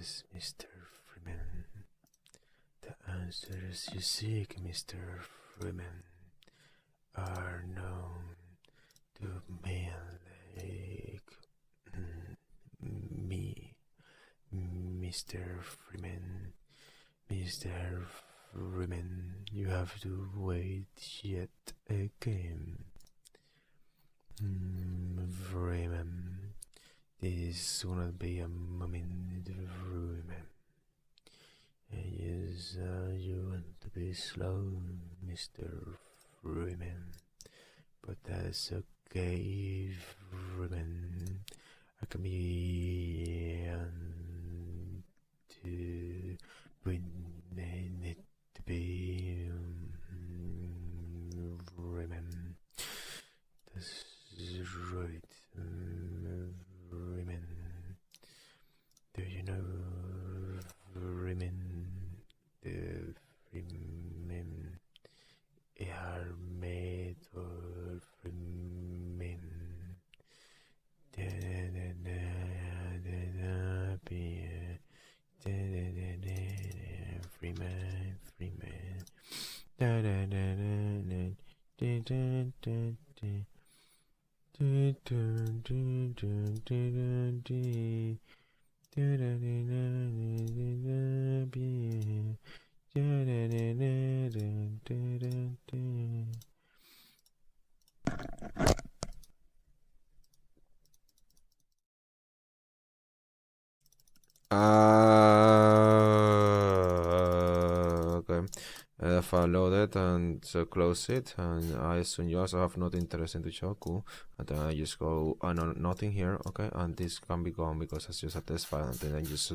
is Mr. Freeman. The answers you seek, Mr. Freeman, are known to men like me, Mr. Freeman. Mr. Freeman, you have to wait yet again. Freeman, this will not be a moment, Freeman. Yes, you want to be slow, Mr. Freeman, but that's okay, Freeman. I can be to when it to be Freeman. That's right, Freeman. Do you know Freeman? The Freeman are made of Freeman. Freeman, Freeman. Okay. If I load it and close it, and I assume you also have not interest in the Choku, and then I just go, no, nothing here, okay, and this can be gone because it's just a test file, and then I just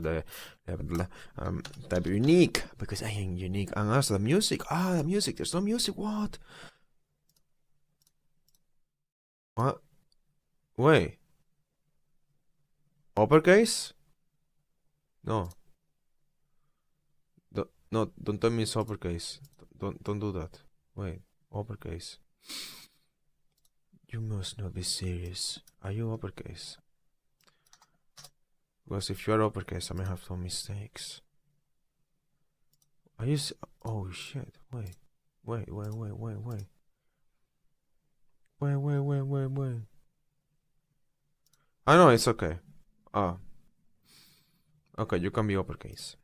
type unique, because I am unique, and also the music, the music, there's no music, what? What? Wait. Uppercase? No. No, don't tell me it's uppercase. Don't do that. Wait, uppercase. You must not be serious. Are you uppercase? Because if you are uppercase, I may have some mistakes. Are you? Oh shit! Wait. I know it's okay. Okay, you can be uppercase.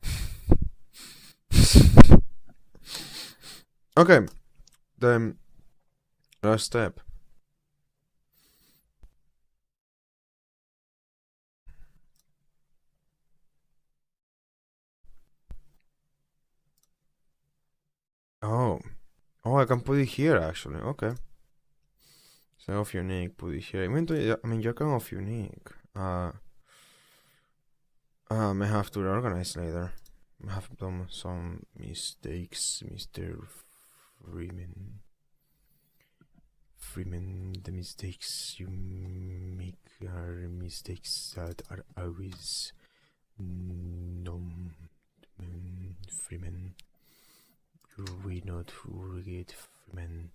Okay, then last step. Oh, I can put it here actually. Okay. So of unique, put it here. I mean, you're kind of unique. I may have to reorganize later. I have done some mistakes, Mr. Freeman. The mistakes you make are mistakes that are always known. Freeman, you will not forget, Freeman.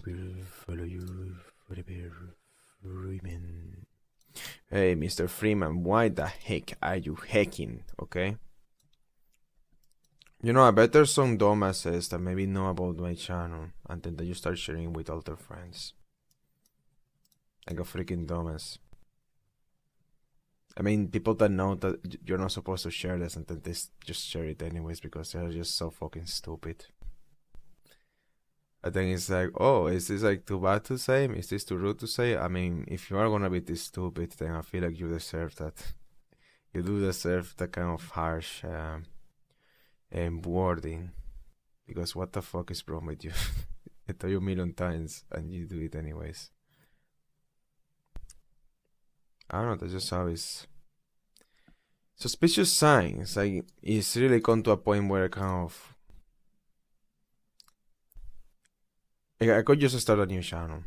We will follow you forever, Freeman. Hey, Mr. Freeman, why the heck are you hacking, okay? You know, I bet there's some dumbasses that maybe know about my channel and then you start sharing with all their friends. Like a freaking dumbass. I mean, people that know that you're not supposed to share this and then they just share it anyways because they're just so fucking stupid. I think it's like, oh, is this like too bad to say? Is this too rude to say? I mean, if you are gonna be this stupid, then I feel like you deserve that. You do deserve that kind of harsh wording. Because what the fuck is wrong with you? I tell you a million times and you do it anyways. I don't know, that's just how it's... Suspicious signs, like, it's really come to a point where I kind of... I could just start a new channel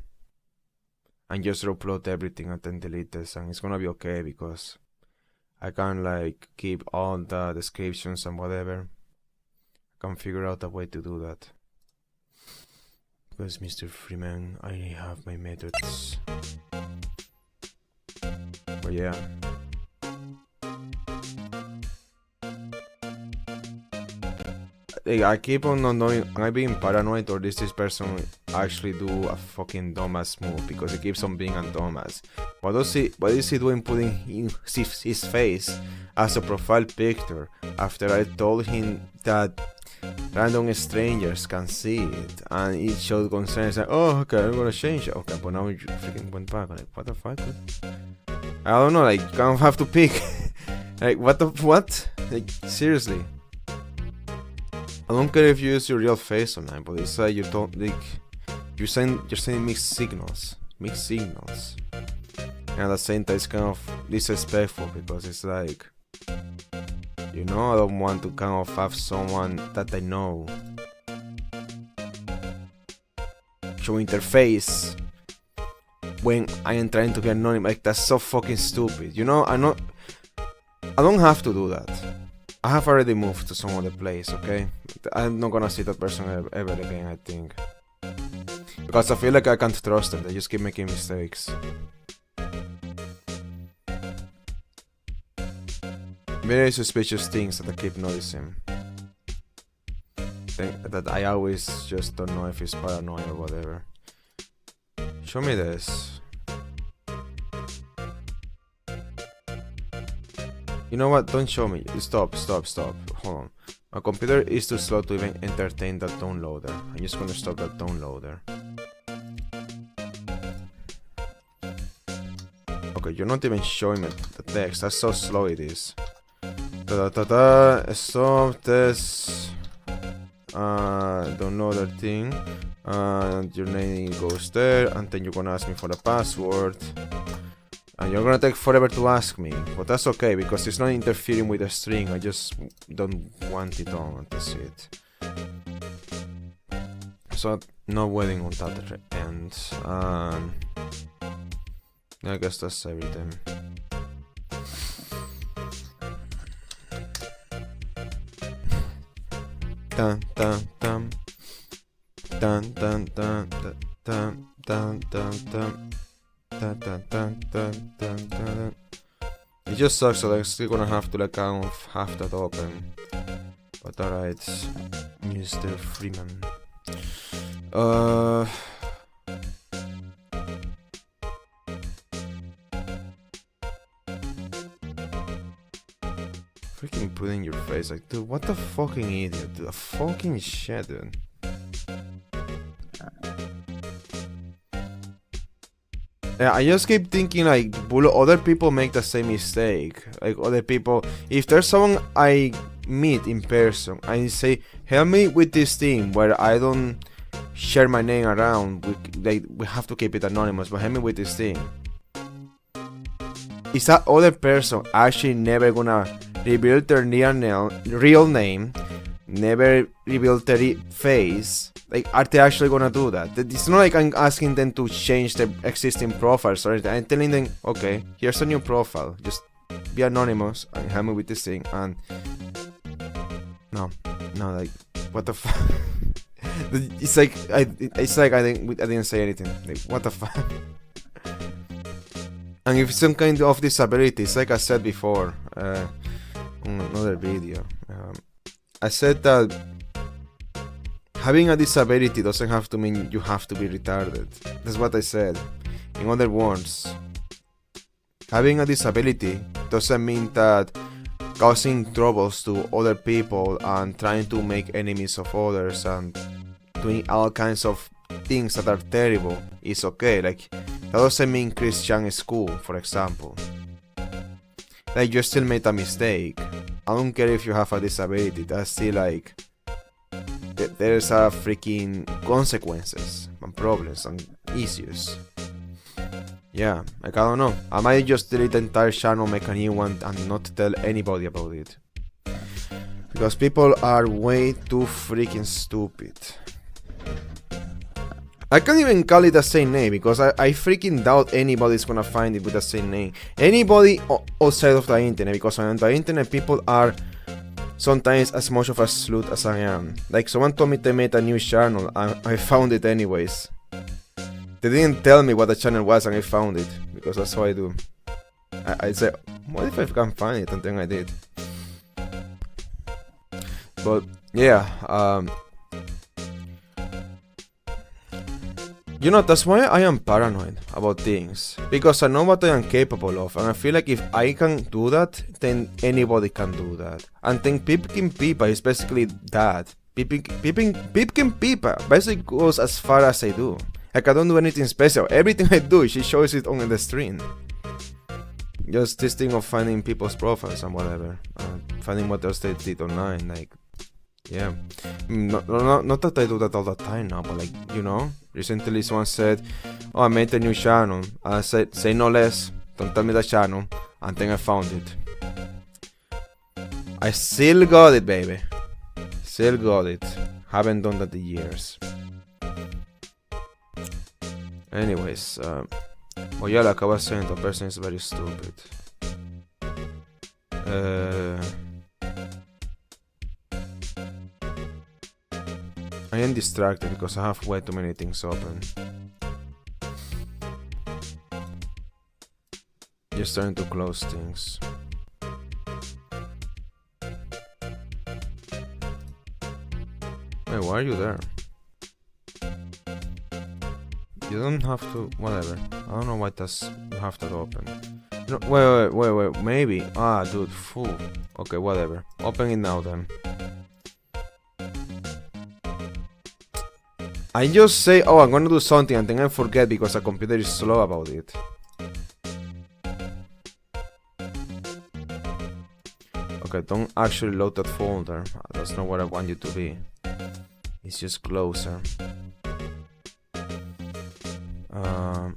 and just upload everything and then delete this, and it's gonna be okay because I can like keep all the descriptions and whatever. I can figure out a way to do that. Because Mr. Freeman, I have my methods. But yeah. like, I keep on not knowing, am I being paranoid or this person actually do a fucking dumbass move because he keeps on being a dumbass? What is he doing putting his face as a profile picture after I told him that random strangers can see it and it showed concern? It's like, oh, okay, I'm gonna change it. Okay, but now you freaking went back. Like, what the fuck? I don't know, like, you kind of have to pick. Like, what? Like, seriously. I don't care if you use your real face online, but it's like you don't, like, you're sending mixed signals. And at the same time, it's kind of disrespectful because it's like, you know, I don't want to kind of have someone that I know showing their face when I am trying to be anonymous. Like, that's so fucking stupid. You know, I don't have to do that. I have already moved to some other place, okay? I'm not gonna see that person ever again, I think. Because I feel like I can't trust them, they just keep making mistakes. Very suspicious things that I keep noticing. That I always just don't know if it's paranoid or whatever. Show me this. You know what? Don't show me. Stop. Hold on. My computer is too slow to even entertain that downloader. I'm just gonna stop that downloader. Okay, you're not even showing me the text. That's so slow it is. Stop this. Downloader thing. Your name goes there, and then you're gonna ask me for the password. And you're gonna take forever to ask me, but that's okay because it's not interfering with the string. I just don't want it on, that's it. So no waiting on that end. I guess that's everything. Dun dun dun dun dun dun dun dun dun dun. Dun, dun, dun, dun, dun, dun. It just sucks that I'm still gonna have to like kind of have that open. But alright, Mr. Freeman. Freaking put in your face, like, dude, what the fucking idiot, dude, a fucking shit, dude. Yeah, I just keep thinking like, will other people make the same mistake? Like other people, if there's someone I meet in person, I say, help me with this thing where I don't share my name around. We have to keep it anonymous, but help me with this thing. Is that other person actually never gonna reveal their real name, never reveal their face? Like, are they actually gonna do that? It's not like I'm asking them to change their existing profiles or anything. I'm telling them, okay, here's a new profile. Just be anonymous and help me with this thing. And no, like, what the fuck? It's like I didn't say anything. Like, what the fuck? And if it's some kind of disability, it's like I said before on another video. I said that having a disability doesn't have to mean you have to be retarded. That's what I said. In other words, having a disability doesn't mean that causing troubles to other people and trying to make enemies of others and doing all kinds of things that are terrible is okay. Like, that doesn't mean Christian is cool, for example. Like, you still made a mistake. I don't care if you have a disability, that's still like, there's a freaking consequences and problems and issues. Yeah, like, I don't know. I might just delete the entire channel, make a new one, and not tell anybody about it. Because people are way too freaking stupid. I can't even call it the same name because I freaking doubt anybody's gonna find it with the same name. Anybody outside of the internet, because on the internet people are sometimes as much of a slut as I am. Like, someone told me they made a new channel and I found it anyways. They didn't tell me what the channel was and I found it, because that's how I do. I said, what if I can find it? And then I did. But Yeah, you know, that's why I am paranoid about things. Because I know what I am capable of, and I feel like if I can do that, then anybody can do that. And then Pipkin Pipa is basically that. Pipkin Pipa basically goes as far as I do. Like, I don't do anything special. Everything I do, she shows it on the screen. Just this thing of finding people's profiles and whatever. Finding what else they did online, like... Yeah, not that I do that all the time now, but like, you know, recently someone said, oh, I made a new channel. I said, say no less, don't tell me the channel, and then I found it. I still got it, baby. Still got it. Haven't done that in years. Anyways, well, yeah, like I was saying, the person is very stupid. I am distracted because I have way too many things open. Just trying to close things. Wait, why are you there? You don't have to... whatever. I don't know why you have that open. No, wait, maybe. Ah, dude, fool. Okay, whatever. Open it now then. I just say, oh, I'm gonna do something, and then I forget because the computer is slow about it. Okay, don't actually load that folder. That's not where I want you to be. It's just closer. I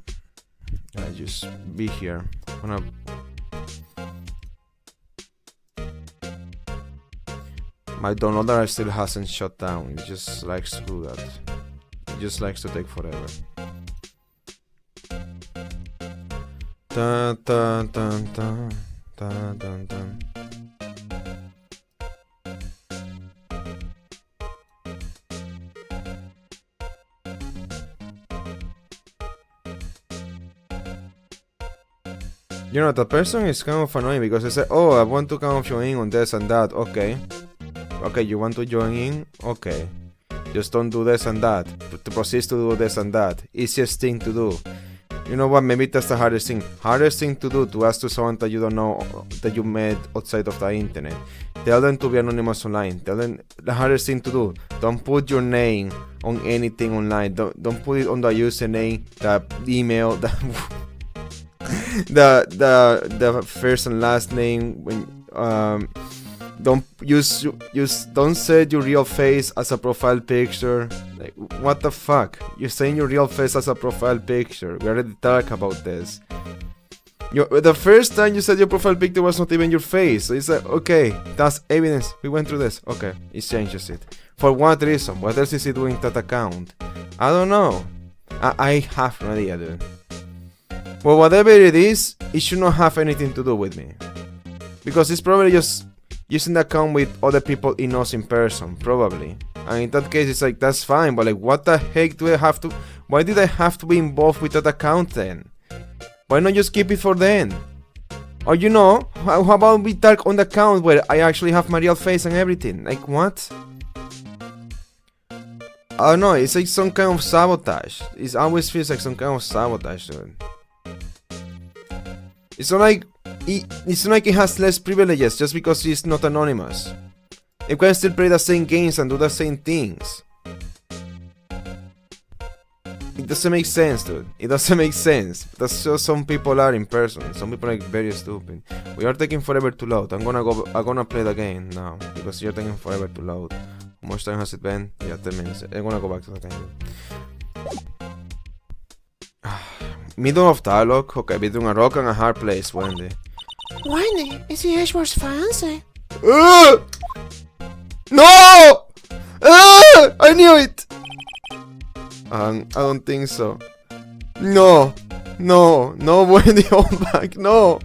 just be here. I'm gonna... My downloader still hasn't shut down. It just likes to do that. Just likes to take forever. Dun, dun, dun, dun, dun, dun, dun. You know, the person is kind of annoying because they say, oh, I want to kind of join in on this and that. Okay. Okay, you want to join in? Okay. Just don't do this and that. To proceed to do this and that. Easiest thing to do. You know what? Maybe that's the hardest thing. Hardest thing to do, to ask to someone that you don't know, that you met outside of the internet. Tell them to be anonymous online. Tell them the hardest thing to do. Don't put your name on anything online. Don't put it on the username, the email, the first and last name. When don't don't set your real face as a profile picture. Like, what the fuck? You're saying your real face as a profile picture. We already talked about this. The first time you said your profile picture was not even your face. So it's like, okay, that's evidence. We went through this. Okay, it changes it. For what reason? What else is he doing that account? I don't know. I have no idea, dude. Well, whatever it is, it should not have anything to do with me. Because it's probably just using the account with other people he knows in person, probably. And in that case, it's like, that's fine, but like, what the heck do I have to... Why did I have to be involved with that account then? Why not just keep it for then? Or you know, how about we talk on the account where I actually have my real face and everything? Like, what? I don't know, it's like some kind of sabotage. It always feels like some kind of sabotage, dude. It's not like it has less privileges just because it's not anonymous. It can still play the same games and do the same things. It doesn't make sense, dude. It doesn't make sense. That's just some people are in person. Some people are like very stupid. We are taking forever to load. I'm gonna play the game now because you're taking forever to load. How much time has it been? Yeah, 10 minutes. I'm gonna go back to the game. Middle of dialogue? Okay, between a rock and a hard place, Wendy. Wendy, is the Edgeworth fancy? No! I knew it! I don't think so. No, Wendy, hold back, no!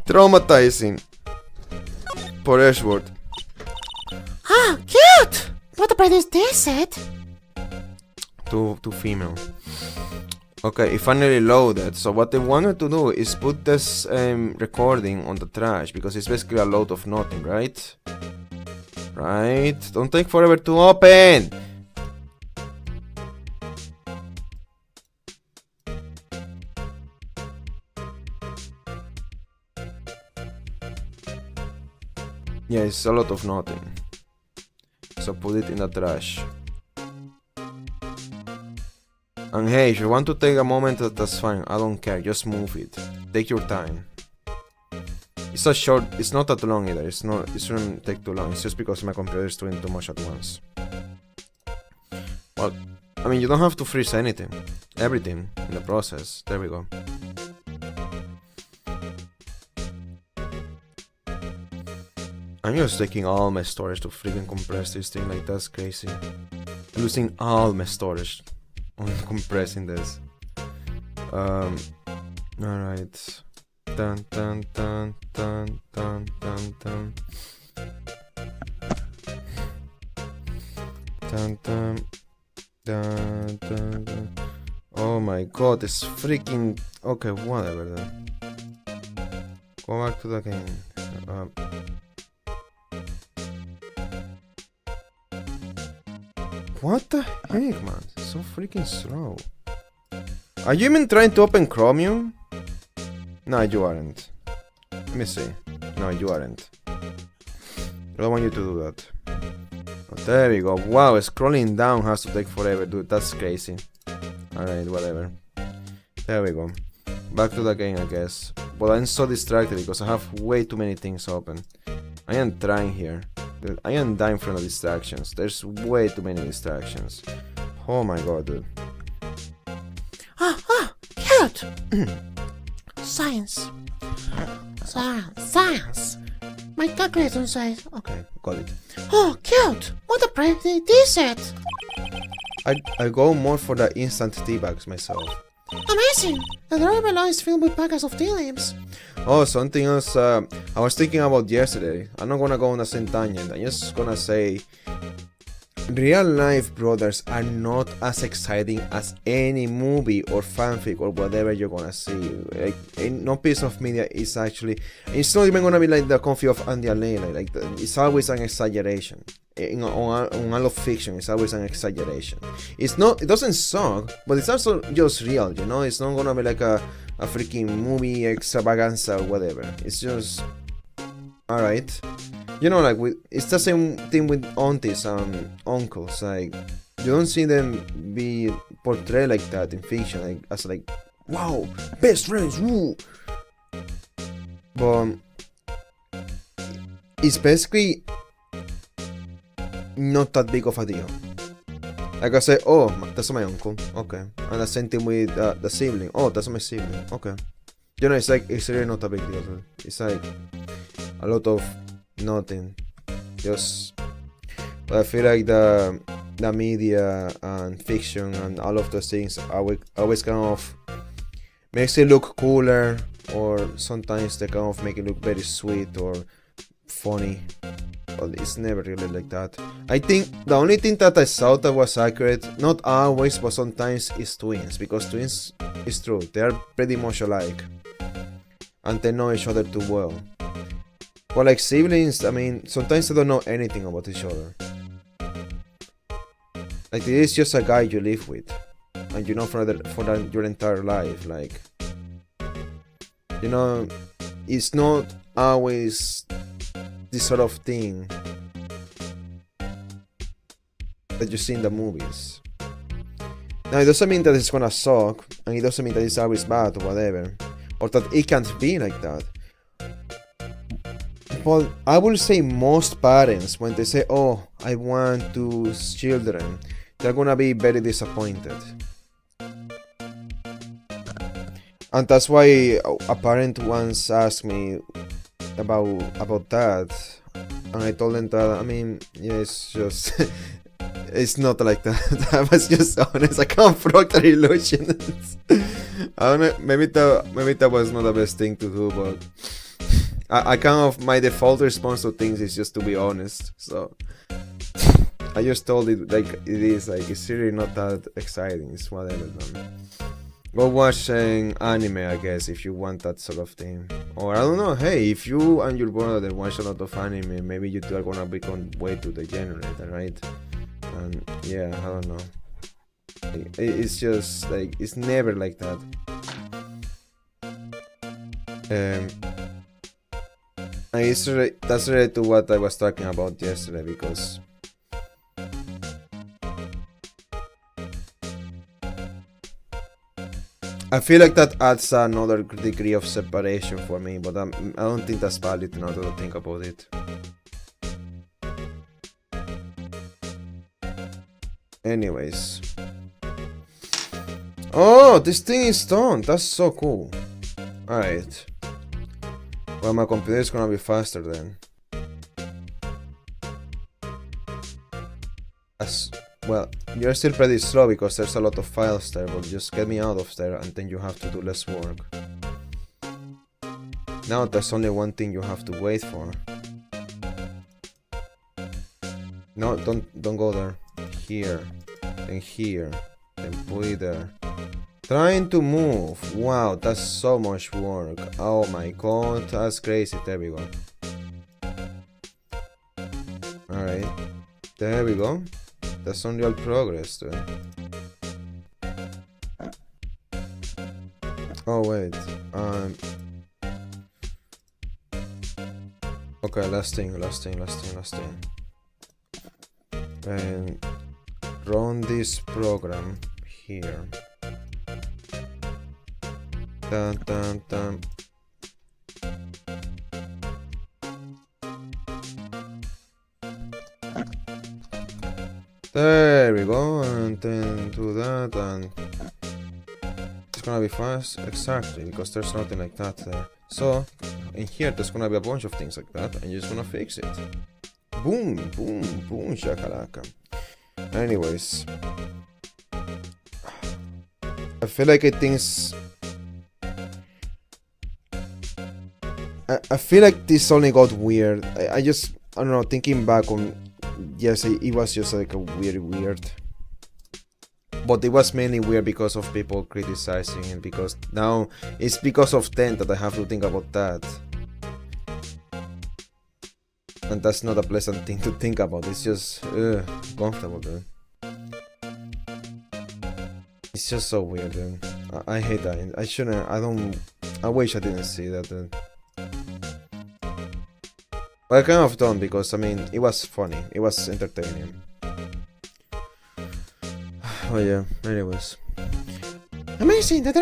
Traumatizing. For Edgeworth. Ah, cute! What about this set? Too female. Okay, it finally loaded. So what I wanted to do is put this recording on the trash, because it's basically a load of nothing, right? Right? Don't take forever to open! Yeah, it's a lot of nothing. So put it in the trash. And hey, if you want to take a moment, that's fine. I don't care. Just move it. Take your time. It's a short. It's not that long either. It's not. It shouldn't take too long. It's just because my computer is doing too much at once. Well, I mean, you don't have to freeze anything. Everything in the process. There we go. I'm just taking all my storage to freaking compress this thing. Like, that's crazy. I'm losing all my storage on compressing this. Alright. Dun dun dun dun dun dun dun. Dun dun dun dun dun. Oh my god, it's freaking. Okay, whatever then. Go back to the game. What the heck, man? It's so freaking slow. Are you even trying to open Chromium? No, you aren't. Let me see. No, you aren't. I don't want you to do that. Oh, there we go. Wow, scrolling down has to take forever, dude. That's crazy. Alright, whatever. There we go. Back to the game, I guess. But I'm so distracted because I have way too many things open. I am trying here. Dude, I am dying from the distractions. There's way too many distractions. Oh my god, dude. Cute! Science. Science. My calculator says. Okay, got it. Oh, cute! What a pretty t-shirt! I go more for the instant tea bags myself. Amazing! The drawer below is filled with packets of tea leaves. Oh, something else I was thinking about yesterday. I'm not gonna go on the same tangent. I'm just gonna say real life brothers are not as exciting as any movie or fanfic or whatever you're gonna see. Like, no piece of media is actually. It's not even gonna be like the coffee of Andy Alele. Like, it's always an exaggeration. On all of fiction, it's always an exaggeration. It's not. It doesn't suck, but it's also just real. You know, it's not gonna be like a freaking movie extravaganza or whatever. It's just alright. You know, like it's the same thing with aunties and uncles. Like, you don't see them be portrayed like that in fiction, like as like, wow, best friends, woo. But it's basically not that big of a deal. Like I say, oh, that's my uncle, okay. And the same thing with the sibling. Oh, that's my sibling, okay. You know, it's like, it's really not a big deal. It's like a lot of nothing. Just, but I feel like the media and fiction and all of those things always kind of makes it look cooler, or sometimes they kind of make it look very sweet or funny. But it's never really like that. I think the only thing that I saw that was accurate, not always, but sometimes, is twins. Because twins, is true, they are pretty much alike. And they know each other too well. But like siblings, I mean, sometimes they don't know anything about each other. Like, it is just a guy you live with. And you know for your entire life. Like, you know, it's not always this sort of thing that you see in the movies. Now, it doesn't mean that it's gonna suck, and it doesn't mean that it's always bad or whatever, or that it can't be like that. But I will say most parents, when they say, oh, I want two children, they're gonna be very disappointed. And that's why a parent once asked me about that, and I told them that, I mean, yeah, it's just it's not like that. I was just honest. I can't broke their illusions. I don't know, maybe that was not the best thing to do, but I kind of, my default response to things is just to be honest. So I just told it like it is. Like, it's really not that exciting. It's whatever, man. Go watching anime, I guess, if you want that sort of thing. Or I don't know, hey, if you and your brother watch a lot of anime, maybe you two are gonna become way too degenerate, right? And yeah, I don't know. It's just like, it's never like that. And that's related to what I was talking about yesterday, because I feel like that adds another degree of separation for me, but I don't think that's valid now that I think about it. Anyways. Oh, this thing is done. That's so cool. Alright. Well, my computer is gonna be faster then. Well, you're still pretty slow because there's a lot of files there, but just get me out of there and then you have to do less work. Now there's only one thing you have to wait for. No, don't go there. Here, and here, then put it there. Trying to move. Wow, that's so much work. Oh my god, that's crazy. There we go. Alright, there we go. That's some real progress, dude. Oh wait, okay, last thing. And run this program here. Dun dun dun. There we go, and then do that, and it's gonna be fast, exactly, because there's nothing like that there. So, in here there's gonna be a bunch of things like that, and you're just gonna fix it. Boom, boom, boom, shakalaka. Anyways, I feel like I feel like this only got weird. I don't know, thinking back on, yes, it was just like a weird. But it was mainly weird because of people criticizing it, because now it's because of them that I have to think about that. And that's not a pleasant thing to think about, it's just comfortable, dude. It's just so weird, dude. I hate that. I wish I didn't see that, dude. But I kind of don't, because I mean, it was funny, it was entertaining. Oh yeah, anyways. Amazing, the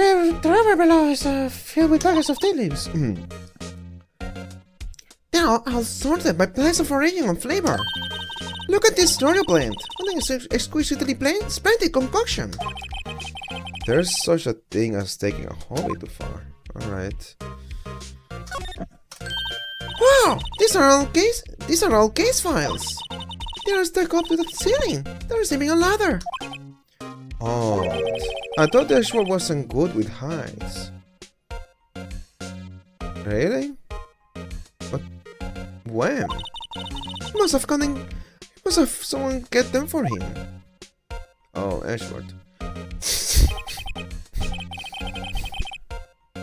driver below is filled with bags of tea leaves. Now I'll sort them by place of origin and flavor. Look at this royal blend. What an exquisitely splendid concoction. There's such a thing as taking a hobby too far. Alright. Wow! These are all case files. They are stuck up to the ceiling. They're receiving a ladder. Oh, I thought the hechos wasn't good with heights. Really? But when? He must have someone get them for him. Oh, Edward.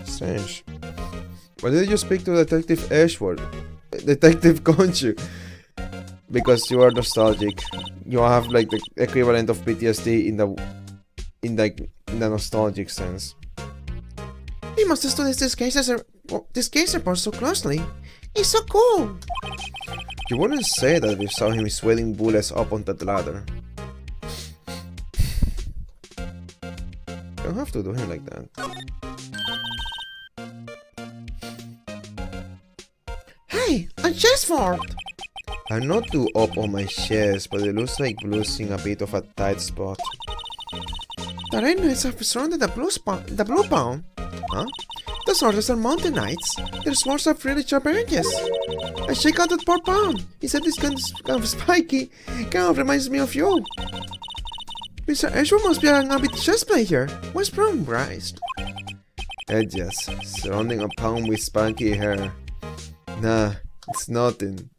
Strange. Why did you speak to Detective Edward? Detective Conchu? Because you are nostalgic. You have like the equivalent of PTSD in the nostalgic sense. He must have studied this case report so closely. It's so cool. You wouldn't say that if you saw him sweating bullets up on that ladder. You don't have to do him like that. Hey, a chest fort! I'm not too up on my chest, but it looks like blue's in a bit of a tight spot. The red knights have surrounded the blue pawn. Huh? The soldiers are mountain knights. Their swords have really sharp edges. I shake out that poor pawn. He said this kind of spiky kind of reminds me of you. Mr. Ashwood must be an avid chess player. What's brown, Bryce? Edges, surrounding a pawn with spunky hair. Nah, it's nothing.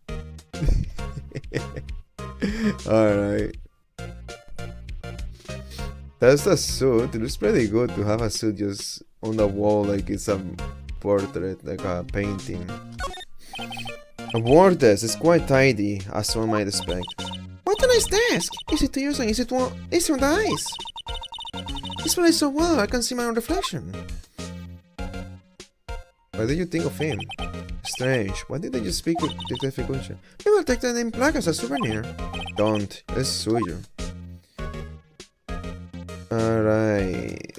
Alright. That's the suit. It looks pretty good to have a suit just on the wall like it's a portrait, like a painting. A war desk is quite tidy, as one might expect. What a nice desk! Easy to use and easy on the eyes. It's played so well, I can see my own reflection. What did you think of him? Strange. Why didn't you speak with Detective Guncha? Maybe I'll take the name plaque as a souvenir. Don't. Let's sue you. Alright.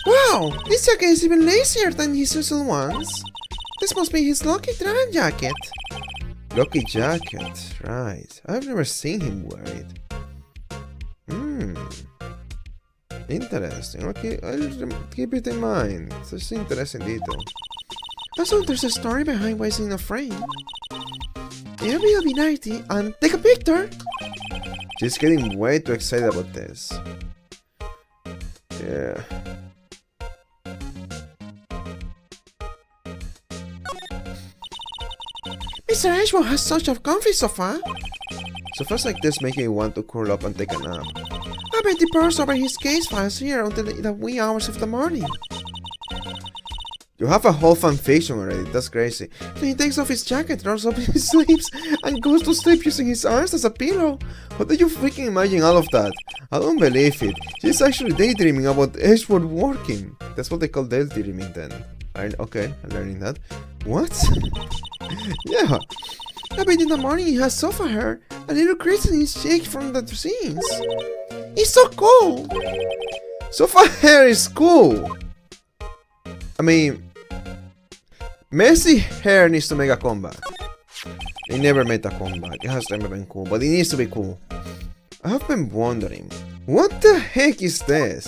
Wow! This jacket is even lazier than his usual ones. This must be his lucky dragon jacket. Lucky jacket, right. I've never seen him wear it. Interesting. Okay, I'll keep it in mind. It's an interesting detail. Also, there's a story behind why it's in a frame. Maybe I'll be 90 and take a picture. She's getting way too excited about this. Yeah. Mr. Ashworth has such a comfy sofa. Sofas like this make you want to curl up and take a nap. I bet he purrs over his case files here until the wee hours of the morning. You have a whole fanfiction already, that's crazy. Then he takes off his jacket, rolls up his sleeves, and goes to sleep using his arms as a pillow. How do you freaking imagine all of that? I don't believe it. She's actually daydreaming about Ashworth working. That's what they call daydreaming then. Okay, I'm learning that. What? Yeah. I bet in the morning he has sofa hair, a little crease in his cheek from the scenes. It's so cool! Sofa hair is cool! I mean, messy hair needs to make a comeback. It never made a comeback. It has never been cool, but it needs to be cool. I have been wondering, what the heck is this?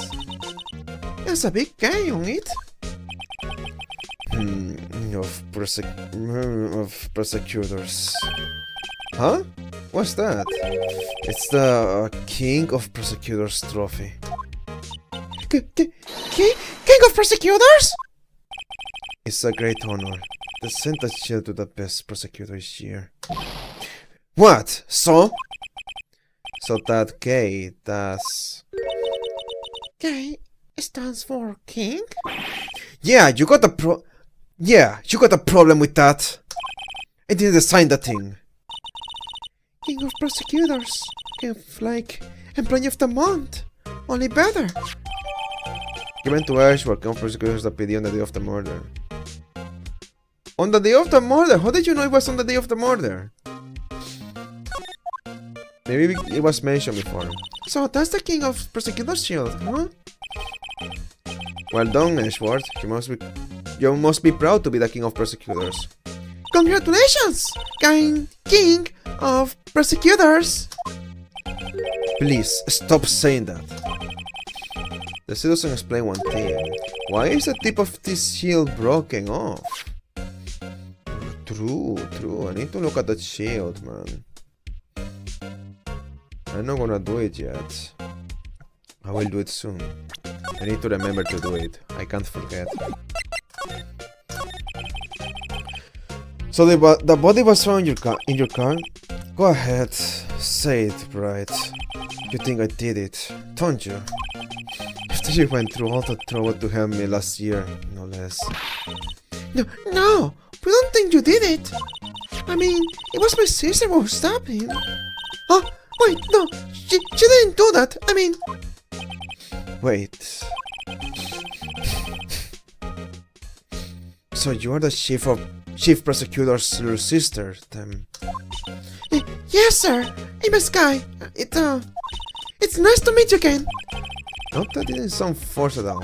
There's a big K on it. Of prosecutors. Huh? What's that? It's the King of Prosecutors trophy. King of Prosecutors? It's a great honor. They sent a shield to the best prosecutor each year. What? So that K, that's... K stands for King? Yeah, you got a problem with that. I didn't design that thing. King of Prosecutors. Kind of like Employee of the Month. Only better. Given to Ashworth, King of Prosecutors that PD on the day of the murder. On the day of the murder? How did you know it was on the day of the murder? Maybe it was mentioned before. So that's the King of Prosecutors shield, huh? Well done, Ashworth. You must be proud to be the King of Prosecutors. Congratulations, King of Prosecutors! Please, stop saying that. The citizen explain one thing. Why is the tip of this shield broken off? True. I need to look at that shield, man. I'm not gonna do it yet. I will do it soon. I need to remember to do it. I can't forget. So the body was found in your car? Go ahead, say it, right? You think I did it, don't you? After you went through all the trouble to help me last year, no less. No, we don't think you did it. I mean, it was my sister who stabbed him. Oh, wait, no, she didn't do that. I mean... Wait. So you are the chief prosecutor's little sister, then? Yes, sir. Hey, Miss Guy. It's nice to meet you again. No, that didn't sound forced at all.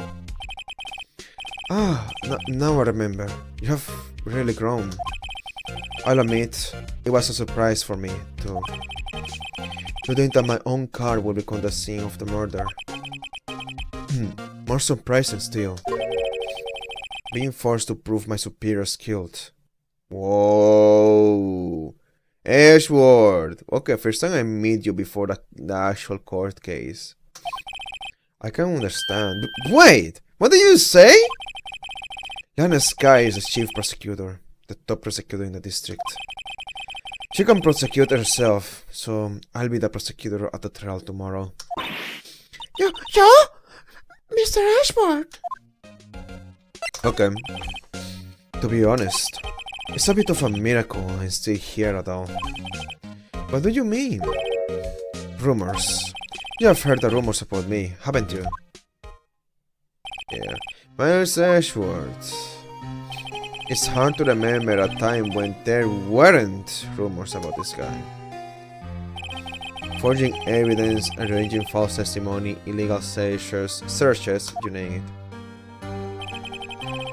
Now I remember. You have really grown. I'll admit, it was a surprise for me, too. Knowing that my own car will become the scene of the murder. More surprising still. Being forced to prove my superior's guilt. Whoa. Ashworth! Okay, first time I meet you before the actual court case. I can understand. Wait! What did you say? Lana Sky is the chief prosecutor. The top prosecutor in the district. She can prosecute herself, so I'll be the prosecutor at the trial tomorrow. Yo? Mr. Ashworth? Okay. To be honest, it's a bit of a miracle I'm still here at all. What do you mean? Rumors. You have heard the rumors about me, haven't you? Yeah. Miles Ashworth. It's hard to remember a time when there weren't rumors about this guy. Forging evidence, arranging false testimony, illegal searches, you name it.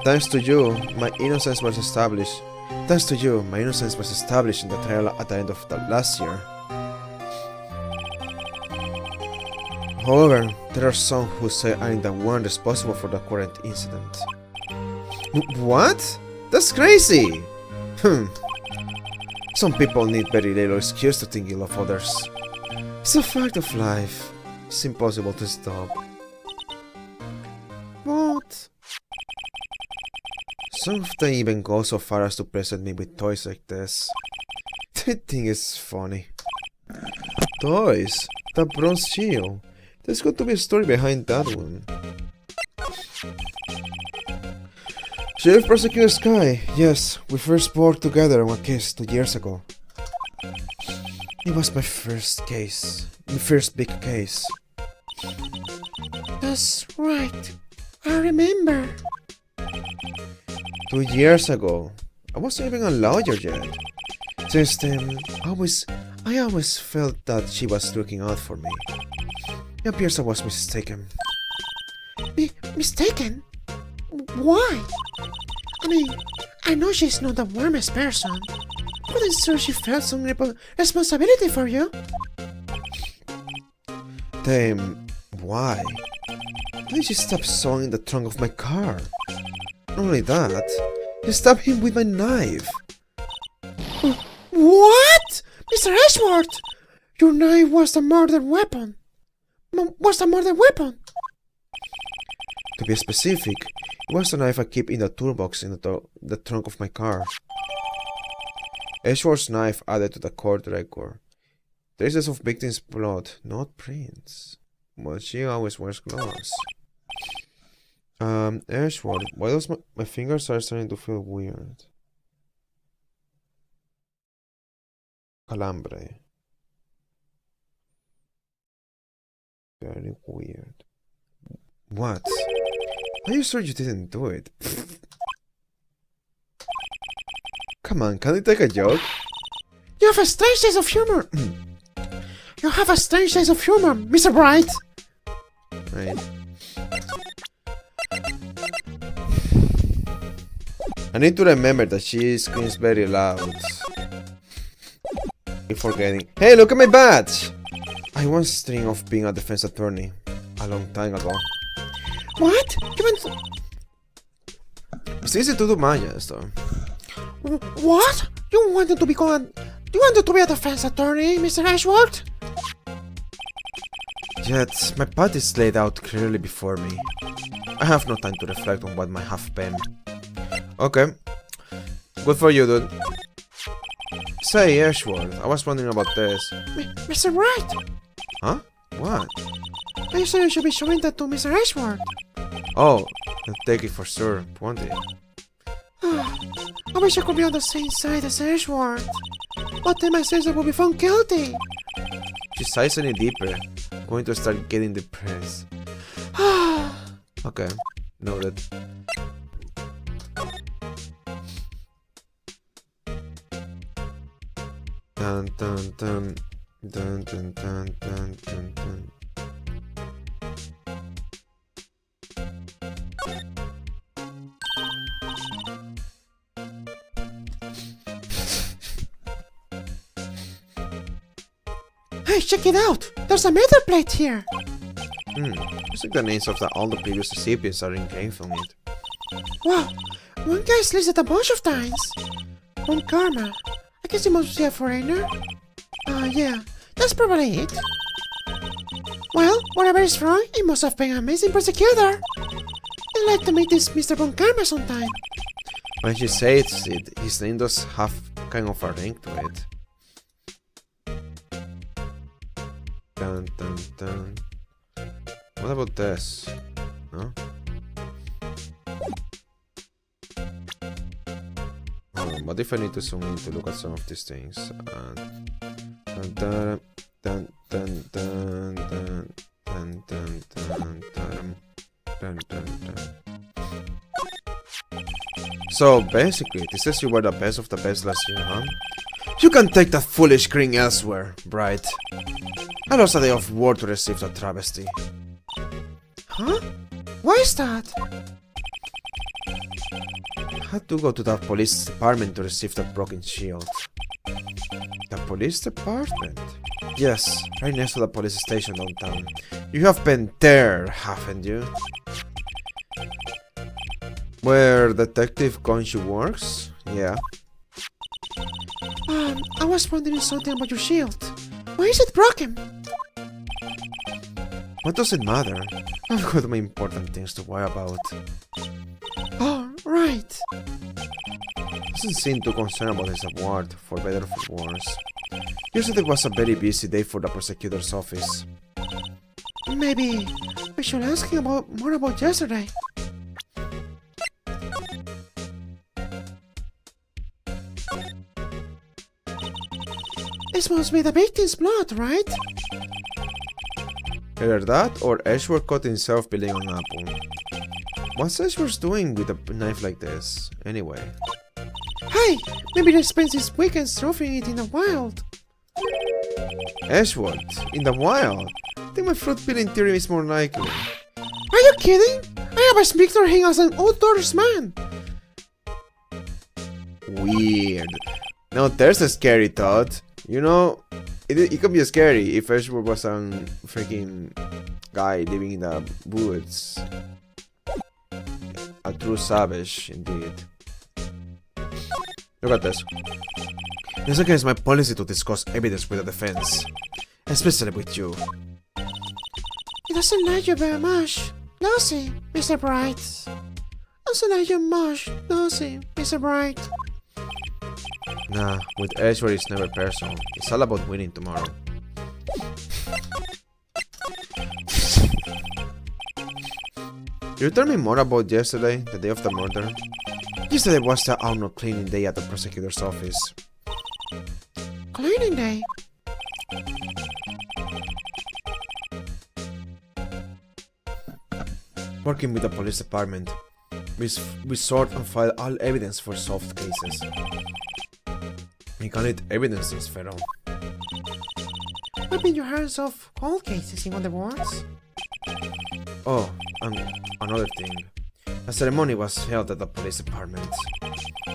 Thanks to you, my innocence was established. Thanks to you, my innocence was established in the trial at the end of the last year. However, there are some who say I'm the one responsible for the current incident. What? That's crazy! Some people need very little excuse to think ill of others. It's a fact of life. It's impossible to stop. But some of them even go so far as to present me with toys like this. They think it's funny. Toys? The bronze shield. There's got to be a story behind that one. Sheriff Prosecutor Sky, yes, we first worked together on a case 2 years ago. It was my first case, my first big case. That's right, I remember. 2 years ago, I wasn't even a lawyer yet. Since then, I always felt that she was looking out for me. It appears I was mistaken. Mistaken? Why? I mean, I know she's not the warmest person, but I'm sure she felt some responsibility for you. Then, why? Why did she stop sawing the trunk of my car? Not only that, she stabbed him with my knife. What? Mr. Ashworth! Your knife was the murder weapon. Was the murder weapon? To be specific, it was the knife I keep in the toolbox in the trunk of my car. Ashworth's knife added to the court record. Traces of victim's blood, not prints. But she always wears gloves. Ashworth, why does my fingers are starting to feel weird? Calambre. Very weird. What? Are you sure you didn't do it? Come on, can you take a joke? You have a strange sense of humor. You have a strange sense of humor, Mr. Bright. Right. I need to remember that she screams very loud. Keep forgetting. Hey, look at my badge! I once dreamed of being a defense attorney a long time ago. What? It's easy to do Mayas though. What? You wanted to be a defense attorney, Mr. Ashworth? Yet, my path is laid out clearly before me. I have no time to reflect on what might have been. Okay. Good for you, dude. Say, Ashworth, I was wondering about this. Mr. Bright! Huh? What? I said you should be showing that to Mr. Ashworth. Oh, I'll take it for sure, won't it? I wish I could be on the same side as Ashworth. But then my sister will be found guilty. She sighs any deeper. I'm going to start getting depressed. Okay, noted. Dun dun dun dun dun dun dun dun dun. Hey, check it out! There's a metal plate here! Looks like the names of all the previous recipients are engraved on it. Wow, one guy's listed a bunch of times. Von Karma. I guess he must be a foreigner. Yeah, that's probably it. Well, whatever is wrong, he must have been an amazing prosecutor. I'd like to meet this Mr. Von Karma sometime. When she says it, his name does have kind of a ring to it. Dun dun dun. What about this? No? What if I need to zoom in to look at some of these things? Dun, dun, dun, dun, dun, dun, dun, dun, dun, dun, dun, dun. So basically, this says you were the best of the best last year, huh? You can take that foolish grin elsewhere, Bright. I lost a day of work to receive that travesty. Huh? Why is that? I had to go to the police department to receive that broken shield. The police department? Yes, right next to the police station downtown. You have been there, haven't you? Where Detective Konshu works? Yeah. I was wondering something about your shield. Why is it broken? What does it matter? I've got more important things to worry about. Oh, right. Doesn't seem too concerned about his award, for better or for worse. You said it was a very busy day for the prosecutor's office. Maybe we should ask him more about yesterday. This must be the victim's blood, right? Either that, or Edgeworth caught himself peeling an apple. What's Edgeworth doing with a knife like this, anyway? Hey, maybe they spent his weekends trophying it in the wild. Edgeworth? In the wild? I think my fruit peeling theory is more likely. Are you kidding? I always pictured him as an outdoors man. Weird. Now there's a scary thought. You know, it could be scary if Edgeworth was a freaking guy living in the woods. A true savage, indeed. Look at this. It's against my policy to discuss evidence with the defense, especially with you. He doesn't like you very much, does he, Mr. Bright? Doesn't like you much, does he, Mr. Bright? Nah, with Edgeworth it's never personal. It's all about winning tomorrow. You tell me more about yesterday, the day of the murder? Yesterday was the annual cleaning day at the prosecutor's office. Cleaning day? Working with the police department, we sort and file all evidence for solved cases. We call it evidence transfer. I've been your hands off cold cases, in other words. Oh, and another thing. A ceremony was held at the police department.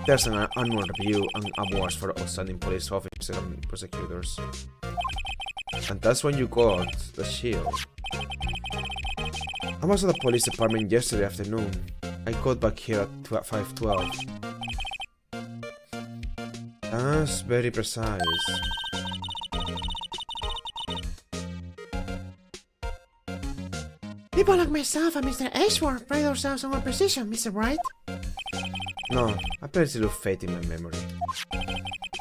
There's an annual review and awards for outstanding police officers and prosecutors. And that's when you got the shield. I was at the police department yesterday afternoon. I got back here at 5:12. That's very precise. People like myself and Mr. Edgeworth pride ourselves on our precision, Mr. Bright. No, I place little faith in my memory.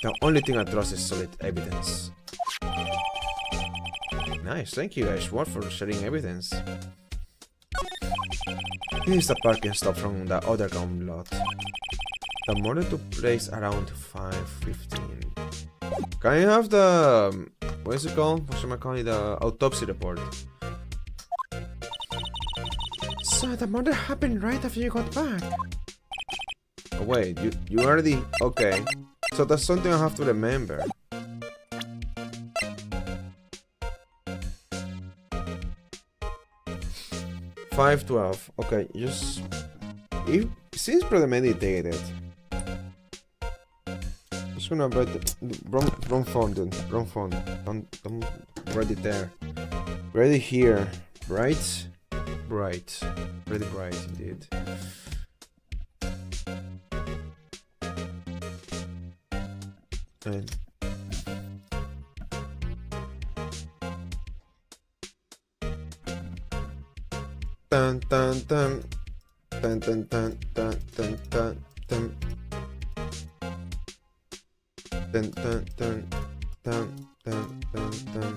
The only thing I trust is solid evidence. Nice, thank you Edgeworth for sharing evidence. This is the parking stop from the other ground lot. The murder took place around 5:15. Can I have the... what is it called? What should I call it? The autopsy report. So the murder happened right after you got back. Oh wait, you already... okay. So that's something I have to remember. $5:12. Okay, just... it seems premeditated. Just gonna write the... wrong phone, dude. Wrong phone. Don't write it there. Write it here. Right? Bright. Pretty bright indeed. And dun dun dun dun dun dun dun dun dun dun dun dun dun dun dun dun dun.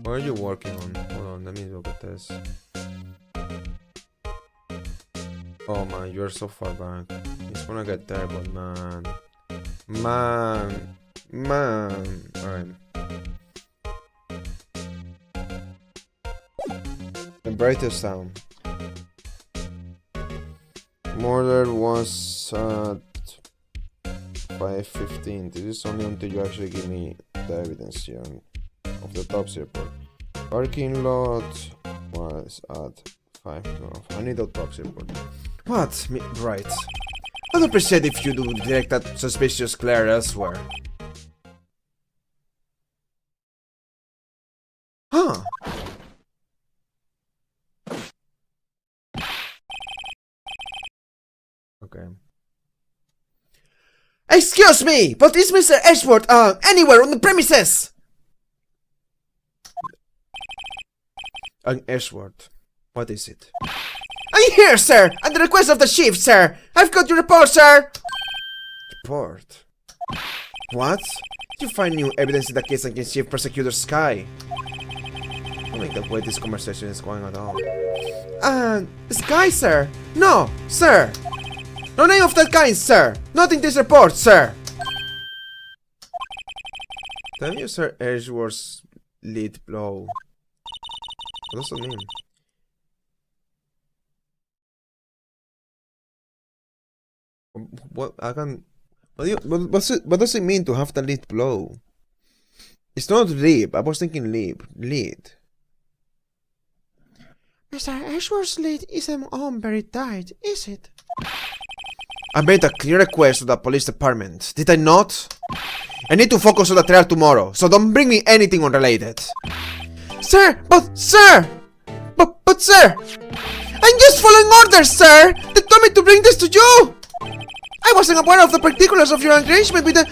What are you working on? Hold on, let me look at this. Oh man, you're so far back. It's gonna get there, but man. Alright. The brightest sound. Murder was at 5:15. This is only until you actually give me the evidence here of the autopsy report. Parking lot was at 5:12. I need the autopsy report. What? Right. I'd appreciate if you do direct that suspicious glare elsewhere. Huh? Okay. Excuse me, but is Mr. Edgeworth anywhere on the premises? Edgeworth, what is it? I'm here, sir, at the request of the chief, sir. I've got your report, sir. Report? What? Did you find new evidence in the case against Chief Prosecutor Sky? I don't like the way this conversation is going at all. Sky, sir? No, sir. No name of that kind, sir. Not in this report, sir. Tell me, Sir Edgeworth's lead blow. What does that mean? What I can? What does it mean to have the lead blow? It's not leap. I was thinking leap. Lead. Mr. Ashworth's lead isn't on where it died, is it? I made a clear request to the police department. Did I not? I need to focus on the trial tomorrow, so don't bring me anything unrelated. Sir, but sir, I'm just following orders, sir. They told me to bring this to you. I wasn't aware of the particulars of your engagement with the...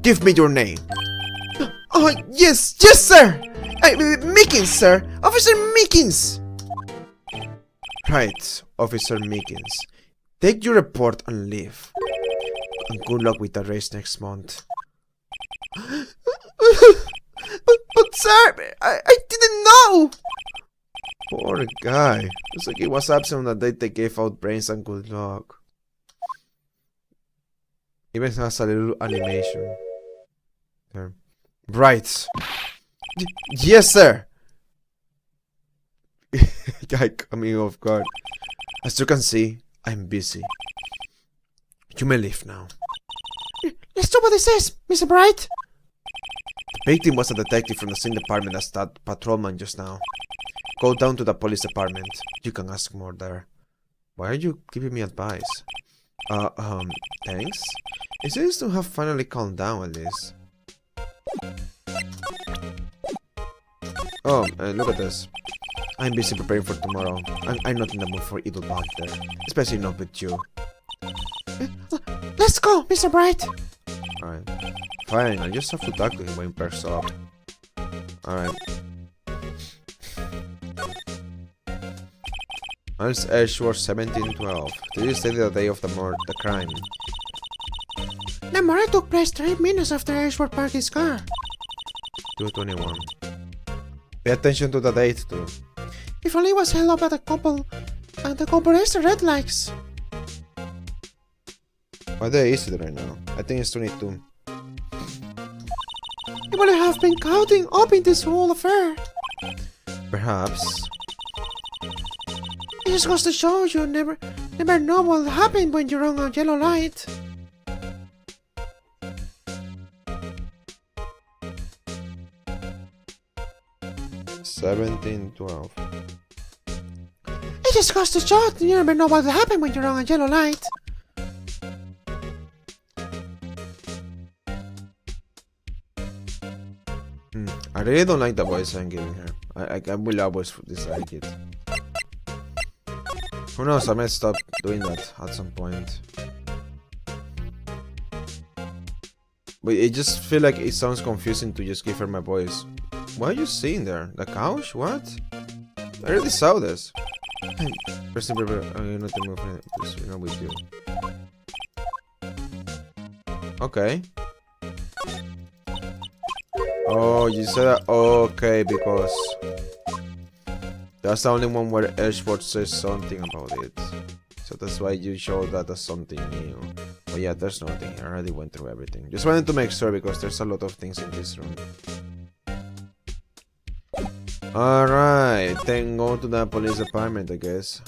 Give me your name. Oh, yes, sir. Meekins, sir. Officer Meekins. Right, Officer Meekins. Take your report and leave. And good luck with the race next month. but sir, I didn't know. Poor guy. Looks like he was absent on the date they gave out brains and good luck. Even has a little animation. There. Right. Yes, sir. Guy coming off guard. As you can see, I'm busy. You may leave now. Let's do what this is, Mr. Bright. The victim was a detective from the same department as that patrolman just now. Go down to the police department. You can ask more there. Why are you giving me advice? Thanks. It seems to have finally calmed down at least. Oh, look at this. I'm busy preparing for tomorrow. I'm not in the mood for idle banter, especially not with you. Let's go, Mr. Bright. Alright. Fine, I just have to talk to him when he perks up. Alright. Miles Edgeworth 1712. Did you say the day of the crime? The murder took place 3 minutes after Edgeworth parked his car. 221. Pay attention to the date too. If only it was held up at the compressor red lights. What day is it right now? I think it's 22. It would have been counting up in this whole affair. Perhaps. It just goes to show you never know what will happen when you're on a yellow light. $17.12. It just goes to show you never know what will happen when you're on a yellow light. I really don't like the voice I'm giving her. I will always dislike it. Who knows, I might stop doing that at some point. But it just feel like it sounds confusing to just give her my voice. What are you seeing there? The couch? What? I already saw this. Pressing paper, I'm not to move it. Please, we're not with you. Okay. Oh, you said that? Okay, because That's the only one where Edgeworth says something about it. So that's why you show that as something new. But yeah, there's nothing here. I already went through everything. Just wanted to make sure because there's a lot of things in this room. Alright, then go to the police department, I guess.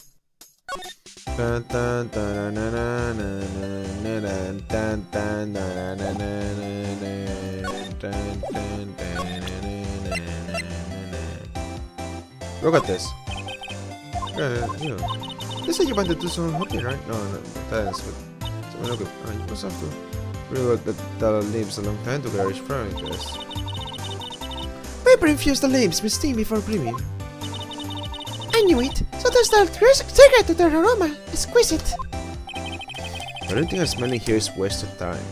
Look at this. You. They said you wanted to do some hockey, right? No, that's good. So look at you must have to reload the leaves a long time to garage fry, I guess. Paper infuse the leaves with steam before brewing. I knew it. So there's the secret to the aroma. Exquisite. The only thing I'm smelling here is wasted time.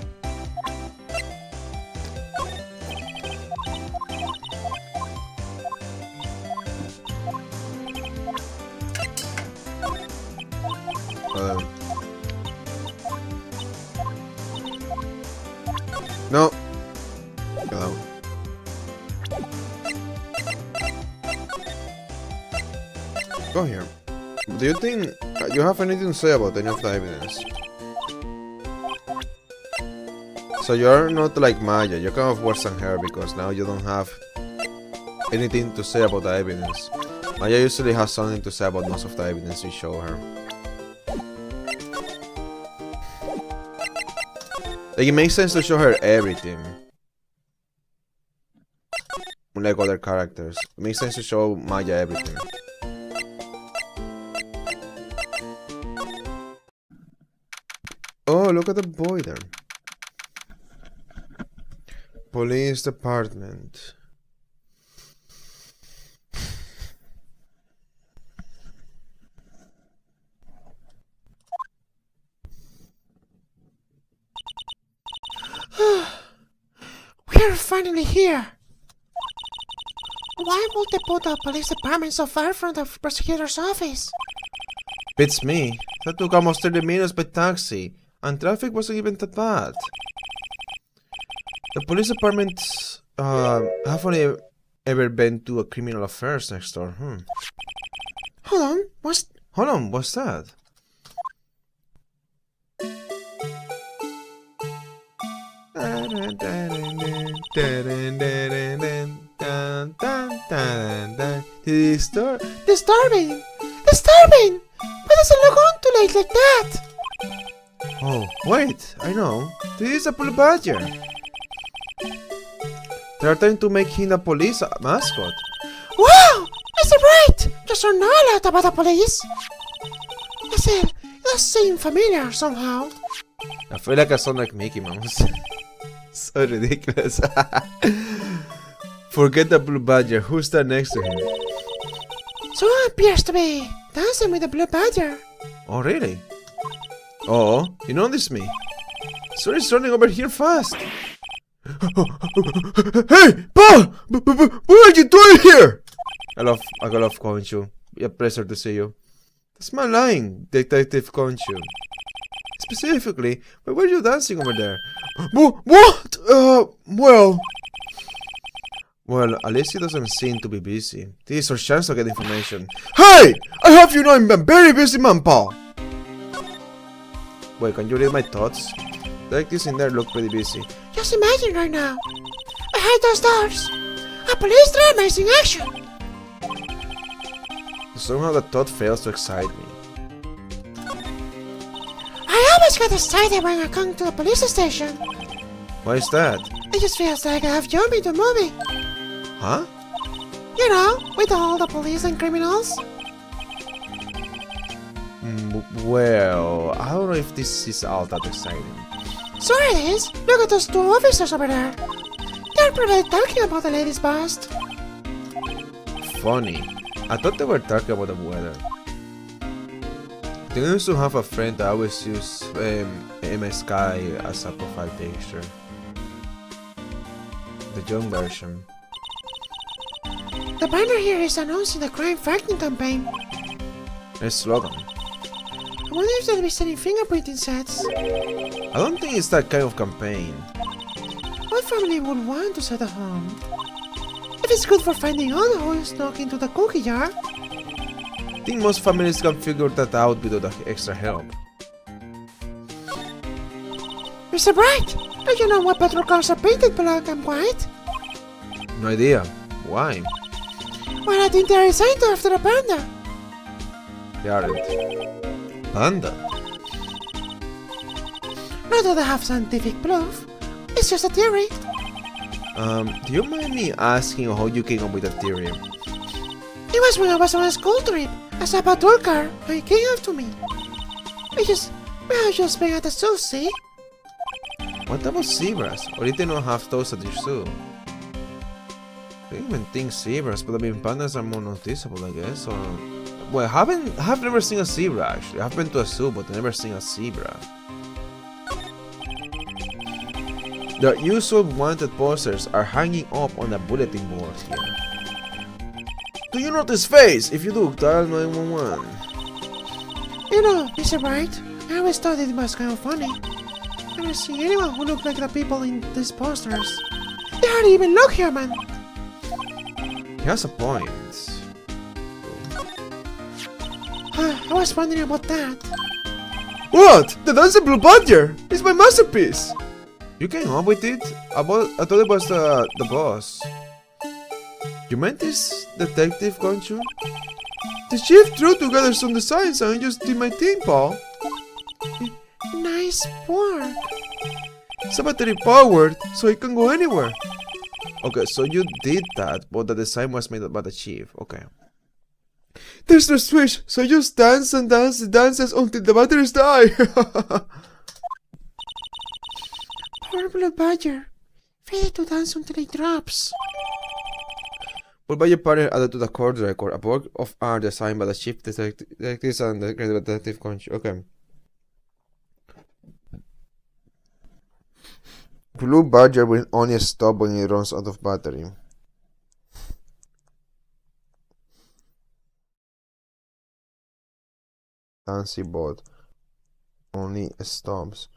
No. Hello. Go here. Do you think you have anything to say about any of the evidence? So you're not like Maya, you're kind of worse than her because now you don't have anything to say about the evidence. Maya usually has something to say about most of the evidence you show her. Like, it makes sense to show her everything. Unlike other characters. It makes sense to show Maya everything. Oh, look at the boy there. Police department. We're finally here. Why would they put the police department so far from the prosecutor's office? Beats me. That took almost 30 minutes by taxi, and traffic wasn't even that bad. The police department haven't ever been to a criminal affairs next door. Hold on, what's that? Disturbing! Disturbing! Why does it look on too late like that? Oh, wait, I know. This is a blue badger. They're trying to make him a police mascot. Wow! Is it right? You don't know a lot about the police. I said, it does seem familiar somehow. I feel like I sound like Mickey Mouse. So ridiculous. Forget the blue badger. Who's that next to him? Someone appears to be dancing with the blue badger. Oh, really? Oh, you notice me? Someone's running over here fast. Hey, Paul! What are you doing here? I love Conchu. A pleasure to see you. That's my line, Detective Conchu. Specifically, why were you dancing over there? What? Well, at least he doesn't seem to be busy. This is our chance to get information. Hey! I have you know I'm a very busy man, Paul! Wait, can you read my thoughts? Detectives in there look pretty busy. Just imagine right now. Behind those doors, a police drama is in action. Somehow the thought fails to excite me. I always get excited when I come to the police station. Why is that? It just feels like I have jumped into a movie. Huh? You know, with all the police and criminals. Well, I don't know if this is all that exciting. Sure it is. Look at those two officers over there. They're probably talking about the lady's bust. Funny. I thought they were talking about the weather. I used to have a friend that always used MSK as a profile picture. The young version. The banner here is announcing the crime fighting campaign. A slogan. I wonder if they'll be selling fingerprinting sets. I don't think it's that kind of campaign. What family would want to set a home? If it's good for finding out who snuck into the cookie jar. think most families can figure that out without extra help. Mr. Bright, do you know why patrol cars are painted black and white? No idea. Why? Well, I think they're designed after a panda. They aren't. Panda? Not that I have scientific proof. It's just a theory. Do you mind me asking how you came up with that theory? It was when I was on a school trip. As a patrol car, and it came up to me. We were just being at the zoo, see? What about zebras? Or did they not have those at your zoo? I don't even think zebras, but I mean pandas are more noticeable, I guess. Or well, I've never seen a zebra actually. I've been to a zoo, but I've never seen a zebra. The usual wanted posters are hanging up on the bulletin board here. Do you notice face? If you do, dial 911. You know, Mr. Bright, I always thought it was kind of funny. I never see anyone who looked like the people in these posters. They hardly even look human. He has a point. I was wondering about that. What? The dancing blue badger! It's my masterpiece! You came up with it? I thought it was the boss. You meant this detective, can't you? The chief threw together some designs and I just did my thing, Paul. Nice work. It's battery powered, so it can go anywhere. Okay, so you did that, but the design was made by the chief. Okay. There's no switch, so you just dance and dance and dances until the batteries die. Poor blue badger. Ready to dance until it drops. Blue badger partner added to the court record, a work of art designed by the chief detectives and the creative detective country. Okay. Blue badger will only stop when it runs out of battery. Fancy bot only stops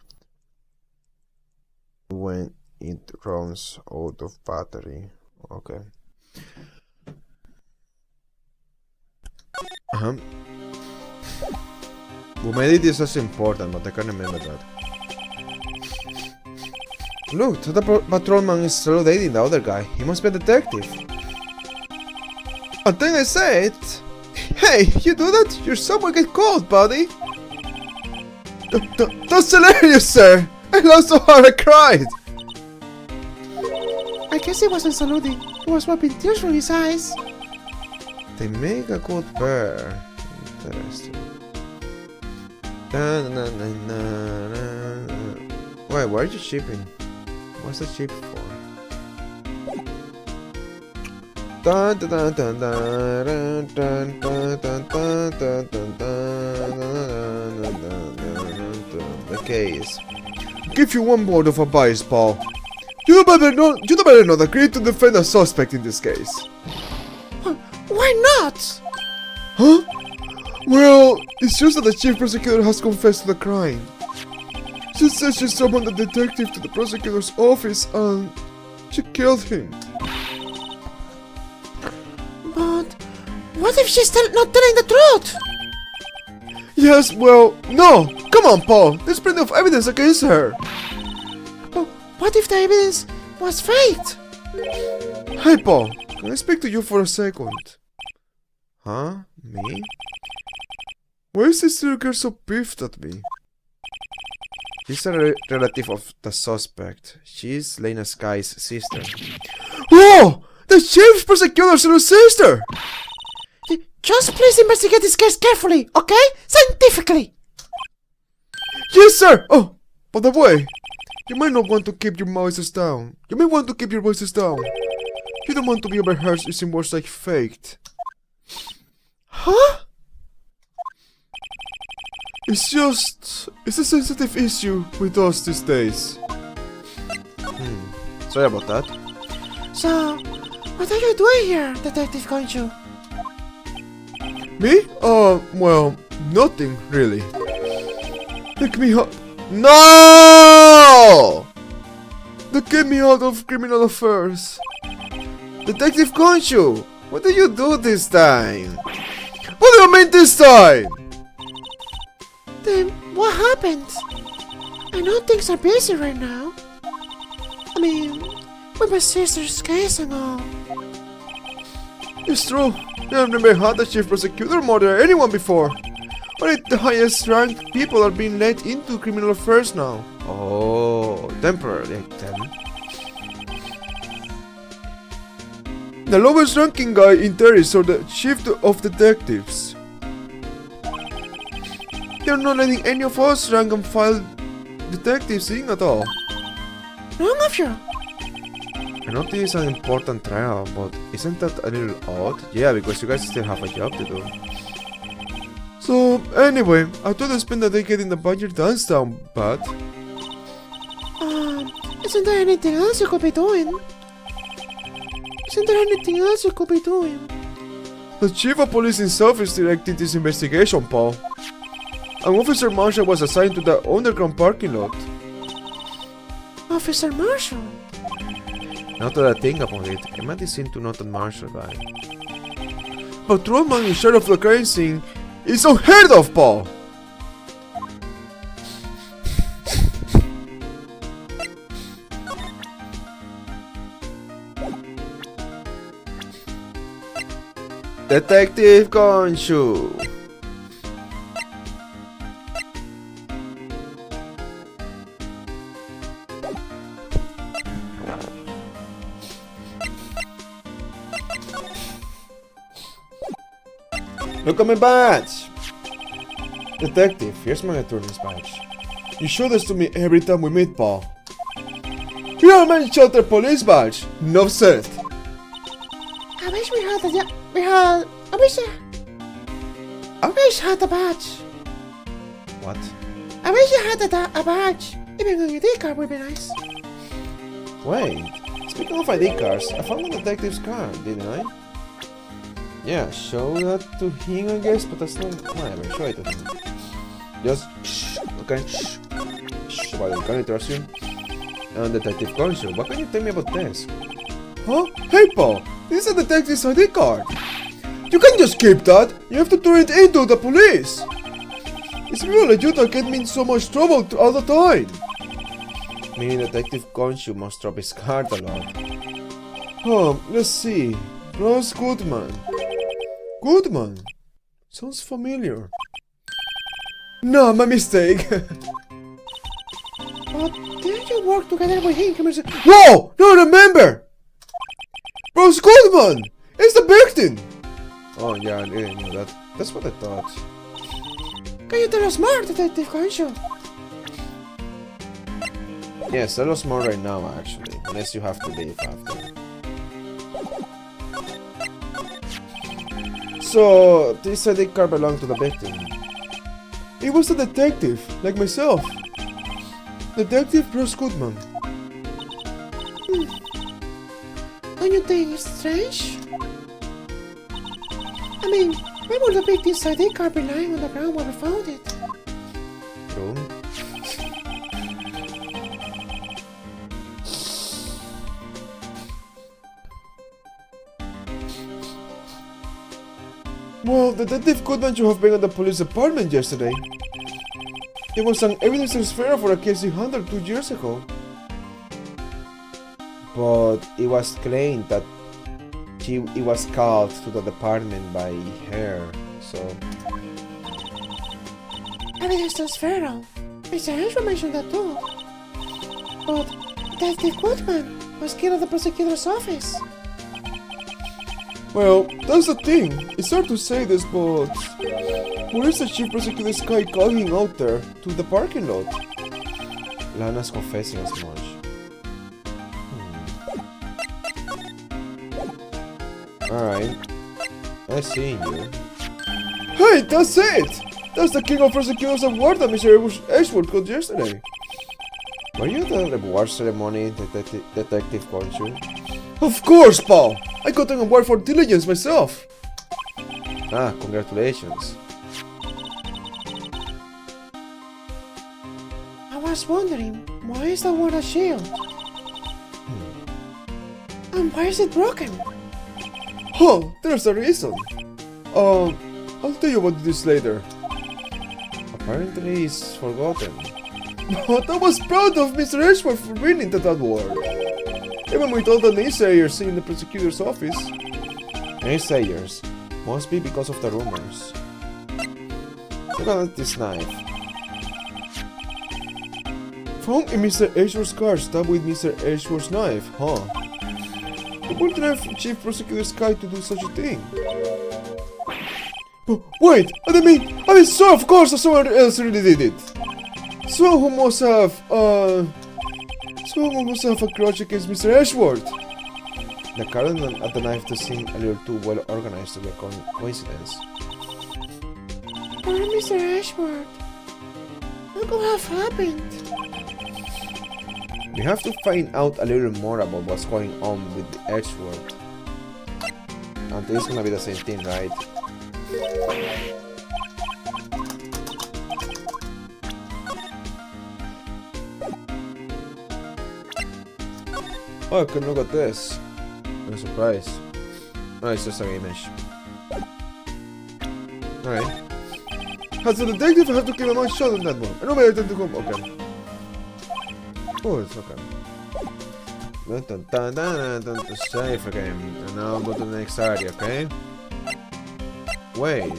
when it runs out of battery. Okay. Well, maybe this is important, but I can't remember that. Look, the patrolman is still dating the other guy. He must be a detective. I think I said. Hey, you do that? Your someone get caught, buddy. That's hilarious, sir. I laughed so hard I cried. I guess he wasn't saluting. He was wiping tears from his eyes. They make a good pair. Interesting. Wait, why are you shipping? What's the chip for? The case. Give you one word of advice, Paul. You better know that agree to defend a suspect in this case. Why not? Huh? Well, it's just that the chief prosecutor has confessed to the crime. She says she summoned the detective to the prosecutor's office and she killed him. But what if she's not telling the truth? Yes, well, no! Come on, Paul! There's plenty of evidence against her! But what if the evidence was faked? Hey, Paul! Can I speak to you for a second? Huh? Me? Why is this little girl so pissed at me? She's a relative of the suspect. She's Lena Sky's sister. Whoa! The chief's prosecutor's little sister! Just please investigate this case carefully, okay? Scientifically! Yes, sir! Oh, by the way, you might not want to keep your voices down. You may want to keep your voices down. You don't want to be overheard using words like faked. Huh? It's a sensitive issue with us these days. Sorry about that. So, what are you doing here, Detective Conchu? Me? Well, nothing really. Pick me up. No! They get me out of criminal affairs. Detective Conchu, what did you do this time? What do you mean this time? Then what happened? I know things are busy right now. I mean, with my sister's case and all. It's true. I've never had a chief prosecutor more than anyone before. Only the highest ranked people are being let into criminal affairs now. Oh, temporarily then. The lowest ranking guy in there is the chief of detectives. They're not letting any of us rank and file detectives in at all. Wrong of you. I know this is an important trial, but isn't that a little odd? Yeah, because you guys still have a job to do. So, anyway, I thought I'd spend the day getting the budget dance down, but... Isn't there anything else you could be doing? The chief of police himself is directing this investigation, Paul. An officer marshal was assigned to the underground parking lot. Officer Marshall? Now that I think about it, I might seem to not a marshal guy. Patrolman in charge of the crime scene is unheard of, Paul! Detective Gonshu! Look at my badge! Detective, here's my attorney's badge. You show this to me every time we meet, Paul. Here are my shelter police badge. Enough said. I wish we had I wish I had a badge. What? I wish I had a badge. Even a ID card would be nice. Wait, speaking of ID cards, I found a detective's card, didn't I? Yeah, show that to him, I guess, but that's not... Whatever, show it to him. Just shh, okay, shh. Shh, but can I trust you? And Detective Gonshu, what can you tell me about this? Huh? Hey, Paul, this is a detective's ID card. You can't just keep that. You have to turn it into the police. It's people like you that get me in so much trouble all the time. Meaning Detective Gonshu must drop his card a lot. Let's see. Bruce Goodman. Goodman? Sounds familiar. No, my mistake. But didn't you work together with him? Whoa! No, remember! Bruce Goodman! It's the victim! Oh yeah, I didn't know that. That's what I thought. Can you tell us more, Detective Gonshu? Yes, tell us more right now, actually. Unless you have to leave after. So, this ID card belonged to the victim. It was a detective, like myself. Detective Bruce Goodman. Don't you think it's strange? I mean, why would the victim's ID card be lying on the ground when we found it? True. Well, Detective Goodman should have been at the police department yesterday. It was an evidence transfer for a case he handled 2 years ago. But it was claimed that it was called to the department by her, so... Evidence transfer. Mr. Henshaw mentioned that too. But Detective Goodman was killed at the prosecutor's office. Well, that's the thing. It's hard to say this, but... where is the chief prosecutor's guy calling him out there to the parking lot? Lana's confessing as much. Alright. I see you. Hey, that's it! That's the King of Prosecutors Award that Mr. Ashwood got yesterday. Were you at the reward ceremony, Detective Gonshu? Of course, Paul! I got an award for diligence myself! Ah, congratulations. I was wondering, why is the word a shield? And why is it broken? Oh, there's a reason. I'll tell you about this later. Apparently he's forgotten. But I was proud of Mr. Ashworth for winning that award. Even with all the naysayers in the prosecutor's office. Naysayers. Must be because of the rumors. Look at this knife. Found in Mr. Ashworth's car, stabbed with Mr. Ashworth's knife, huh? Who would drive Chief Prosecutor Sky to do such a thing? But wait! I mean, so of course someone else really did it! Someone who must have a grudge against Mr. Ashworth! The current at the knife does seem a little too well organized to be a coincidence. Poor Mr. Ashworth. What could have happened? We have to find out a little more about what's going on with the Edgeworth. And this is gonna be the same thing, right? Oh, I can look at this. I'm surprised. Oh, it's just an image. Alright. As a detective, I have to keep my mouth shut on that one. I know where I tend to come. Okay. Oh, it's okay. Save again. And now I'll go to the next area, okay? Wait.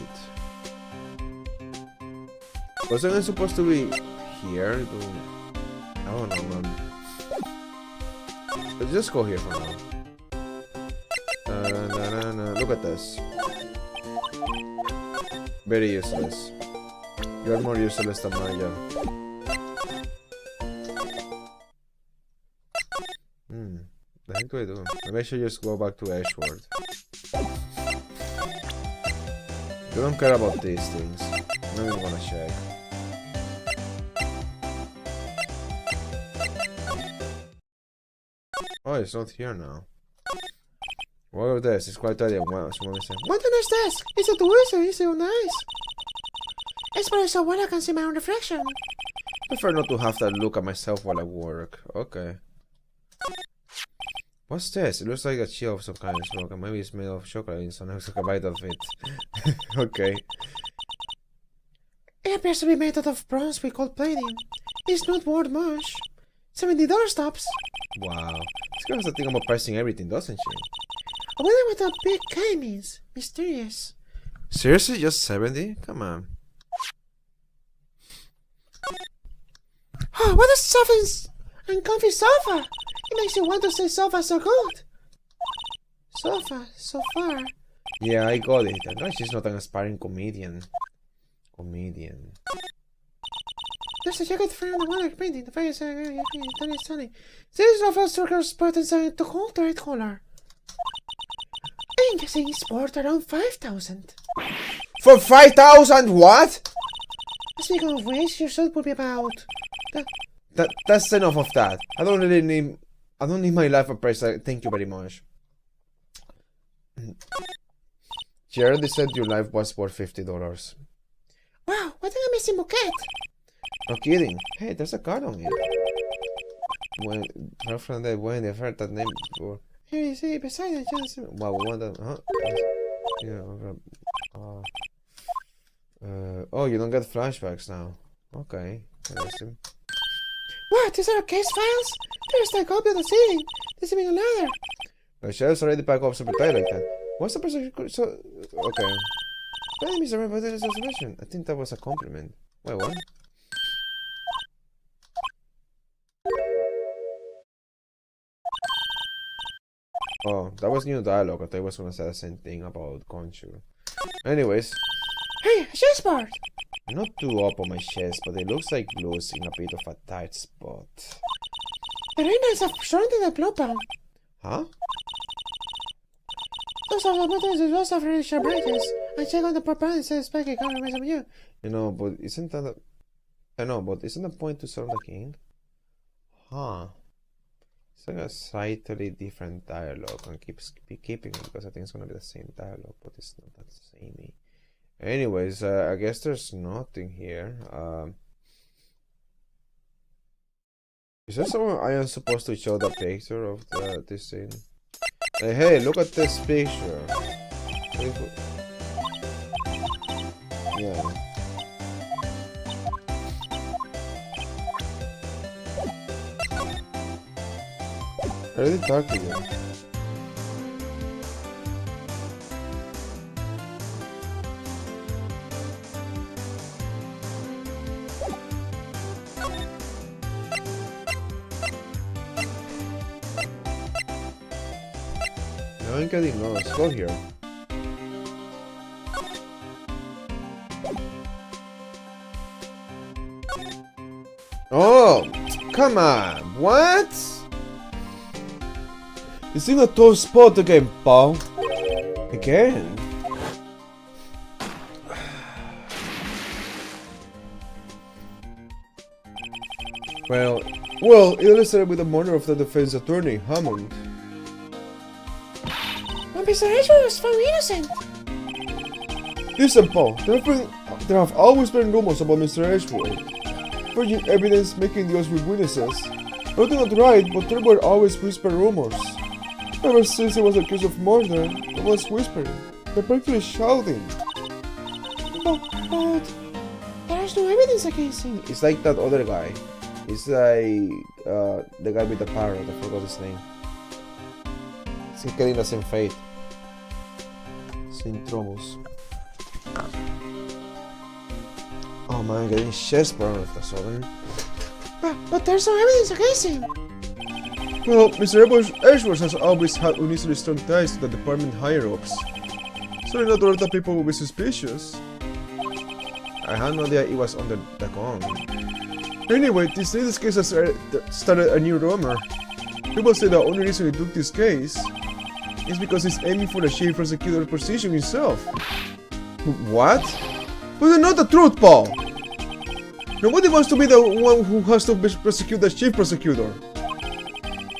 Wasn't I supposed to be here? I don't know, man. Let's just go here for now. Look at this. Very useless. You're more useless than Maya. The heck do I do? Maybe I should just go back to Ashworth. You don't care about these things. I don't even wanna check. Oh, it's not here now. What is this? It's quite early. Wow, someone is saying. What is this? It's a tourism. It's so nice. It's very so well I can see my own reflection. I prefer not to have to look at myself while I work. Okay. What's this? It looks like a shell of some kind. It's broken. Maybe it's made of chocolate and some looks like a bite of it. Okay. It appears to be made out of bronze with gold plating. It's not worth much. $70 tops. Wow. This girl has a thing about pricing everything, doesn't she? I wonder what that big K means. Mysterious. Seriously? Just 70? Come on. Oh, what a soft and comfy sofa! It makes you want to say sofa so good. Sofa, so far. Yeah, I got it. I know she's not an aspiring comedian. There's a jacket frame on the water painting. The fire is stunning. This of us circles buttons to hold the red color. I'm guessing it's worth around 5,000. For 5,000 what? Speaking of which, your suit will be about... That's enough of that. I don't need my life appraised. Thank you very much. She already said your life was worth $50. Wow, what an amazing bouquet! No kidding. Hey, there's a card on it. When girlfriend that when they heard that name before. Here you see, beside it, just... Wow, we want that, huh? Yeah, oh, you don't get flashbacks now. Okay, interesting. What? These are case files? There's a copy of the ceiling. There's even another. The shelves already packed up super tight like that. What's the person? So, okay. My name is a observation. I think that was a compliment. Wait, what? Oh, that was new dialogue. I thought I was gonna say the same thing about Conchu. Anyways. Hey, a chessboard! Not too up on my chest, but it looks like blues in a bit of a tight spot. The rhinos have shrunk in the global. Huh? Those are the buttons that those are really sharp edges. I check on the proper and says Spike can't remember you. You know, but isn't that I know, but isn't the point to serve the king? Huh. It's like a slightly different dialogue. And keep keeping it because I think it's gonna be the same dialogue, but it's not that samey. Anyways, I guess there's nothing here. Is there someone I am supposed to show the picture of this thing? Hey, look at this picture. I already talked to you. No, I'm getting lost. Go here. Oh, come on. What? It's in a tough spot again, Paul. Again? Well, it all started with the murder of the defense attorney, Hammond. But Mr. Edgeworth was found innocent. Listen, Paul, there have always been rumors about Mr. Edgeworth. Forging evidence, making deals with witnesses. Nothing not right, but there were always whispered rumors. Ever since he was accused of murder, I was whispering. They're practically shouting. But there's no evidence against him. It's like that other guy. It's like the guy with the parrot. I forgot his name. He's getting the same fate. Sin troubles. Oh man, getting chest burn all of a sudden. But there's no evidence against him. Well, Mr. Edgeworth has always had unusually strong ties to the department higher-ups. So in order that people would be suspicious. I had no idea he was under the gun. Anyway, this latest case has started a new rumor. People say the only reason he took this case is because he's aiming for the chief prosecutor position himself. What? But it's not the truth, Paul! Nobody wants to be the one who has to prosecute the chief prosecutor.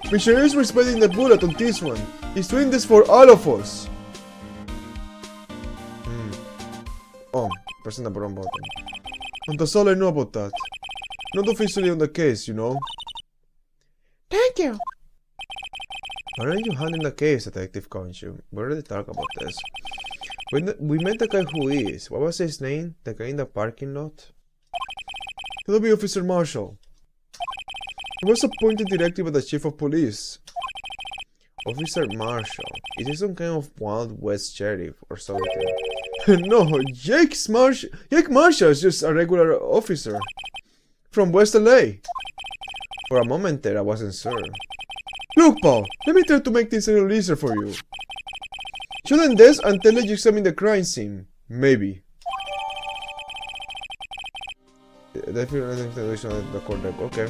Mr. Edgeworth is biting the bullet on this one. He's doing this for all of us. Oh, pressing the wrong button. And that's all I know about that. Not officially on the case, you know. Thank you. Why aren't you handling the case, Detective Conchu? We already talked about this. We met the guy who is. What was his name? The guy in the parking lot? It'll be Officer Marshall. He was appointed directly by the Chief of Police. Officer Marshall. Is he some kind of Wild West sheriff or something? No, Jake Marshall is just a regular officer. From West LA. For a moment there, I wasn't sure. Look, Paul, let me try to make things a little easier for you. Shouldn't this until you examine the crime scene? Maybe. Definitely the correct. Okay.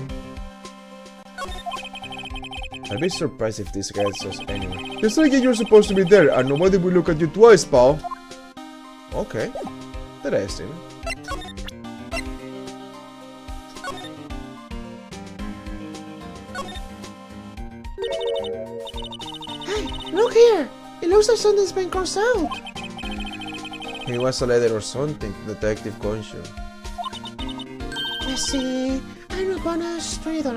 I'd be surprised if this guy says anyway. Just like you're supposed to be there and nobody will look at you twice, Paul. Okay. Interesting. Hey, look here! It looks like something's been crossed out. It was a letter or something, Detective Conchu. Let's see. Annual bonus $20.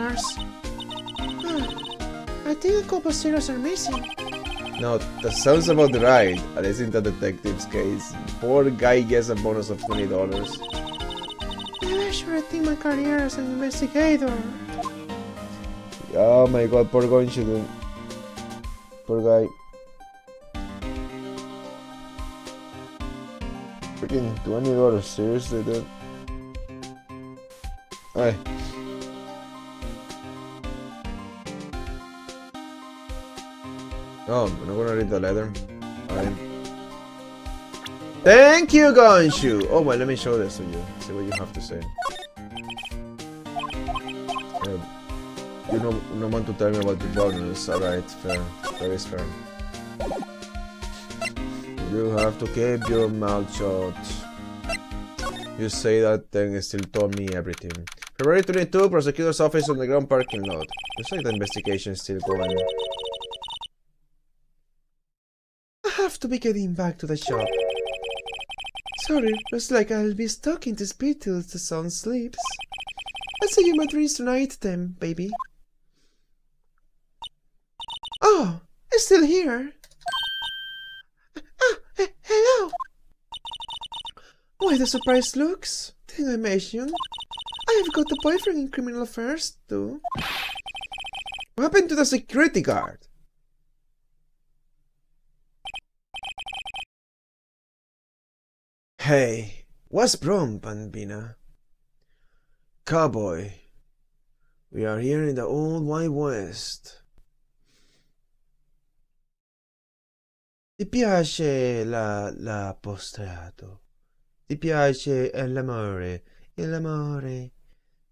I think a couple zeros are missing. No, that sounds about right, at least in the detective's case. Poor guy gets a bonus of $20. Maybe I should rethink my career as an investigator. Oh my god, poor Conchu, dude. Poor guy. Freaking $20, seriously, dude. Alright. Oh, I'm not gonna read the letter. Alright. Thank you, Gonshu! Oh, well, let me show this to you. See what you have to say. You no want to tell me about your bonus. Alright, fair. That is fair. You have to keep your mouth shut. You say that thing and still told me everything. February 22, prosecutor's office on the ground parking lot. Looks like the investigation is still going. I have to be getting back to the shop. Sorry, looks like I'll be stuck in this bit till the sun sleeps. I'll see you my dreams tonight then, baby. Oh, it's still here. Hello. Why the surprised looks? Didn't I mention? I have got a boyfriend in criminal affairs, too. What happened to the security guard? Hey, what's wrong, Bambina? Cowboy, we are here in the old Wild West. Ti piace la postrato? Ti piace l'amore? E l'amore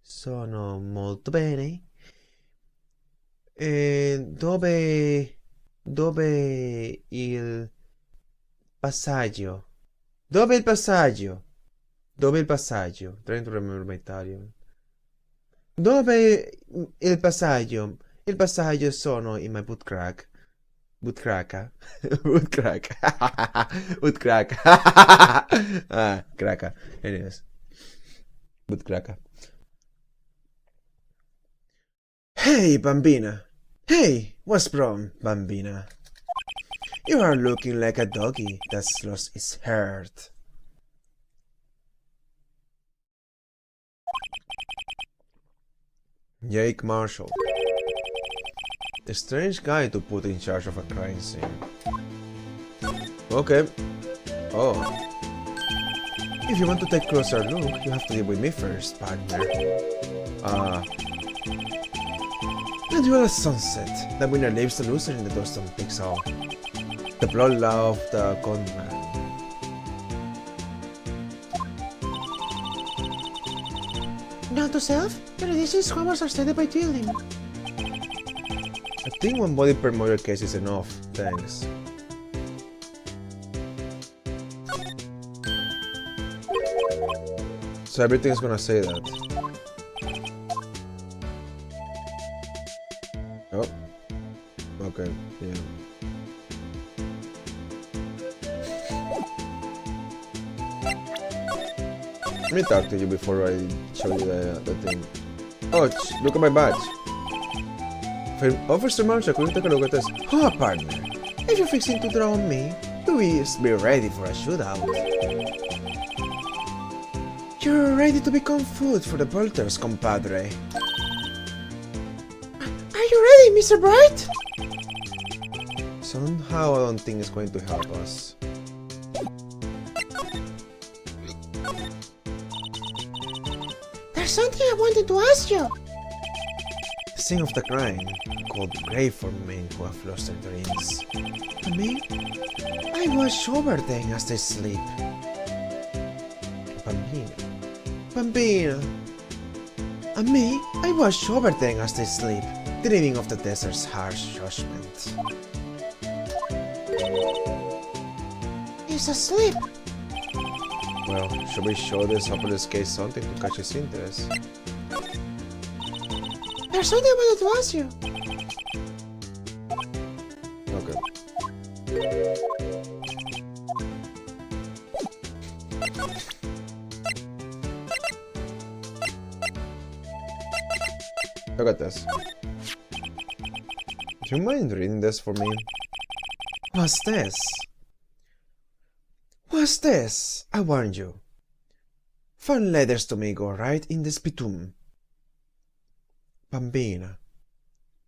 sono molto bene. E dove il passaggio? Dove il passaggio? Dove il passaggio? Trying to remember my Italian. Dove il passaggio? Il passaggio sono in my butt crack. Butt cracka. Butt crack. Butt crack. Ah, cracka. Anyways. Butt cracka. Hey, Bambina. Hey, what's wrong, Bambina? You are looking like a doggy that's lost its heart. Jake Marshall. A strange guy to put in charge of a crime scene. Okay. Oh. If you want to take a closer look, you have to deal with me first, partner. And you are a sunset. The winner leaves the loser and the doorstone takes all. The blood law of the gunman. Note to self, your additional scrubbers are started by drilling. I think one body per murder case is enough, thanks. So everything's gonna say that. Oh. Okay, yeah. Let me talk to you before I show you the thing. Oh, look at my badge. Officer Marshall, could you take a look at this? Oh, partner. If you're fixing to draw on me, please be ready for a shootout. You're ready to become food for the bolters, compadre. Are you ready, Mr. Bright? Somehow I don't think it's going to help us. There's something I wanted to ask you. The scene of the crime, called grave for men who have lost their dreams. And me? I watch over them as they sleep. Bambina. Bambina. And me? I watch over them as they sleep, dreaming of the desert's harsh judgment. He's asleep. Well, should we show this hopeless case something to catch his interest? There's something I wanted to ask you. Okay. Look at this. Do you mind reading this for me? What's this? What's this? I warned you. Fun letters to me go right in the spitum. Bambina.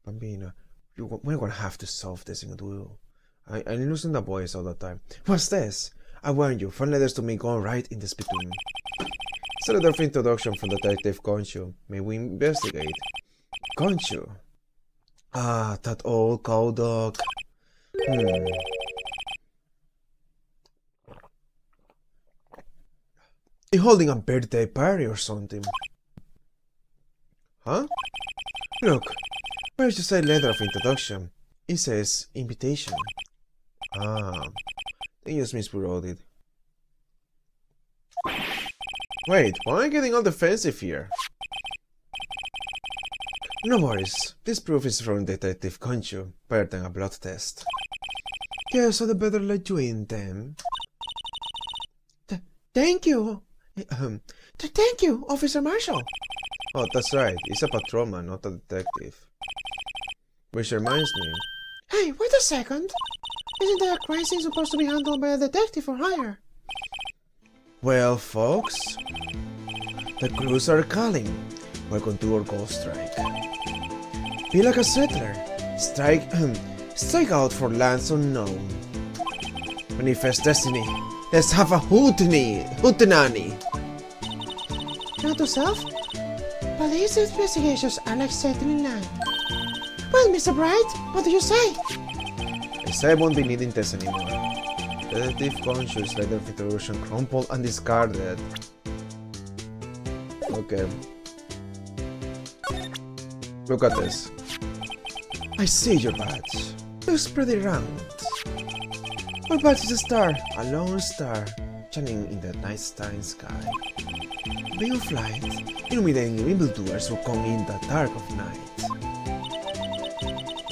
Bambina. We're gonna have to solve this in a duel. I'm losing the voice all the time. What's this? I warned you. Fun letters to me go right in the spitum. It's a letter of introduction from Detective Conchu. May we investigate? Conchu? Ah, that old cow dog. You're holding a birthday party or something. Huh? Look, where's just a letter of introduction? It says invitation. Ah, they just miswrote it. Wait, why am I getting all defensive here? No worries, this proof is from Detective Conchu, better than a blood test. Yeah, so the better let you in then. Thank you. Thank you, Officer Marshall. Oh, that's right. He's a patrolman, not a detective. Which reminds me. Hey, wait a second. Isn't that a crime scene supposed to be handled by a detective for hire? Well, folks, the crews are calling. Welcome to our ghost strike. Be like a settler. Strike out for lands unknown. Manifest destiny. Let's have a hootenanny. Note to self? Police investigations are like settling land. Well, Mr. Bright, what do you say? I say I won't be needing tests anymore. Detective conscious like the Federation crumpled and discarded. Okay. Look at this. I see your badge. Looks pretty round. Our badge is a star, a lone star, shining in the nighttime sky. Being of light, illuminating evildoers who come in the dark of night.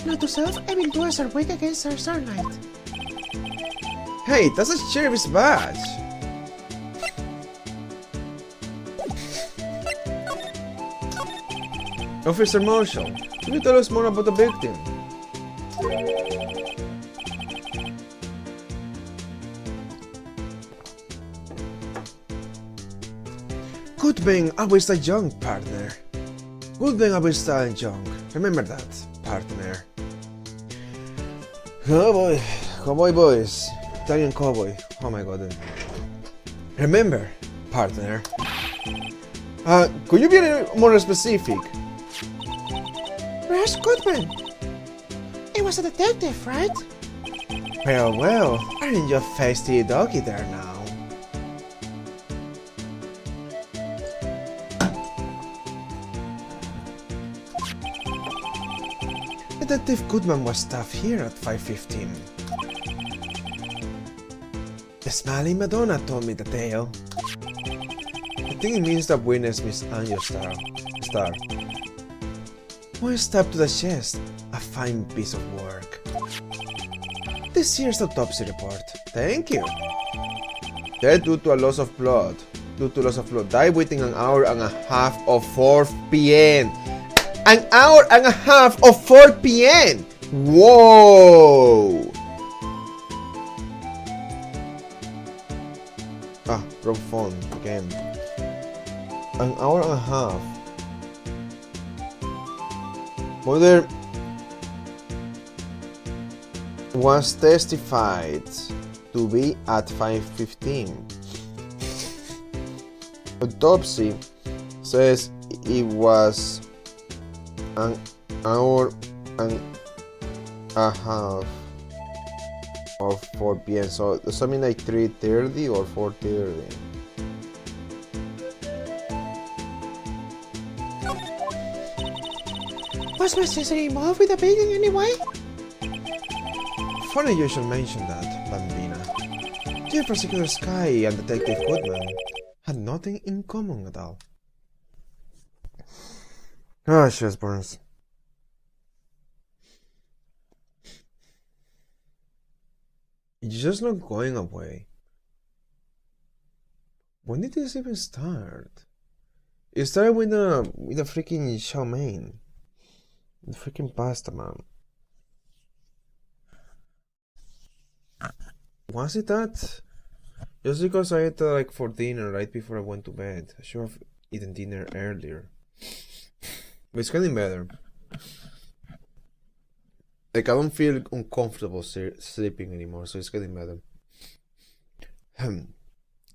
Note to self, evildoers are weak against our starlight. Hey, that's a sheriff's badge! Officer Marshall, can you tell us more about the victim? Good being always the young, partner. Good being always the young. Remember that, partner. Cowboy. Cowboy boys. Italian cowboy. Oh my god. Remember, partner. Could you be more specific? Where's Goodman? It was a detective, right? Well, aren't you a feisty doggy there now? Detective Goodman was staffed here at 5:15. The smiling Madonna told me the tale. I think it means that witness Miss Angel's star. One stab to the chest, a fine piece of work. This year's autopsy report. Thank you. Dead due to a loss of blood. Died within an hour and a half of 4 p.m. An hour and a half of 4 p.m. Whoa! Wrong phone again. An hour and a half. Mother was testified to be at 5:15. Autopsy says it was an hour and a half of 4 p.m. So something like 3:30 or 4:30. Was my sister involved with the beating anyway? Funny you should mention that, Bambina. Chief Prosecutor Sky and Detective Goodman had nothing in common at all. Ah, Burns. It's just not going away. When did this even start? It started with a freaking chow mein. The freaking pasta, man. Was it that? Just because I ate like for dinner right before I went to bed. I should have eaten dinner earlier. But it's getting better. Like I don't feel uncomfortable sleeping anymore, so it's getting better.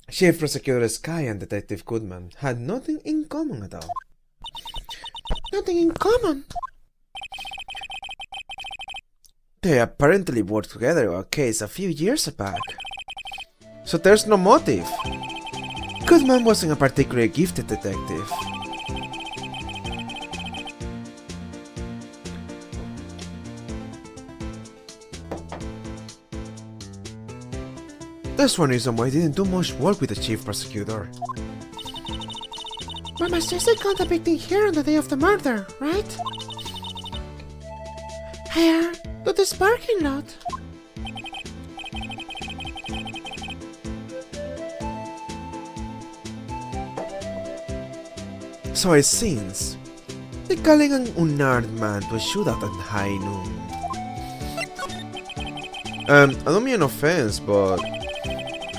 Chief Prosecutor Sky and Detective Goodman had nothing in common at all. Nothing in common? They apparently worked together on a case a few years back. So there's no motive. Goodman wasn't a particularly gifted detective. That's one reason why I didn't do much work with the chief prosecutor. But my sister got the victim here on the day of the murder, right? Here, to this parking lot. So it seems they're calling an unarmed man to a shootout at high noon. I don't mean an offense, but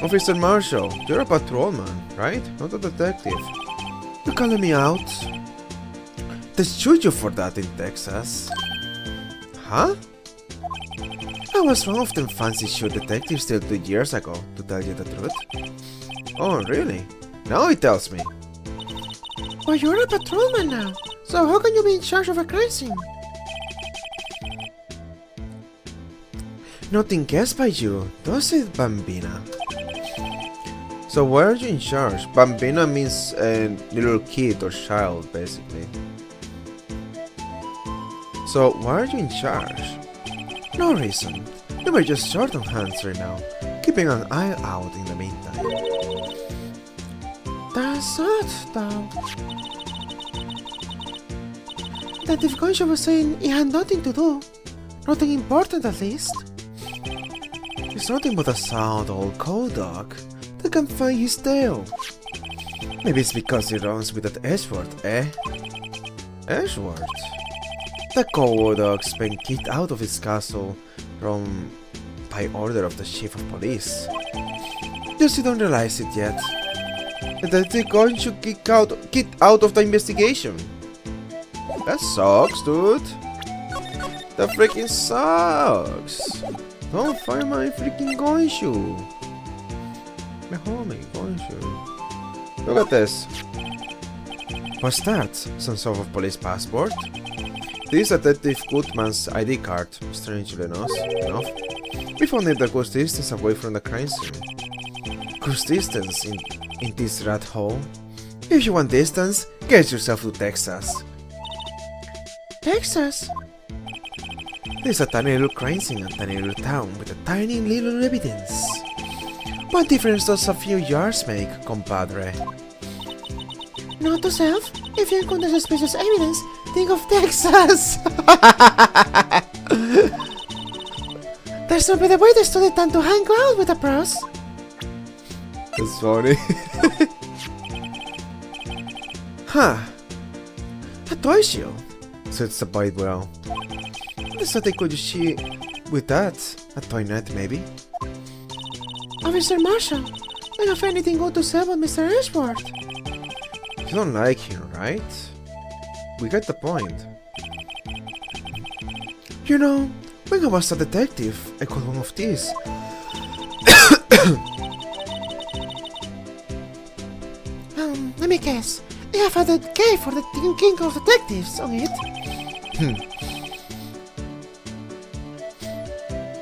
Officer Marshall, you're a patrolman, right? Not a detective. You're calling me out? They shoot you for that in Texas. Huh? I was one of them fancy shoot detectives till 2 years ago, to tell you the truth. Oh, really? Now he tells me. Well, you're a patrolman now, so how can you be in charge of a crime scene? Nothing guessed by you, does it, Bambina? So why are you in charge? Bambina means a little kid or child, basically. So why are you in charge? No reason. You were just short on hands right now, keeping an eye out in the meantime. That's odd, though. Detective Concho was saying he had nothing to do. Nothing important, at least. It's nothing but a sound old cold dog that can find his tail. Maybe it's because he runs with that Edgeworth, eh? Edgeworth? The cold dog's been kicked out of his castle by order of the chief of police. Just you don't realize it yet. That they're going to kick out of the investigation. That sucks, dude. That freaking sucks. Don't find my freaking Gonshu. My homie, Gonshu. Look at this. What's that? Some sort of police passport? This is Detective Goodman's ID card, strangely enough. We found it a good distance away from the crime scene. Good distance in this rat hole? If you want distance, get yourself to Texas. Texas? There's a tiny little crime scene in a tiny little town with a tiny little evidence. What difference does a few yards make, compadre? Note to self, if you encounter suspicious evidence, think of Texas! There's no better way to study than to hang out with the pros. That's funny. Huh. I told you, said Sabidwell. There's nothing could you see with that. A toy net, maybe? Officer Marshall, do you have anything good to say about Mr. Ashworth? You don't like him, right? We get the point. You know, when I was a detective, I got one of these. Let me guess. They have had a K for the king of detectives on it.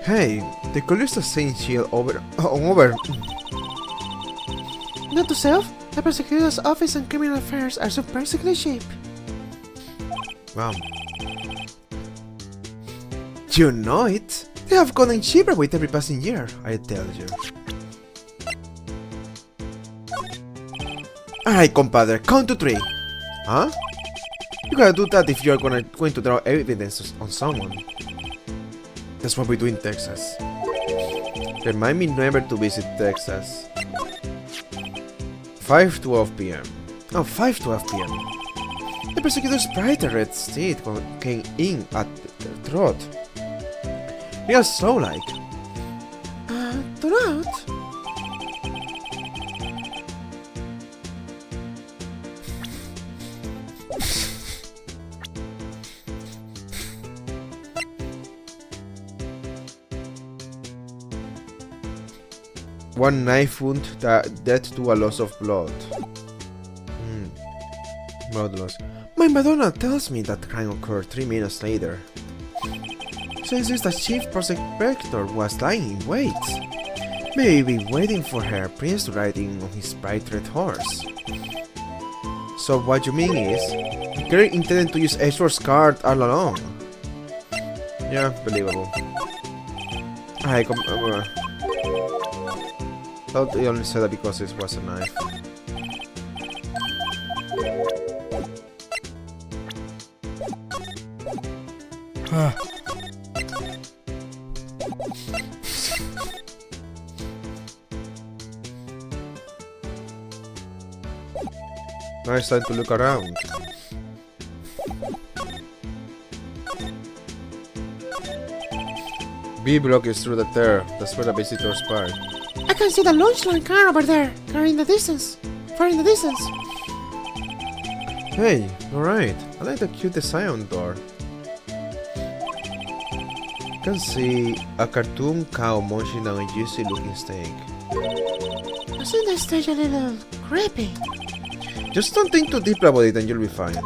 Hey, the colors of Saint Shield over. Not to self, the prosecutor's office and criminal affairs are surprisingly cheap. Wow. You know it. They have gotten cheaper with every passing year, I tell you. Alright, compadre, count to 3. Huh? You gotta do that if you're going to draw evidence on someone. That's what we do in Texas. Remind me never to visit Texas. 5:12 p.m. Oh, 5:12 p.m. The prosecutor's bright red steed came in at the trot. Real slow-like. Trot? One knife wound that to a loss of blood. Blood loss. My Madonna tells me that crime occurred 3 minutes later. Since the chief prospector was lying in wait. Maybe waiting for her prince to ride in on his bright red horse. So what you mean is, Gary intended to use Edgeworth's card all along. Yeah, believable. I thought he only said that because it was a knife. Now it's time to look around. B block is through the there. That's where the visitors park. I can see the launch line car over there, far in the distance. Hey, alright. I like the cute design on the door. You can see a cartoon cow munching on a juicy looking steak. Isn't this stage a little creepy? Just don't think too deeply about it and you'll be fine.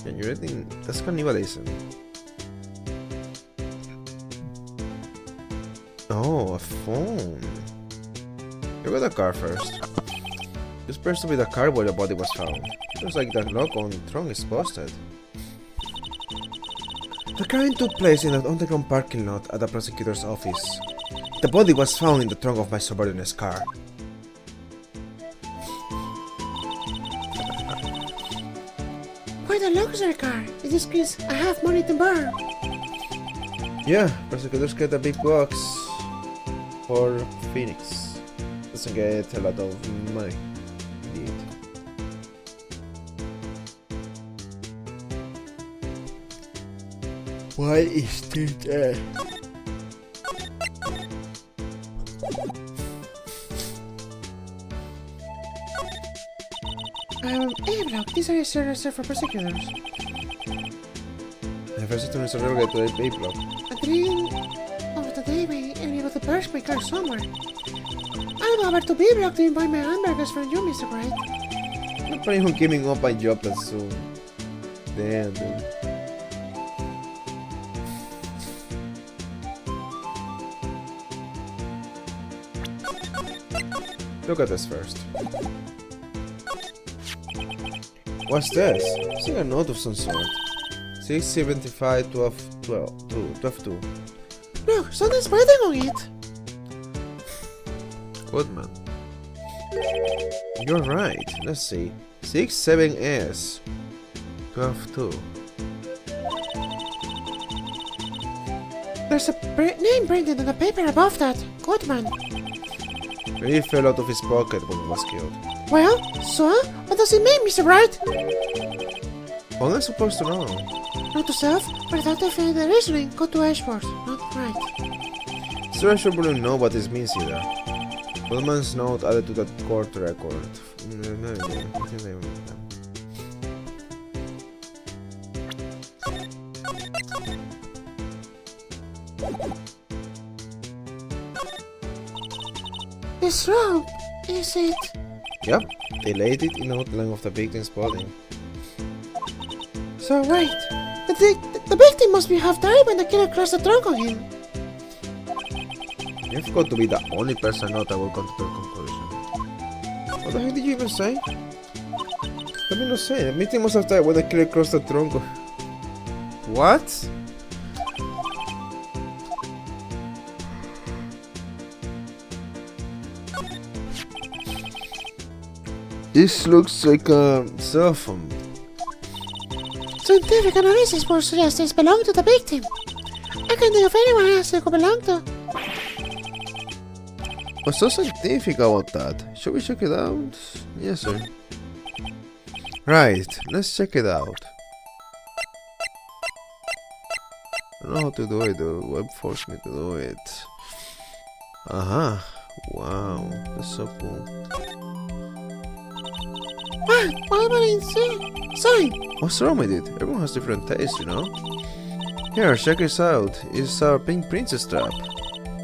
And you're eating, that's cannibalism. Oh, a phone. Look at the car first. This appears to be the car where the body was found. Looks like the lock on the trunk is busted. The crime took place in an underground parking lot at the prosecutor's office. The body was found in the trunk of my subordinate's car. Quite a luxury car. In this case, I have money to burn. Yeah, prosecutors get a big box for Phoenix. Doesn't get a lot of money. Indeed. Why is this there? A-block. These are reserved for prosecutors. The first to reserve get to the A block. At the end of the day, I'll be able to purge my car somewhere. I'll go over to B-block to invite my hamburgers from you, Mr. Bright. I'm not planning on giving up my job that soon. Damn, dude. Look at this first. What's this? It's like a note of some sort. 675 12 12 2. Look, something's writing on it. Good man. You're right. Let's see. 67S 12 2. There's a name printed on the paper above that. Goodman. Maybe it fell out of his pocket when he was killed. Well, so? What does it mean, Mr. Bright? How am I supposed to know? Not to self, but without the reasoning, go to Ashford. Not right. So I sure wouldn't know what this means either. Goldman's note added to the court record. This rope, is it? Yep, they laid it in outline of the victim's body. So wait, the victim must have died when the killer crossed the trunk on him. You've got to be the only person not that will come to the conclusion. What the heck did you even say? Let me not say. The victim must have died when the killer crossed the trunk. What? This looks like a cell phone. Scientific analysis would suggest this belonged to the victim. I can't think of anyone else it could belong to. What's so scientific about that? Shall we check it out? Yes, sir. Right, let's check it out. I don't know how to do it, the web forced me to do it. Wow, that's so cool. What am I insane? What's wrong with it? Everyone has different tastes, you know? Here, check this out. It's our pink princess trap.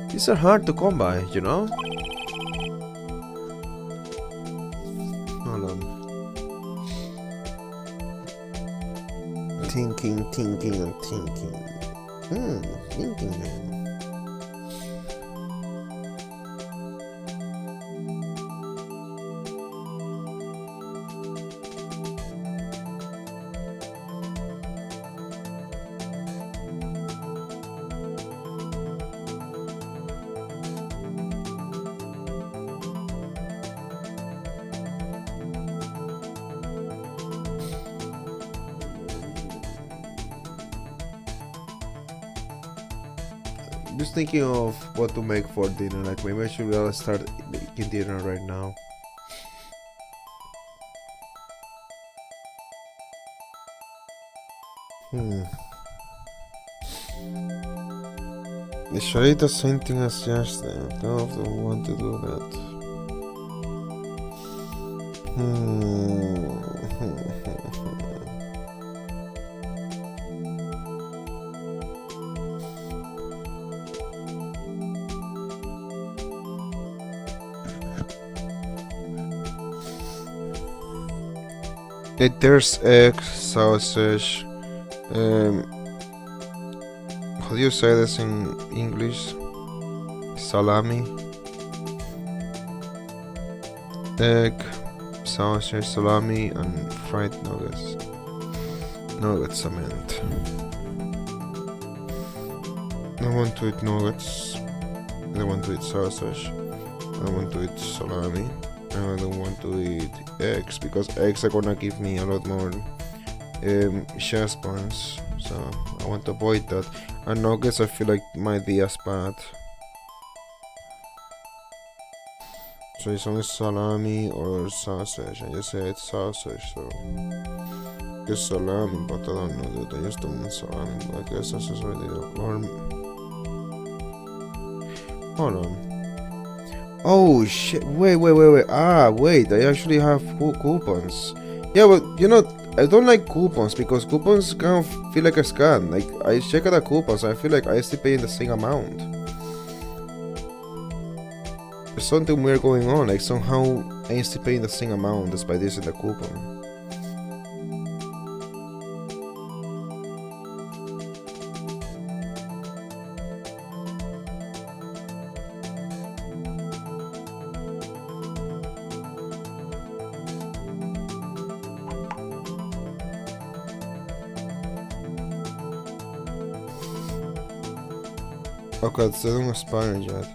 These are hard to come by, you know? Hold on. Thinking and thinking. Thinking, man. Just thinking of what to make for dinner. Like maybe I should really start making dinner right now. Should I eat the same thing as yesterday? I don't want to do that. There's egg, sausage. How do you say this in English? Salami. Egg, sausage, salami, and fried nuggets. Nuggets, I meant. I want to eat nuggets. I want to eat sausage. I want to eat salami. And I don't want to eat eggs because eggs are gonna give me a lot more chest burns. So I want to avoid that. And nuggets I feel like might be as bad. So it's only salami or sausage. I just said sausage, so just salami, but I don't know, dude. I just don't want salami. But I guess that's just already. Or hold on. Oh shit! Wait. Wait. I actually have coupons. Yeah, but you know, I don't like coupons because coupons kind of feel like a scam. Like I check out the coupons, I feel like I still paying the same amount. There's something weird going on. Like somehow I still paying the same amount despite this in the coupon. Okay, they don't expire yet.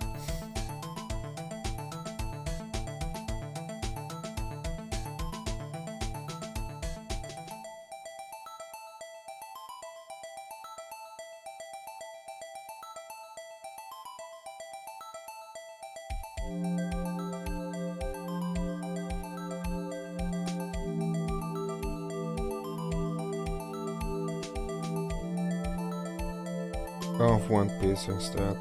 I'll have one pizza instead.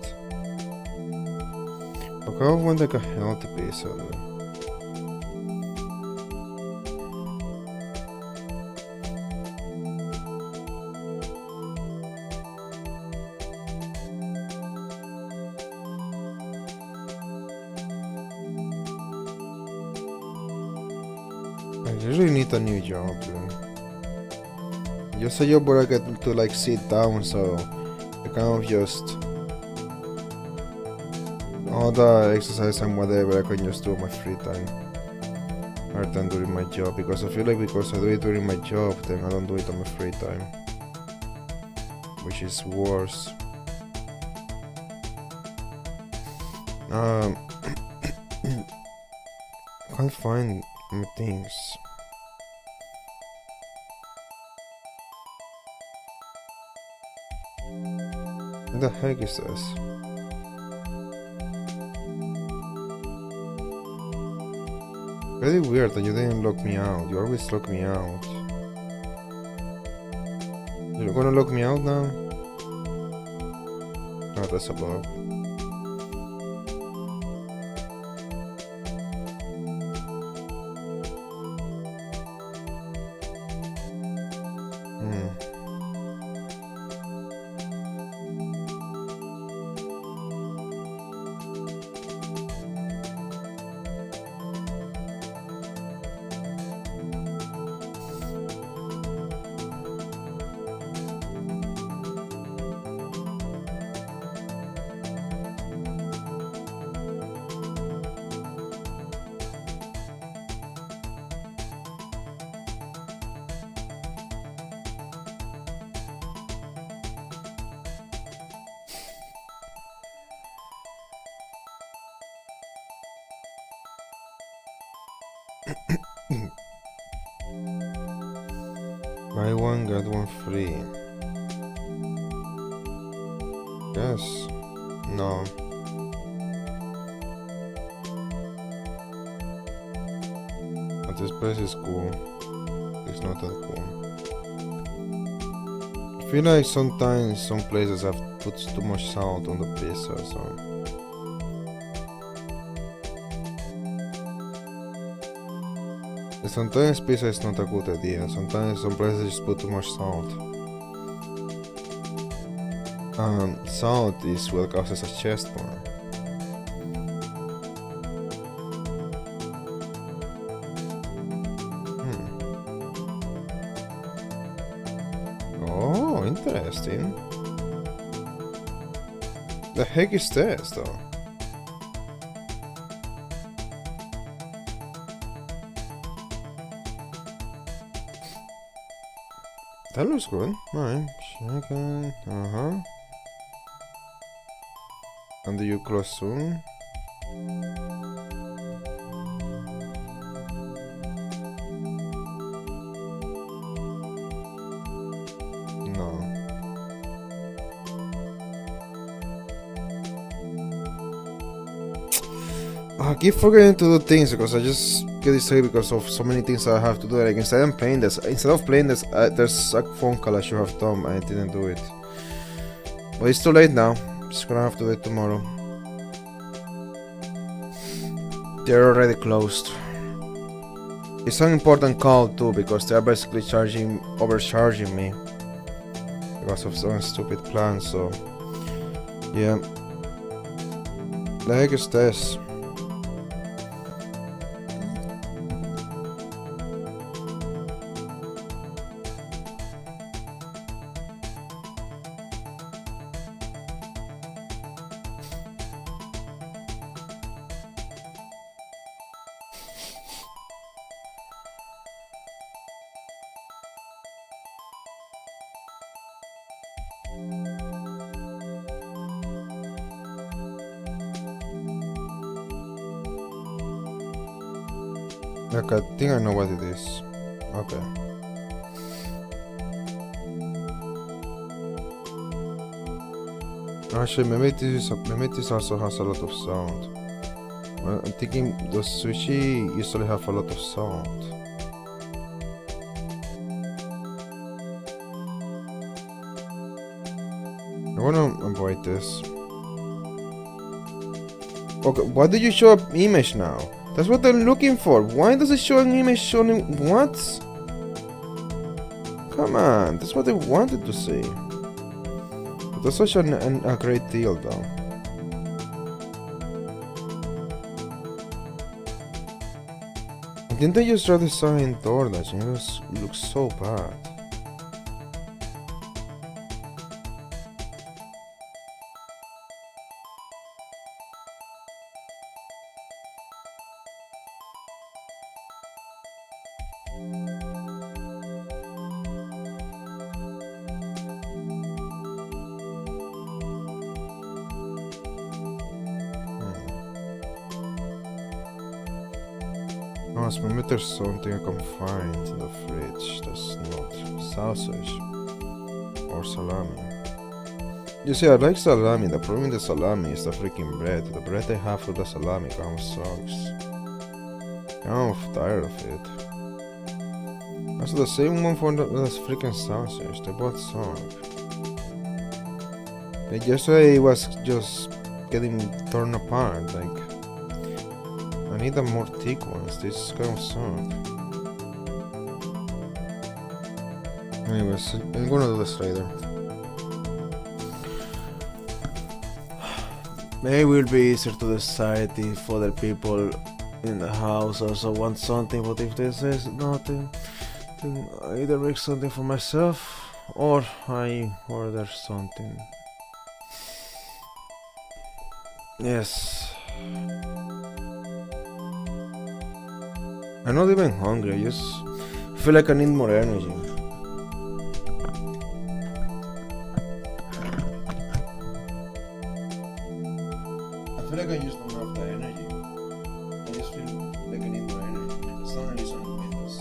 Okay, I'll have one like a healthy pizza though. I really need a new job, dude. Just a job where I get to like sit down, so I kind of just all the exercise and whatever I can just do on my free time rather than during my job, because I feel like because I do it during my job then I don't do it on my free time, which is worse. Can't find my things. What the heck is this? Very weird that you didn't lock me out. You always lock me out. You're gonna lock me out now? Oh, that's a bug. Buy one, get one free. Yes. No. But this place is cool. It's not that cool. I feel like sometimes some places have put too much salt on the pizza, so. Sometimes pizza is not a good idea. Sometimes some places just put too much salt. Salt is what causes a chest burn. Interesting. The heck is this, though? That looks good. Alright. Second. And do you close soon? No. I keep forgetting to do things because I just get distracted because of so many things I have to do. Like instead of playing this, there's a phone call I should have done. I didn't do it. But it's too late now. Just gonna have to do it tomorrow. They're already closed. It's an important call too because they are basically overcharging me because of some stupid plan. So yeah. The heck is this? Like, I think I know what it is. Okay. Actually, maybe this also has a lot of sound. Well, I'm thinking the sushi usually have a lot of sound. I wanna avoid this. Okay, why did you show up image now? That's what I'm looking for. Why does it show an image showing what? Come on, that's what I wanted to see. But that's such a great deal though. Didn't they just draw the sign DoorDash and it looks so bad. Maybe there's something I can find in the fridge that's not sausage or salami. You see, I like salami. The problem with the salami is the freaking bread. The bread I have with the salami kind of sucks. I'm tired of it. Also, the same one for the freaking sausage. They both suck. Like yesterday, it was just getting torn apart. Like, I need a more thick ones, this kind of suck. Anyways, I'm gonna do this later. Maybe it will be easier to decide if other people in the house also want something, but if this is nothing, then I either make something for myself or I order something. Yes. I'm not even hungry, I just feel like I need more energy. I feel like I just don't have the energy. I just feel like I need more energy. It's not a reason to make this.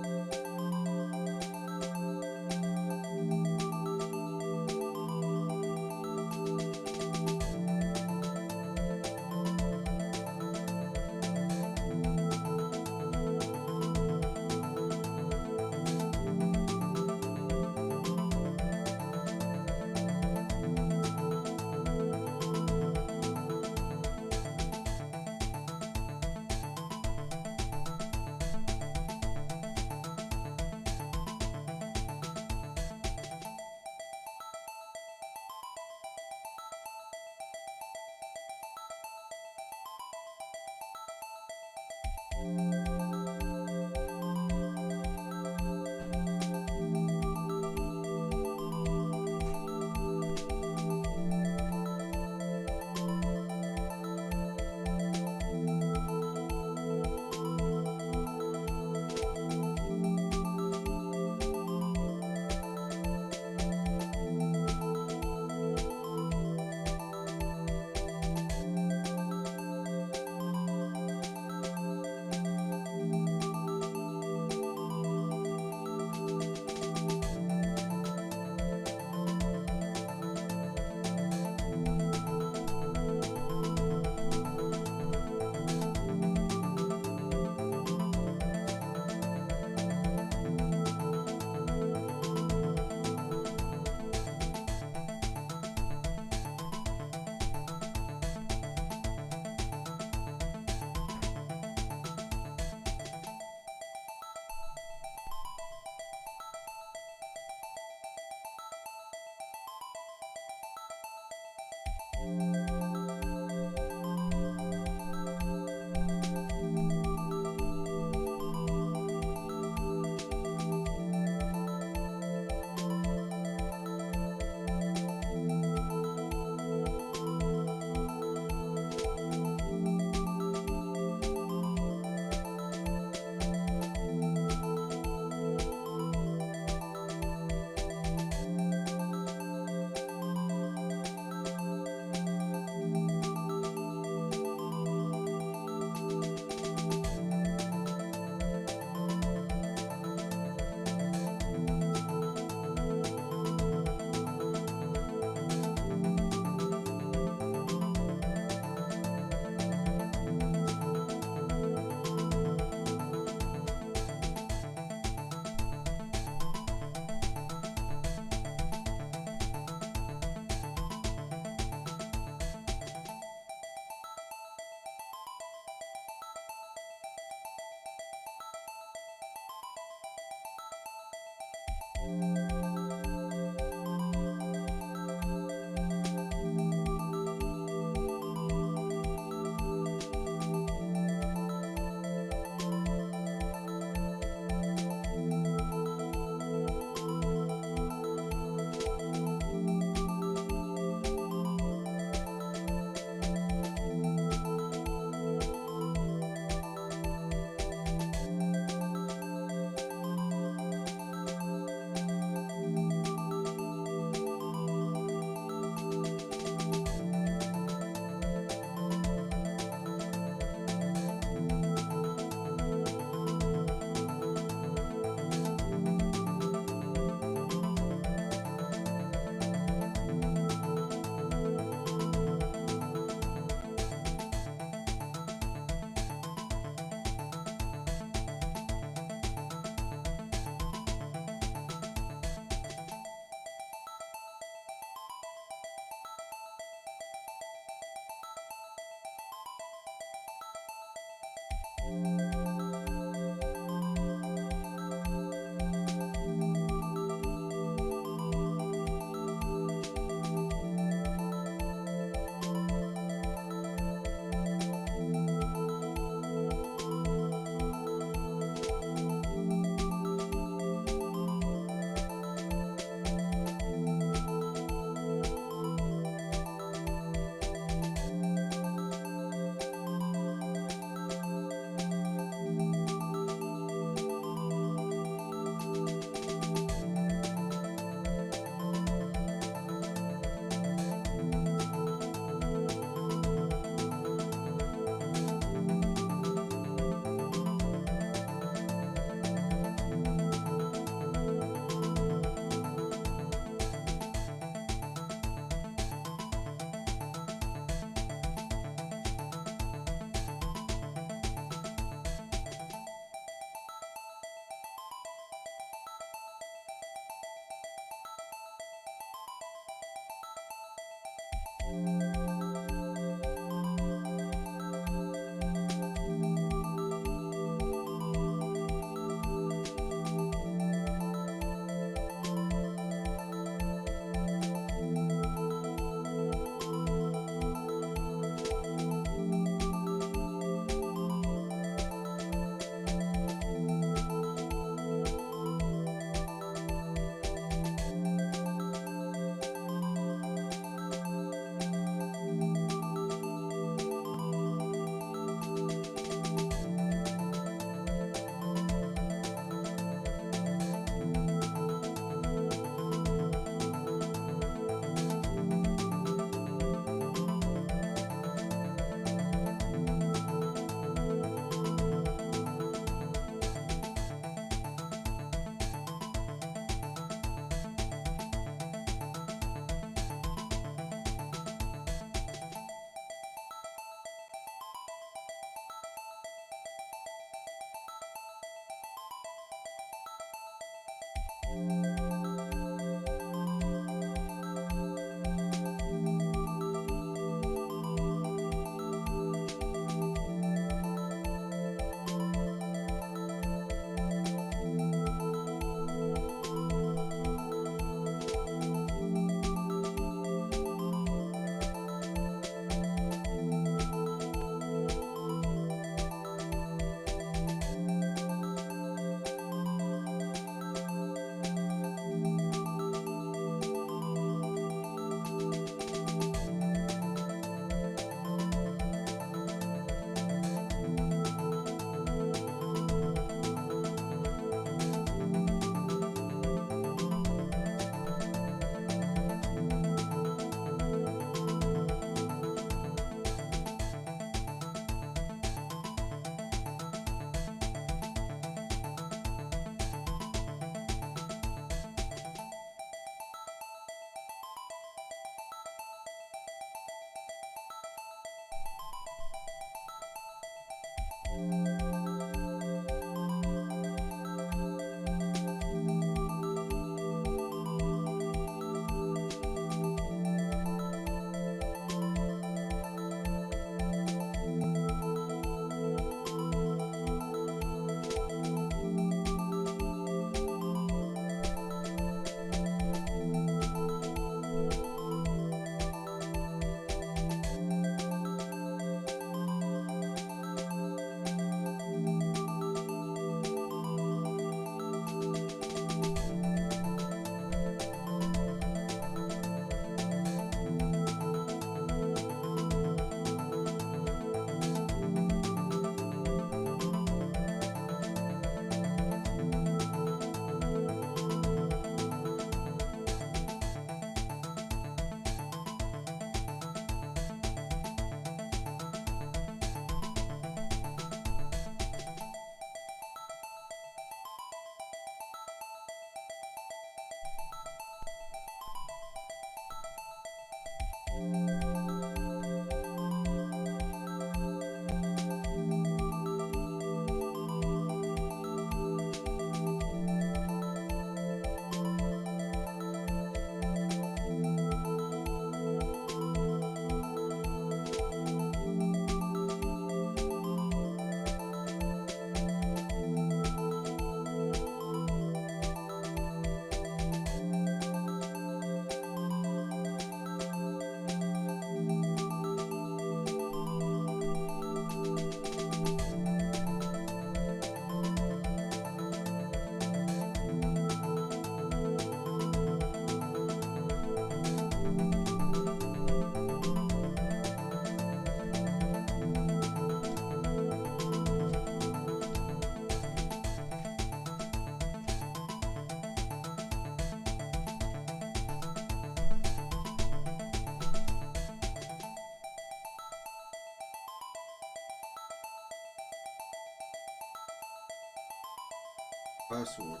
Password.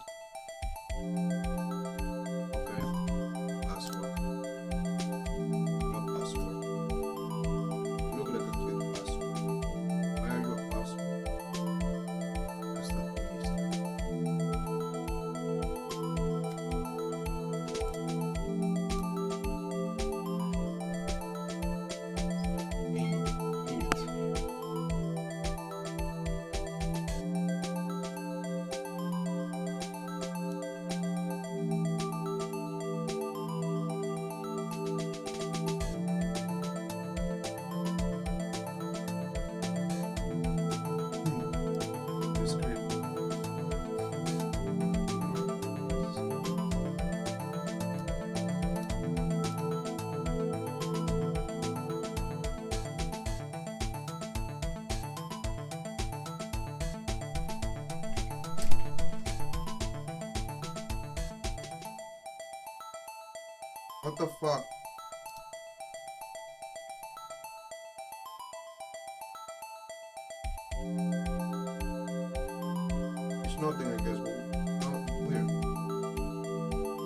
Okay. Password. No password. Look like a cute password. Where are your password? That's not easy. What the fuck? It's nothing, I guess, but no, weird.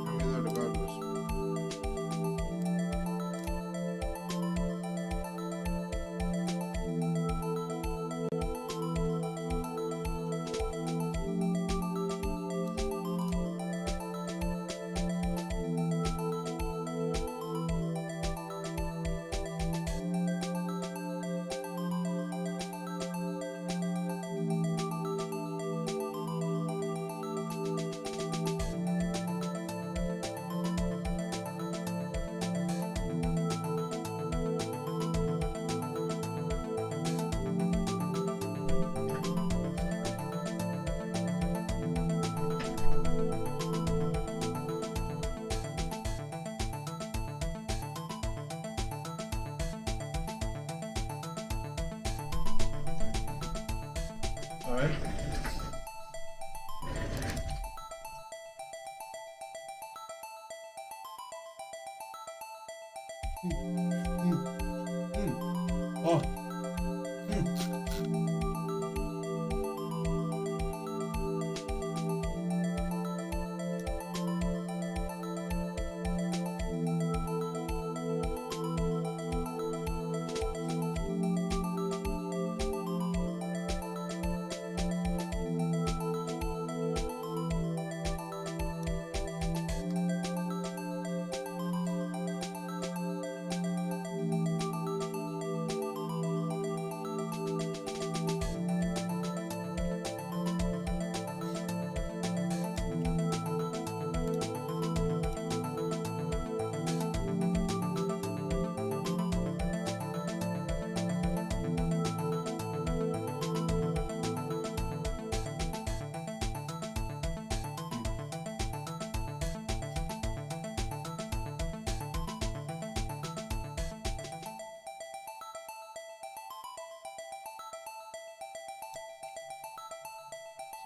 I'm there regardless. Alright. Oh.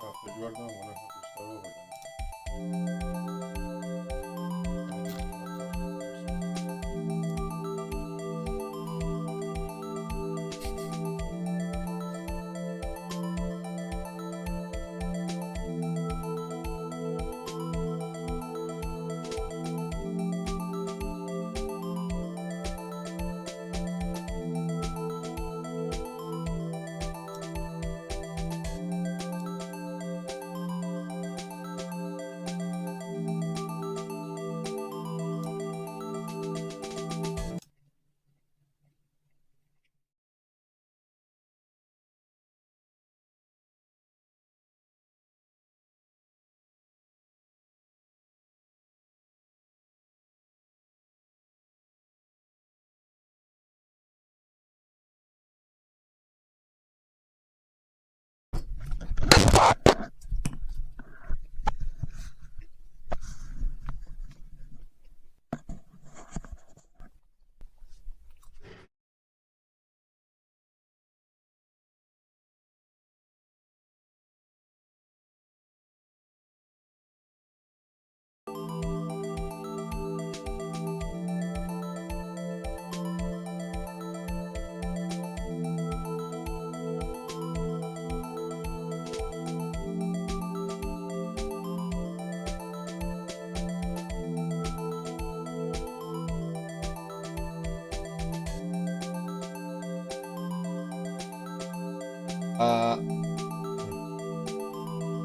after you are done, I'm gonna have to start over then.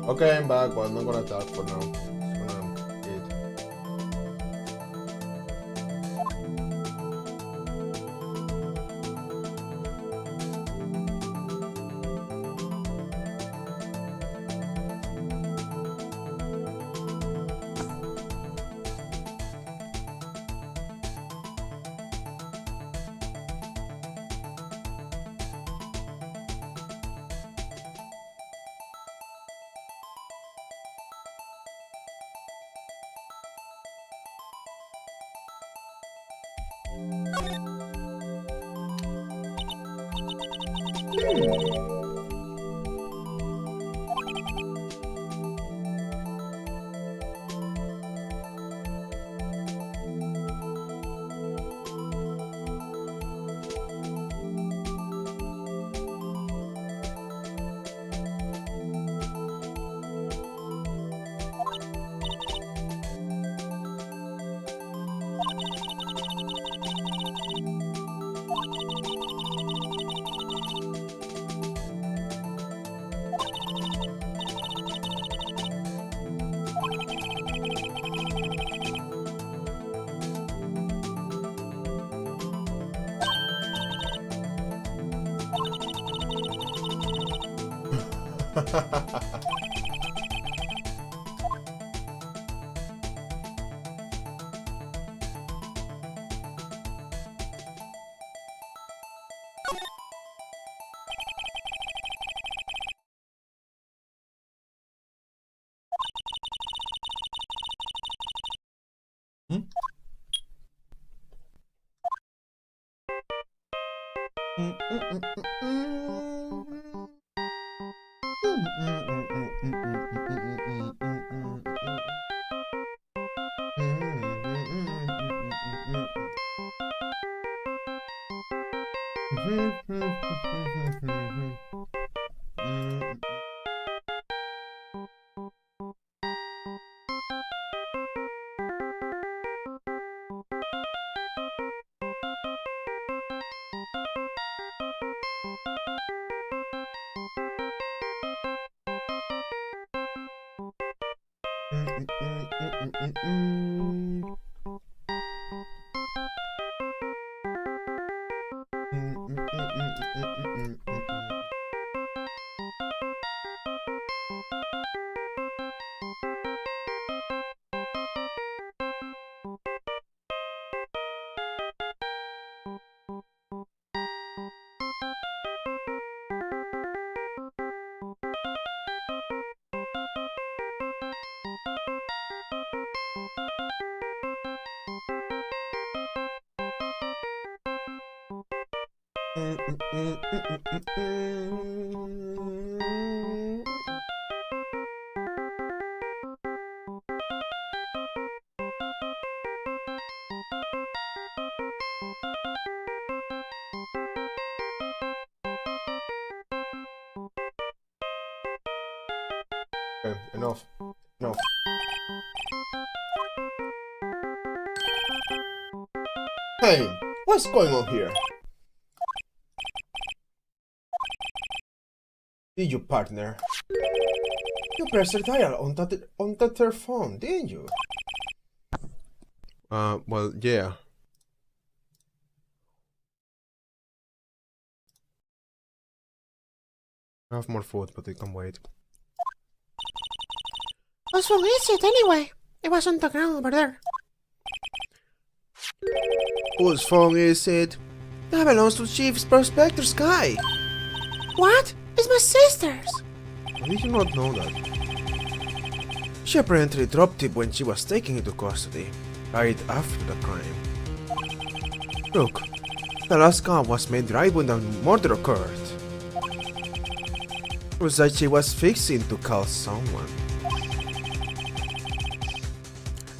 Okay, I'm back, but I'm not gonna talk for now. Just gonna eat. Okay, enough. Enough. Hey, what's going on here? Did you, partner? You pressed the dial on that third phone, didn't you? Well, yeah. I have more food, but it can wait. Whose phone is it anyway? It was on the ground over there. Whose phone is it? That belongs to Chief Prospector's guy. What? It's my sister's. How did you not know that? She apparently dropped it when she was taken into custody, right after the crime. Look, the last call was made right when the murder occurred. It was like she was fixing to call someone.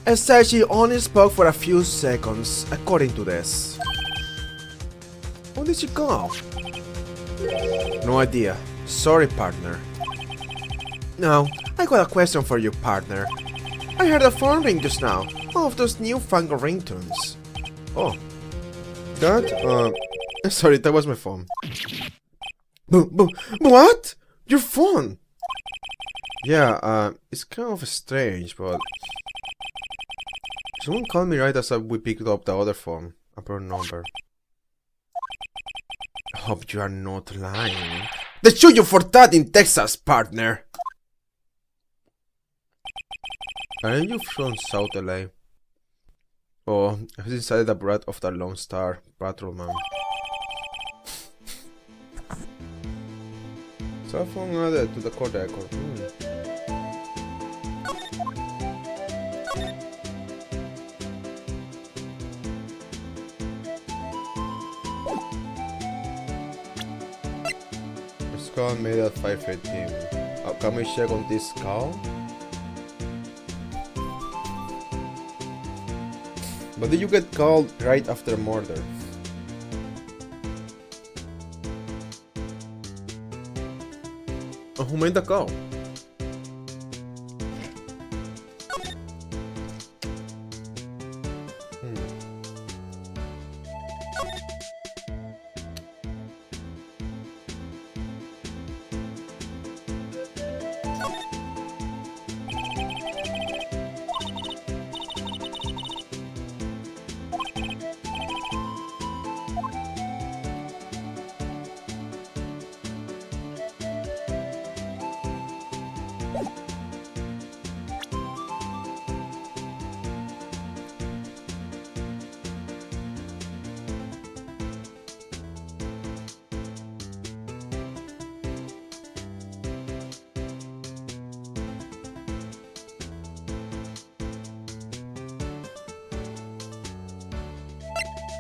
Instead, she only spoke for a few seconds, according to this. Who did she call? No idea. Sorry, partner. Now, I got a question for you, partner. I heard a phone ring just now. One of those newfangled ringtones. Oh. That, sorry, that was my phone. What? Your phone? Yeah, it's kind of strange, but... Someone called me right as we picked up the other phone. A burn number. I hope you are not lying. They shoot you for that in Texas, partner. Aren't you from South LA? Oh, I was inside the brat of the Lone Star Patrolman. Cell phone added to the court record. This call made at 5:15. Can we check on this call? But did you get called right after murder? Who made the call?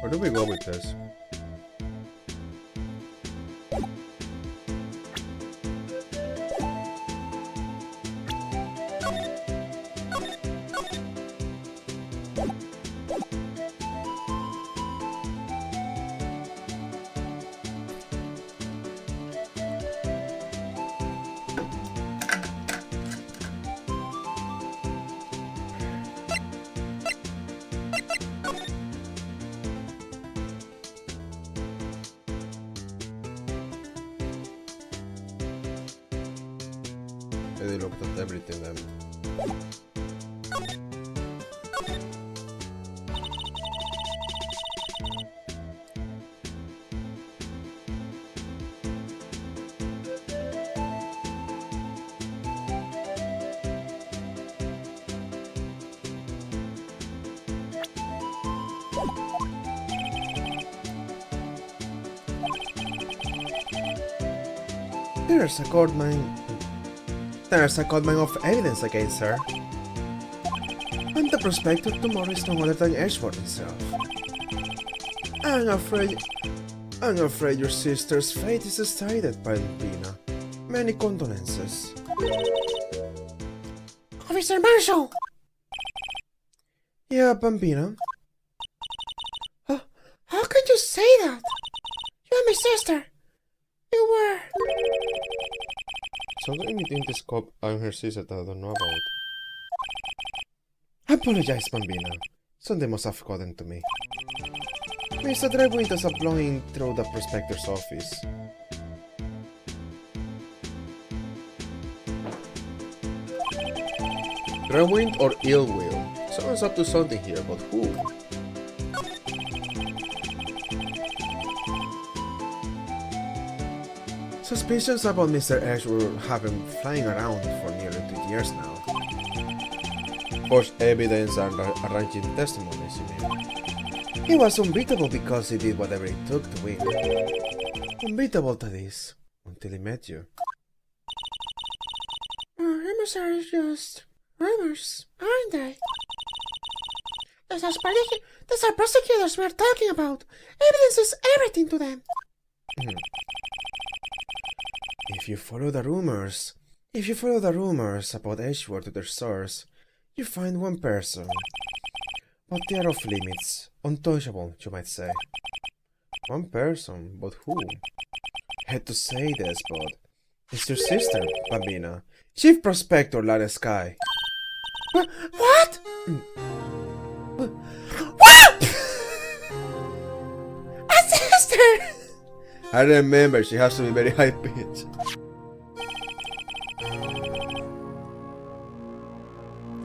Where do we go with this? They looked at everything then. There's a gold mine of evidence against her. And the prospector tomorrow is no other than Edgeworth himself. I'm afraid your sister's fate is decided, Bambina. Many condolences. Officer Marshall! Yeah, Bambina. How could you say that? You're my sister. You were... something between the scope and her sister that I don't know about. I apologize, Bambina. Something must have gotten to me. Mr. Directos are blowing through the prospector's office. Rewind or ill will? Someone's up to something here, but who? Suspicions about Mr. Ashworth have been flying around for nearly 2 years now. Forged evidence and arranging testimonies, you mean? He was unbeatable because he did whatever it took to win. Unbeatable that is, until he met you. Rumors are just rumors, aren't they? Those are prosecutors we're talking about. Evidence is everything to them. If you follow the rumors about Ashworth to their source, you find one person. But they are off limits, untouchable, you might say. One person, but who? Hate to say this, but it's your sister, Bambina, Chief Prospector Lara Sky. What? What? A sister! I remember, she has to be very high pitched.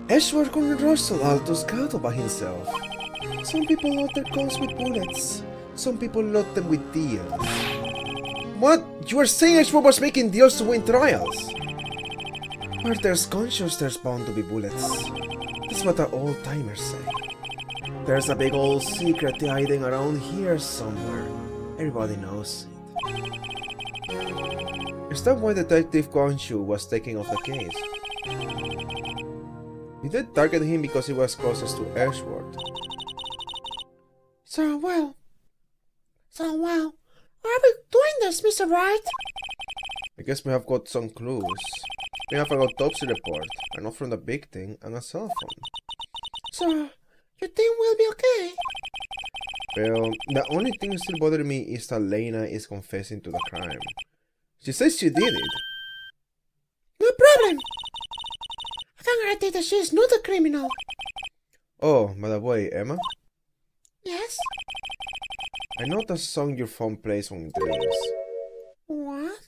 Ashworth couldn't rush so Alto's cattle by himself. Some people load their guns with bullets. Some people load them with deals. What? You are saying Ashworth was making deals to win trials? Where there's gunshots, there's bound to be bullets. That's what the old-timers say. There's a big old secret hiding around here somewhere. Everybody knows it. Is that why Detective Guanshu was taking off the case? Did they target him because he was closest to Ashworth? So well. Are we doing this, Mr. Wright? I guess we have got some clues. We have an autopsy report, a note from the victim, and a cell phone. So, you think we'll be okay? Well, the only thing still bothering me is that Lena is confessing to the crime. She says she did it. No problem. I can guarantee that she's not a criminal. Oh, by the way, Emma, Yes? I know the song your phone plays when it rings. What?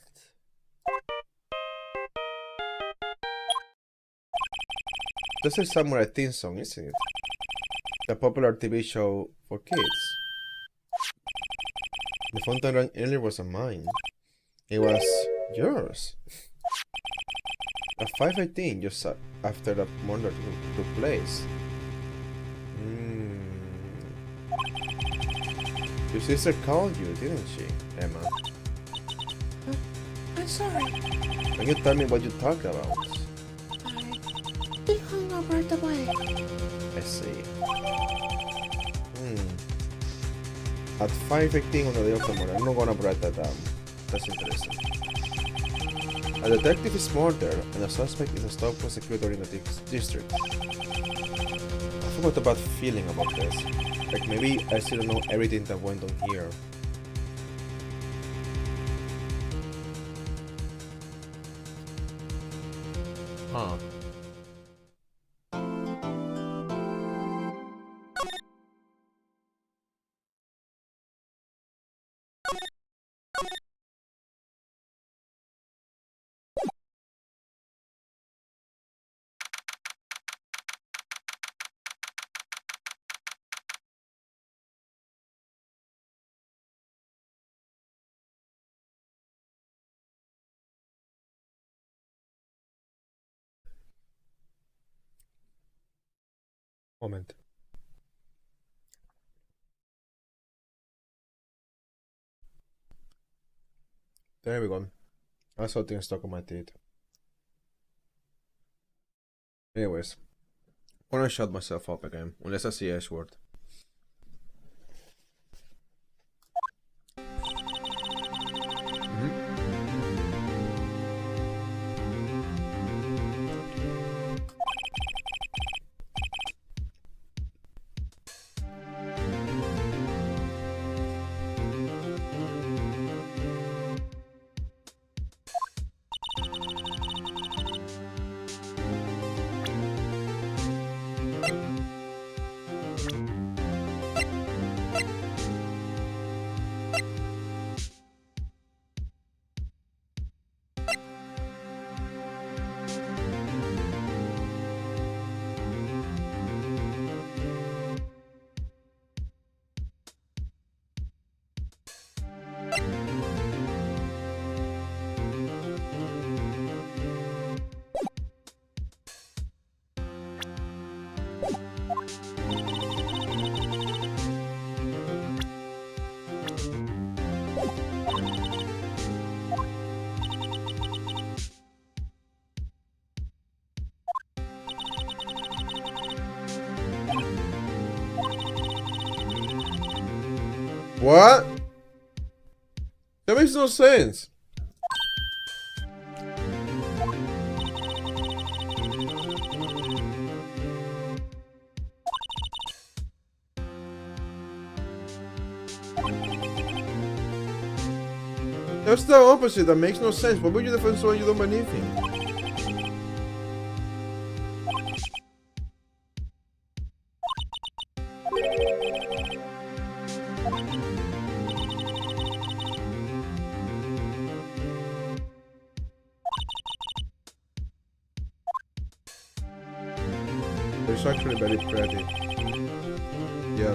That's a samurai theme song, isn't it? The popular TV show for kids. The phone that rang earlier wasn't mine. It was yours. At 5:18, just after the murder took place. Your sister called you, didn't she, Emma? I'm sorry. Can you tell me what you talked about? He hung up right away. I see. At 5:18 on the day of the murder, I'm not gonna write that down. That's interesting. A detective is murdered and a suspect is a top prosecutor in the district. I forgot a bad feeling about this. Like maybe I still don't know everything that went on here. Huh. Moment. There we go. I saw things stuck on my teeth. Anyways, I'm gonna shut myself up again, unless I see Ashworth. What? That makes no sense. That's the opposite. That makes no sense. Why would you defend someone you don't believe in? It's actually very pretty. Yeah.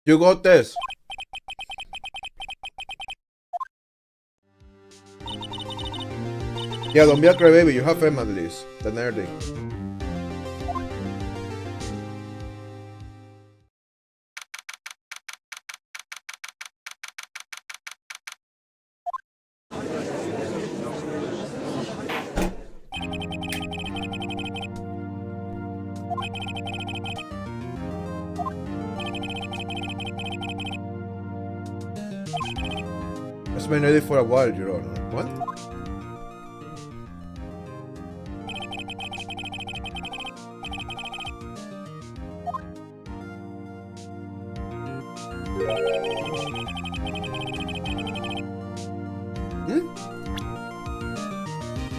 You got this. Yeah, don't be a crybaby. You have fame at least. The nerdy. It's been ready for a while, Your Honor. What?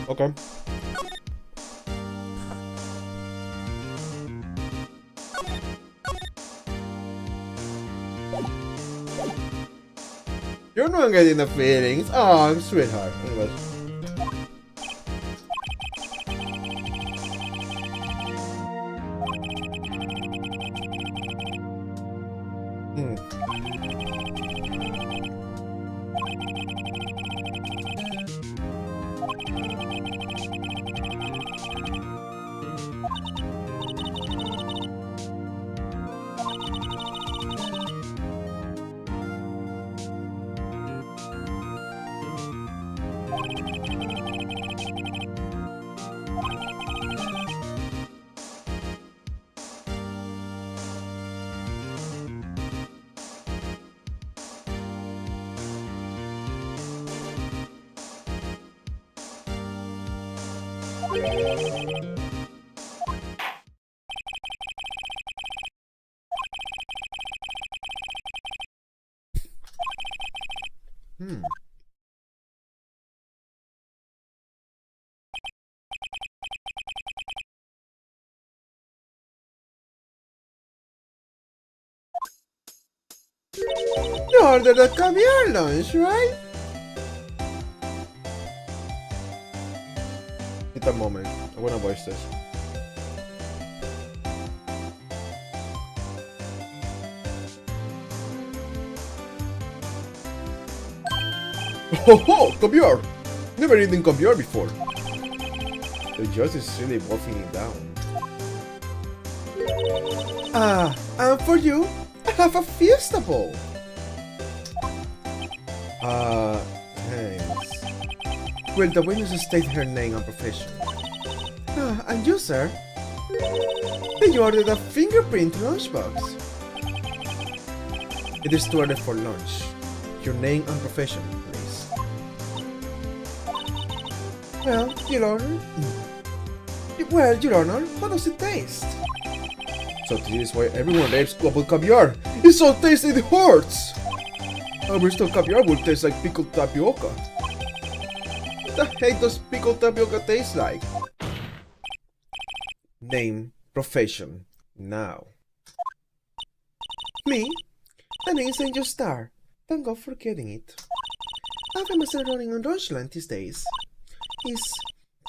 Okay. You're not getting the feelings. Oh, sweetheart. Anyways. You ordered a caviar lunch, right? Wait a moment. I wanna voice this. Ho ho! Caviar! Never eaten caviar before. The judge is really wolfing it down. And for you, I have a fiesta bowl. Thanks. Well, the witness stated her name and profession. And you, sir? You ordered a fingerprint lunchbox. It is to order for lunch. Your name and profession, please. Well, Your Honor. Your Honor, how does it taste? So this is why everyone raves about caviar. It's so tasty it hurts! A bristol caviar will taste like pickled tapioca. What the heck does pickled tapioca taste like? Name, profession, now. Me? The name St. Just Star. Thank God for getting it. I've been running on Deutschland these days. Is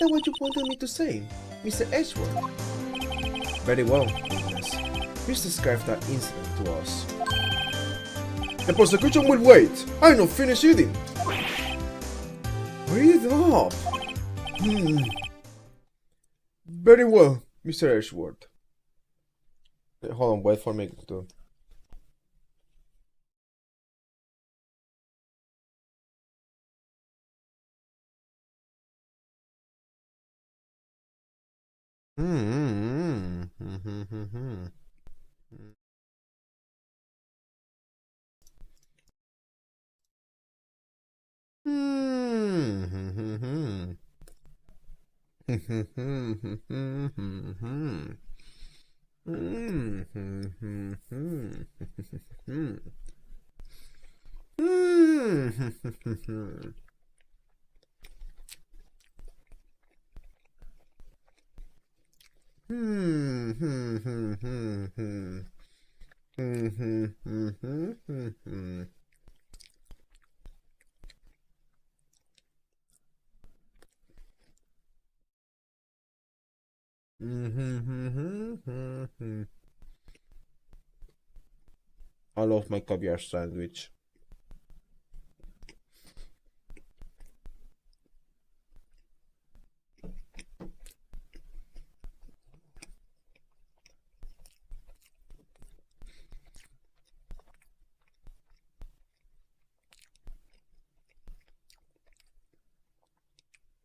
that what you wanted me to say, Mr. Edgeworth? Very well, Witness. Please describe that incident to us. the prosecution will wait. I'm not finished eating. Breathe up. Very well, Mr. Ashworth. Hold on, wait for me to. I love my caviar sandwich.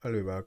I'll be back.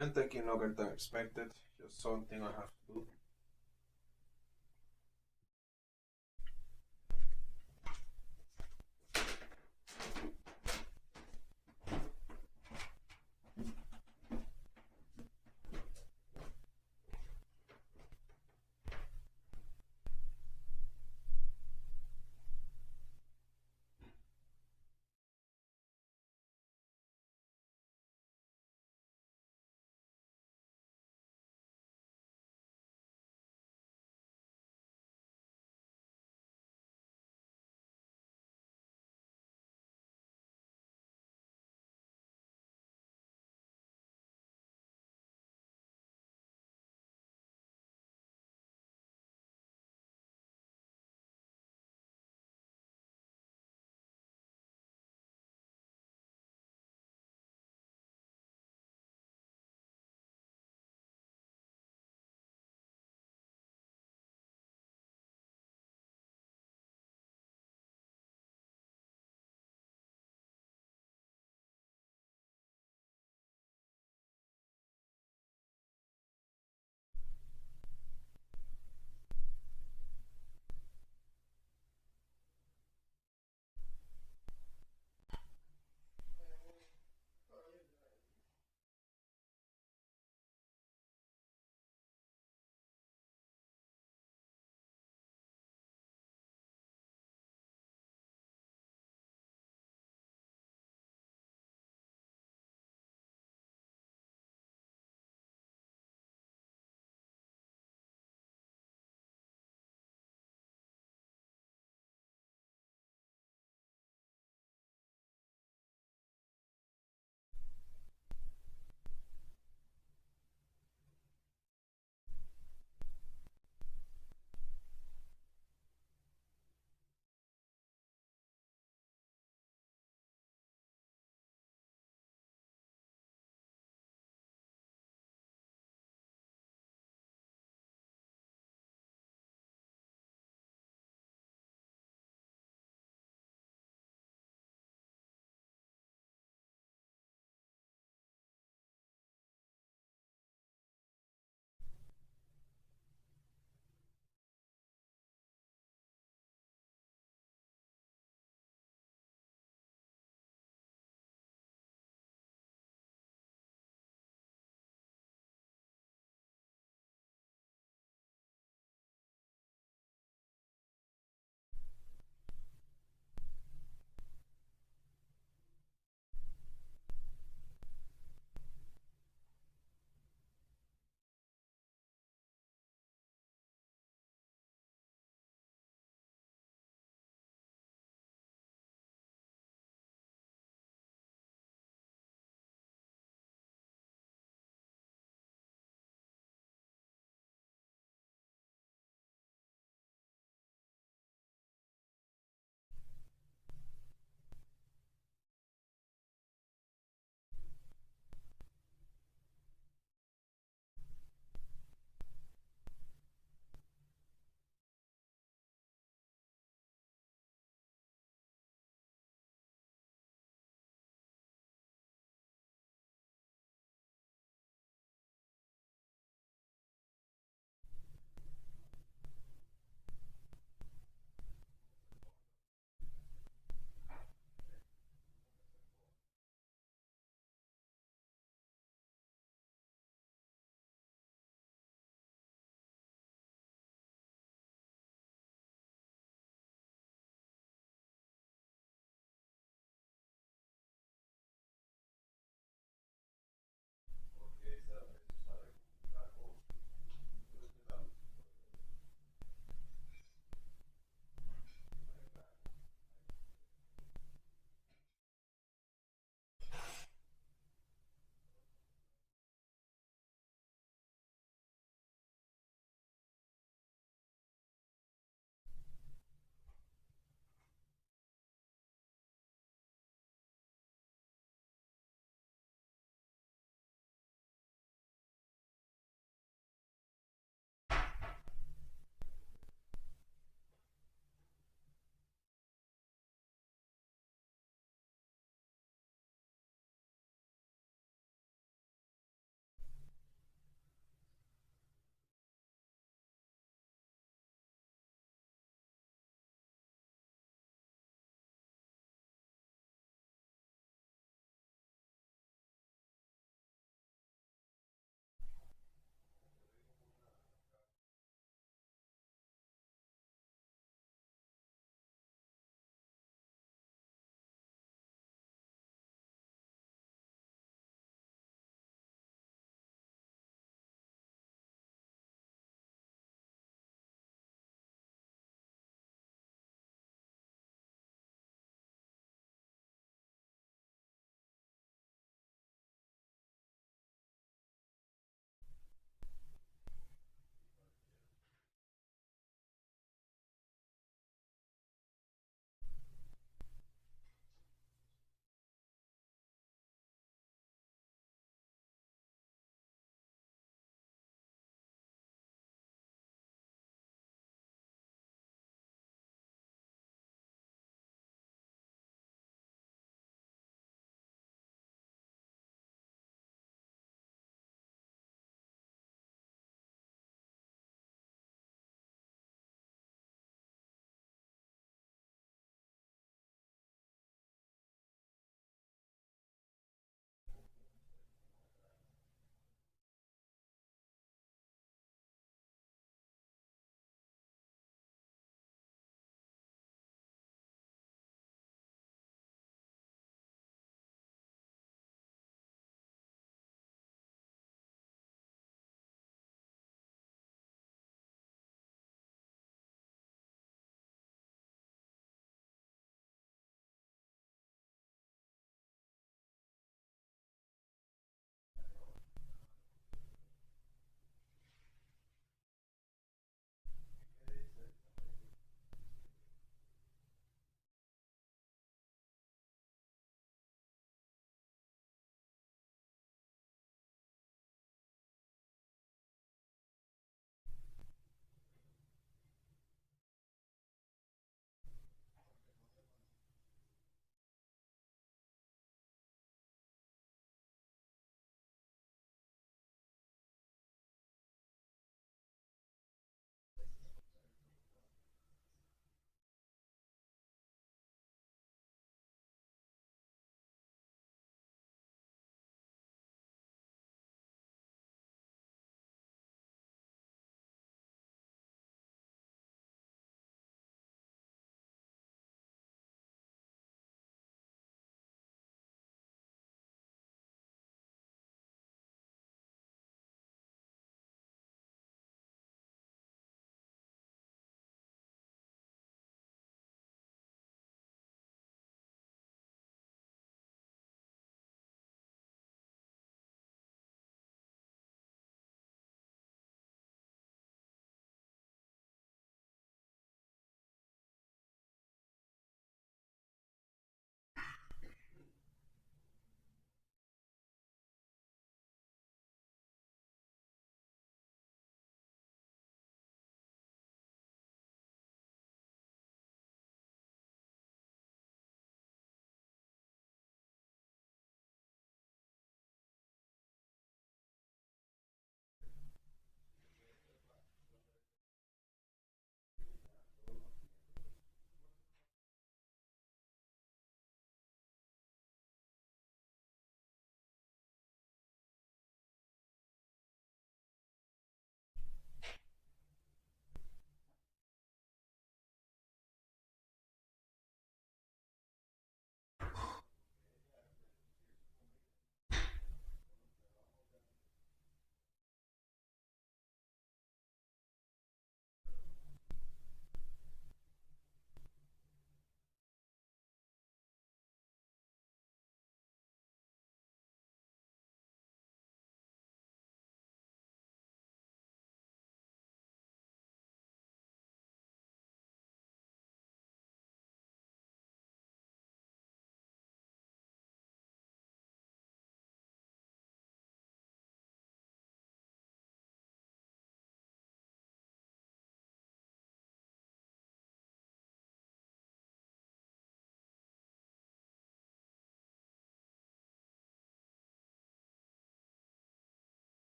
I'm taking longer than expected. Just something I have to do.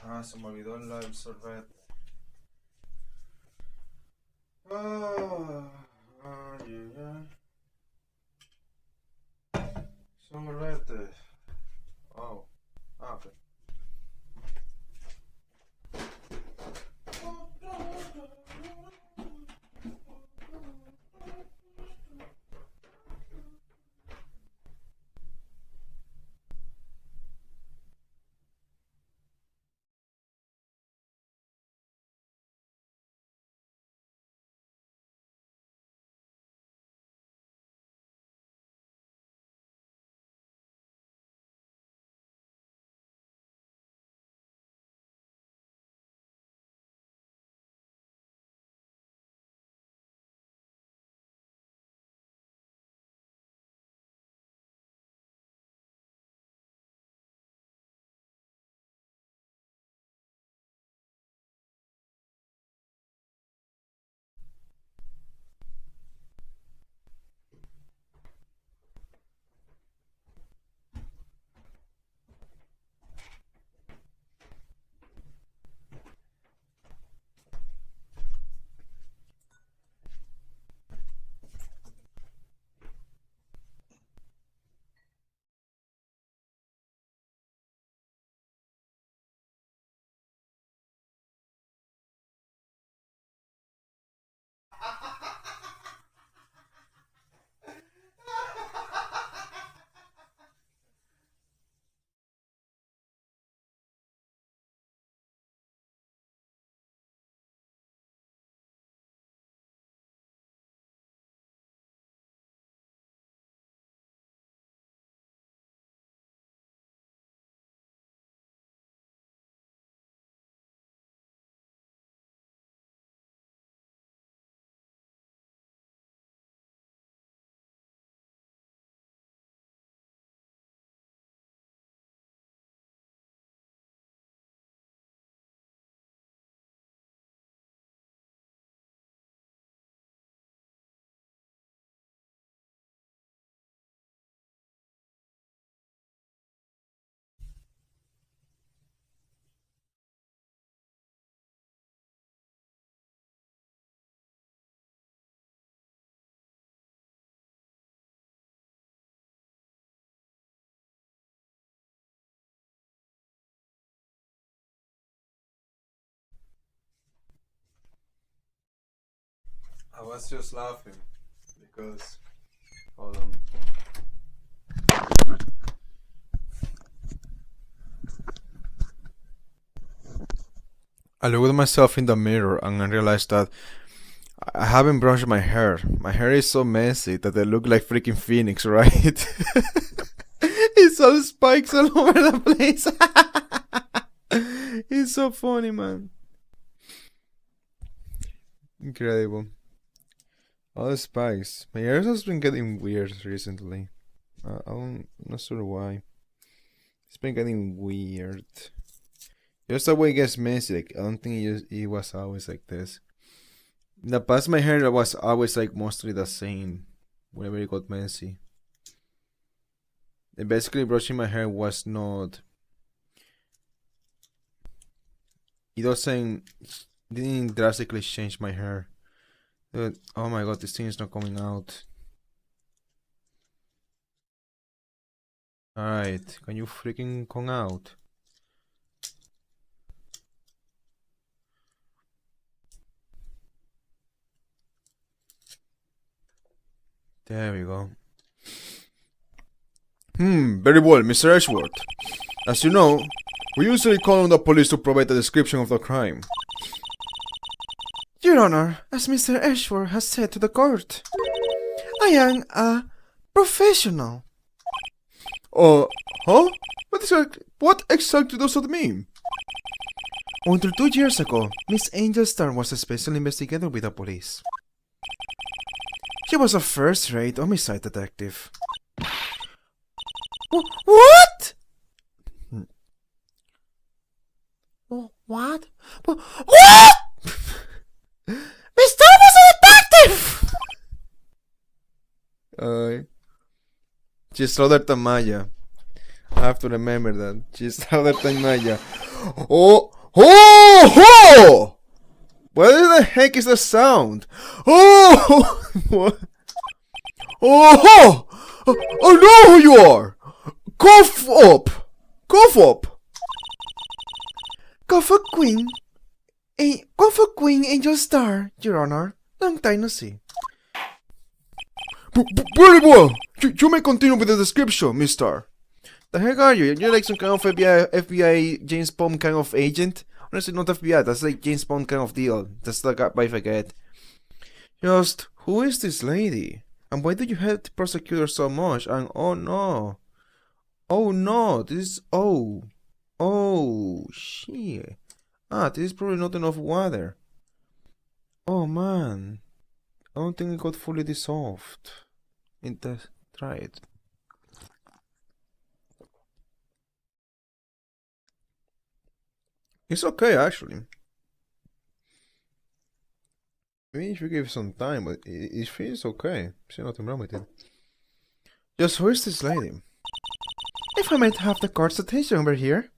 Ah, se me olvidó el sorbete. Ay, ay. Sorbete. Oh. Ah, ok. I was just laughing because, hold on. I looked at myself in the mirror and I realized that I haven't brushed my hair. My hair is so messy that I look like freaking Phoenix, right? It's all spikes all over the place. It's so funny, man. Incredible. All the spikes. My hair has been getting weird recently. I'm not sure why. It's been getting weird. Just the way it gets messy. Like, I don't think it was always like this. In the past, my hair was always like mostly the same whenever it got messy. And basically, brushing my hair was not. It didn't drastically change my hair. Dude, oh my god, this thing is not coming out. Alright, can you freaking come out? There we go. Very well, Mr. Ashworth. As you know, we usually call on the police to provide a description of the crime. Your Honor, as Mr. Ashford has said to the court, I am a professional. Huh? What exactly does that mean? Until 2 years ago, Miss Angel Star was a special investigator with the police. She was a first-rate homicide detective. What? What? What? Miss Star was a detective! She's older than Maya. I have to remember that. She's older than Maya. Oh! Oh! What the heck is the sound? Oh! What? Oh! I know who you are! Cough up! Cough up! Cough Queen. Cough Queen Angel Star, Your Honor. Long time no see. Very well! You may continue with the description, mister. The heck are you? You're like some kind of FBI James Bond kind of agent? Honestly, not FBI, that's like James Bond kind of deal. That's the guy I forget. Just, who is this lady? And why do you have to prosecute her so much? And oh no. Oh no, this is, oh. Oh, shit. Ah, this is probably not enough water. Oh man. I don't think it got fully dissolved. Try it. It's okay, actually. Maybe if you give it some time, but it feels okay. There's nothing wrong with it. Just who is this lady? If I might have the court's attention over here.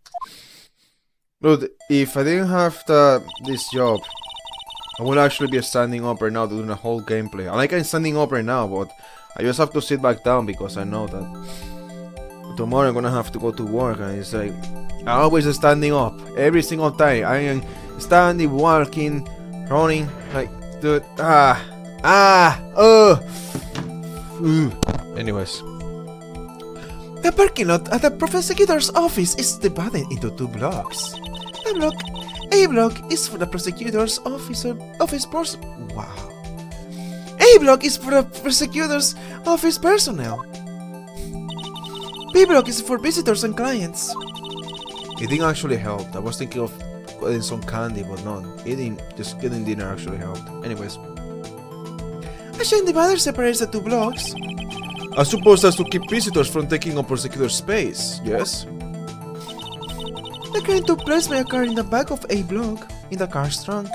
Look, if I didn't have this job, I would actually be standing up right now doing a whole gameplay. I like I'm standing up right now, but I just have to sit back down because I know that tomorrow I'm gonna have to go to work, and it's like I'm always standing up every single time. I am standing, walking, running, like dude. Anyways, The parking lot at the prosecutor's office is divided into two blocks. A block is for the prosecutor's office person. Wow. A block is for the prosecutor's office personnel. B block is for visitors and clients. it didn't actually help. I was thinking of getting some candy, but no, just getting dinner actually helped. Anyways, A chain divider separates the two blocks. I suppose that's to keep visitors from taking up prosecutor's space, yes? The crime took place by a car in the back of A block, in the car's trunk.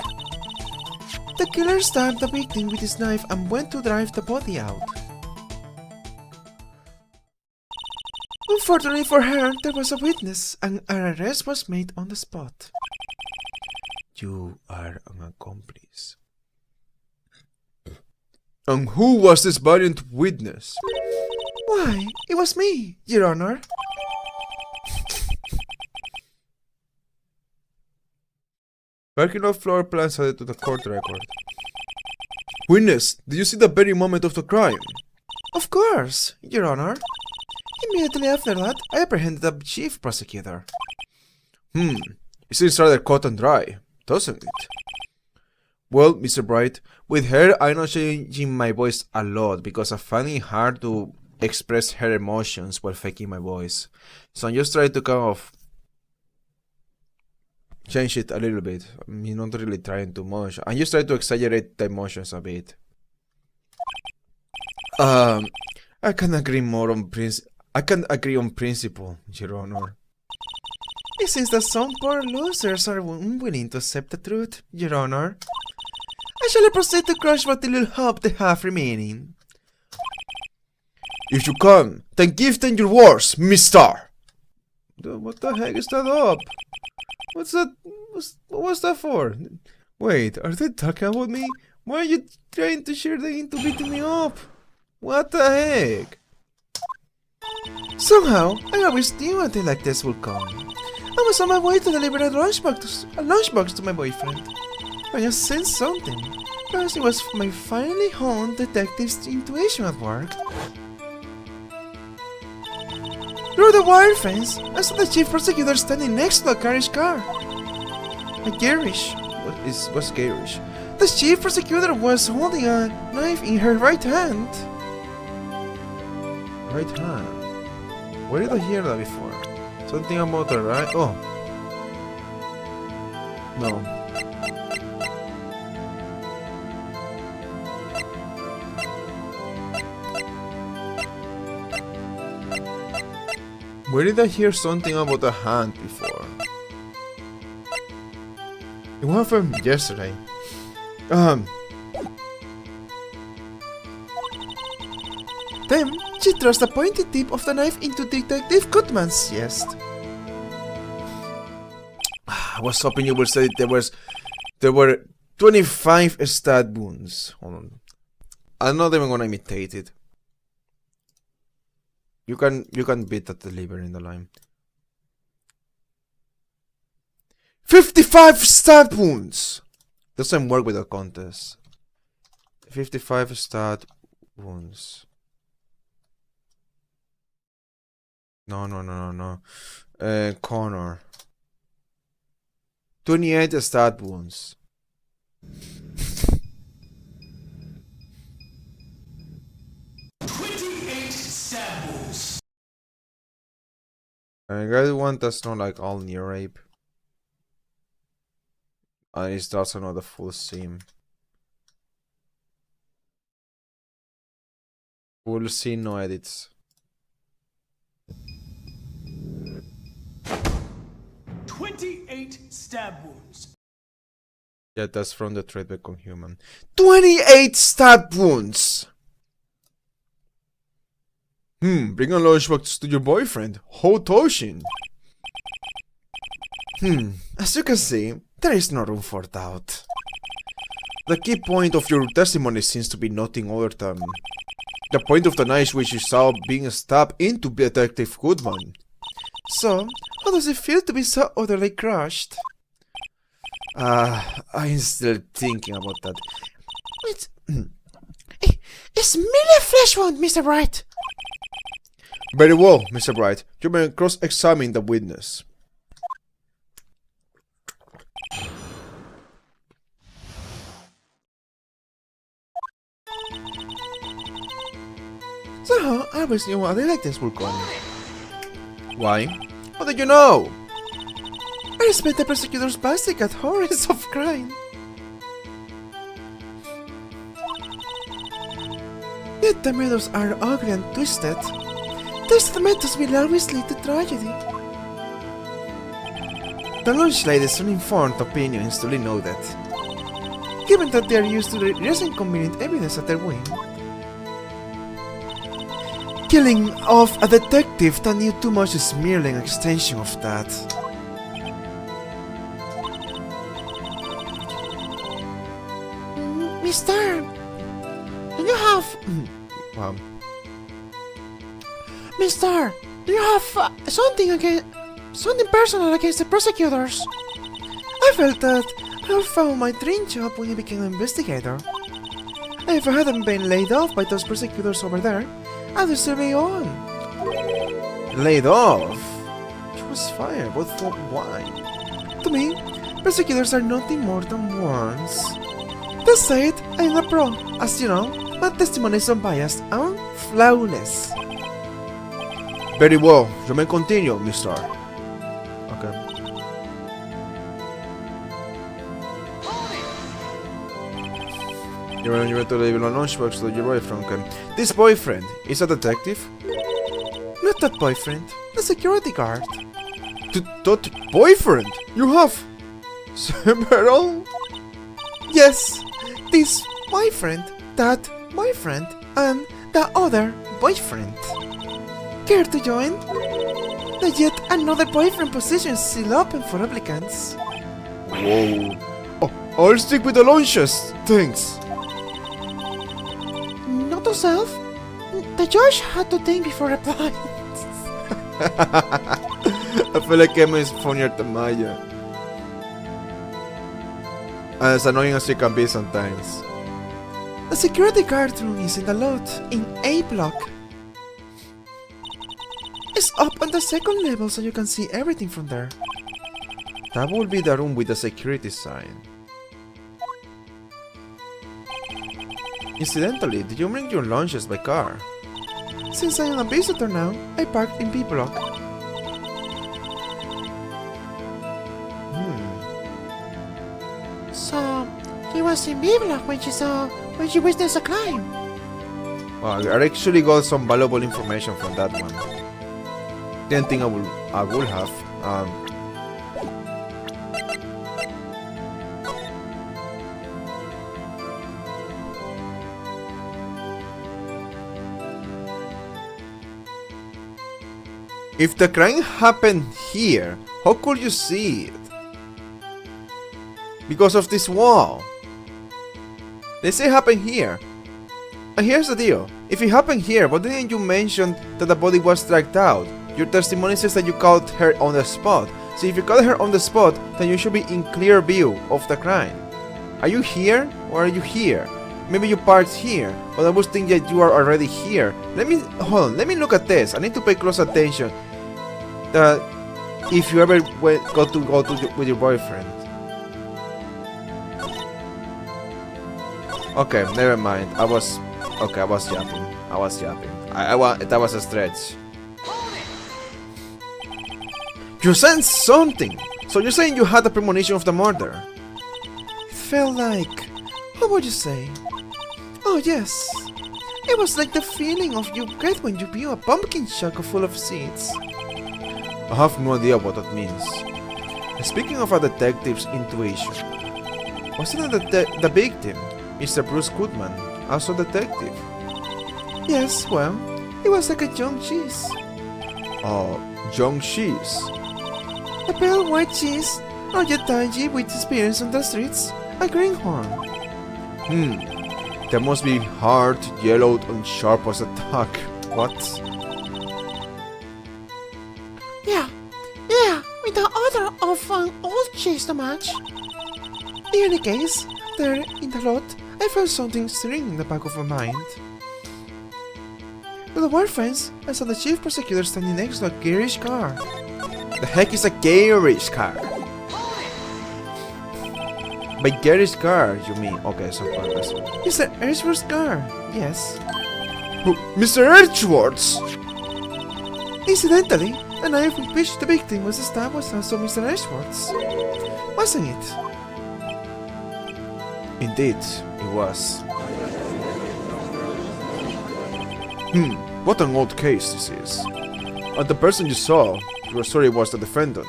The killer stabbed the victim with his knife and went to drive the body out. Unfortunately for her, there was a witness, and an arrest was made on the spot. You are an accomplice. And who was this valiant witness? Why, it was me, Your Honor. Parking lot floor plans added to the court record. Witness, did you see the very moment of the crime? Of course, Your Honor. Immediately after that, I apprehended the chief prosecutor. It seems rather cut and dry, doesn't it? Well, Mr. Bright, with her I'm not changing my voice a lot because I find it hard to express her emotions while faking my voice. So I'm just trying to kind of change it a little bit. I'm not really trying too much. I'm just trying to exaggerate the emotions a bit. I can agree more on principle, Your Honor. It seems that some poor losers are unwilling to accept the truth, Your Honor. I shall proceed to crush what little hope they have remaining. If you can, then give them your words, mister! What the heck is that up? What's that? What was that for? Wait, are they talking about me? Why are you trying to share them into beating me up? What the heck? Somehow, I always knew a day like this would come. I was on my way to deliver a lunchbox to my boyfriend. I just sensed something. Perhaps it was my finely honed detective's intuition at work. Through the wire fence, I saw the chief prosecutor standing next to a carriage car. A garage. What's garish? The chief prosecutor was holding a knife in her right hand. Right hand? Where did I hear that before? Something about the right? Oh. No. Where did I hear something about a hand before? It was from yesterday. Then, she thrust the pointed tip of the knife into Detective Goodman's chest. was hoping you would say there were 25 stat wounds. Hold on. I'm not even gonna imitate it. You can beat that delivery in the line. 55 stat wounds! Doesn't work with a contest. 55 stat wounds. No. Connor. 28 stat wounds. I got one that's not like all near rape. And it's also not a full seam. Full seam, no edits. 28 stab wounds. Yeah, that's from the trade back on human. 28 stab wounds! Bring a lunchbox to your boyfriend, Hotoshin. As you can see, there is no room for doubt. The key point of your testimony seems to be nothing other than the point of the night which you saw being stabbed into Detective Goodman. So, how does it feel to be so utterly crushed? I'm still thinking about that. It's merely a flesh wound, Mr. Bright. Very well, Mr. Bright. You may cross-examine the witness. So, I always knew a detectives were coming. Why? How did you know? I spent the prosecutor's basic at horrors of crime. Yet the murders are ugly and twisted. Twisted methods will always lead to tragedy. The lunch lady's uninformed opinion is duly noted, given that they are used to the recent convenient evidence at their wing. Killing off a detective that knew too much is merely an extension of that. Mister, do you have... Mister, do you have something personal against the prosecutors? I felt that I found my dream job when I became an investigator. If I hadn't been laid off by those prosecutors over there, I'd still be on. Laid off? She was fired, but for why? To me, prosecutors are nothing more than worms. That said, I'm a pro. As you know, my testimony is unbiased and flawless. Very well, you may continue, mister. Okay. You went to leave a lunchbox to your boyfriend. Okay. This boyfriend is a detective? Not that boyfriend, the security guard. That boyfriend? You have several? Yes, this boyfriend, that boyfriend, and the other boyfriend. Care to join? The yet another boyfriend position is still open for applicants. Whoa. Oh, I'll stick with the lunches. Thanks. Not to self. The judge had to think before replying. I feel like Emma is funnier than Maya. As annoying as she can be sometimes. The security guard room is in the lot, in A block. It's up on the second level so you can see everything from there. That would be the room with the security sign. Incidentally, did you bring your lunches by car? Since I am a visitor now, I parked in B block. So, he was in B block when you witnessed a crime. Well, I actually got some valuable information from that one. Didn't think I would have. If the crime happened here, how could you see it? Because of this wall. They say it happened here. And here's the deal. If it happened here, why didn't you mention that the body was dragged out? Your testimony says that you caught her on the spot. So if you caught her on the spot, then you should be in clear view of the crime. Are you here or are you here? Maybe you parked here, but I was thinking that you are already here. Hold on, let me look at this. I need to pay close attention. If you ever go with your boyfriend. Okay, never mind. I was yapping. That was a stretch. You sensed something. So you're saying you had a premonition of the murder? It felt like... How would you say? Oh yes. It was like the feeling of you get when you view a pumpkin shock full of seeds. I have no idea what that means. Speaking of a detective's intuition, wasn't the victim, Mr. Bruce Goodman, also a detective? Yes, well, it was like a young cheese. Oh, young cheese. A pale white cheese, or yet tangy with experience on the streets, a greenhorn. That must be hard, yellowed, and sharp as a tack. What? Yeah, with the odor of an old cheese to match. In any case, there in the lot, I felt something stirring in the back of my mind. With the war fence, I saw the chief prosecutor standing next to a garish car. The heck is a garish car? By garish car, you mean? Okay, so purpose. Mr. Edgeworth's car, yes. Mr. Edgeworth's! Incidentally, the knife with which the victim was stabbed was also Mr. Edgeworth's. Wasn't it? Indeed, it was. What an old case this is. And the person you saw, you were sorry was the defendant.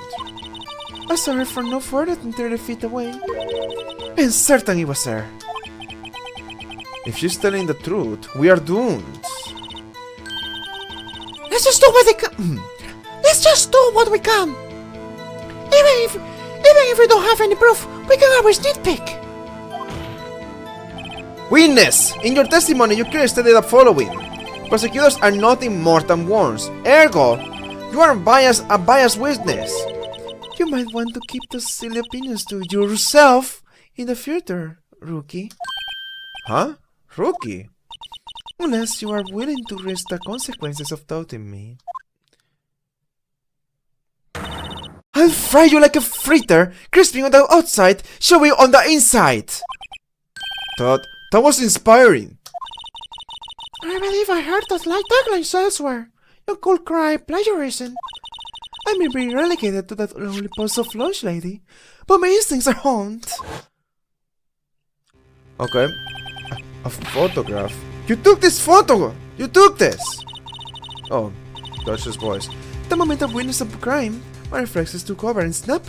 I saw her from no further than 30 feet away. And certain it was her. If she's telling the truth, we are doomed. Let's just do what we can. Even if we don't have any proof, we can always nitpick. Witness! In your testimony, you clearly stated the following. Prosecutors are nothing more than worms. Ergo, you are a biased witness. You might want to keep those silly opinions to yourself in the future, rookie. Huh? Rookie? Unless you are willing to risk the consequences of doubting me. I'll fry you like a fritter, crisping on the outside, chewy on the inside! That was inspiring. I believe I heard that like taglines elsewhere. You could cry plagiarism. I may be relegated to that lonely post of lunch lady, but my instincts are honed. Okay. A photograph. You took this photo! You took this! Oh, that's his voice. The moment I witnessed a crime, my reflexes took over and snap,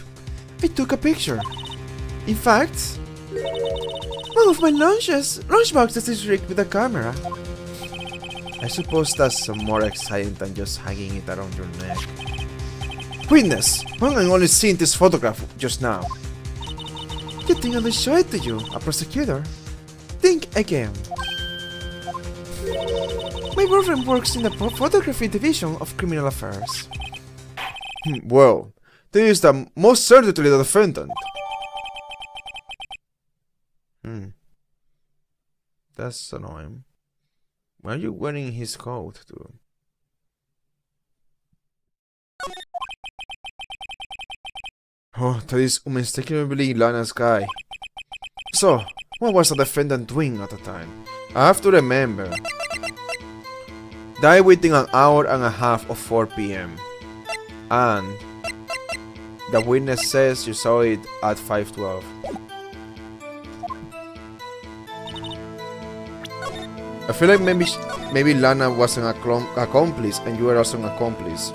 I took a picture. In fact, one of my lunchboxes is rigged with a camera. I suppose that's more exciting than just hanging it around your neck. Witness! I'm only seeing this photograph just now. You think I'll show it to you, a prosecutor? Think again. My boyfriend works in the photography division of criminal affairs. Well, this is the most certainly the defendant. That's annoying. Why are you wearing his coat, too? Oh, that is unmistakably Lana's guy. So, what was the defendant doing at the time? I have to remember. Died within an hour and a half of 4 p.m. And the witness says you saw it at 5:12. I feel like maybe Lana was an accomplice and you were also an accomplice.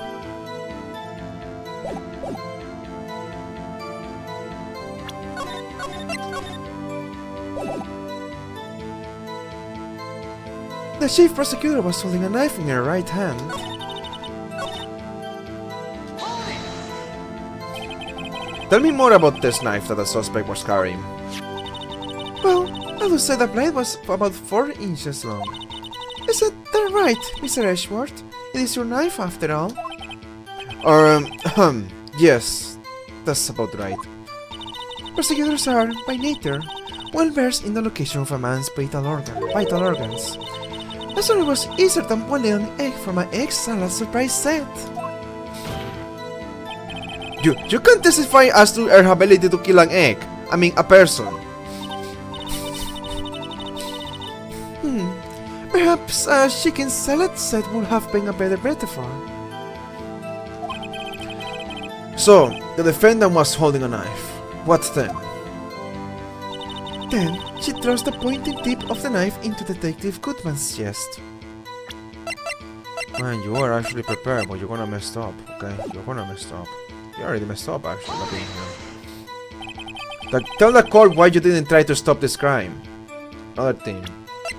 The chief prosecutor was holding a knife in her right hand. Tell me more about this knife that the suspect was carrying. Well, I would say the blade was about 4 inches long. Is that right, Mr. Ashworth? It is your knife after all. Yes, that's about right. Prosecutors are, by nature, well versed in the location of a man's vital organs. I thought it was easier than boiling an egg from my egg salad surprise set. You can't testify as to her ability to kill an egg. I mean, a person. Perhaps a chicken salad set would have been a better metaphor. So, the defendant was holding a knife. What then? Then, she thrust the pointed tip of the knife into Detective Goodman's chest. Man, you are actually prepared, but you're gonna mess up, okay? You're gonna mess up. You already messed up, actually, not being here. Tell the court why you didn't try to stop this crime. Another thing.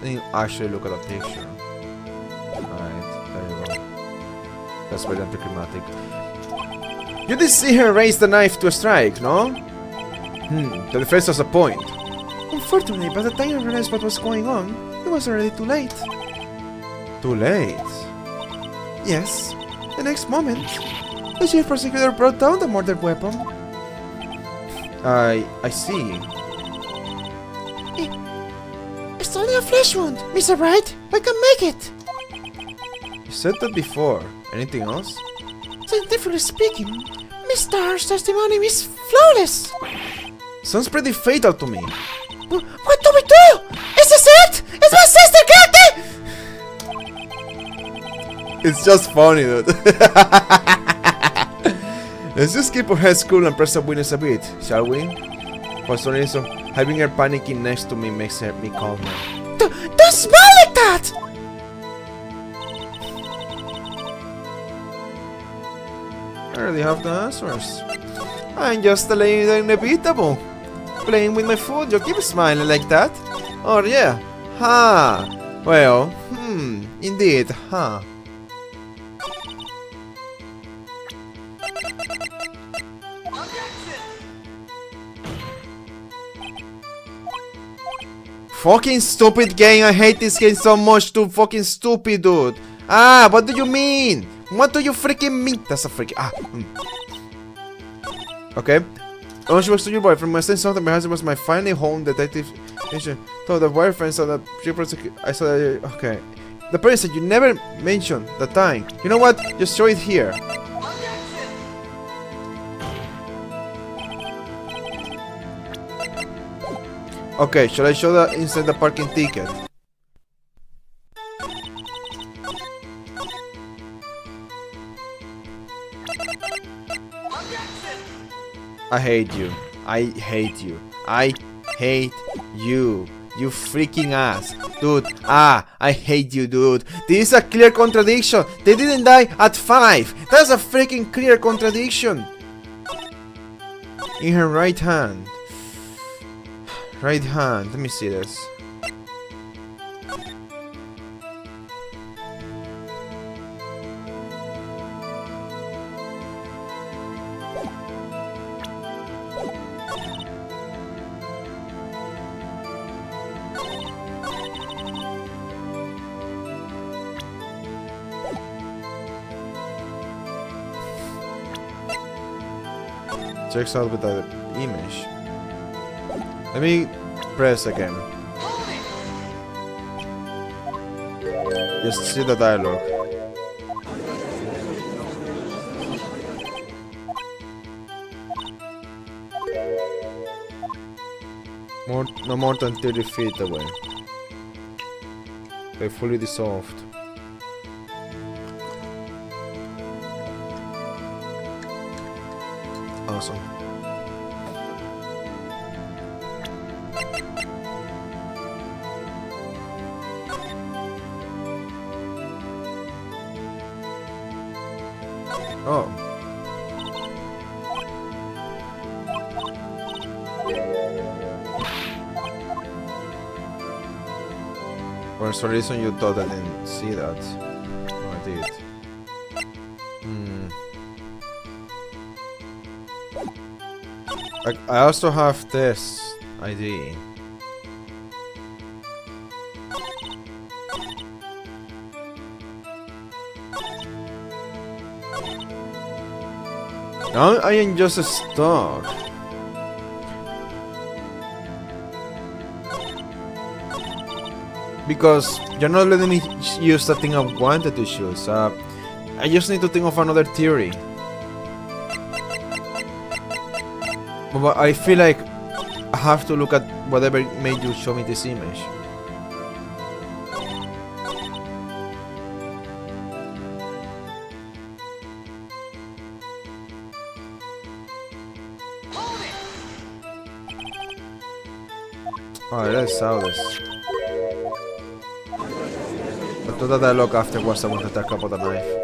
Then you actually look at the picture. Alright, there you go. That's very anticlimactic. You did see her raise the knife to strike, no? The defense has a point. Unfortunately, by the time I realized what was going on, it was already too late. Too late? Yes. The next moment, the chief prosecutor brought down the murdered weapon. I see. It's only a flesh wound, Mr. Wright. We can make it. You said that before. Anything else? Scientifically speaking, Miss Starr's testimony is flawless. Sounds pretty fatal to me. What do we do? Is this it? Is my sister guilty? It's just funny, dude. Let's just keep our heads cool and press the winners a bit, shall we? For some reason, having her panicking next to me makes me calmer. Don't smile like that! I already have the answers. I'm just delaying the inevitable. Playing with my food, you keep smiling like that. Oh yeah. Ha. Well, indeed, ha. Fucking stupid game, I hate this game so much, too fucking stupid, dude. Ah, what do you mean? What do you freaking mean? That's a freaking, Okay. Oh, she was to your boyfriend. My sense something behind it was my finally home detective. Told the boyfriend so that she I saw that. Okay. The person said you never mentioned the time. You know what? Just show it here. Okay, shall I show the inside the parking ticket? I hate you. I hate you. I hate you. You freaking ass. Dude, I hate you, dude. This is a clear contradiction. They didn't die at 5. That's a freaking clear contradiction. In her right hand. Right hand. Let me see this. Checks out with the image. Let me press again. Just see the dialogue. No more than 30 feet away. They fully dissolved. Awesome. Oh. For some reason you thought I didn't see that. No, I did. I also have this ID. Now I am just stuck. Because you're not letting me use the thing I wanted to choose. I just need to think of another theory. But I feel like I have to look at whatever made you show me this image. Alright, let's sell this. But do the dialogue afterwards. I want to talk about the knife.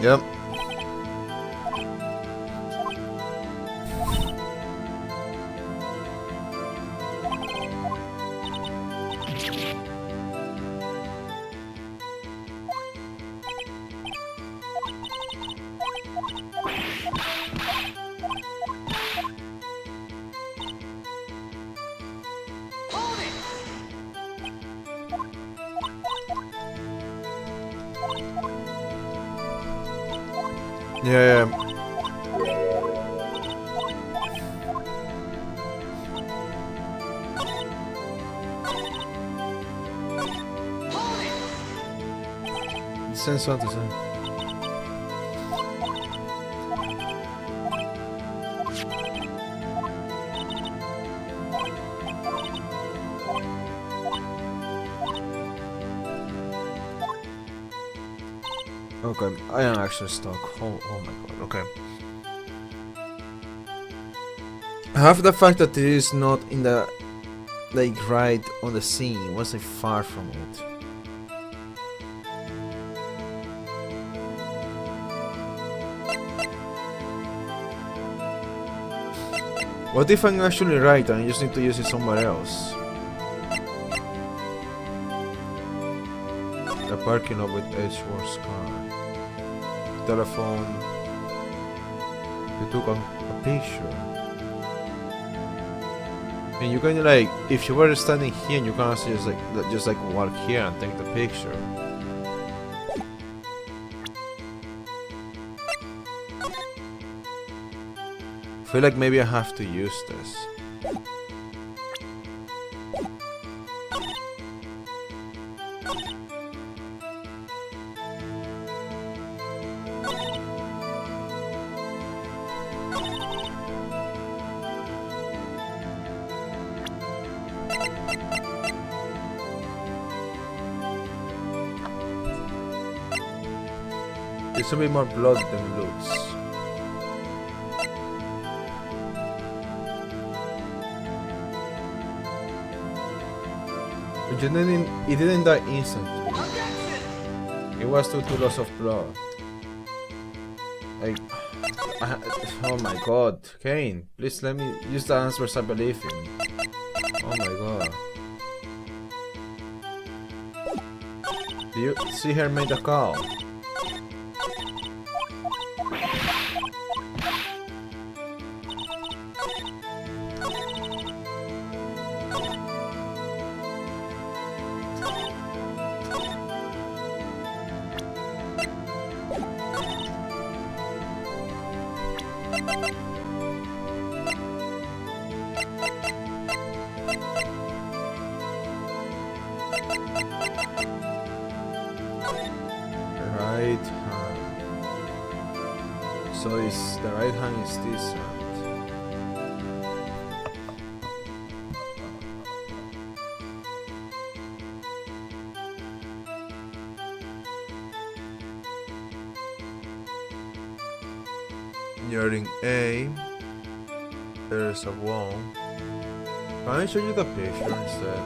Yep. Yeah. Send something. Okay, I am actually stuck. Oh my god, okay. Half the fact that it is not in the, like, right on the scene, wasn't far from it. What if I'm actually right and I just need to use it somewhere else? The parking lot with Edgeworth's car. Telephone. You took a picture. And you can, like, if you were standing here, you can also just like walk here and take the picture. I feel like maybe I have to use this. There should be more blood than looks. But it didn't die instantly. It was due to loss of blood. Like, oh my god, Kane, please let me use the answers I believe in. Oh my god. Do you see her make the call? Right hand. So is the right hand is this hand. You're in A. There's a wall. Can I show you the picture instead?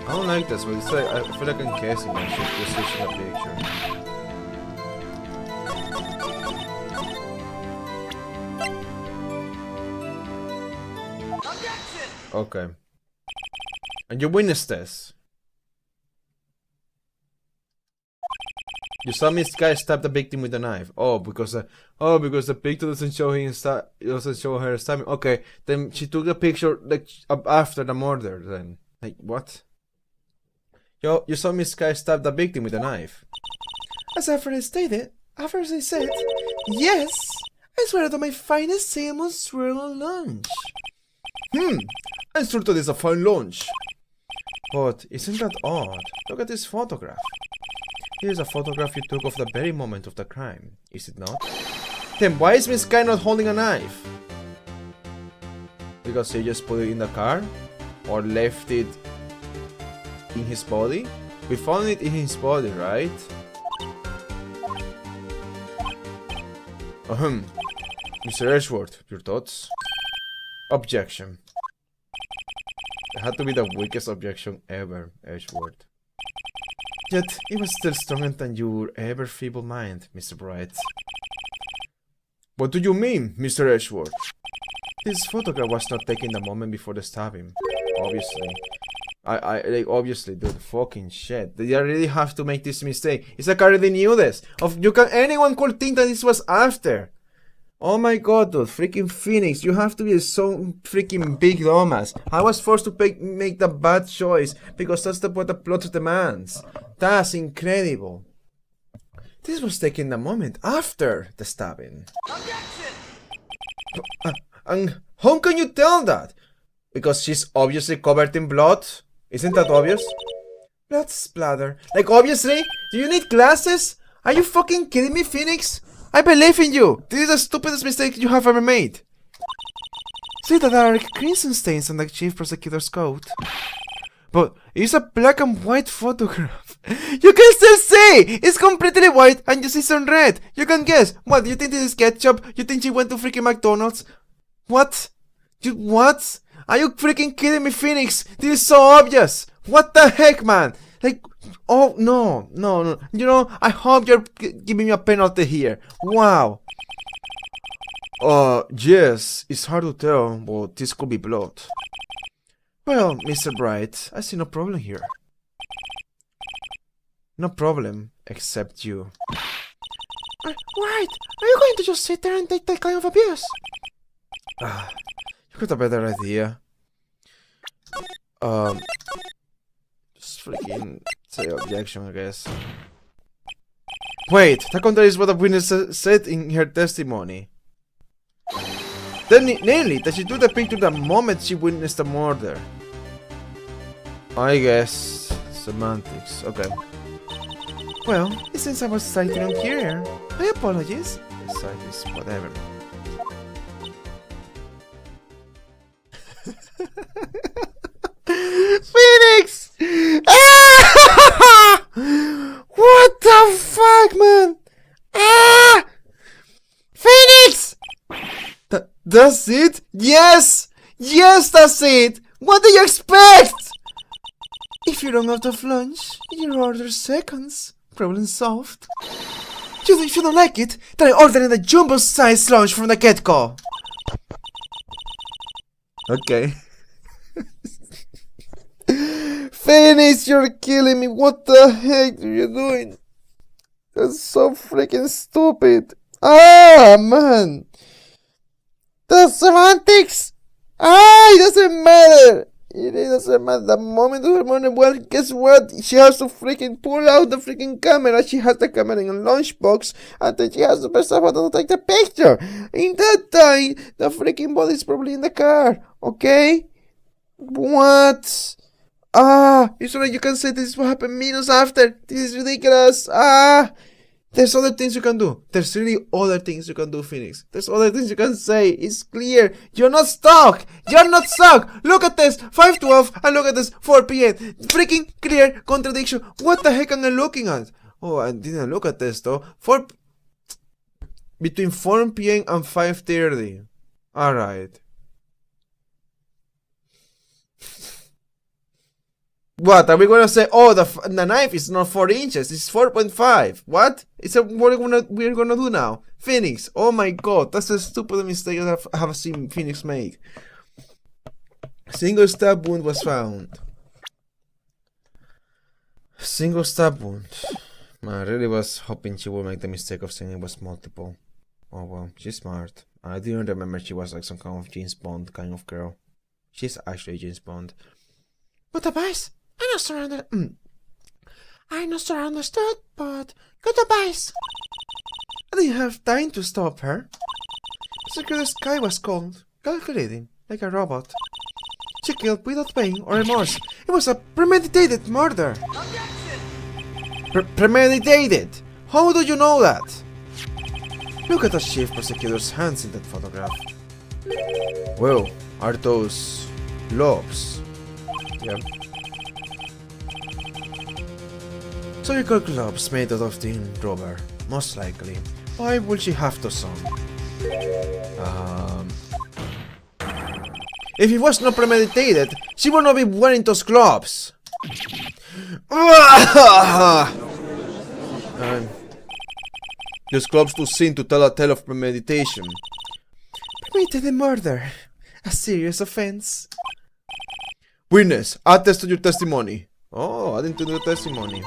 I don't like this, but it's like I feel like I'm guessing. I should just switch the picture. Okay. And you witnessed this. You saw Miss Guy stab the victim with a knife. Because the picture doesn't show her stabbing. Okay, then she took the picture like after the murder. Then, like, what? You saw Miss Guy stab the victim with a knife. As Alfred stated, after they said, yes, I swear to my finest salmon swirl lunch. I sure thought it's a fine lunch. But isn't that odd? Look at this photograph. Here's a photograph you took of the very moment of the crime, is it not? Then why is Miss Guy not holding a knife? Because he just put it in the car? Or left it in his body? We found it in his body, right? Mr. Edgeworth, your thoughts? Objection. It had to be the weakest objection ever, Edgeworth. Yet, it was still stronger than your ever feeble mind, Mr. Bright. What do you mean, Mr. Edgeworth? This photograph was not taken the moment before the stabbing. Obviously. Like, obviously, dude, fucking shit. They really have to make this mistake. It's like I already knew this. Anyone could think that this was after. Oh my god, dude, freaking Phoenix, you have to be so freaking big dumbass. I was forced to make the bad choice because that's what the plot demands. That's incredible. This was taken the moment after the stabbing. And how can you tell that? Because she's obviously covered in blood. Isn't that obvious? Blood splatter. Like, obviously? Do you need glasses? Are you fucking kidding me, Phoenix? I believe in you! This is the stupidest mistake you have ever made! See the dark crimson stains on the chief prosecutor's coat? But it's a black and white photograph. You can still see! It's completely white and you see some red. You can guess. What, you think this is ketchup? You think she went to freaking McDonald's? What? What? Are you freaking kidding me, Phoenix? This is so obvious! What the heck, man? Like, oh, no. You know, I hope you're giving me a penalty here. Wow. Yes, it's hard to tell, but this could be blood. Well, Mr. Bright, I see no problem here. No problem, except you. Right, are you going to just sit there and take that kind of abuse? You got a better idea. Just freaking say objection, I guess. Wait, that contrary is what the witness said in her testimony. Namely, that she took the picture the moment she witnessed the murder. I guess semantics. Okay. Well, since I was citing on here, I apologize. It's whatever. Phoenix! Ah! What the fuck, man? Ah! Phoenix! That's it? Yes! Yes, that's it! What do you expect? If you run out of lunch, you order seconds. Problem solved. If you don't like it, then I order in a jumbo-sized lunch from the get-go. Okay. Phoenix, you're killing me. What the heck are you doing? That's so freaking stupid. Ah, man. The semantics. Ah, it doesn't matter. It doesn't matter. The moment of her money, well, guess what? She has to freaking pull out the freaking camera. She has the camera in a lunchbox, and then she has to press a button to take the picture. In that time, the freaking body's probably in the car. Okay? What? Ah, it's alright, you can say this is what happened minutes after. This is ridiculous. Ah, there's other things you can do. There's really other things you can do, Phoenix. There's other things you can say. It's clear. You're not stuck. You're not stuck. Look at this. 5:12 and look at this. 4 p.m. Freaking clear contradiction. What the heck am I looking at? Oh, I didn't look at this though. Between 4 p.m. and 5:30. Alright. What are we gonna say? Oh, the knife is not 4 inches. It's 4.5. What? What we're gonna do now? Phoenix. Oh my god, that's the stupidest mistake I have seen Phoenix make. A single stab wound was found. Single stab wound. I really was hoping she would make the mistake of saying it was multiple. Oh well, she's smart. I didn't remember she was like some kind of James Bond kind of girl. She's actually James Bond. Good advice. I know sir understood, but good advice. I didn't have time to stop her. The sky was cold, calculating, like a robot. She killed without pain or remorse. It was a premeditated murder. Premeditated! How do you know that? Look at the chief prosecutor's hands in that photograph. Well, are those gloves? Yeah. Surgical gloves made out of thin rubber, most likely. Why would she have those on? If it was not premeditated, she would not be wearing those gloves. Those gloves too thin to tell a tale of premeditation. Premeditated murder. A serious offense. Witness, attest to your testimony. Oh, I didn't do the testimony.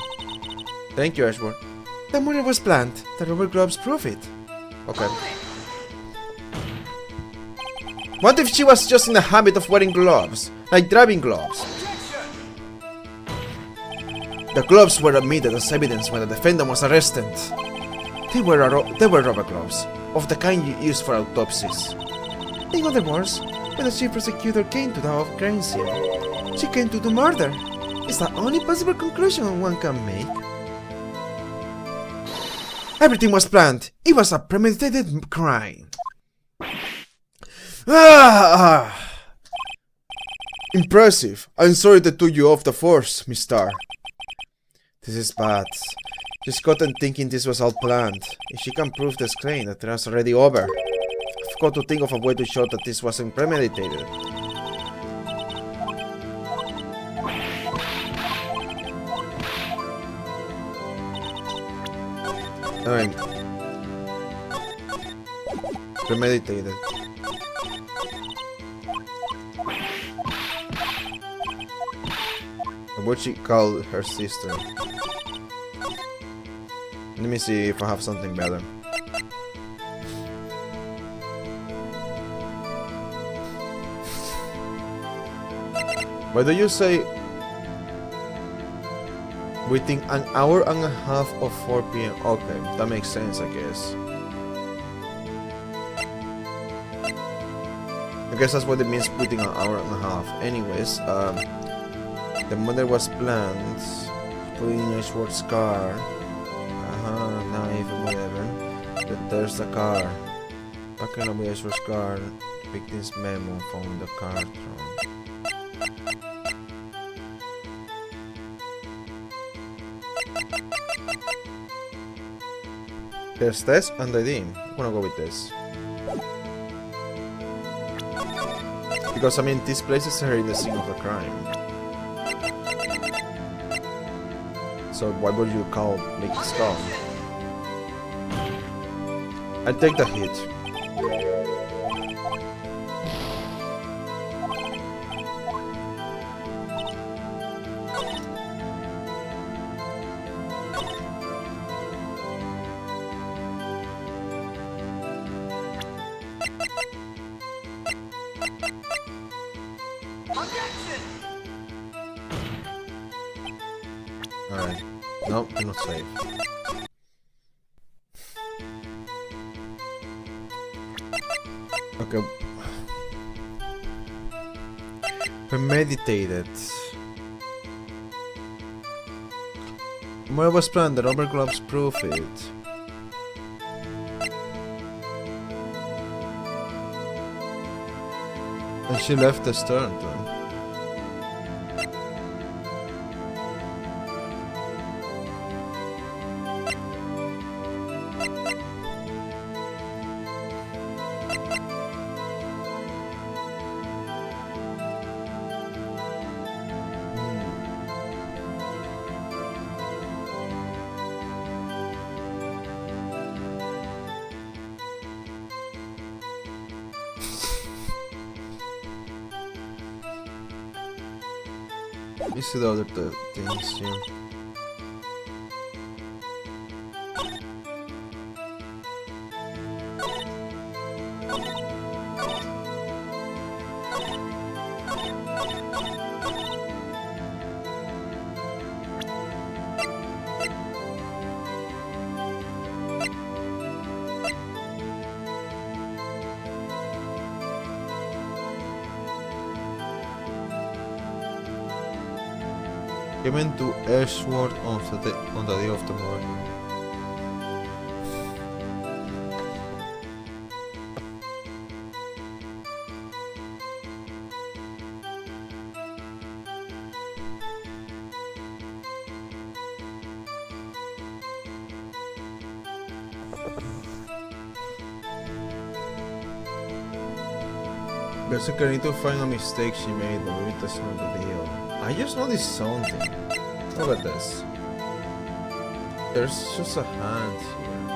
Thank you, Ashworth. The murder was planned. The rubber gloves prove it. Okay. What if she was just in the habit of wearing gloves? Like driving gloves? The gloves were admitted as evidence when the defendant was arrested. They were rubber gloves, of the kind you use for autopsies. In other words, when the chief prosecutor came to the crime scene, she came to the murder. It's the only possible conclusion one can make. Everything was planned. It was a premeditated crime. Impressive. I'm sorry to took you off the force, Miss Starr. This is bad. She's gotten thinking this was all planned. If she can prove this claim, that was already over. I've got to think of a way to show that this wasn't premeditated. Alright. Premeditated. What she called her sister. Let me see if I have something better. Why do you say within an hour and a half of 4 p.m? Okay, that makes sense, I guess. I guess that's what it means within an hour and a half. Anyways, the murder was planned. Putting in a short scar. Knife and whatever. Then there's the car. Packing away a short scar. Victim's memo from the car trunk. There's this and ID. I'm gonna go with this. Because I mean, these places are in the scene of the crime. So why would you call make it stop? I'll take the hit. Alright. No, do not save. Okay. Premeditated. Murder was planned, the rubber gloves prove it. And she left the stern then. Let me see the other things here. Given to Ashworth on the day of the morning. Basically, I need to find a mistake she made, but maybe that's not the deal. I just noticed something. Look at this. There's just a hand here.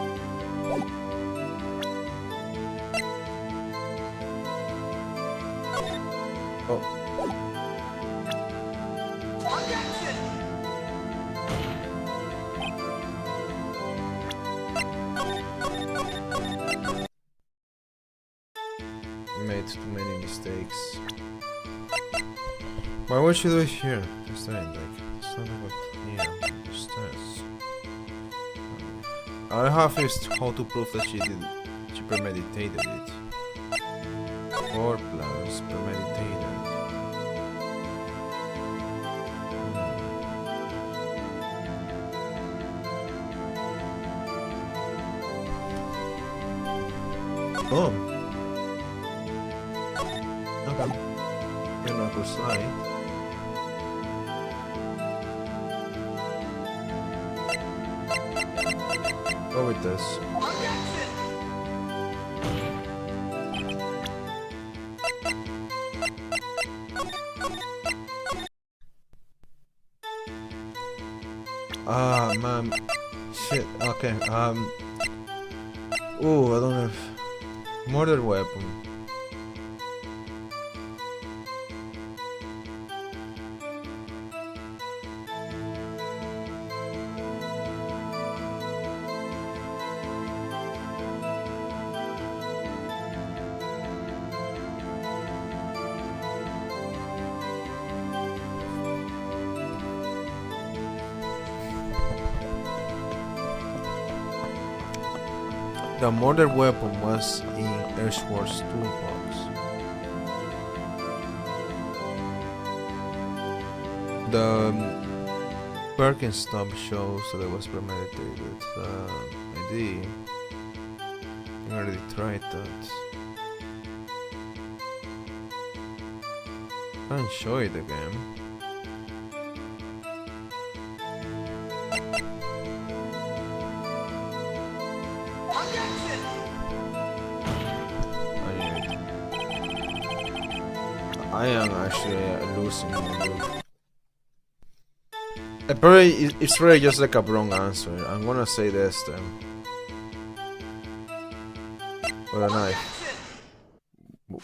Oh. Made too many mistakes. Why would she do it here? It's not like it's not about here. It's this. All I have is how to prove that she premeditated it. 4 plans premeditated. Oh. Okay. You're not precise. Go with this. Ah, man. Shit. Okay. Oh, I don't have murder weapon. The murder weapon was in Ashworth's toolbox. The Perkins stump shows that it was premeditated. ID. I already tried that. I can show it again. I am actually losing my it's probably just like a wrong answer. I'm gonna say this then. With a knife.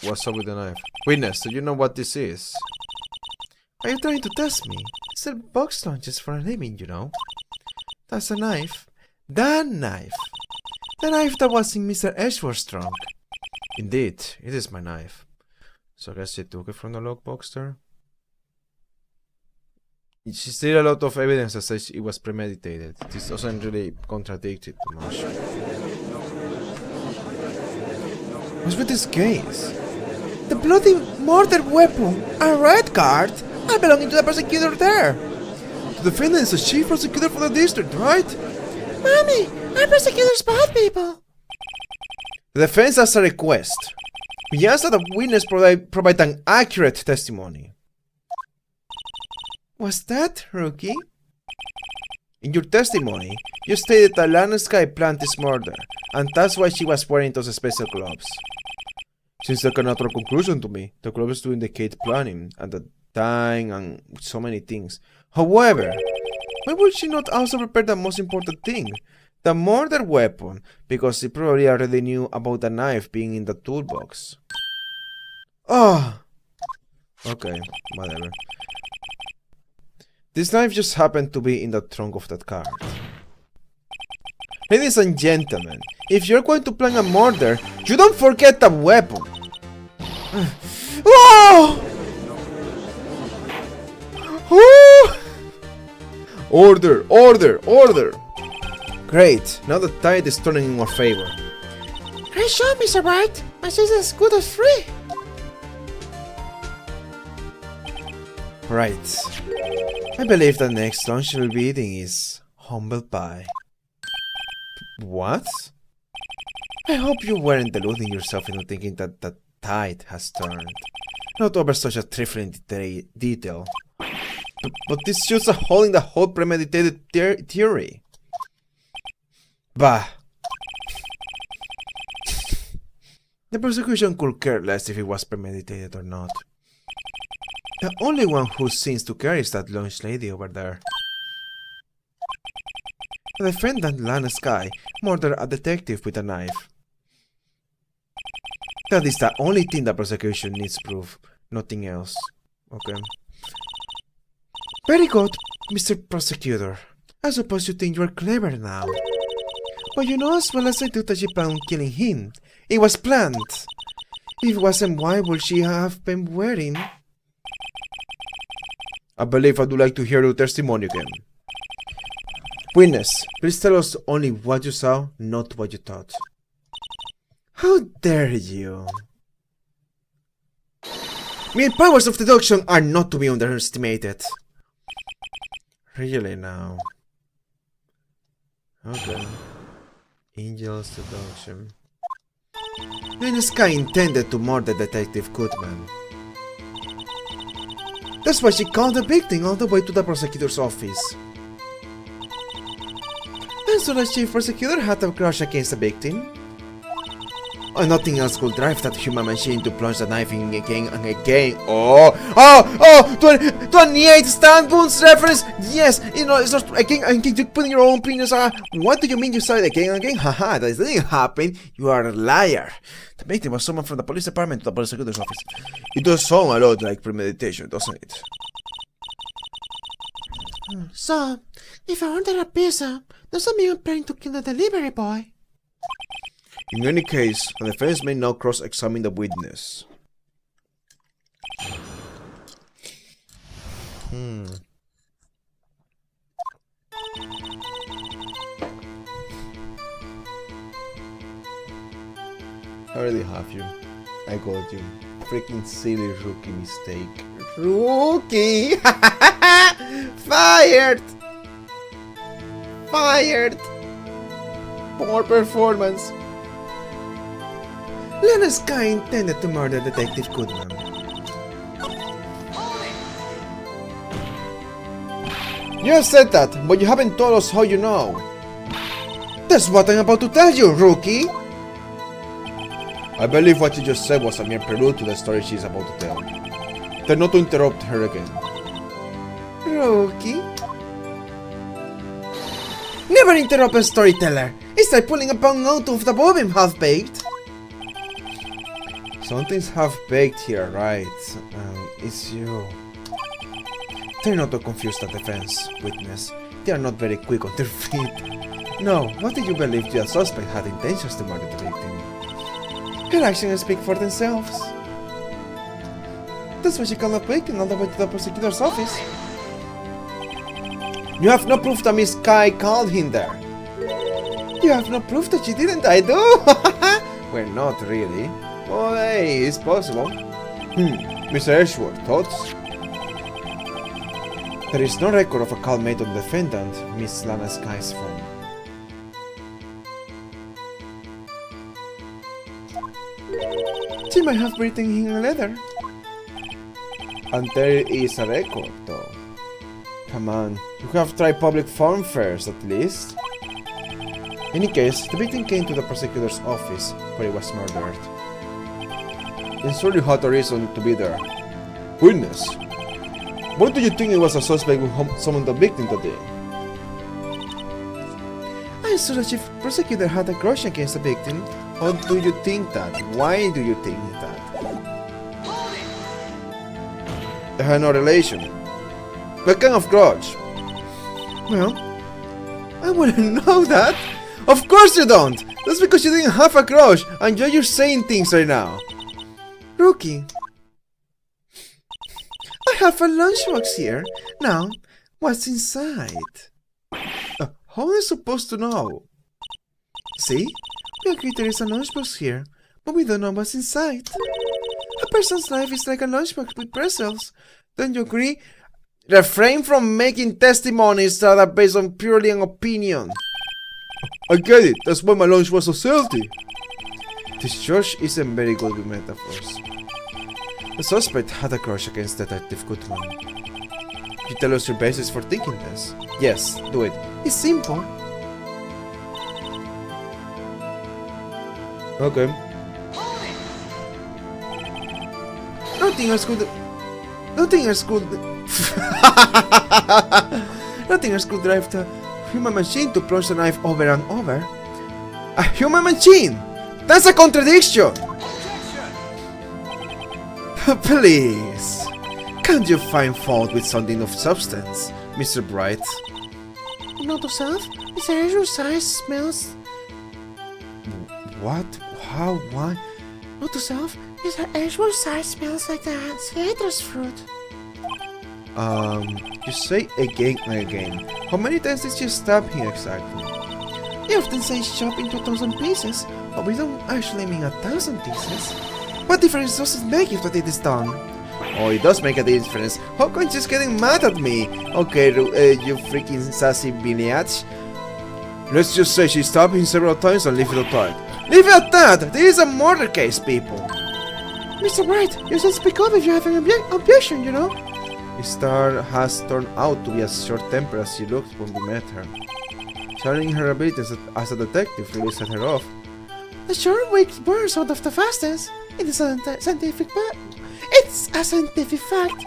What's up with the knife? Witness, do you know what this is? Are you trying to test me? It's a box lunches for a living, you know. That's a knife. The knife. The knife that was in Mr. Ashworth's trunk. Indeed, it is my knife. So I guess she took it from the lockbox there. She's still a lot of evidence that says it was premeditated. This doesn't really contradict it too much. What's with this case? The bloody murder weapon, a red card, I belonging to the prosecutor there. The defendant is the chief prosecutor for the district, right? Mommy, our prosecutors bad people. The defense has a request. We ask that the witness provide an accurate testimony. What's that, Rookie? In your testimony, you stated that Landscape planned this murder, and that's why she was wearing those special gloves. Seems like a natural conclusion to me. The gloves do indicate planning, and the time, and so many things. However, why would she not also prepare the most important thing? The murder weapon, because she probably already knew about the knife being in the toolbox. Oh! Okay, whatever. This knife just happened to be in the trunk of that car. Ladies and gentlemen, if you're going to plan a murder, you don't forget a weapon. Oh! Oh! Order, order, order! Great, now the tide is turning in our favor. Great shot, Mr. Bright. My sis is as good as free. Right. I believe the next lunch we'll be eating is humble pie. What? I hope you weren't deluding yourself into thinking that the tide has turned. Not over such a trifling detail. But this shoots a hole in the whole premeditated theory. Bah! The prosecution could care less if it was premeditated or not. The only one who seems to care is that lunch lady over there. The defendant, Lana Sky, murdered a detective with a knife. That is the only thing the prosecution needs proof, nothing else. Okay. Very good, Mr. Prosecutor. I suppose you think you're clever now. But you know as well as I do that she planned on killing him. It was planned. If it wasn't, why would she have been wearing? I believe I would like to hear your testimony again. Witness, please tell us only what you saw, not what you thought. How dare you? Mere powers of deduction are not to be underestimated. Really now? Okay. Angel's deduction. Then Sky intended to murder Detective Goodman. That's why she called the victim all the way to the prosecutor's office. And so the chief prosecutor had a crush against the victim. Oh, nothing else could drive that human machine to plunge the knife in again and again. Oh! 28 Stan Bones reference! Yes! You know, it's not again and keep putting your own opinions. What do you mean you saw it again and again? Haha, that didn't happen. You are a liar. The victim was someone from the police department to the prosecutor's office. It does sound a lot like premeditation, doesn't it? So, if I order a pizza, does that mean I'm planning to kill the delivery boy? In any case, the defense may now cross-examine the witness. I already have you. I got you. Freaking silly rookie mistake. Rookie! Fired! Fired! Poor performance. Lana Sky intended to murder Detective Goodman. You have said that, but you haven't told us how you know. That's what I'm about to tell you, rookie! I believe what you just said was a mere prelude to the story she's about to tell. Try not to interrupt her again. Rookie? Never interrupt a storyteller! It's like pulling a bung out of the bobbin, half-baked! Something's half-baked here, right? It's you. Try not to confuse the defense, witness. They are not very quick on their feet. No, what do you believe the suspect had intentions to murder the victim? Her actions speak for themselves. That's why she called the victim all the way to the prosecutor's office. You have no proof that Miss Sky called him there. You have no proof that she didn't, I do! Well, not really. Well, hey, it's possible. Mr. Ashworth, thoughts? There is no record of a call made on the defendant, Miss Lana Sky's phone. She might have written him a letter. And there is a record, though. Come on, you have tried public phone first, at least. In any case, the victim came to the prosecutor's office, where he was murdered. It surely had a reason to be there. Witness, why do you think it was a suspect who summoned the victim today? I saw the chief prosecutor had a grudge against the victim. How do you think that? Why do you think that? They had no relation. What kind of grudge? Well, I wouldn't know that. Of course you don't! That's because you didn't have a grudge and you're just saying things right now. Rookie. I have a lunchbox here. Now, what's inside? How am I supposed to know? See? We agree there is a lunchbox here, but we don't know what's inside. A person's life is like a lunchbox with pretzels. Don't you agree? Refrain from making testimonies that are based on purely an opinion. I get it, that's why my lunch was so salty. This church isn't very good with metaphors. The suspect had a crush against Detective Goodman. You tell us your basis for thinking this? Yes, do it. It's simple. Okay. Nothing else could drive the human machine to plunge the knife over and over. A human machine? That's a contradiction! Please, can't you find fault with something of substance, Mr. Bright? Note to self, his usual size smells. What? How? Why? Note to self, his usual size smells like the citrus fruit. You say again and again. How many times did you stab him exactly? You often say chop into 1,000 pieces, but we don't actually mean 1,000 pieces. What difference does it make if it is done? Oh, it does make a difference. How come she's getting mad at me? Okay, you freaking sassy biatch. Let's just say she stabbed him several times and leave it at that. Leave it at that! This is a murder case, people! Mr. Bright, you should speak up if you have an objection, you know? Star has turned out to be as short-tempered as she looked when we met her. Sharing her abilities as a detective really set her off. The short-wig burns out of the fastest. It is a scientific fact. It's a scientific fact.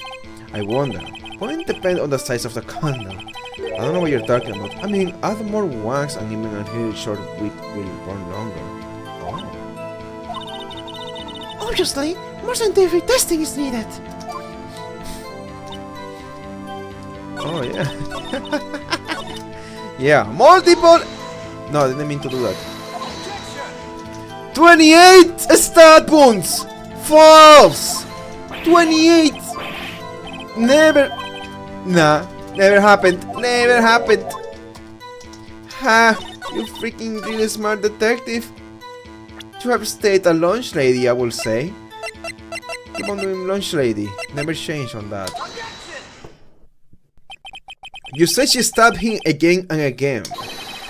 I wonder, wouldn't it depend on the size of the condom? I don't know what you're talking about. I mean, add more wax and even a really short wig will burn longer. Oh. Obviously, more scientific testing is needed. Oh, yeah. Yeah, multiple... No, I didn't mean to do that. 28 stat wounds! False! 28! Never... Nah, never happened. Never happened. Ha! You freaking really smart detective. You have stayed a lunch lady, I will say. Keep on doing lunch lady. Never change on that. You said she stabbed him again and again.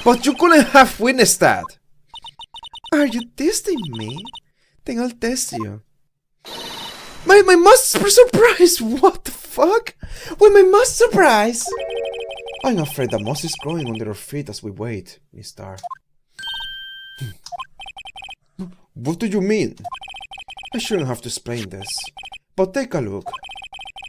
But you couldn't have witnessed that. Are you testing me? Then I'll test you. My master surprise! What the fuck? With my master surprise! I'm afraid the moss is growing under our feet as we wait, Miss Star. What do you mean? I shouldn't have to explain this, but take a look.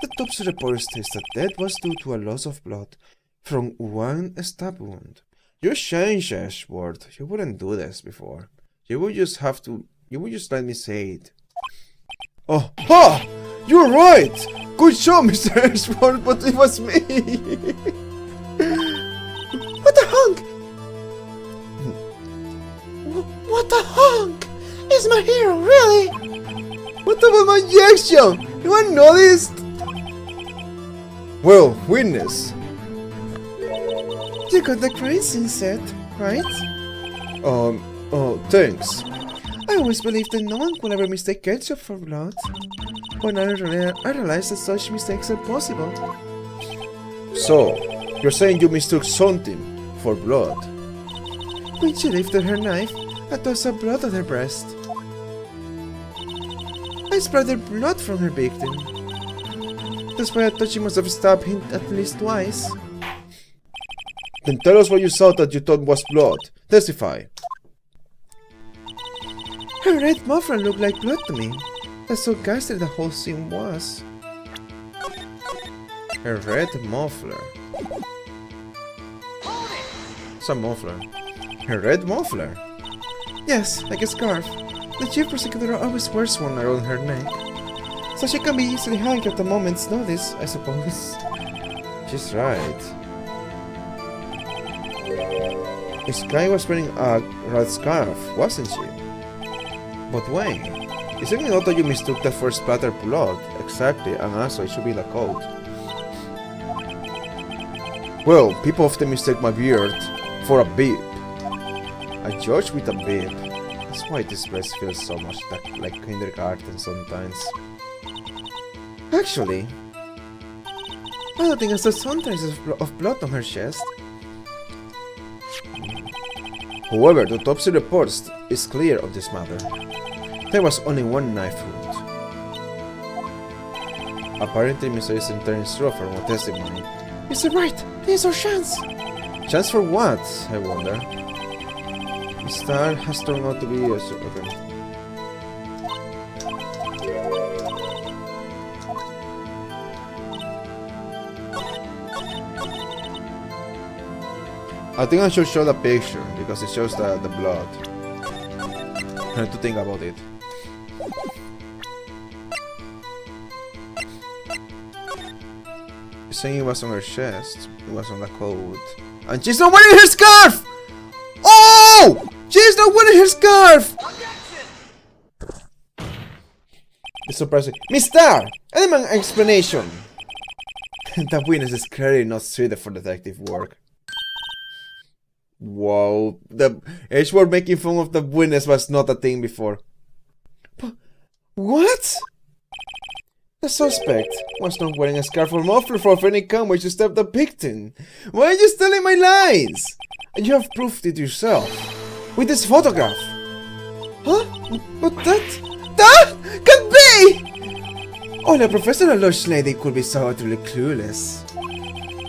The autopsy report states that death was due to a loss of blood from one stab wound. You changed, Ashworth. You wouldn't do this before. You would just let me say it. Oh, ha! You're right! Good show, Mr. Ashworth, but it was me! What the hunk? What the hunk? Is my hero, really? What about my injection? No one noticed? Well, witness. You got the crime scene set, right? Oh, thanks. I always believed that no one could ever mistake ketchup for blood. But now I realize that such mistakes are possible. So, you're saying you mistook something for blood? When she lifted her knife, I saw blood on her breast. I splattered blood from her victim. That's why I thought she must have stabbed him at least twice. Then tell us what you saw that you thought was blood. Testify. Her red muffler looked like blood to me. That's so ghastly the whole scene was. Her red muffler. It's a muffler. Her red muffler? Yes, like a scarf. The chief prosecutor always wears one around her neck. So she can be easily hanged at a moment's notice, I suppose. She's right. Sky was wearing a red scarf, wasn't she? But wait, isn't it auto you mistook that for splattered blood? Exactly, and also it should be the code. Well, people often mistake my beard for a beep. A George with a beep. That's why this place feels so much like kindergarten sometimes. Actually, I don't think I saw some traces of blood on her chest. However, the autopsy report is clear of this matter. There was only one knife wound. Apparently, Mr. Easton turns true for more testimony. Mr. Wright, there's our chance. Chance for what, I wonder? Star has turned out to be a okay. I think I should show the picture because it shows the blood. I have to think about it. Saying it was on her chest, it was on the coat. And she's not wearing her scarf! Oh! She's not wearing her scarf! It's surprising. Miss Star! I need an explanation. The witness is clearly not suited for detective work. Wow, the Edgeworth making fun of the witness was not a thing before. But what? The suspect was not wearing a scarf or muffler for any camera to stop the victim. Why are you telling my lies? And you have proved it yourself with this photograph. Huh? But that can't be! Only a professional lush lady could be so utterly clueless.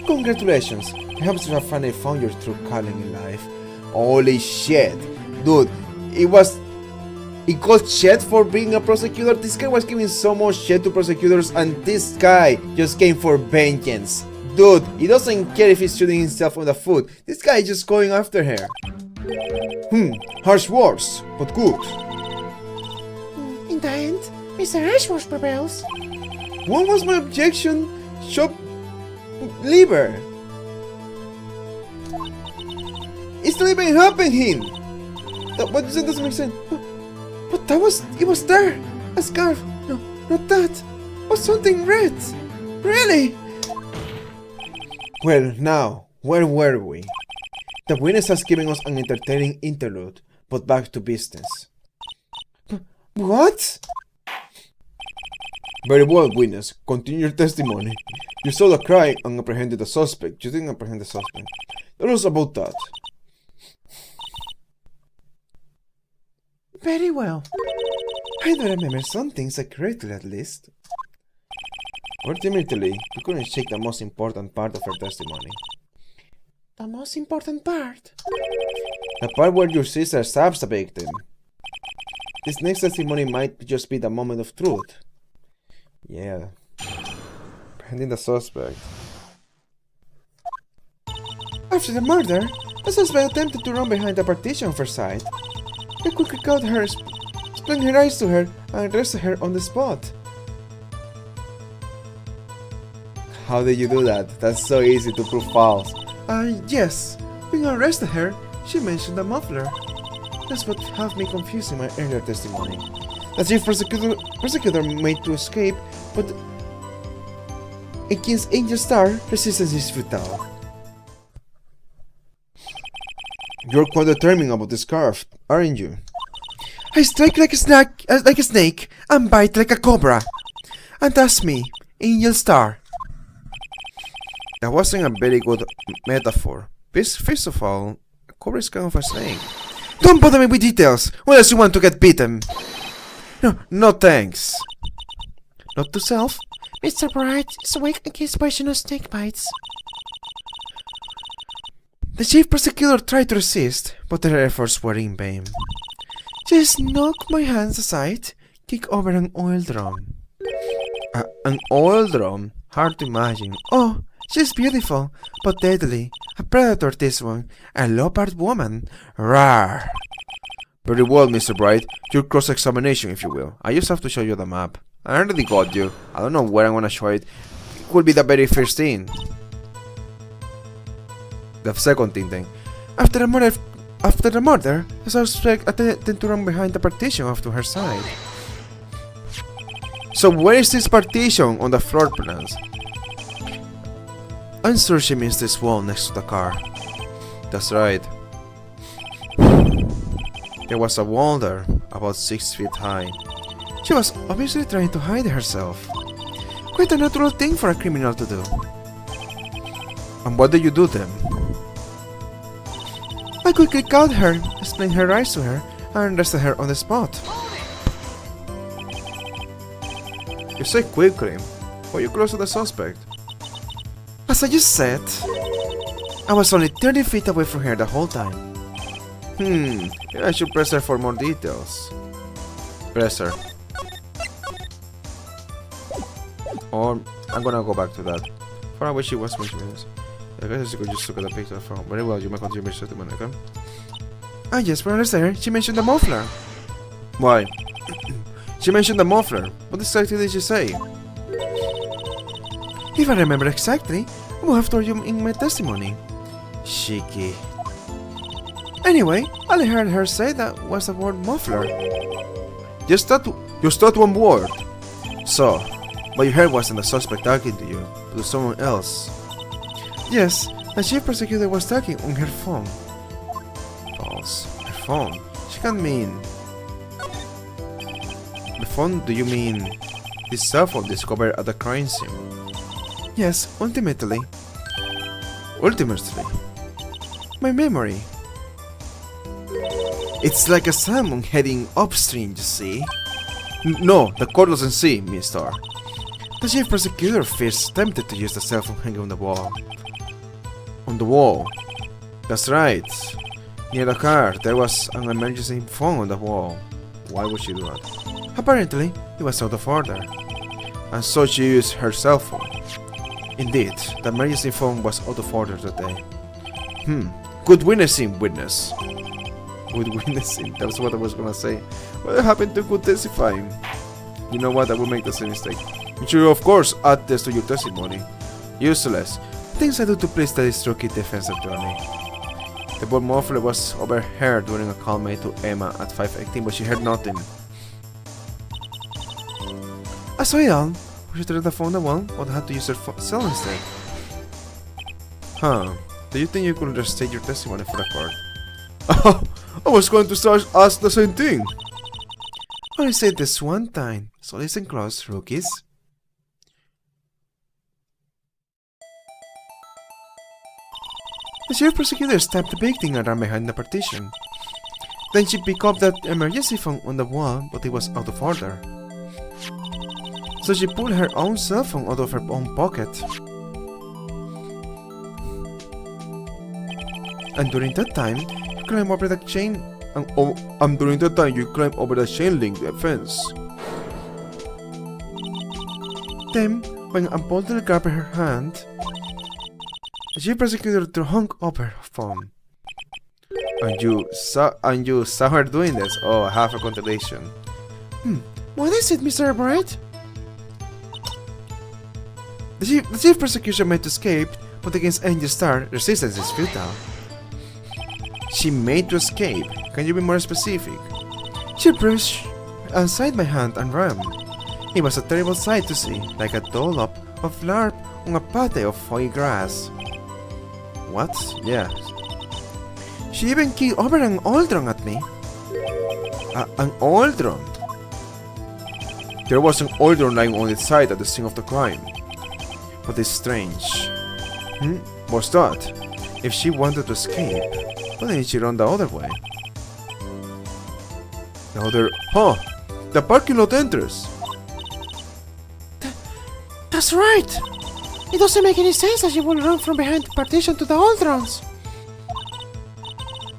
Congratulations. Perhaps you have finally found your true calling in life. Holy shit. Dude, it got shit for being a prosecutor. This guy was giving so much shit to prosecutors and this guy just came for vengeance. Dude, he doesn't care if he's shooting himself on the foot. This guy is just going after her. Harsh words, but good. In the end, Mr. Ashworth prevails. What was my objection? Shop liver. It's not even happening! What you said doesn't make sense. But it was there! A scarf! No, not that! Was something red! Really? Well, now, where were we? The witness has given us an entertaining interlude, but back to business. What? Very well, witness. Continue your testimony. You saw the crime and apprehended the suspect. You didn't apprehend the suspect. Tell us about that. Very well. I do remember some things accurately at least. Ultimately, you couldn't shake the most important part of her testimony. The most important part? The part where your sister stabs the victim. This next testimony might just be the moment of truth. Yeah. Pending the suspect. After the murder, the suspect attempted to run behind the partition of her side. They quickly caught her, explained her eyes to her, and arrested her on the spot. How did you do that? That's so easy to prove false. Yes. When I arrested her, she mentioned the muffler. That's what had me confused in my earlier testimony. The chief prosecutor made to escape, but against Angel Star, resistance is futile. You're quite determined about the scarf, aren't you? I strike like a snake and bite like a cobra. And that's me, Angel Star. That wasn't a very good metaphor. First of all, a cobra is kind of a snake. Don't bother me with details, unless you want to get bitten. No thanks. Not to self? Mr. Bright is awake in case poisonous snake bites. The chief prosecutor tried to resist, but their efforts were in vain. Just knock my hands aside, kick over an oil drum. An oil drum? Hard to imagine. Oh, she's beautiful, but deadly. A predator this one. A leopard woman. Rawr. Very well, Mr. Bright. Your cross-examination, if you will. I just have to show you the map. I already got you. I don't know where I'm gonna show it. It could be the very first thing. The second thing then. After the murder, the suspect attempted to run behind the partition off to her side. So where is this partition on the floor plans? I'm sure she means this wall next to the car. That's right. There was a wall there, about 6 feet high. She was obviously trying to hide herself. Quite a natural thing for a criminal to do. And what did you do then? I quickly caught her, explained her rights to her, and arrested her on the spot. You say quickly. Were you close to the suspect? As I just said, I was only 30 feet away from her the whole time. Maybe I should press her for more details. Press her. Or I'm gonna go back to that. Far away she was mentioning this. I guess you could just look at the picture from. Very well, you may continue your statement, okay? Ah yes, when I was there, she mentioned the muffler. Why? She mentioned the muffler. What exactly did she say? If I remember exactly, I will have told you in my testimony. Cheeky. Anyway, all I heard her say that was the word muffler. Just that one word. So, what you heard wasn't the suspect talking to you, but to someone else. Yes, the chief prosecutor was talking on her phone. False. Her phone. She can't mean. The phone, do you mean this cell phone discovered at the crime scene? Yes, ultimately. Ultimately. My memory. It's like a salmon heading upstream, you see? No, the court doesn't see, mister. The chief prosecutor feels tempted to use the cell phone hanging on the wall. On the wall. That's right. Near the car, there was an emergency phone on the wall. Why would she do that? Apparently, it was out of order. And so she used her cell phone. Indeed, the emergency phone was out of order that day. Good witnessing, witness. Good witnessing, that's what I was gonna say. What happened to good testifying? You know what, I will make the same mistake. You should of course add this to your testimony. Useless. Things I do to please the instructed defense attorney. The word muffler was overheard during a call made to Emma at 5:18, but she heard nothing. As I am, we should turn the phone the wall, but had to use her cell instead. Huh. Do you think you could restate your testimony for the court? I was going to ask the same thing. Only said this one time, so listen close, rookies. The chief prosecutor stabbed the victim around behind the partition. Then she picked up that emergency phone on the wall, but it was out of order. So she pulled her own cell phone out of her own pocket. And during that time, you climb over the chain. And during that time, you climb over the chain link fence. Then, when unbolted grabbed her hand, the chief prosecutor hung up her phone. And you saw her doing this? Oh, I have a contradiction. What is it, Mr. Bright? The chief prosecutor made to escape, but against Angel Star, resistance is futile. She made to escape? Can you be more specific? She brushed aside my hand and ran. It was a terrible sight to see, like a dollop of larp on a patch of foggy grass. What? Yeah. She even kicked over an Aldron at me. An Aldron? There was an Aldron lying on its side at the scene of the crime. But it's strange. What's that? If she wanted to escape, why didn't she run the other way? The other... Huh! The parking lot entrance! That's right! It doesn't make any sense that she would run from behind the partition to the Aldrons.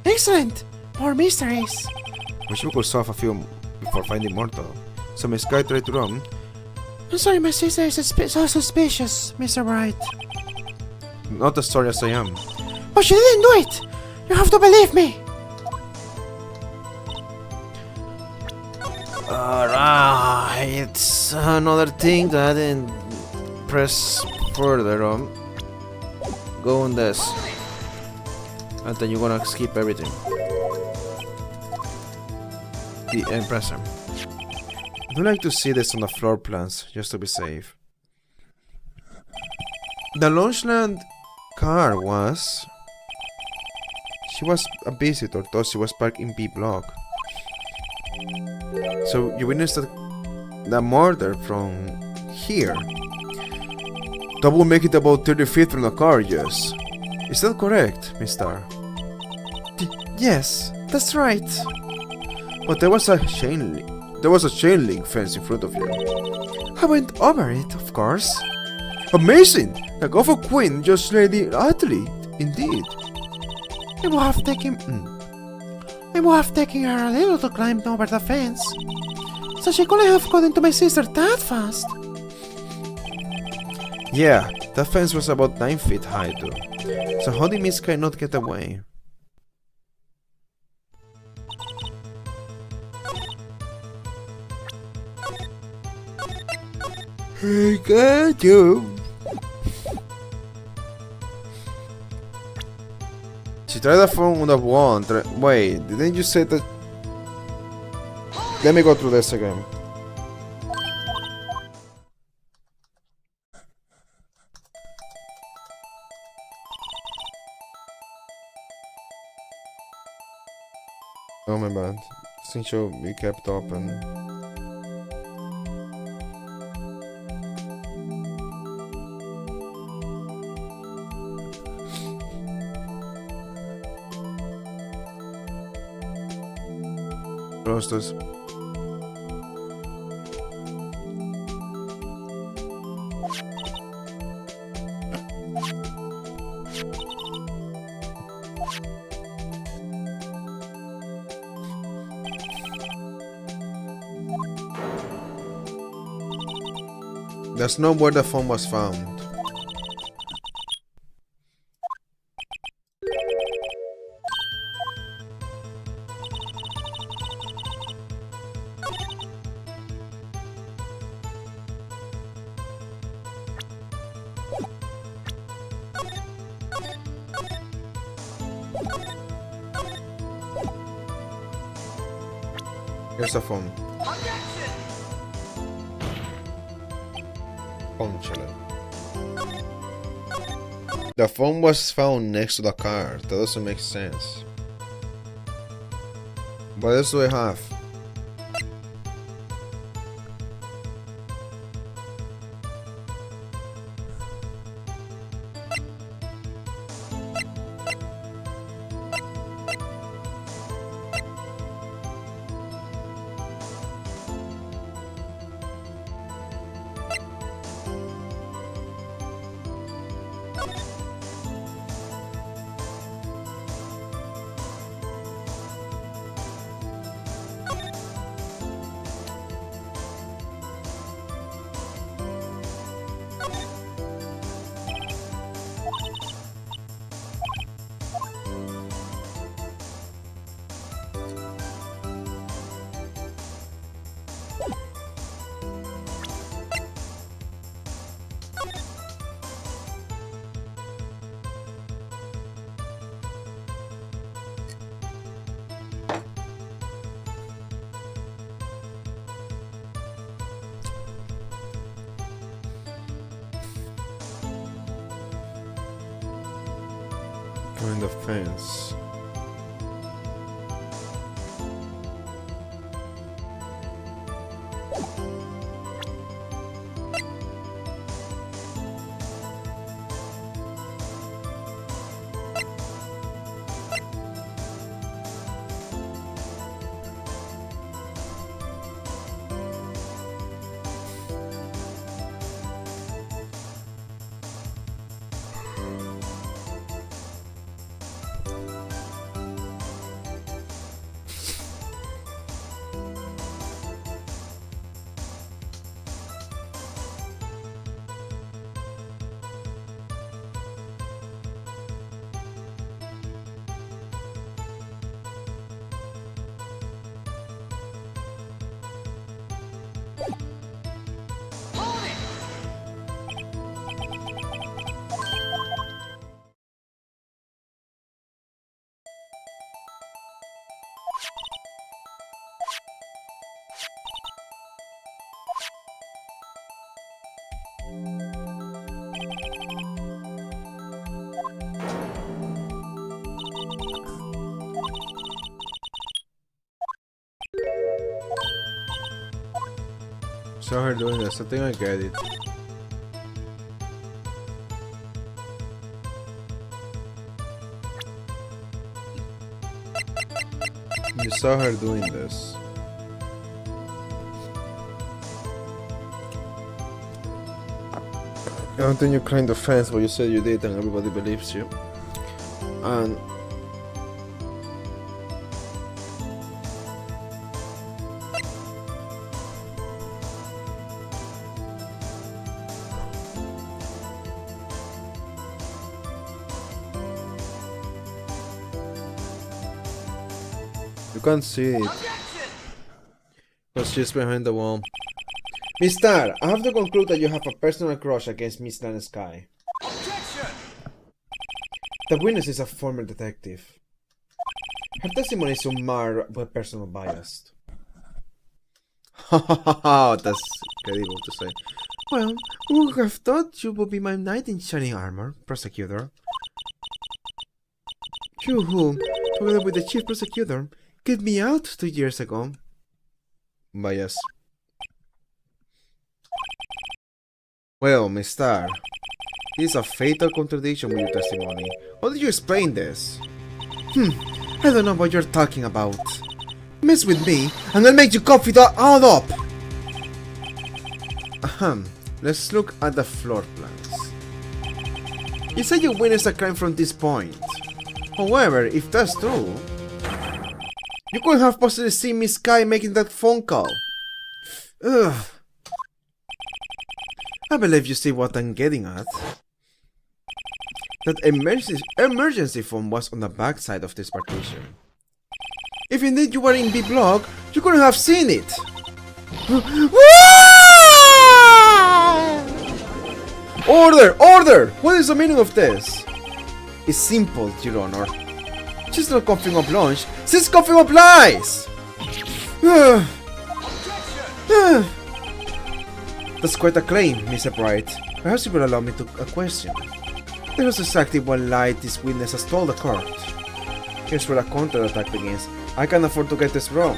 Excellent! More mysteries. Wish we could solve a few before finding Mortal. So Miss Sky tried to run. I'm sorry my sister is so suspicious, Mr. Bright. Not as sorry as I am. But she didn't do it! You have to believe me! Alright, it's another thing that I didn't press further on. Go on this. And then you're gonna skip everything. The empressor. I'd like to see this on the floor plans, just to be safe. The Launchland car was... She was a visitor, thought she was parked in B block. So you witnessed the murder from here. That will make it about 30 feet from the car, yes. Is that correct, Mister? Yes, that's right. But there was a chain link. There was a chain link fence in front of you. I went over it, of course. Amazing! The Gopher Queen just slayed the athlete, indeed. It would have taken her a little to climb over the fence. So she couldn't have gotten to my sister that fast. Yeah, that fence was about 9 feet high too. So how did Miss Kai not get away? I got you. She tried the phone on the wall and wait, didn't you say that? Let me go through this again. Oh my bad. Since we kept open. Roasters. There's no where the phone was found. Here's the phone. Pónchale. The phone was found next to the car. That doesn't make sense. What else do I have? Going the fence. Saw her doing this. I think I get it. You saw her doing this. I don't think you're kind of fans, but you said you did, and everybody believes you. And you can't see it because she's behind the wall. Miss Star, I have to conclude that you have a personal crush against Miss Lan Sky. Objection! The witness is a former detective. Her testimony is marred by personal bias. That's incredible to say. Well, who would have thought you would be my knight in shining armor, prosecutor? You who, together with the chief prosecutor, get me out 2 years ago. Bias. Well, Miss Star, this is a fatal contradiction with your testimony. How did you explain this? I don't know what you're talking about. Mess with me, and I'll make you cough it all up! Let's look at the floor plans. You said you witnessed a crime from this point. However, if that's true, you couldn't have possibly seen Miss Sky making that phone call. Ugh. I believe you see what I'm getting at. That emergency phone was on the back side of this partition. If indeed you were in B block, you couldn't have seen it. Order! Order! What is the meaning of this? It's simple, Your Honor. She's not coughing up lunch, she's coughing up lies! That's quite a claim, Mr. Bright. Perhaps you will allow me to a question. There was exactly one lie this witness has told the court. Here's where a counterattack begins. I can't afford to get this wrong.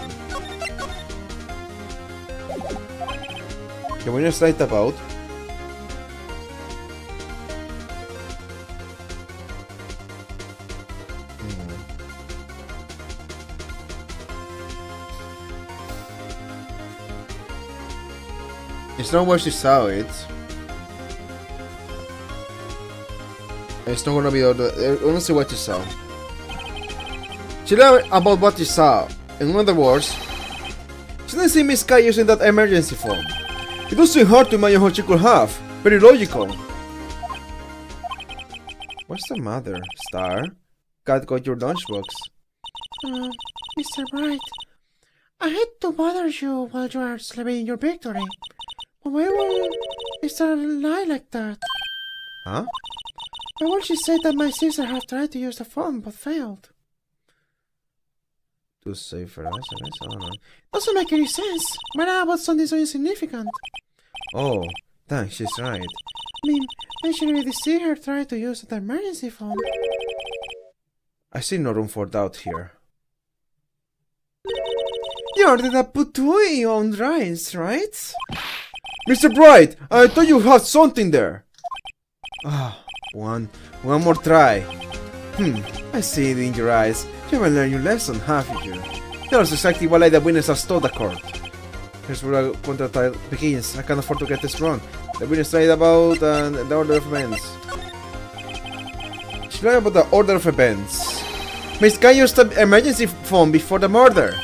The witness lied about it's not where she saw it. It's not gonna be I don't see what she saw. She lied about what she saw. In other words, she didn't see Miss Sky using that emergency phone. It doesn't seem hard to imagine how she could have. Very logical. What's the matter, Star? Cat got your lunchbox. Mr. Bright, I hate to bother you while you are celebrating your victory. But why would Mr. lie like that? Huh? Why would she say that my sister have tried to use the phone but failed? To save for us, I guess. I don't know. Doesn't make any sense. Why not about something so insignificant? Oh, thanks, she's right. I mean, I should already see her try to use the emergency phone. I see no room for doubt here. You ordered a putui on rice, right? Mr. Bright, I thought you had something there. One more try. I see it in your eyes. You haven't learned your lesson, have you? That was exactly what the witness has told the court. Here's where a counterattack begins. I can't afford to get this wrong. The witness lied about the order of events. She lied about the order of events. Miss Sky used the emergency phone before the murder.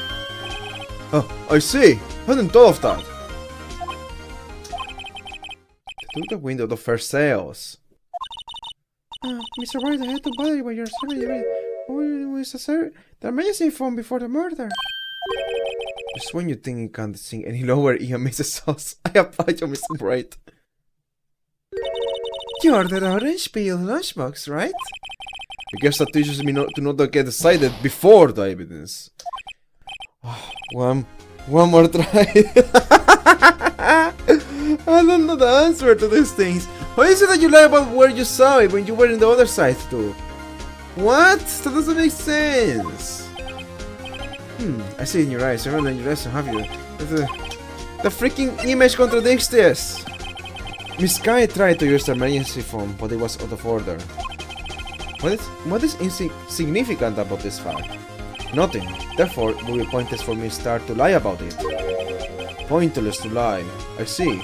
Oh, I see. I hadn't thought of that. Through the window of first sales. Mr. White, I had to bother you when you're sorry. The emergency phone before the murder. Just when you think you can't sing any lower, Ian Mrs. Sauce. I apologize, Mr. Bright. You ordered orange peel lunchbox, right? I guess that teaches me to not get excited before the evidence. One more try. I don't know the answer to these things. How is it that you lie about where you saw it when you were in the other side too? What? That doesn't make sense. I see it in your eyes. I remember in your eyes, have you? The freaking image contradicts this. Miss Kai tried to use the emergency phone, but it was out of order. What is insignificant about this fact? Nothing. Therefore, it will be pointless for Miss Star to lie about it. Pointless to lie. I see.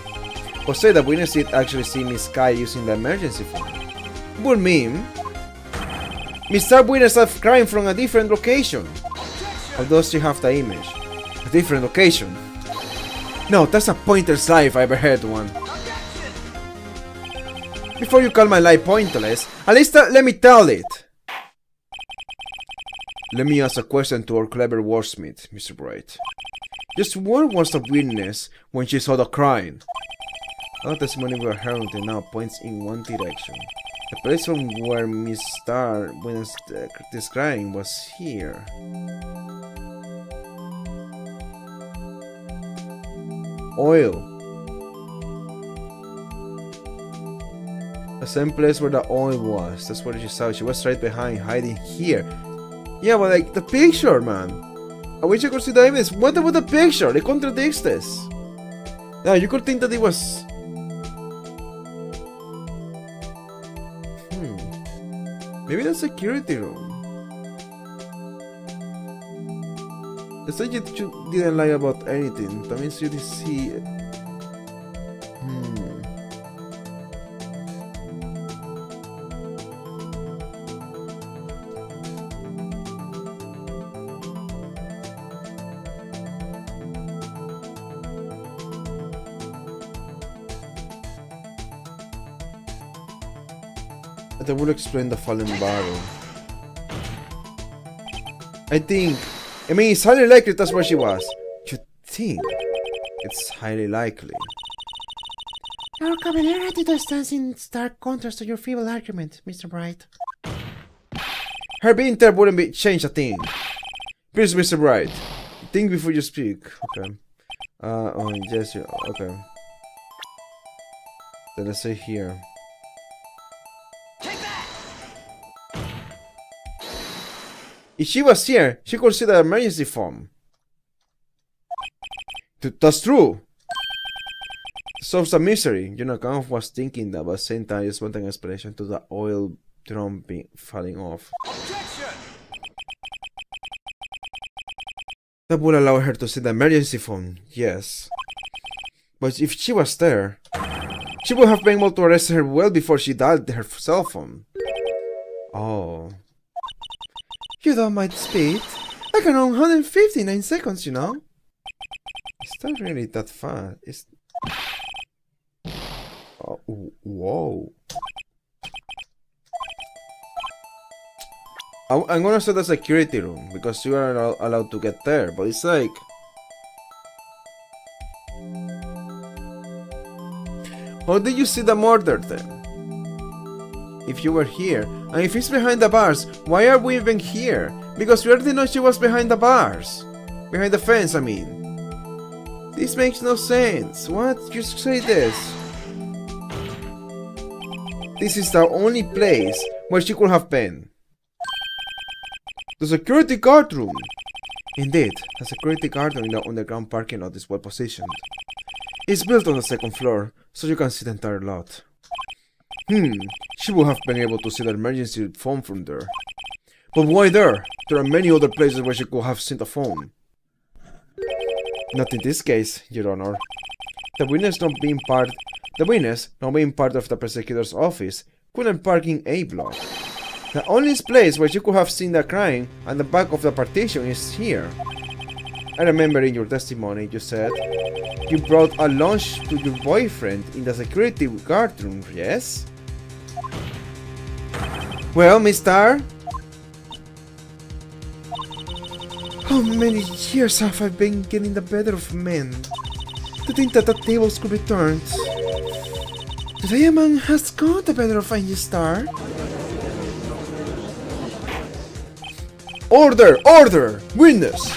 But say that witness did actually see Miss Kai using the emergency phone. Would mean Miss Star witnessed a crime from a different location. How does she have the image? A different location. No, that's a pointless lie if I ever heard one. Before you call my lie pointless, at least let me tell it. Let me ask a question to our clever wordsmith, Mr. Bright. Just where was the witness when she saw the crime? All testimony we are hearing now points in one direction. The place from where Miss Star witnessed this crime was here. Oil. The same place where the oil was. That's where she saw it. She was right behind, hiding here. Yeah, but like the picture, man. I wish I could see the evidence. What about the picture? It contradicts this. Now you could think that it was. Maybe the security room. It's like you didn't lie about anything. That means you didn't see it. That will explain the fallen barrel. I mean, it's highly likely that's where she was. You think? It's highly likely. Your cavalierity stands in stark contrast to your feeble argument, Mr. Bright. Her being there wouldn't change a thing. Please, Mr. Bright, think before you speak. Okay. Oh, yes, okay. Then let's say here. If she was here, she could see the emergency phone. That's true. It solves the misery. You know, kind of was thinking that, but at the same time, I just want an explanation to the oil drum falling off. That would allow her to see the emergency phone, yes. But if she was there, she would have been able to arrest her well before she dialed her cell phone. Oh. You don't mind speed? I can run 159 seconds, you know? It's not really that fast. It's... Oh, whoa. I'm gonna set the security room, because you are allowed to get there, but it's like... How did you see the murder then? If you were here, and if it's behind the bars, why are we even here? Because we already know she was behind the bars. Behind the fence, I mean. This makes no sense. What? Just say this. This is the only place where she could have been. The security guard room. Indeed, the security guard room in the underground parking lot is well positioned. It's built on the second floor, so you can see the entire lot. She would have been able to see the emergency phone from there. But why there? There are many other places where she could have seen the phone. Not in this case, Your Honor. The witness not being part of the prosecutor's office couldn't park in A block. The only place where you could have seen the crime at the back of the partition is here. I remember in your testimony you said you brought a lunch to your boyfriend in the security guard room, yes? Well, Miss Star? How many years have I been getting the better of men? To think that the tables could be turned. Today a man has got the better of Angie Star. Order! Order! Witness!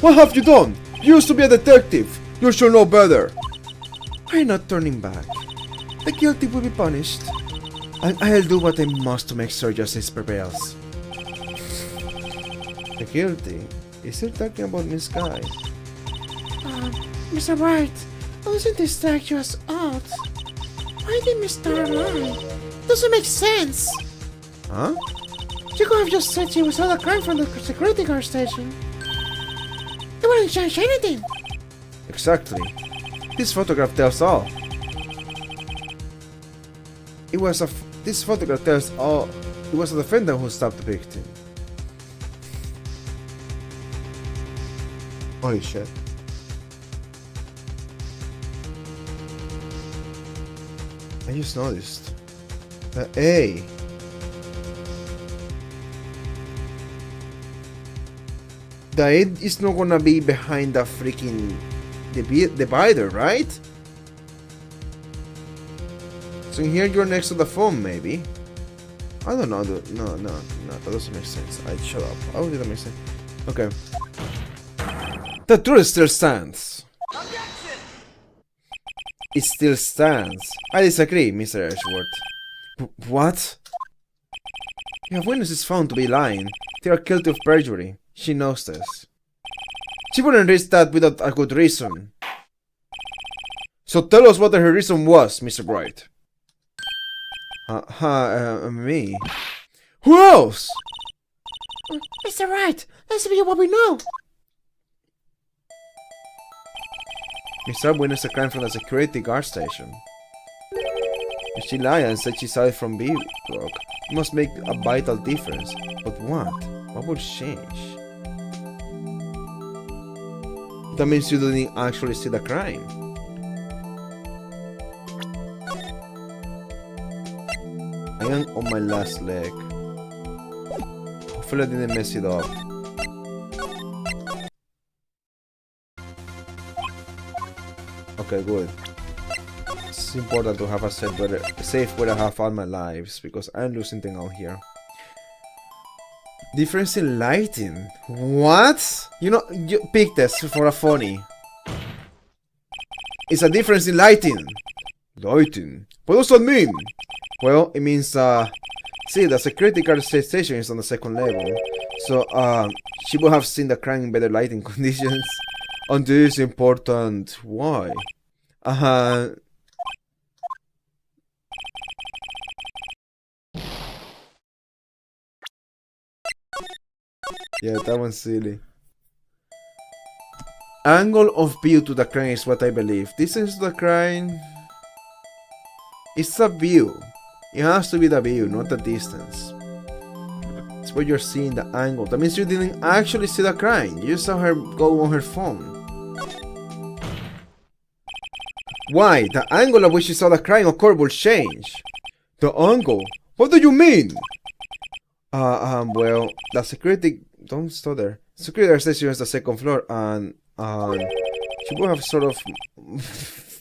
What have you done? You used to be a detective. You should know better. I'm not turning back. The guilty will be punished. And I'll do what I must to make sure justice prevails. The guilty? Is he talking about Miss Guy? Mr. White, doesn't this strike you as odd? Why did Mr. lie? Doesn't make sense. Huh? You could have just said you saw the crime from the security guard station. It wouldn't change anything. Exactly. This photograph tells all. This photograph tells all. It was a defendant who stabbed the victim. Holy shit. I just noticed. The A is not gonna be behind the freaking divider, right? So here you're next to the phone, maybe. I don't know. No, that doesn't make sense. Shut up. How did that make sense? Okay. The truth still stands. It still stands. I disagree, Mr. Ashworth. What? If witness is found to be lying, they are guilty of perjury. She knows this. She wouldn't risk that without a good reason. So tell us what her reason was, Mr. Bright. Me? Who else? Mr. Wright, let's be what we know. Mr. witnessed a crime from the security guard station. If she lied and said she saw it from B-Block, it must make a vital difference. But what? What would change? That means you didn't actually see the crime. I am on my last leg. Hopefully I didn't mess it up. Okay, good. It's important to have a safe where I have all my lives, because I'm losing things out here. Difference in lighting? What? You know, you pick this for a funny. It's a difference in lighting. Lighting? What does that mean? Well, it means, see, the security guard station is on the second level. So, she would have seen the crime in better lighting conditions. And this is important. Why? Yeah, that one's silly. Angle of view to the crane is what I believe. Distance to the crane... It's a view. It has to be the view, not the distance. It's where you're seeing the angle. That means you didn't actually see the crane. You just saw her go on her phone. Why? The angle at which you saw the crime occur will change. The angle? What do you mean? Well, the security... Don't stop there. Security station is the second floor, and she will have sort of...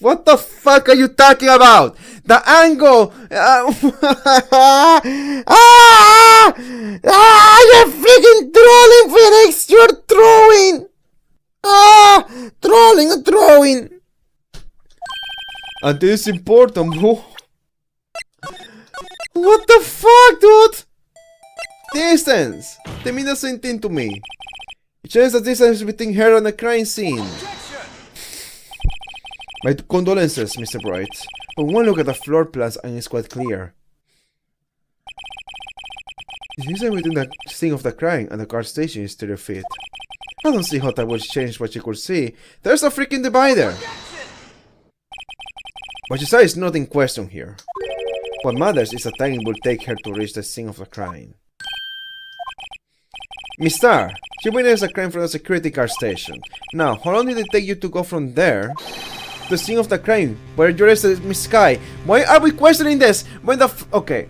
What the fuck are you talking about? The angle! You're freaking trolling, Phoenix! You're throwing! Trolling! And this is important, bro. What the fuck, dude? Distance! They mean the same thing to me. It shows the distance between her and the crime scene. My condolences, Mr. Bright. But one look at the floor plans and it's quite clear. The distance between the scene of the crime and the car station is 30 feet. I don't see how that would change what you could see. There's a freaking divider! What you saw is not in question here. What matters is the time it will take her to reach the scene of the crime. Miss Star, you witnessed a crime from the security car station. Now, how long did it take you to go from there to the scene of the crime, where you arrested Miss Sky? Why are we questioning this when the okay,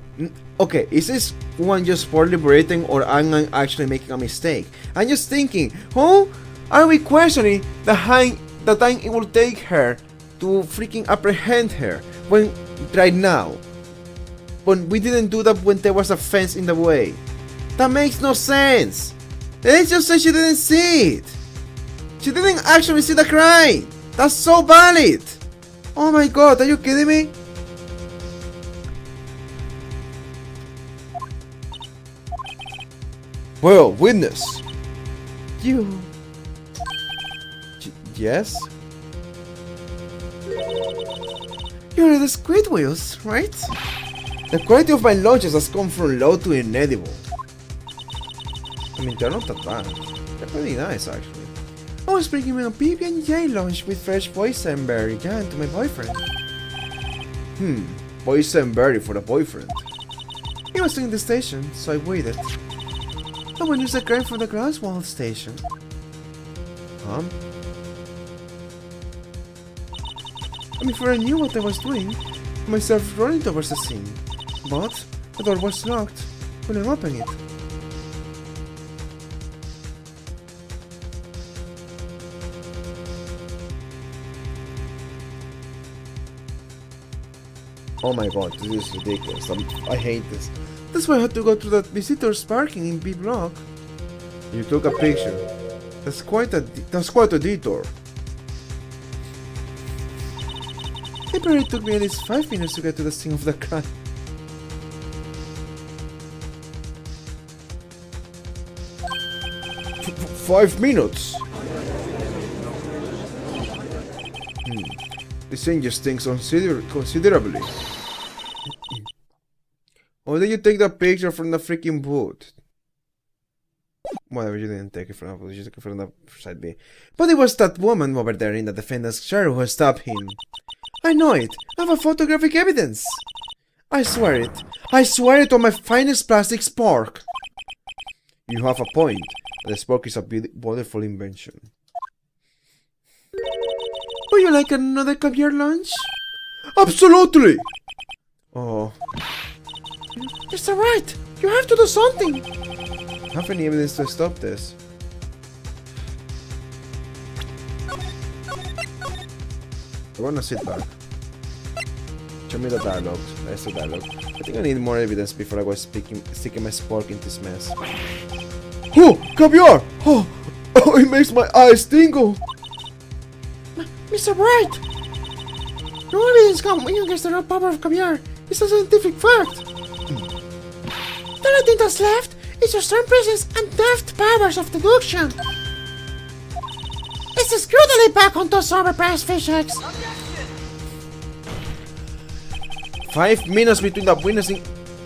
is this one just for liberating, or am I actually making a mistake? I'm just thinking, who are we questioning the time it will take her to freaking apprehend her when right now? But we didn't do that when there was a fence in the way. That makes no sense. Let's just say she didn't see it. She didn't actually see the crime! That's so valid! Oh my god, are you kidding me? Well, witness. You... Yes? You're the squid wheels, right? The quality of my lunches has come from low to inedible. I mean, they're not that bad. They're pretty nice, actually. I was bringing me a PB&J lunch with fresh boysenberry jam to my boyfriend. Boysenberry for the boyfriend. He was leaving the station, so I waited. I went use the crane from the Glasswall station. Huh? I mean, before I knew what I was doing, I myself running towards the scene. But the door was locked when I opened it. Oh my god, this is ridiculous. I hate this. That's why I had to go through that visitor's parking in B block. You took a picture. That's quite a detour. It probably took me at least 5 minutes to get to the scene of the crime. Five minutes? This changes things considerably. Or did you take the picture from the freaking booth? Whatever, you didn't take it from the booth, you took it from the side B. But it was that woman over there in the defendant's chair who stopped him. I know it. I have a photographic evidence. I swear it. I swear it on my finest plastic spork. You have a point. The spork is a wonderful invention. Would you like another caviar lunch? Absolutely! Oh. It's alright. You have to do something. Have any evidence to stop this? I wanna sit back. Show me the dialogue. There's the dialogue. I think I need more evidence before I go sticking my spork into this mess. Oh! Caviar! Oh! Oh, it makes my eyes tingle! Mr. Bright! No evidence coming against the raw power of caviar. It's a scientific fact. The only thing that's left is your strong presence and deft powers of deduction. Let's screw the lid back on those overpriced fish eggs. 5 minutes between the witnessing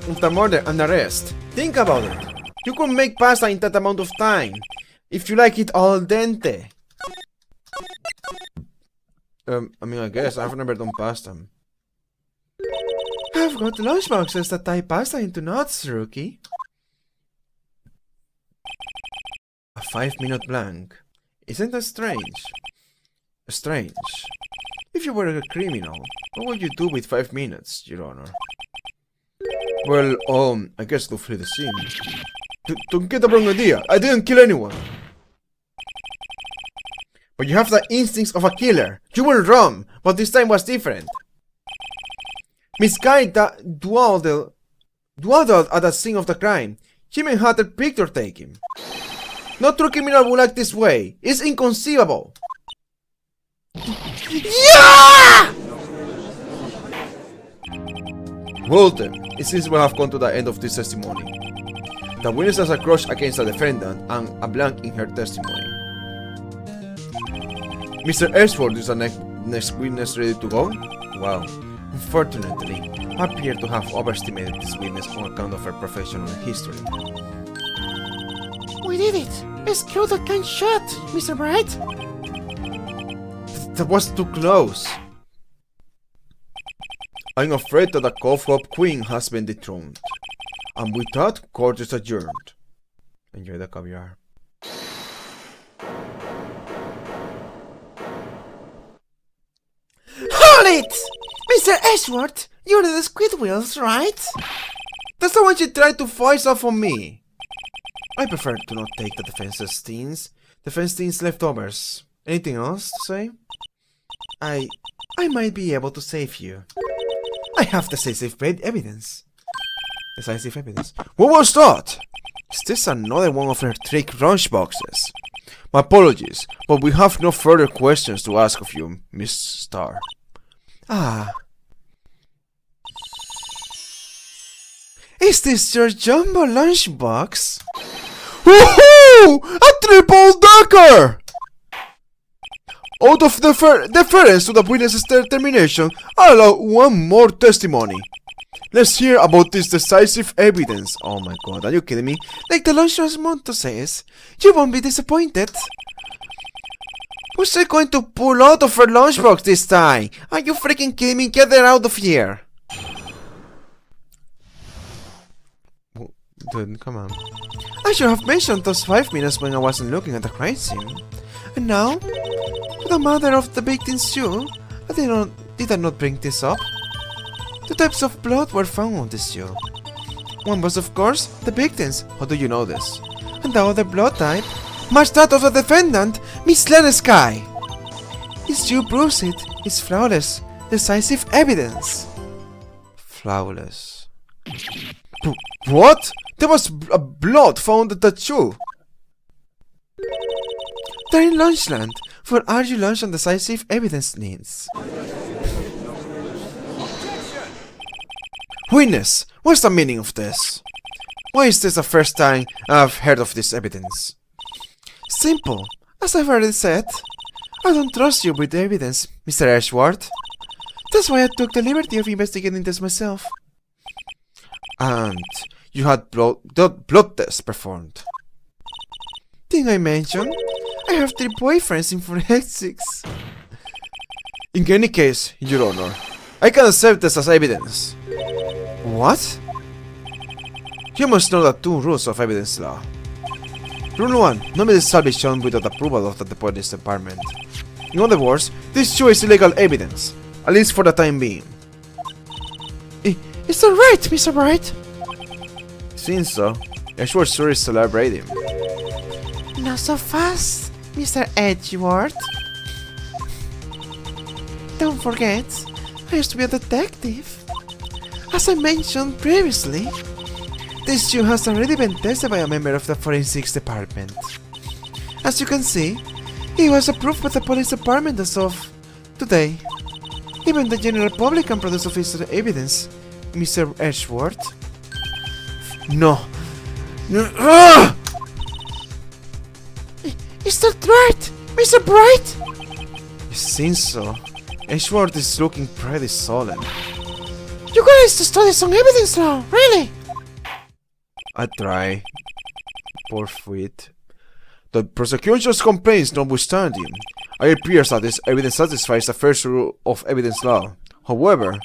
of the murder and arrest. Think about it. You could make pasta in that amount of time. If you like it al dente. I mean, I guess I've never done pasta. I've got lunchboxes that tie pasta into knots, rookie. A 5-minute blank. Isn't that strange? Strange. If you were a criminal, what would you do with 5 minutes, Your Honor? Well, I guess to flee the scene. Don't get the wrong idea. I didn't kill anyone. But you have the instincts of a killer. You were wrong, but this time was different. Miss Kaita dawdled at the scene of the crime. She even had a picture taken. No true criminal would act this way. It's inconceivable. Yeah! Well then, it seems we have come to the end of this testimony. The witness has a crush against the defendant and a blank in her testimony. Mr. Ashford is the next witness ready to go? Wow. Unfortunately, I appear to have overestimated this witness on account of her professional history. We did it! Let's kill the kind shot, Mr. Bright! That was too close. I'm afraid that the Cough Hop Queen has been dethroned. And with that, court is adjourned. Enjoy the caviar. Hold it! Mr. Ashworth, you're the squid wheels, right? That's the one she tried to voice off on me. I prefer to not take the defense's team's leftovers. Anything else to say? I might be able to save you. I have decisive evidence. Decisive evidence. What was that? Is this another one of her trick lunch boxes? My apologies, but we have no further questions to ask of you, Miss Star. Ah. Is this your jumbo lunchbox? Woohoo! A triple-decker! Out of deference to the witness's determination, I allow one more testimony. Let's hear about this decisive evidence. Oh my god, are you kidding me? Like the lunchbox motto says, you won't be disappointed. Who's going to pull out of her lunchbox this time? Are you freaking kidding me? Get her out of here. Dude, come on. I should have mentioned those 5 minutes when I wasn't looking at the crime scene. And now, to the mother of the victim's shoe, did I not bring this up? 2 types of blood were found on this shoe. One was, of course, the victim's. How do you know this? And the other blood type matched that of the defendant, Miss Sky. This shoe proves it. It's flawless, decisive evidence. Flawless. What? There was blood found at that shoe. They're in Lunchland for argue lunch on decisive evidence needs. Witness, what's the meaning of this? Why is this the first time I've heard of this evidence? Simple. As I've already said, I don't trust you with the evidence, Mr. Ashworth. That's why I took the liberty of investigating this myself. And you had blood tests performed. Didn't I mention? I have 3 boyfriends in forensics. In any case, Your Honor, I can accept this as evidence. What? You must know the 2 rules of evidence law. Rule 1. No evidence shall be shown without approval of the police department. In other words, this show is illegal evidence, at least for the time being. Is that right, Mr. Bright? Since so, Ashworth sure is celebrating. Not so fast, Mr. Edgeworth. Don't forget, I used to be a detective. As I mentioned previously, this shoe has already been tested by a member of the forensics department. As you can see, it was approved by the police department as of today. Even the general public can produce official evidence, Mr. Edgeworth. No. Is that right, Mr. Bright? It seems so. Ashworth is looking pretty solemn. You guys to study some evidence law, really? I try. Poor Fleet. The prosecution's complaints notwithstanding, it appears that this evidence satisfies the first rule of evidence law. However,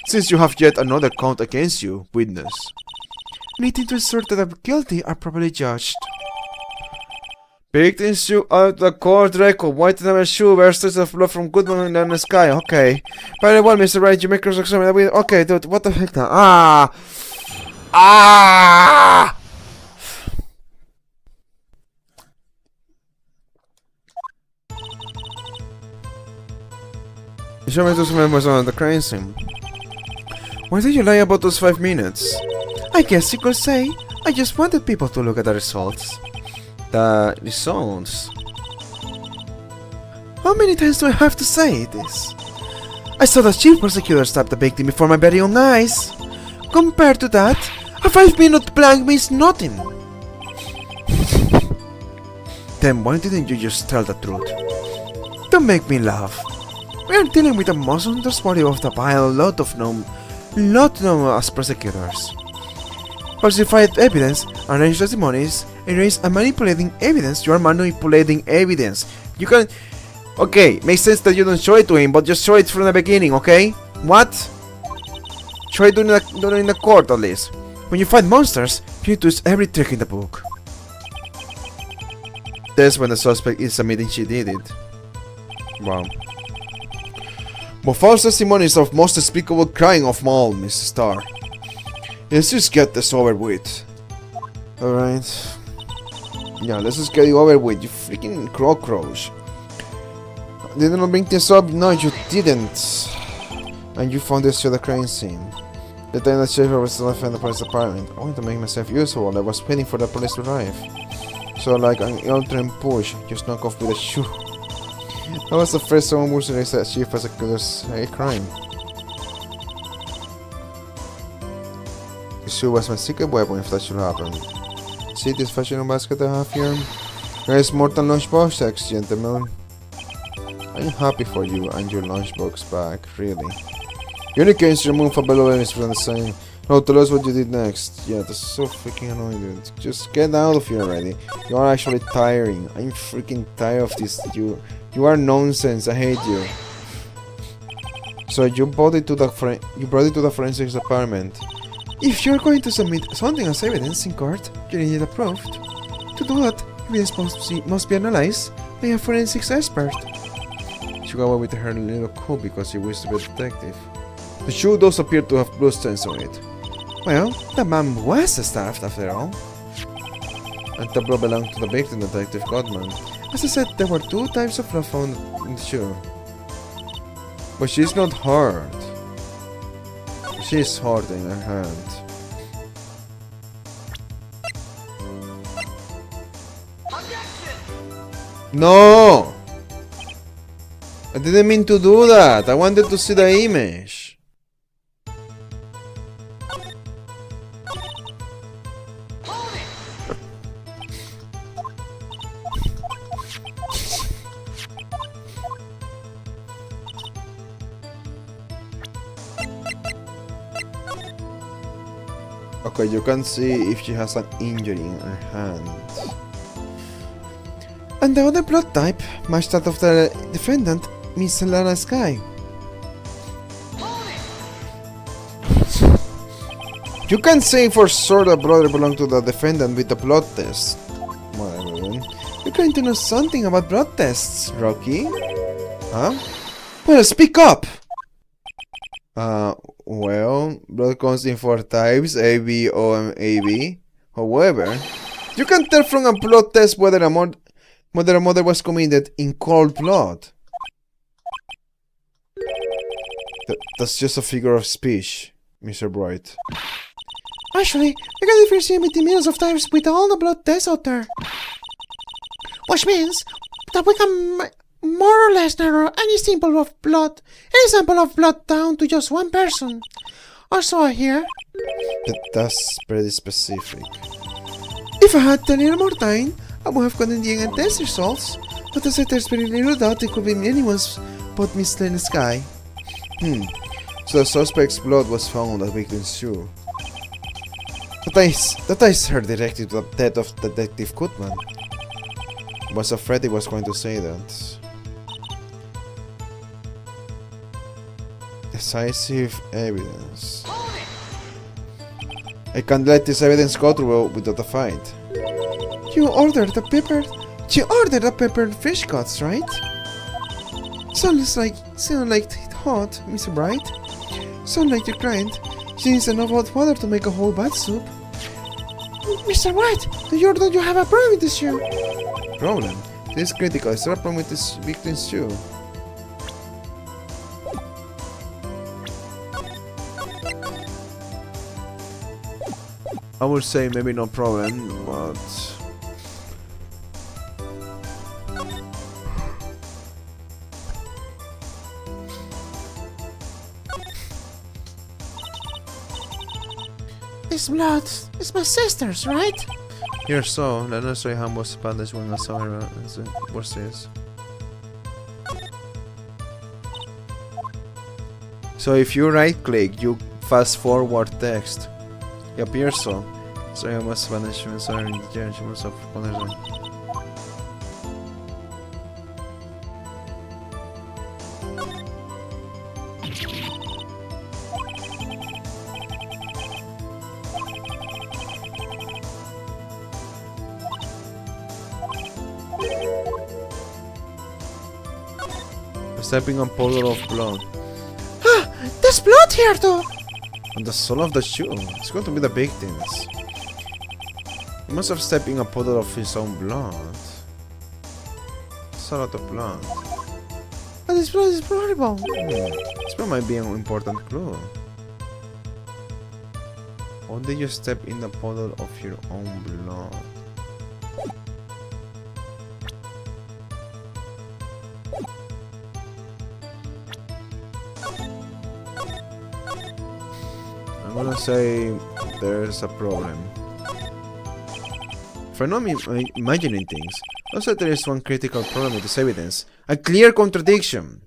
since you have yet another count against you, witness, needing to assert that the guilty are properly judged. Victims shoe out the court record, white number shoe, versus of blood from Goodman and the sky. Okay. Very well, Mr. Wright, you make cross examine. Okay, dude, what the heck now? Ah! Show me those members on the crime scene. Why did you lie about those 5 minutes? I guess you could say I just wanted people to look at the results. The results? How many times do I have to say this? I saw the chief prosecutor stab the victim before my very own eyes. Compared to that, a 5-minute blank means nothing. Then why didn't you just tell the truth? Don't make me laugh. We are dealing with the most untrustworthy of the pile, lot known as prosecutors. Falsified evidence, arranged testimonies, erase and manipulating evidence. You are manipulating evidence. You can... Okay, makes sense that you don't show it to him, but just show it from the beginning, okay? What? Try doing it in the court at least. When you fight monsters, you need to use every trick in the book. That's when the suspect is admitting she did it. Wow. But false testimony is the most despicable crime of all, Mr. Starr. Let's just get this over with. Alright. Yeah, let's just get it over with, you freaking crows. Didn't I bring this up? No, you didn't. And you found this to the crime scene. The time that Schaefer was still in the police department. I wanted to make myself useful. I was waiting for the police to arrive. So like an ultra push, just knock off with a shoe. I was the first someone who raised that chief as a crime. The shoe was my secret weapon if that should happen. See this fashion basket I have here? There is more than lunchbox sex, gentlemen. I'm happy for you and your lunchbox back, really. Unico is removable enemies from the same. No, tell us what you did next. Yeah, that's so freaking annoying, dude. Just get out of here already. You are actually tiring. I'm freaking tired of this. You are nonsense. I hate you. So you brought it to the forensics department. If you're going to submit something as evidence in court, you need it approved. To do that, evidence must be analyzed by a forensics expert. She got away with her little coup because she wished to be a detective. The shoe does appear to have blood stains on it. Well, the man was stabbed after all. And the blood belonged to the victim, Detective Godman. As I said, there were 2 types of blood found in the shoe. But she's not hurt. She's holding her hand. No! I didn't mean to do that. I wanted to see the image. Okay, you can see if she has an injury in her hand. And the other blood type matched that of the defendant, Miss Lana Sky. You can say for sure the brother belonged to the defendant with the blood test. Whatever. You're going to know something about blood tests, Rocky. Huh? Well, speak up! Well, blood comes in 4 types, A, B, O, and AB. However, you can tell from a blood test whether a murder was committed in cold blood. That's just a figure of speech, Mr. Bright. Actually, I got the first millions of times with all the blood tests out there. Which means that we can more or less narrow any sample of blood down to just 1 person. Also I hear. That's pretty specific. If I had a little more time, I would have gotten the DNA test results. But as I said, there's very little doubt it could be anyone's but Miss Lane Sky. So the suspect's blood was found on the victim's shoe. That ties her directly to the death of Detective Goodman. I was afraid he was going to say that. Decisive evidence. I can't let this evidence go through without a fight. You ordered the peppered fish cuts, right? Sounds like it hot, Mr. Bright. Sounds like your client. She needs enough hot water to make a whole bat soup. Mr. White, don't you have a problem with this shoe? Problem? This is critical. Is there a problem with this victim's shoe? I would say maybe no problem, but... This blood is my sister's, right? Here so, let us say how was Spanish when I saw her. What's this? So if you right click, you fast forward text. It appears so. So I was Spanish when I saw her in the church. What's up? Stepping on puddle of blood. Ah, there's blood here too! On the sole of the shoe. It's going to be the victims. He must have stepped in a puddle of his own blood. It's a lot of blood. But this blood is horrible. This blood might be an important clue. How did you step in the puddle of your own blood? I'm gonna say there's a problem. If I'm not imagining things, also there is one critical problem with this evidence. A clear contradiction.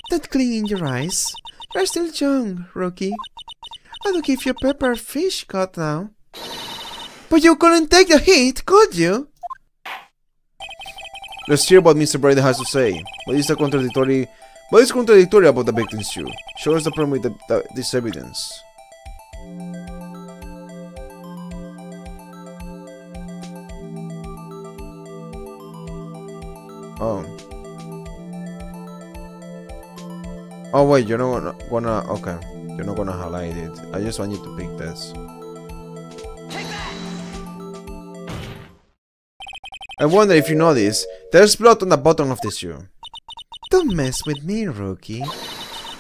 That gleam in your eyes. You're still young, rookie. I would give you a pepper fish cut now. But you couldn't take the heat, could you? Let's hear what Mr. Brady has to say. What is contradictory about the victim's shoe? Show us the problem with this evidence. Oh. Oh wait, you're not gonna okay. You're not gonna highlight it. I just want you to pick this. I wonder if you notice, there's blood on the bottom of the shoe. Don't mess with me, rookie.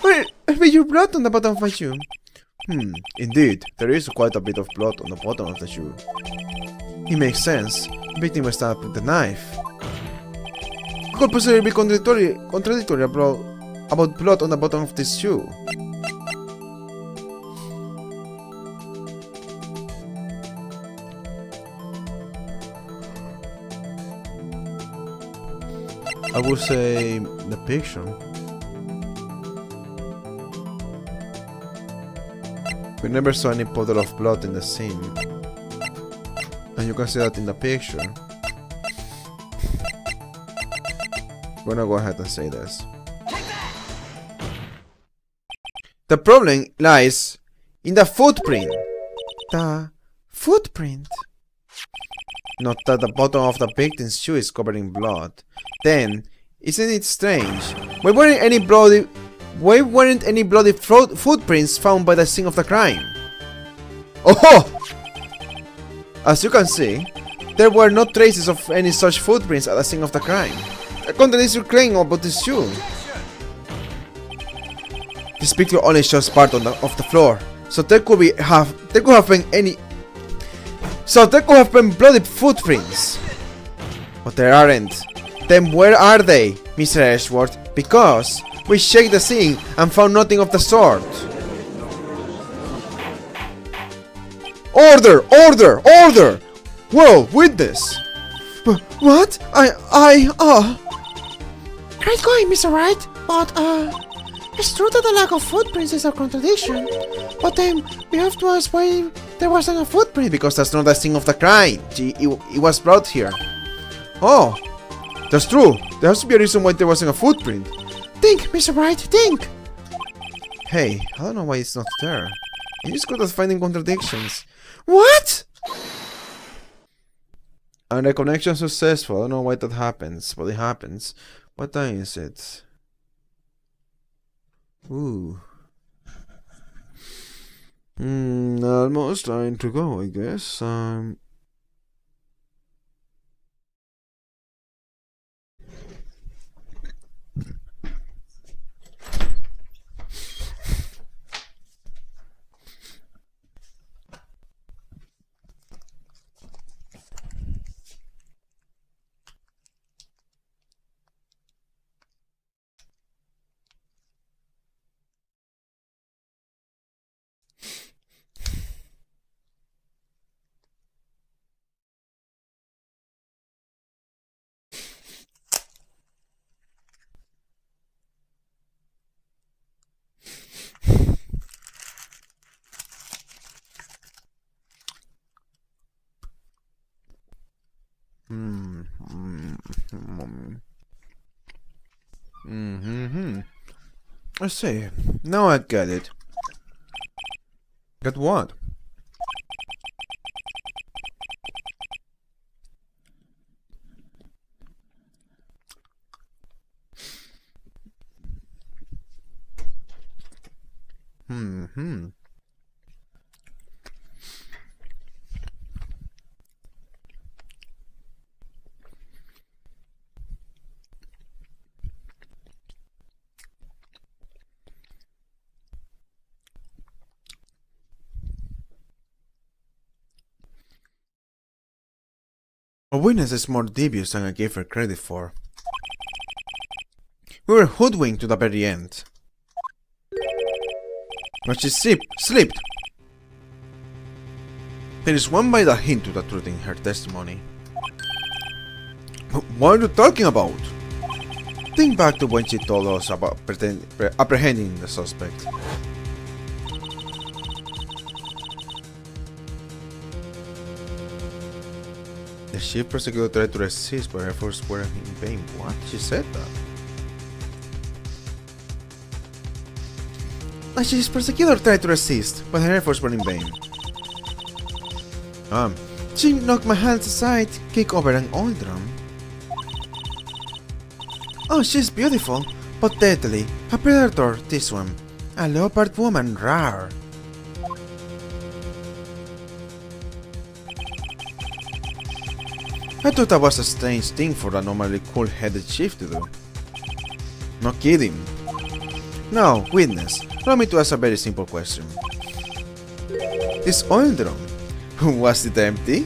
Where have you blood on the bottom of my shoe? Indeed, there is quite a bit of blood on the bottom of the shoe. It makes sense. The victim was stabbed with the knife. It could possibly be contradictory about blood on the bottom of this shoe. I would say the picture. We never saw any puddle of blood in the scene. And you can see that in the picture. We're gonna go ahead and say this. The problem lies in the footprint. The footprint? Not that the bottom of the victim's shoe is covered in blood. Then, isn't it strange? Why weren't any bloody footprints found by the scene of the crime? Oh! As you can see, there were no traces of any such footprints at the scene of the crime. That contradicts your claim about this shoe. This picture only shows part of the floor, so there could have been bloody footprints. But there aren't. Then where are they, Mr. Ashworth? Because we checked the scene and found nothing of the sort. Order! Order! Order! Whoa, witness! What? Great going, Mr. Wright. But, it's true that the lack of footprints is a contradiction. But then, we have to ask why there wasn't a footprint. Because that's not the scene of the crime. It was brought here. Oh, that's true. There has to be a reason why there wasn't a footprint. Think, Mr. Wright, think. Hey, I don't know why it's not there. You just got us finding contradictions. What? And the connection successful. I don't know why that happens, but it happens. What time is it? Ooh. Almost time to go, I guess. I see. Now I get it. Get what? A witness is more devious than I gave her credit for. We were hoodwinked to the very end. But she slipped. There is one vital hint to the truth in her testimony. What are you talking about? Think back to when she told us about apprehending the suspect. The chief prosecutor tried to resist, but her efforts were in vain. What? She said that. The chief prosecutor tried to resist, but her efforts were in vain. She knocked my hands aside, kicked over an old drum. Oh, she's beautiful, but deadly. A predator, this one. A leopard woman, rare. I thought that was a strange thing for a normally cool-headed chief to do. No kidding. Now, witness, allow me to ask a very simple question. This oil drum, was it empty?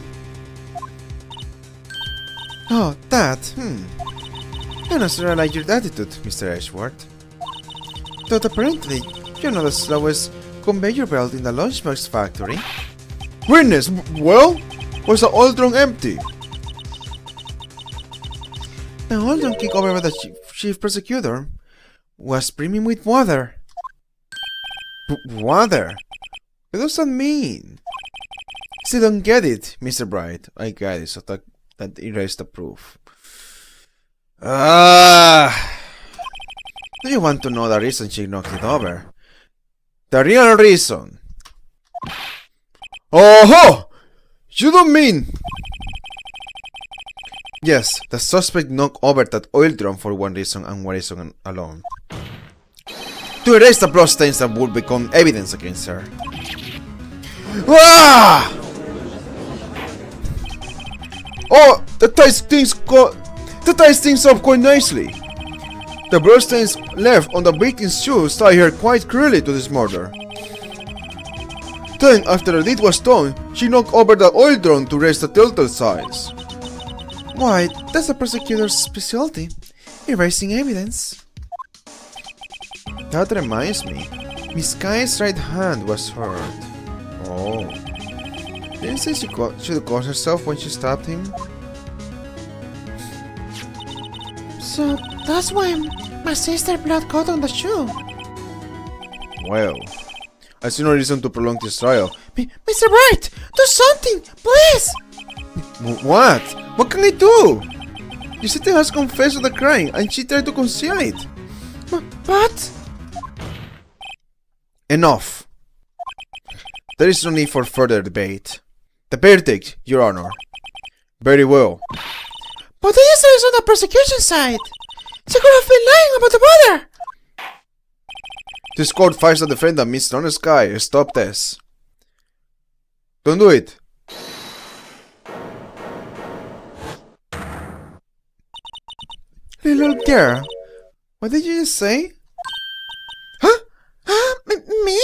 Oh, that, I don't realize your attitude, Mr. Ashworth. But apparently, you're not the slowest conveyor belt in the lunchbox factory. Witness, well, was the oil drum empty? The oil drum kicked over by the chief prosecutor was brimming with water. Water? What does that mean? Still don't get it, Mr. Bright. I get it, so that erased the proof. Do you want to know the reason she knocked it over? The real reason. Oh-ho! You don't mean... Yes, the suspect knocked over that oil drum for one reason and one reason alone. To erase the bloodstains that would become evidence against her. Ah! Oh, that ties things up quite nicely. The bloodstains left on the victim's shoes tie her quite clearly to this murder. Then, after the deed was done, she knocked over the oil drum to raise the telltale signs. Why, that's the prosecutor's specialty, erasing evidence. That reminds me, Miss Kai's right hand was hurt. Oh. Didn't say she should cause herself when she stabbed him? So that's why my sister's blood got on the shoe. Well, I see no reason to prolong this trial. Mr. Bright, do something, please! What? What can I do? Gisette has confessed to the crime and she tried to conceal it. But... Enough. There is no need for further debate. The verdict, Your Honor. Very well. But the answer is on the prosecution side. She could have been lying about the murder. This court finds the defendant, Miss Lorna Sky. Stop this. Don't do it. Little girl, what did you just say? Huh? Me?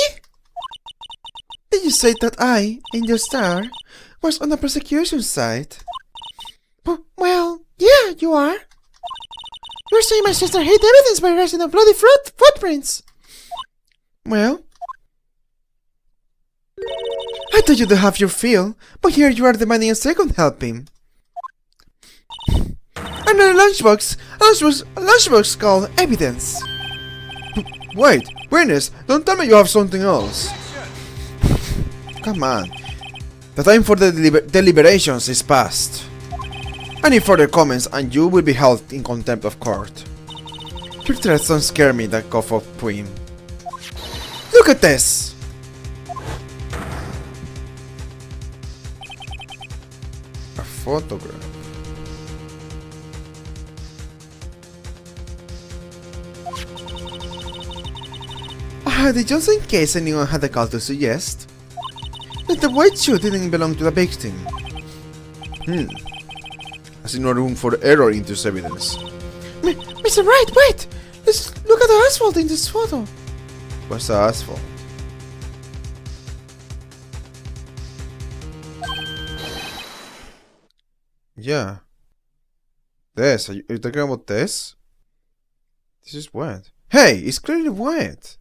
Did you say that I, Angel Star, was on the prosecution side? Well, yeah, you are. You're saying my sister hid evidence by erasing the bloody footprints. Well, I thought you'd have your fill, but here you are demanding a second helping. Another lunchbox called evidence. Wait, witness, don't tell me you have something else. Come on, the time for the deliberations is past. Any further comments and you will be held in contempt of court. Your threats don't scare me, that cough of queen. Look at this! A photograph. Just in case anyone had a call to suggest that the white shoe didn't belong to the victim. I see no room for error in this evidence. Mr. Wright, wait! Let's look at the asphalt in this photo. What's the asphalt? Yeah. This, are you talking about this? This is wet. Hey, it's clearly wet.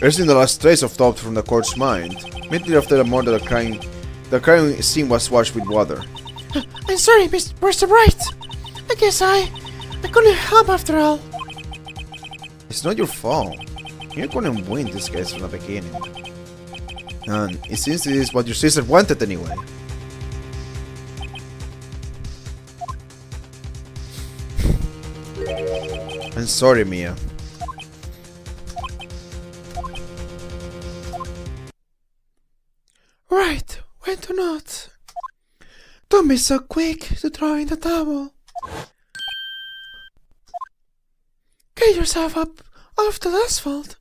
Erasing the last trace of doubt from the court's mind, immediately after the murder, the crying scene was washed with water. I'm sorry, Mr. Bright. I guess I couldn't help after all. It's not your fault. You couldn't win this case from the beginning. And it seems this is what your sister wanted anyway. I'm sorry, Mia. Right, when to not. Don't be so quick to throw in the towel. Get yourself up off the asphalt.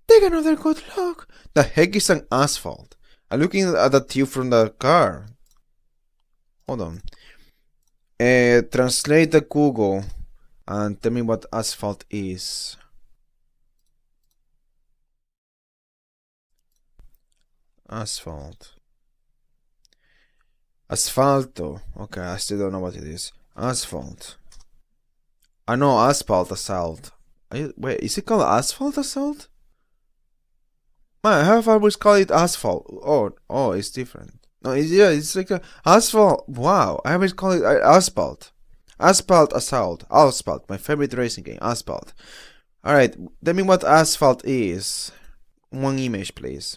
Take another good look. The heck is an asphalt? I'm looking at the tube from the car. Hold on. Translate the Google and tell me what asphalt is. Asphalt. Asfalto. Okay, I still don't know what it is. Asphalt. I know asphalt assault. Wait, is it called asphalt assault? Man, how have I always called it asphalt? Oh, it's different. No, it's like a asphalt. Wow, I always call it asphalt. Asphalt assault. Asphalt, my favorite racing game. Asphalt. Alright, tell me what asphalt is. One image, please.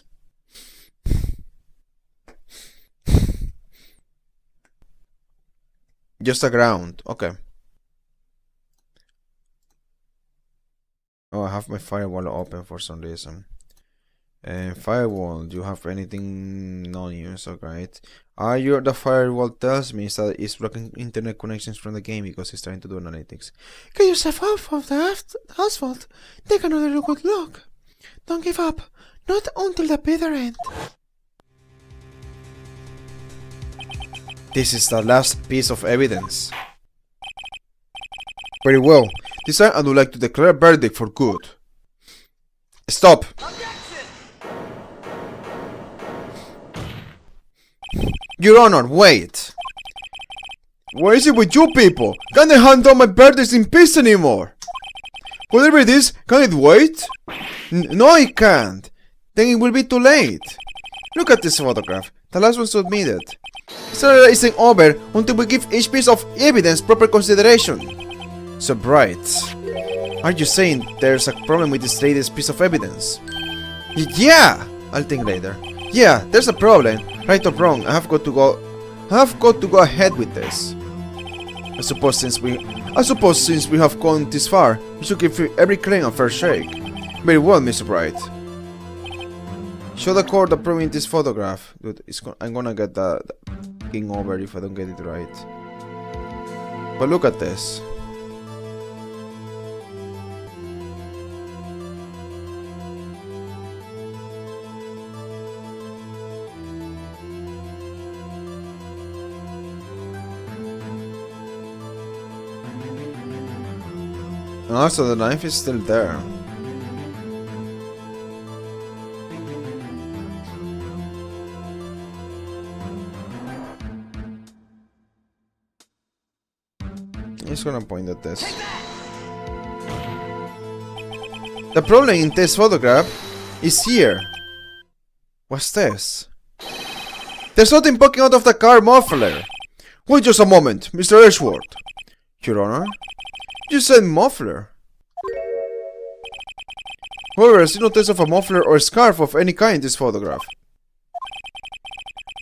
Just a ground. Okay. Oh, I have my firewall open for some reason. Firewall, do you have anything non-use? Alright. The firewall tells me that it's blocking internet connections from the game because it's trying to do analytics. Get yourself off of the asphalt. Take another good look. Don't give up. Not until the bitter end. This is the last piece of evidence. Very well. This time I would like to declare a verdict for good. Stop! Your Honor, wait! What is it with you people? Can't I hand down my verdicts in peace anymore? Whatever it is, can it wait? No, it can't. Then it will be too late. Look at this photograph. The last one submitted. Sarah isn't over until we give each piece of evidence proper consideration. So Bright, are you saying there's a problem with this latest piece of evidence? Yeah! I'll think later. Yeah, there's a problem. Right or wrong, I have got to go ahead with this. I suppose since we have gone this far, we should give every claim a fair shake. Very well, Mr. Bright. Show the court approving this photograph. Dude, I'm gonna get the king over if I don't get it right. But look at this. And also the knife is still there. I'm just gonna point at this. The problem in this photograph is here. What's this? There's something poking out of the car muffler. Wait just a moment, Mr. Ashworth. Your Honor? You said muffler. However, I see no trace of a muffler or scarf of any kind in this photograph.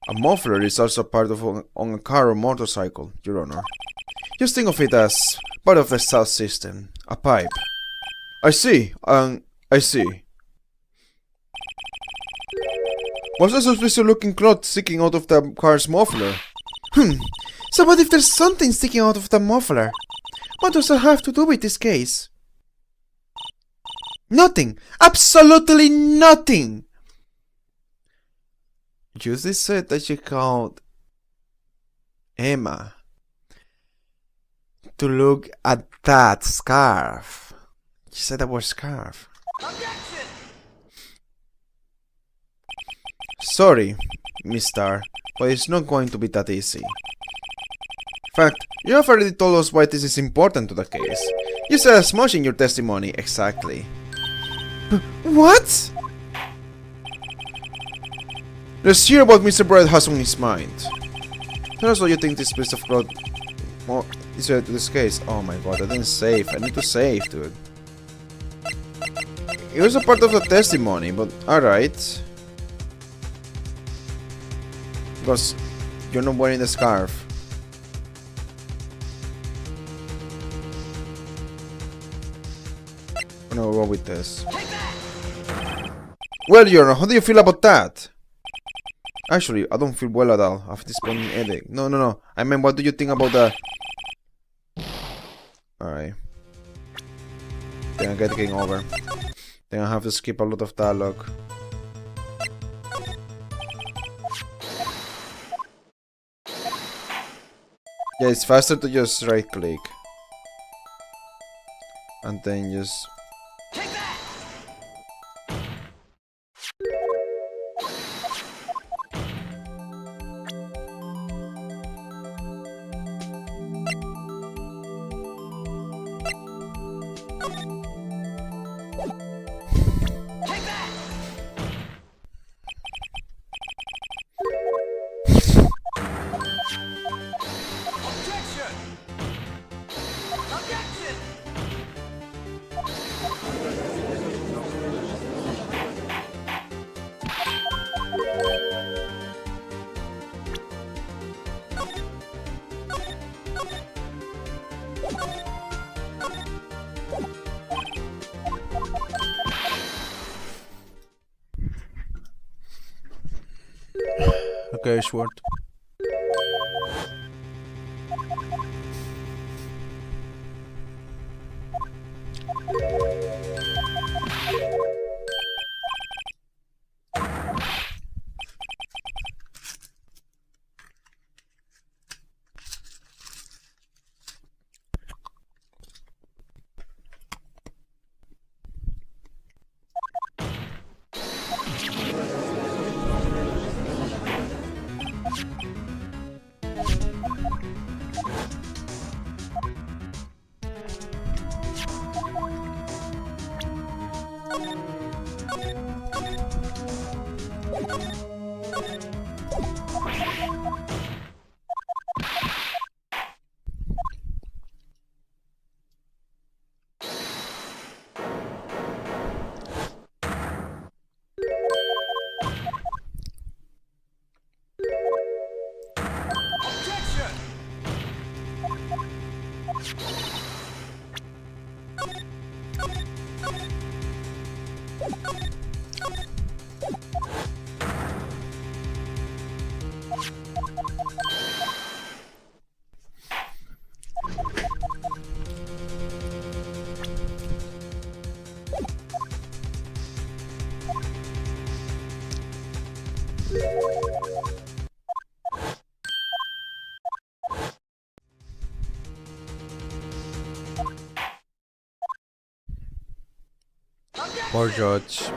A muffler is also part of on a car or motorcycle, Your Honor. Just think of it as part of the sound system, a pipe. I see, I see. What's the suspicious looking cloth sticking out of the car's muffler? So what if there's something sticking out of the muffler? What does that have to do with this case? Nothing! Absolutely nothing! Judy said that she called Emma to look at that scarf. She said that was scarf. Objection! Sorry, Miss Star, but it's not going to be that easy. fact, you have already told us why this is important to the case. You said as much in your testimony, exactly. What? Let's hear what Mr. Bright has on his mind. Tell us what you think this piece of cloth is related to this case. Oh my god, I didn't save. I need to save, dude. It was a part of the testimony, but alright. Because you're not wearing the scarf. I'm gonna go with this. Well, Your Honor, how do you feel about that? Actually, I don't feel well at all after this burning headache. No. I mean, what do you think about the... Alright. Then I get game over. Then I have to skip a lot of dialogue. Yeah, it's faster to just right click. And then just... Okay, Schwartz. Poor Judge.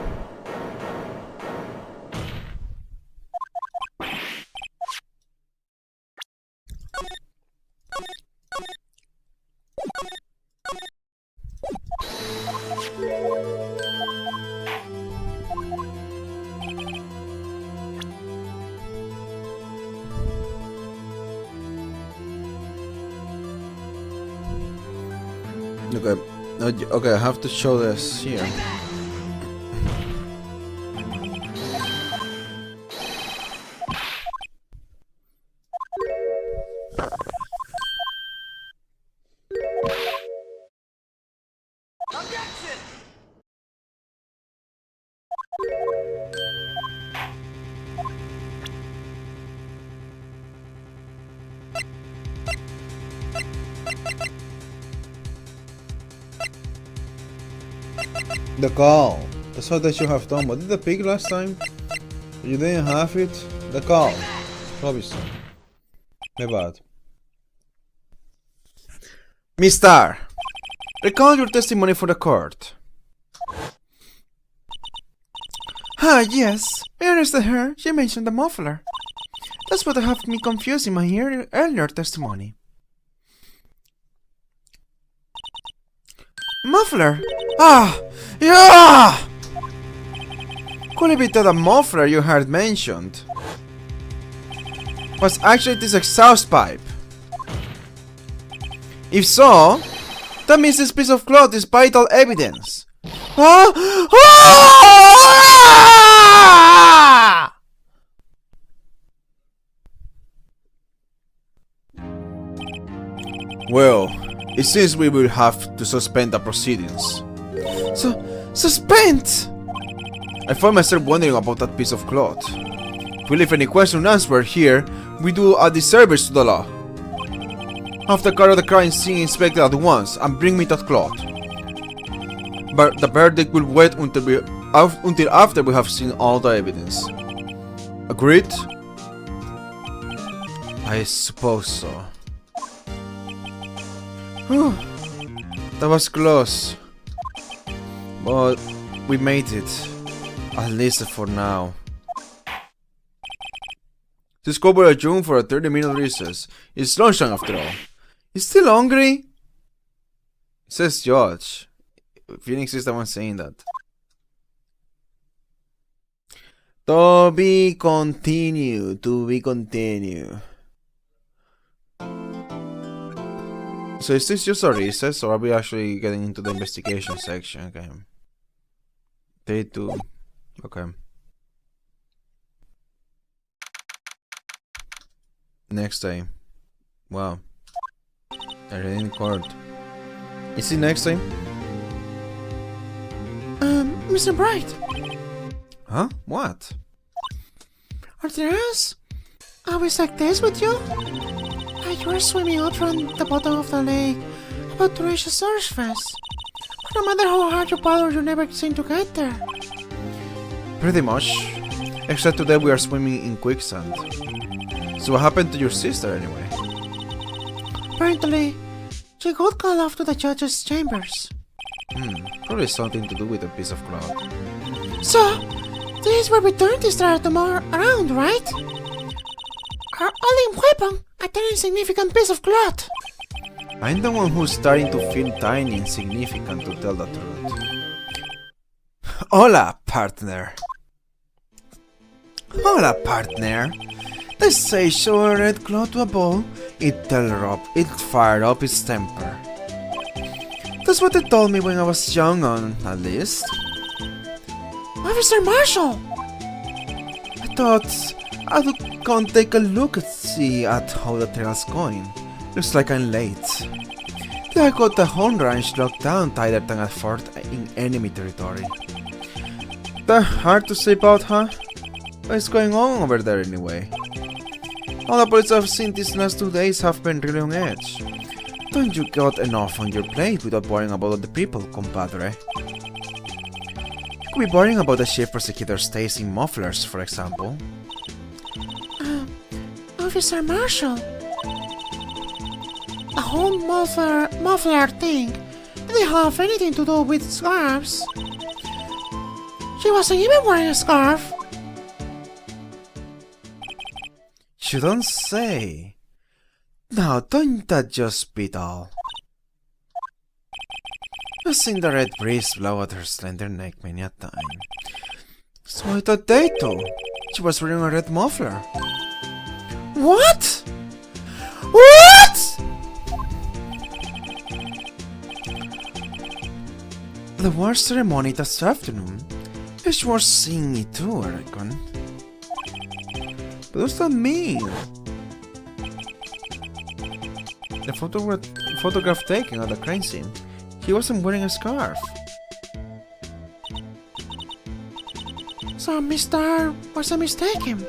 Okay, I have to show this here. The call. That's what they should have done. But did the pig last time? You didn't have it? The call. Obviously. My bad. Mister, recall your testimony for the court. Ah, yes. I understood her. She mentioned the muffler. That's what have me confused in my earlier testimony. Muffler? Ah! Yeah! Could it be that the muffler you had mentioned was actually this exhaust pipe? If so, that means this piece of cloth is vital evidence. Huh? Ah! Well, it seems we will have to suspend the proceedings. Suspend? I find myself wondering about that piece of cloth. If we leave any question unanswered here, we do a disservice to the law. Have the car of the crime scene inspected at once and bring me that cloth. But the verdict will wait until after we have seen all the evidence. Agreed? I suppose so. Whew. That was close. But we made it. At least for now. This couple adjourned for a 30-minute recess. It's lunchtime after all. You still hungry? It says George. Phoenix is the one saying that. To be continued. To be continued. So is this just a recess or are we actually getting into the investigation section? Okay. Day 2. Okay. Next day. Wow. I read in court. Is it next time? Mr. Bright, Huh? What? are there else always like this with you? Like you were swimming out from the bottom of the lake, about to reach the surface. No matter how hard you paddle, you never seem to get there. Pretty much. Except today we are swimming in quicksand. So what happened to your sister anyway? Apparently, she got called off to the judge's chambers. Probably something to do with a piece of cloth. So, this is where we turn this tomorrow around, right? Our only weapon, a tiny insignificant piece of cloth. I'm the one who's starting to feel tiny and insignificant to tell the truth. Hola, partner. Hola, partner. They say show a red cloth to a ball, it fired up its temper. That's what they told me when I was young, at least. Officer Marshall! I thought I would come take a look and see at how the trail's going. Looks like I'm late. I got the home ranch locked down tighter than a fort in enemy territory. They're hard to sleep out, huh? What's going on over there anyway? All the police I've seen these last 2 days have been really on edge. Don't you got enough on your plate without worrying about other people, compadre? You could be worrying about the chief prosecutor's taste in mufflers, for example. Officer Marshall. The whole muffler thing didn't have anything to do with scarves. She wasn't even wearing a scarf. You don't say. Now, don't that just beat all? I've seen the red breeze blow at her slender neck many a time. So I thought they too. She was wearing a red muffler. What? What? The war ceremony this afternoon is worth seeing it too, I reckon. What does that mean? The photograph taken at the crime scene, he wasn't wearing a scarf. So, Mr. wasn't mistaken.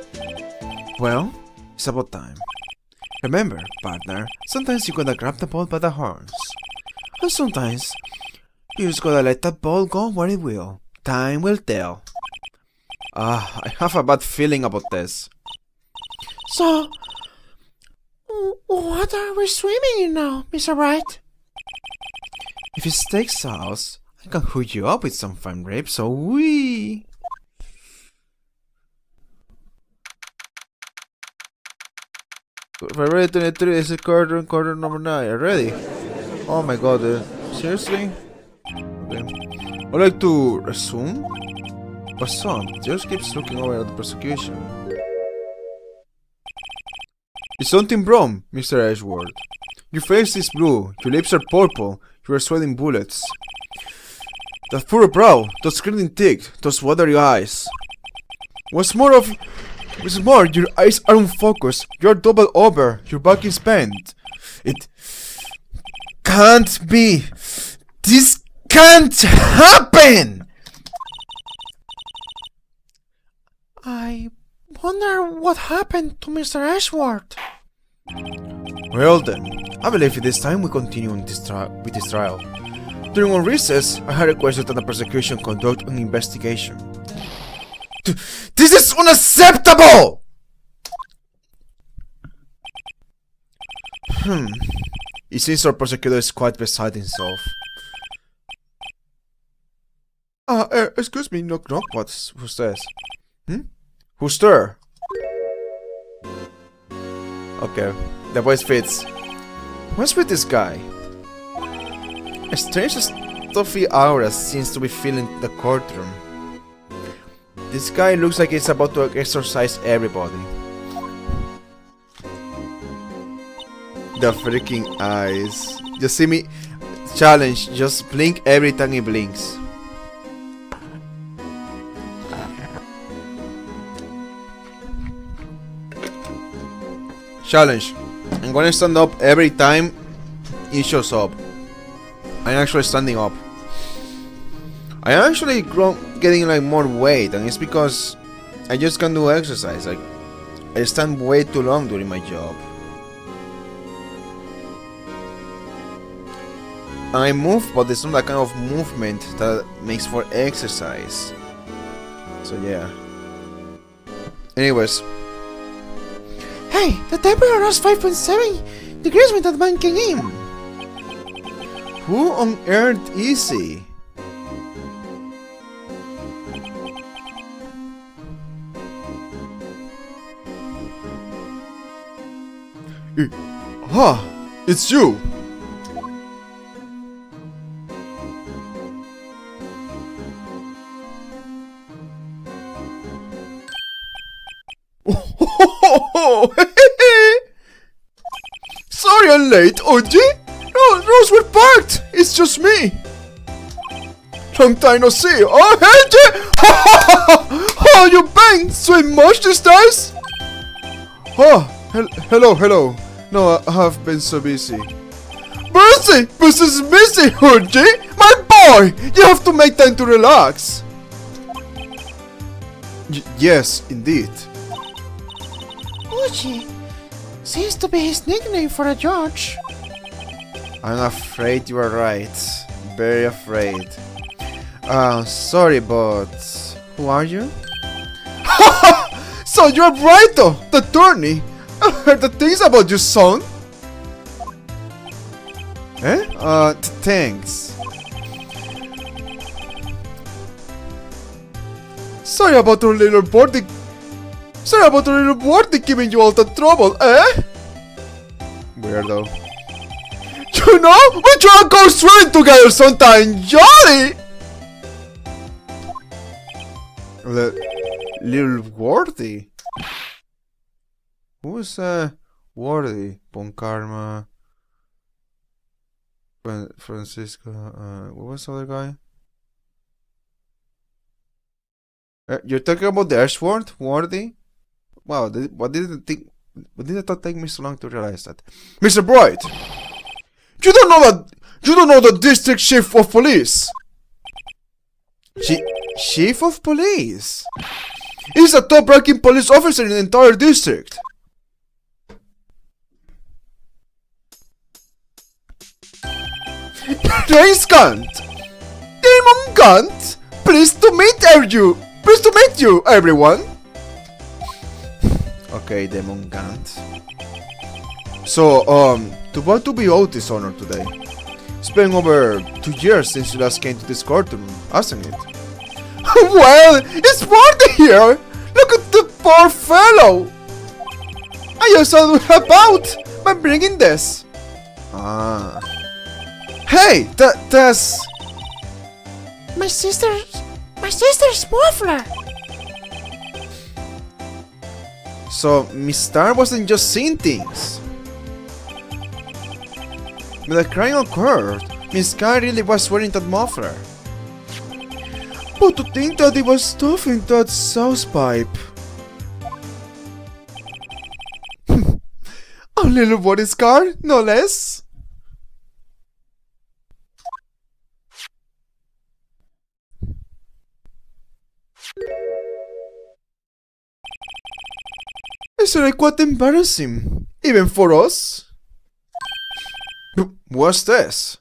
Well, it's about time. Remember, partner, sometimes you gotta grab the ball by the horns. And sometimes, you just gotta let that ball go where it will. Time will tell. I have a bad feeling about this. So, what are we swimming in now, Mr. Wright? If it takes sauce, I can hook you up with some fine ribs, so we. February 23, this is quarter number 9. Ready? Oh my god, dude. Seriously? Okay. I'd like to resume? What's up? Just keeps looking over at the prosecution. Is something wrong, Mr. Ashworth? Your face is blue, your lips are purple, you are sweating bullets. That furrowed brow, those grinning teeth, those watery eyes. What's more, your eyes are unfocused, you are doubled over, your back is bent. It can't be. This can't happen! I wonder what happened to Mr. Ashworth. Well then, I believe it is time we continue with this trial. During our recess, I had requested that the prosecution conduct an investigation. This is unacceptable! It seems our prosecutor is quite beside himself. Excuse me, knock knock, who's this? Who's there? Okay, the voice fits. What's with this guy? A strange stuffy aura seems to be filling the courtroom. This guy looks like he's about to exorcise everybody. The freaking eyes. You see me? Challenge, just blink every time he blinks. Challenge. I'm gonna stand up every time he shows up. I'm actually standing up. I'm actually getting like more weight, and it's because I just can't do exercise. Like, I stand way too long during my job. And I move, but it's not that kind of movement that makes for exercise. So yeah. Anyways. Hey, the temperature was 5.7 degrees when that man came in. Who on earth is he? It's you! Sorry I'm late, OG! No, Rose, we're parked! It's just me! Long time no see! Oh, hey, oh, you bang! Swim much these days? Oh, hello. No, I have been so busy. Busy? Busy, OG! My boy! You have to make time to relax! Yes, indeed. Uchi seems to be his nickname for a judge. I'm afraid you are right. Very afraid. Sorry, but who are you? So you're Brighto, the attorney. I heard the things about your son. Thanks. Sorry about our little birdie giving you all the trouble, eh? Weirdo. You know, we try to go swimming together sometime, jolly! Little Worthy? Who is Worthy? Bonkarma, Francisco, what was the other guy? You're talking about the Ashworth? Worthy? Wow, why did it take me so long to realize that? Mr. Bright! You don't know the district chief of police! Chief of police? He's a top-ranking police officer in the entire district. Race Gant! Demon Gant! Pleased to meet you, everyone! Okay, Demon Gant. So, to what to be owed this honor today? It's been over 2 years since you last came to this courtroom, hasn't it? Well, it's Marty here! Look at the poor fellow! I just thought we'd help out by bringing this. Ah. Hey, that's... My sister's muffler. So, Miss Star wasn't just seeing things. When the crime occurred, Miss Sky really was wearing that muffler. But to think that he was stuffing that sauce pipe. A little body scar, no less. It's like quite embarrassing, even for us. What's this?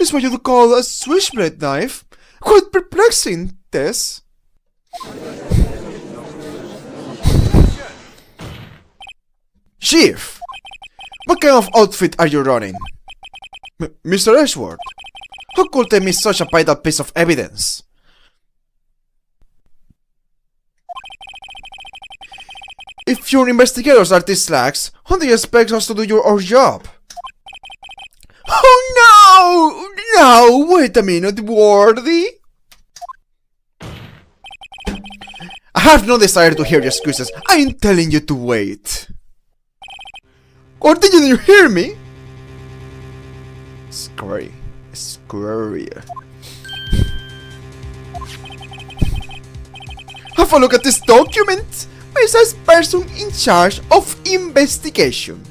It's what you'd call a switchblade knife. Quite perplexing, Tess. Chief! What kind of outfit are you running? Mr. Ashworth, Who could they miss such a vital piece of evidence? if your investigators are these slacks, how do you expect us to do our job? Oh no! No, wait a minute, Wardy. I have no desire to hear your excuses. I'm telling you to wait. Or didn't you hear me? Scurry. Scurry. Have a look at this document. It says person in charge of investigation.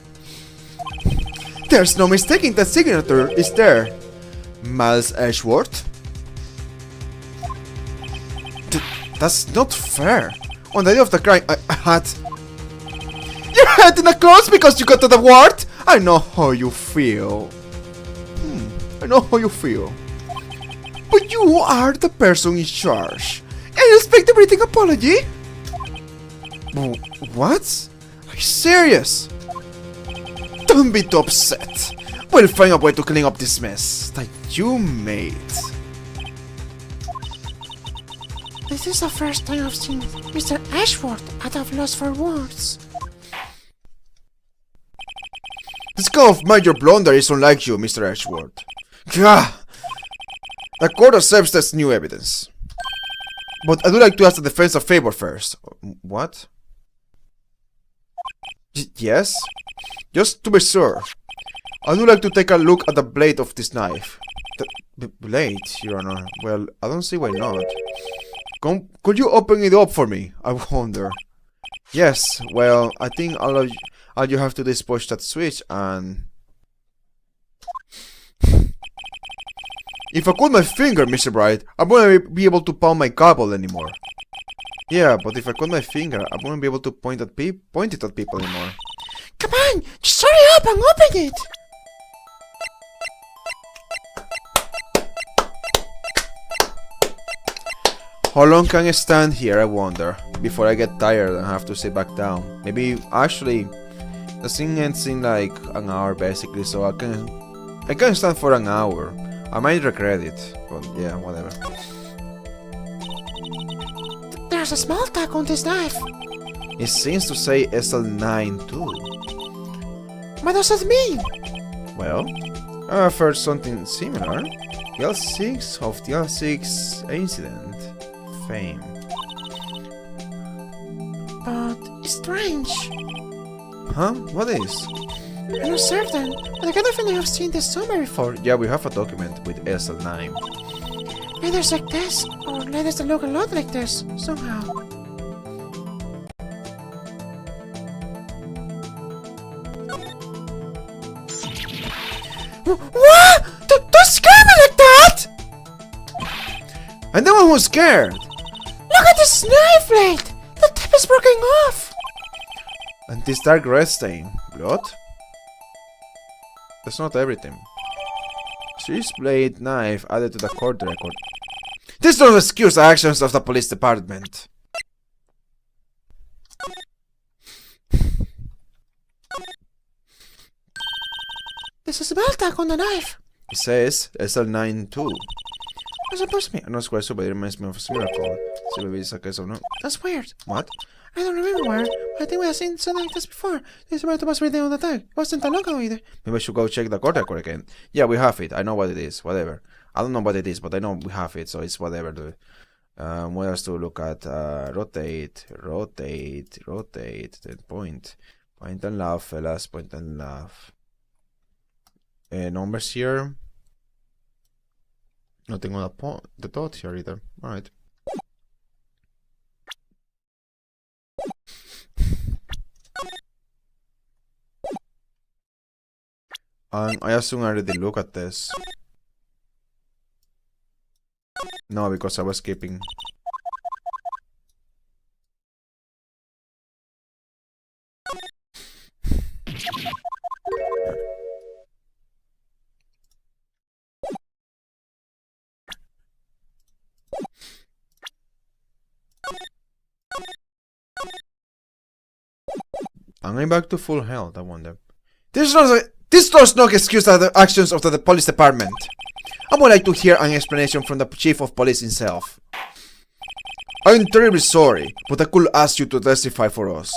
There's no mistaking that signature is there. Miles Ashworth. That's not fair. On the day of the crime, I had... You're head in a close because you got that award? I know how you feel. I know how you feel. But you are the person in charge. I expect a written apology. What? Are you serious? Don't be too upset. We'll find a way to clean up this mess that you made. This is the first time I've seen Mr. Ashworth at a loss for words. This kind of major blunder is unlike you, Mr. Ashworth. Gah! The court accepts this new evidence. But I'd like to ask the defense a favor first. What? Yes? Just to be sure. I would like to take a look at the blade of this knife. The blade, Your Honor. Well, I don't see why not. Could you open it up for me? I wonder. Yes, well, I think all you have to do is push that switch and... If I cut my finger, Mr. Bright, I wouldn't be able to pound my gobble anymore. Yeah, but if I cut my finger, I wouldn't be able to point it at people anymore. Come on, just hurry up and open it! How long can I stand here, I wonder, before I get tired and have to sit back down? Maybe, actually, the thing ends in like an hour basically, so I can stand for an hour. I might regret it, but yeah, whatever. There's a small tag on this knife. It seems to say SL9 too. What does that mean? Well, I've heard something similar. The L6 of the L6 incident fame. But it's strange. Huh? What is? I'm not certain, but I kind of feel I've seen this somewhere before. Yeah, we have a document with SL9. Letters like this, or letters that look a lot like this, somehow. What? Don't scare me like that! I'm the one who's scared! Look at this knife blade! The tip is broken off! And this dark red stain. Blood? That's not everything. Switchblade knife added to the court record. This doesn't excuse the actions of the police department. This is a belt tag on the knife. It says SL9 too. What's supposed to be? I'm not quite sure, but it reminds me of a similar code. See, maybe it's a case of no. That's weird. What? I don't remember where, but I think we have seen something like this before. This about was written on the tag. Wasn't a logo either. Maybe I should go check the court record again. Yeah, we have it. I know what it is. Whatever. I don't know what it is, but I know we have it, so it's whatever. Dude. What else to look at? Rotate, then point. Point and laugh, fellas, point and laugh. Numbers here. Nothing on the dot here either. Alright. I assume I already look at this. No, because I was skipping. Am I back to full health? I wonder. This does not excuse the actions of the police department. I would like to hear an explanation from the chief of police himself. I'm terribly sorry, but I could ask you to testify for us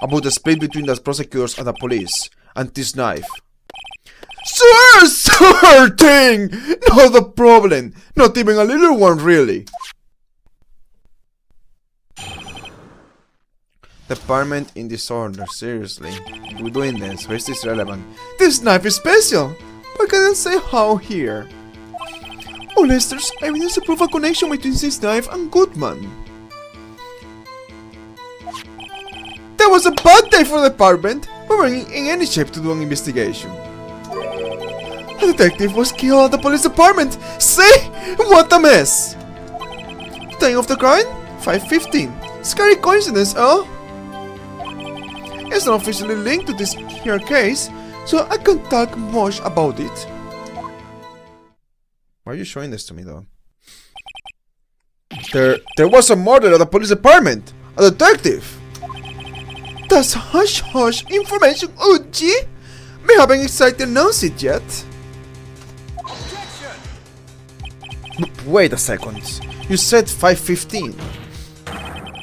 about the split between the prosecutors and the police, and this knife. Sure thing! Not a problem. Not even a little one, really. Department in disorder, seriously. We're doing this, where is this relevant? This knife is special! I cannot say how here. Unless there's evidence to prove a connection between this knife and Goodman. That was a bad day for the department. We weren't in any shape to do an investigation. A detective was killed at the police department. See? What a mess! Time of the crime? 5:15. Scary coincidence, huh? It's not officially linked to this here case, so I can't talk much about it. Why are you showing this to me, though? There was a murder at the police department. A detective. That's hush-hush information, Uji. We haven't exactly announced it yet. Wait a second. You said 5:15.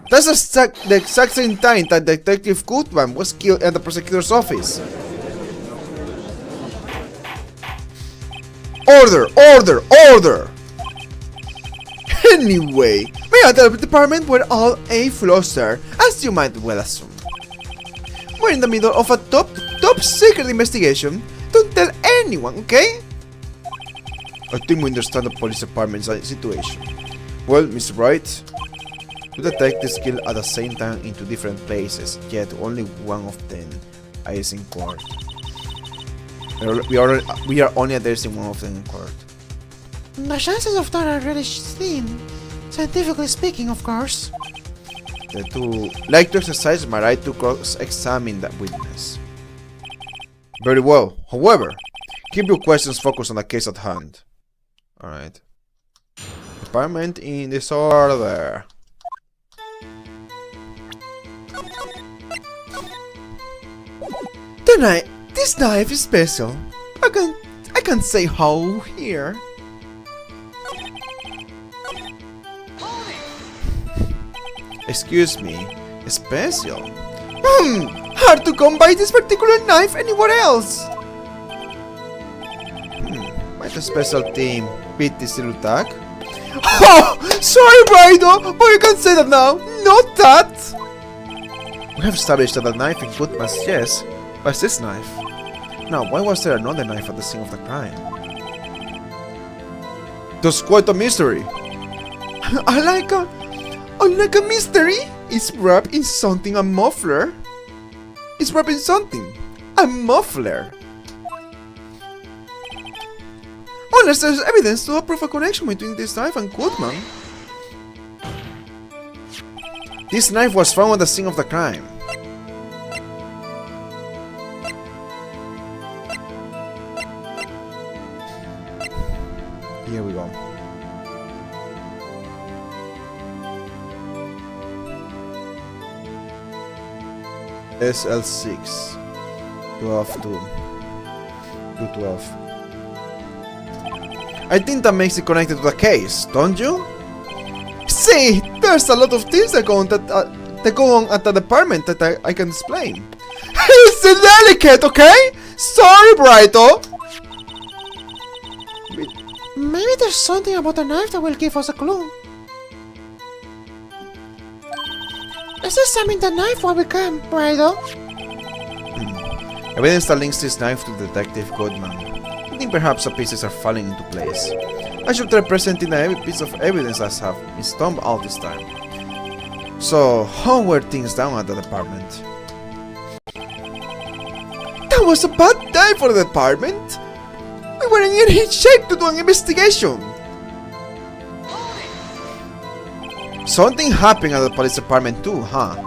That's the exact same time that Detective Goodman was killed at the prosecutor's office. Order! Anyway, we at the department were all a fluster, as you might well assume. We're in the middle of a top secret investigation. Don't tell anyone, okay? I think we understand the police department's situation. Well, Mr. Bright, two detectives killed at the same time in two different places, yet only one of them is in court. We are only addressing one of them in court. The chances of that are really slim, scientifically speaking, of course. The two like to exercise my right to cross-examine that witness. Very well. However, keep your questions focused on the case at hand. Alright. Department in disorder. This knife is special. I can't say how here. Excuse me, special? Hard to come by this particular knife anywhere else. Might a special team beat this little tag? Oh, sorry, Brido, but you can't say that now. Not that. We have established that the knife in Goodman's chest was this knife. Now, why was there another knife at the scene of the crime? That's quite a mystery. Unlike a mystery, it's wrapped in something, a muffler. It's wrapped in something, a muffler. Unless there's evidence to prove a connection between this knife and Goodman. This knife was found at the scene of the crime. Here we go. SL6 212. I think that makes it connected to the case, don't you? See, there's a lot of things that go on at the department that I can explain. It's delicate, okay? Sorry, Brighto. Maybe there's something about the knife that will give us a clue. Let's examine the knife while we can, Bridal. Evidence that links this knife to Detective Goodman. I think perhaps the pieces are falling into place. I should try presenting every piece of evidence I have been stumped all this time. So, how were things down at the department? That was a bad day for the department. We were in any shape to do an investigation. Something happened at the police department too, huh?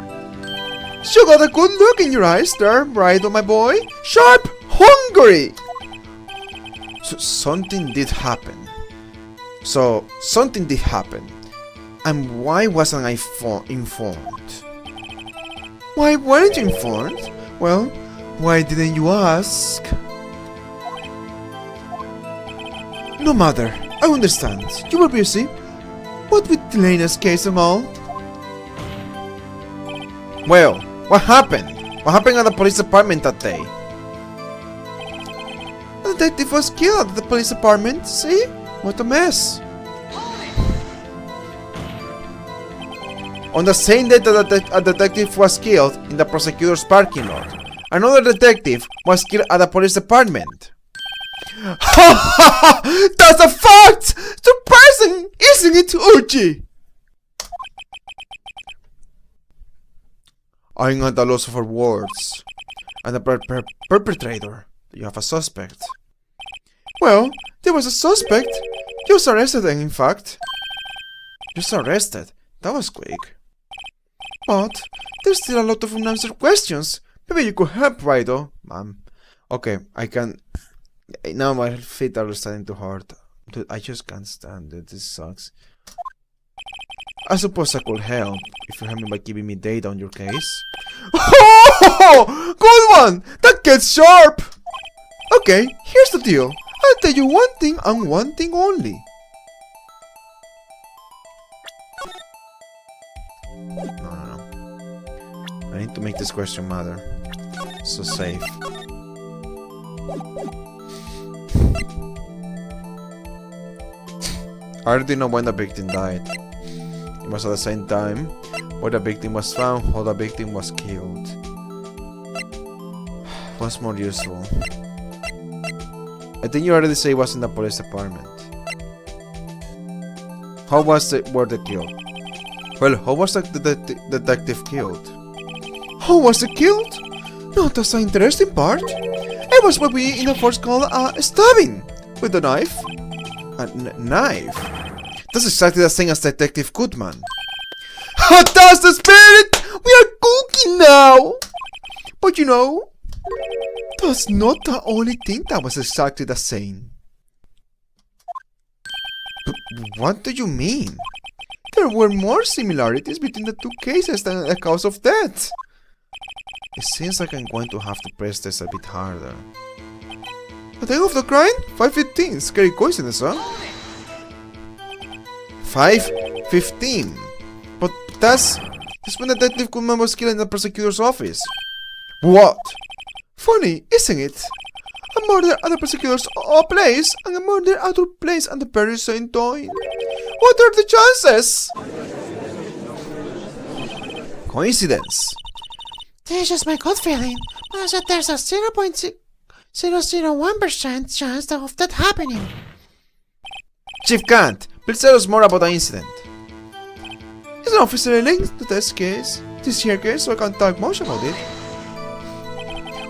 You got a good look in your eyes there, Bridal, my boy. Sharp, hungry. So something did happen. And why wasn't I informed? Why weren't you informed? Well, why didn't you ask? No matter, I understand. You were busy. What with Lena's case and all? Well, what happened? What happened at the police department that day? The detective was killed at the police department. See? What a mess. On the same day that a detective was killed in the prosecutor's parking lot, another detective was killed at the police department. Ha ha ha! That's a fact! Surprising, isn't it, Uchi? I'm at the loss for words. And the perpetrator. You have a suspect. Well, there was a suspect. Just arrested him, in fact. Just arrested? That was quick. But there's still a lot of unanswered questions. Maybe you could help, Bridal. Okay, I can. Now my feet are starting to hurt. Dude, I just can't stand it. This sucks. I suppose I could help if you help me by giving me data on your case. Oh, good one! That gets sharp! Okay, here's the deal. I'll tell you one thing and one thing only. No. I need to make this question matter. So safe. I already know when the victim died. It was at the same time where the victim was found or the victim was killed. What's more useful? I think you already say it was in the police department. How was it were they killed? Well, how was the detective killed? How was it killed? No, that's the interesting part. It was what we in the force call a stabbing with a knife. A knife? That's exactly the same as Detective Goodman. That's the spirit! We are cooking now! But you know, that's not the only thing that was exactly the same. But what do you mean? There were more similarities between the two cases than the cause of death. It seems like I'm going to have to press this a bit harder. The day of the crime? 5:15. Scary coincidence, huh? 5:15. But that's when Detective Goodman was killed in the prosecutor's office. What? Funny, isn't it? A murder at the prosecutor's place and a murder at your place at the very same time. What are the chances? Coincidence. This is just my gut feeling. But I said there's a 0.001% chance of that happening. Chief Kant, please tell us more about the incident. It's not officially linked to this case, so I can't talk much about it.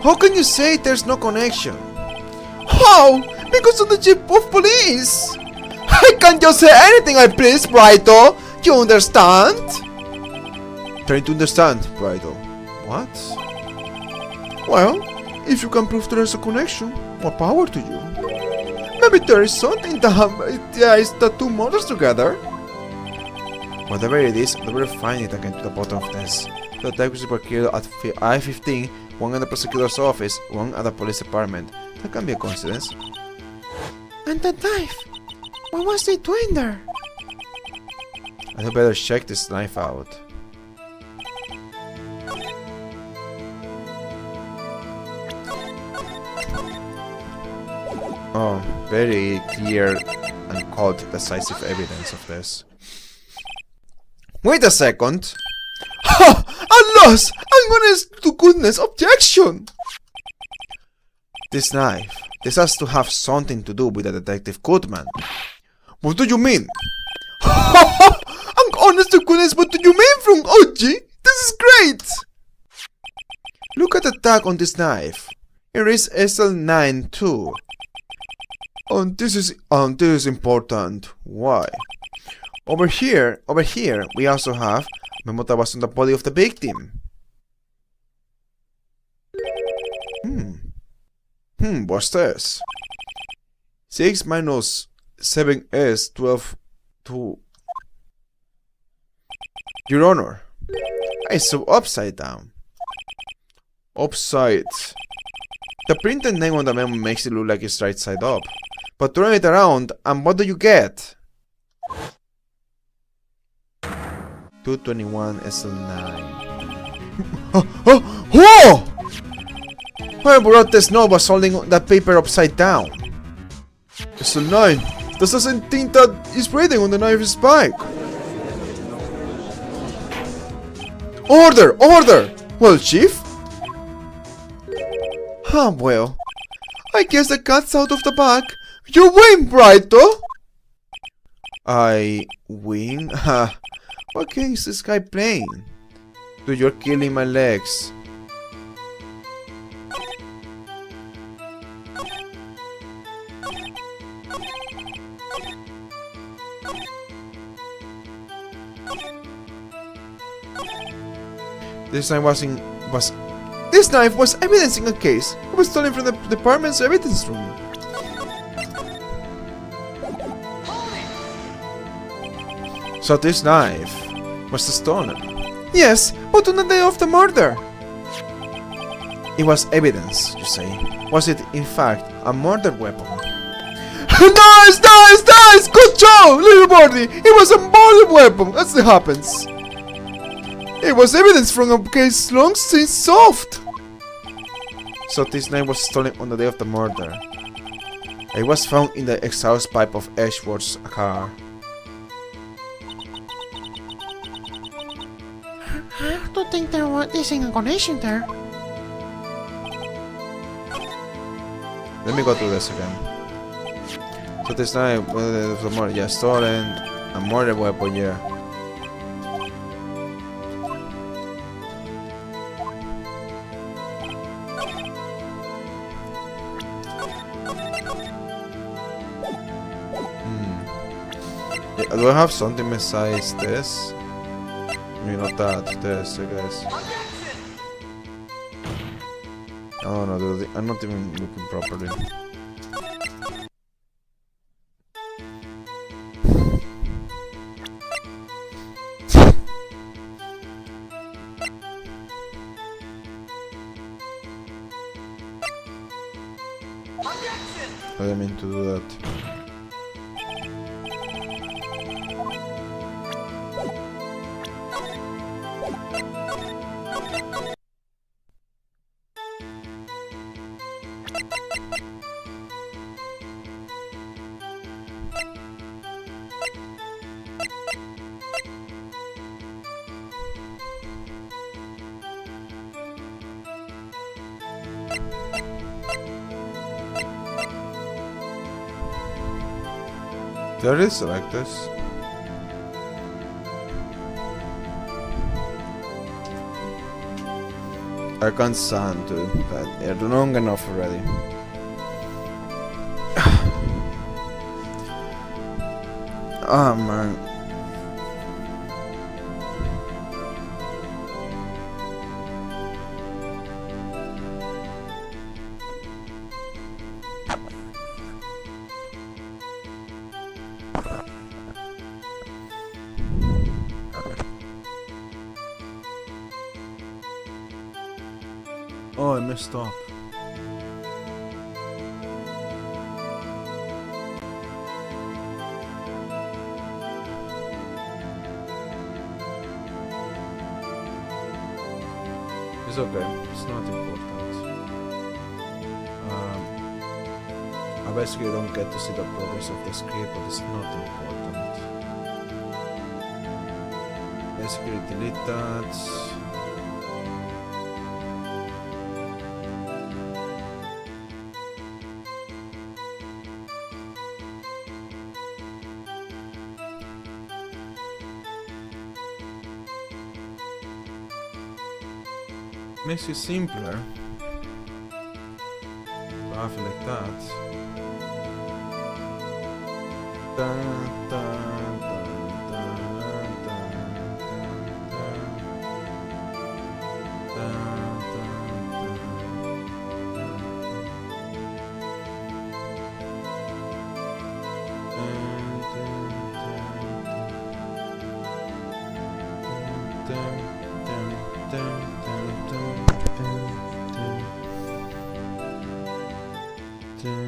How can you say there's no connection? How? Because of the chief of police! I can't just say anything I please, Brighto! You understand? Trying to understand, Brighto. What? Well, if you can prove there's a connection, more power to you. Maybe there is something that ties the two murders together. Whatever it is, I will find it again to the bottom of this. The detectives were killed at I-15, one at the prosecutor's office, one at the police department. That can be a coincidence. And the knife? What was they doing there? I had better check this knife out. Oh, very clear uncalled decisive evidence of this. Wait a second! Ha! At last! An honest to goodness objection! This knife. This has to have something to do with the Detective Goodman. What do you mean? An honest to goodness, what do you mean from OG? This is great! Look at the tag on this knife. It is SL9 too. This is important. Why? Over here, we also have memo that was on the body of the victim. What's this? 6 minus 7s 12 to... Your Honor, it's so upside down. Upside. The printed name on the memo makes it look like it's right side up. But turn it around, and what do you get? 221 SL9. Whoa! Whoever wrote this note was holding that paper upside down. SL9. This doesn't think that is reading on the knife spike. Order! Order! Well, Chief? Well. I guess the cat's out of the bag. You win, Brighto! I win? What game is this guy playing? Dude, you're killing my legs. This knife was evidence in a case. It was stolen from the department's evidence room. So this knife was stolen. Yes, but on the day of the murder. It was evidence, you say. Was it, in fact, a murder weapon? Nice! Good job, little birdie! It was a murder weapon, as it happens. It was evidence from a case long since solved. So this knife was stolen on the day of the murder. It was found in the exhaust pipe of Edgeworth's car. I don't think there is a connection there. Let me go through this again. So this knife was a murder, yeah, stolen, a murder weapon, yeah. Do I have something besides this? Maybe not that, this, I guess. Oh no, dude, I'm not even looking properly. I didn't mean to do that. There is like this. I can't stand to that. They're long enough already. Oh man. Oh, I messed up. It's okay, it's not important. I basically don't get to see the progress of the script, but it's not important. Basically delete that. Makes it simpler. I feel like that. Dun, dun, dun, dun, dun, dun,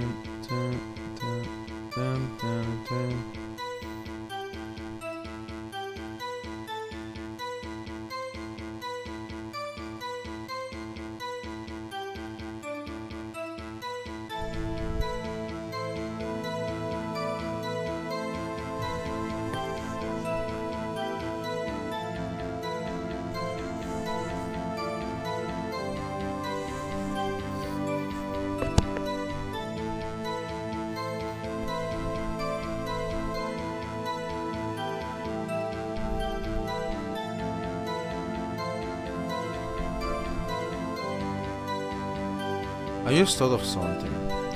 I just thought of something.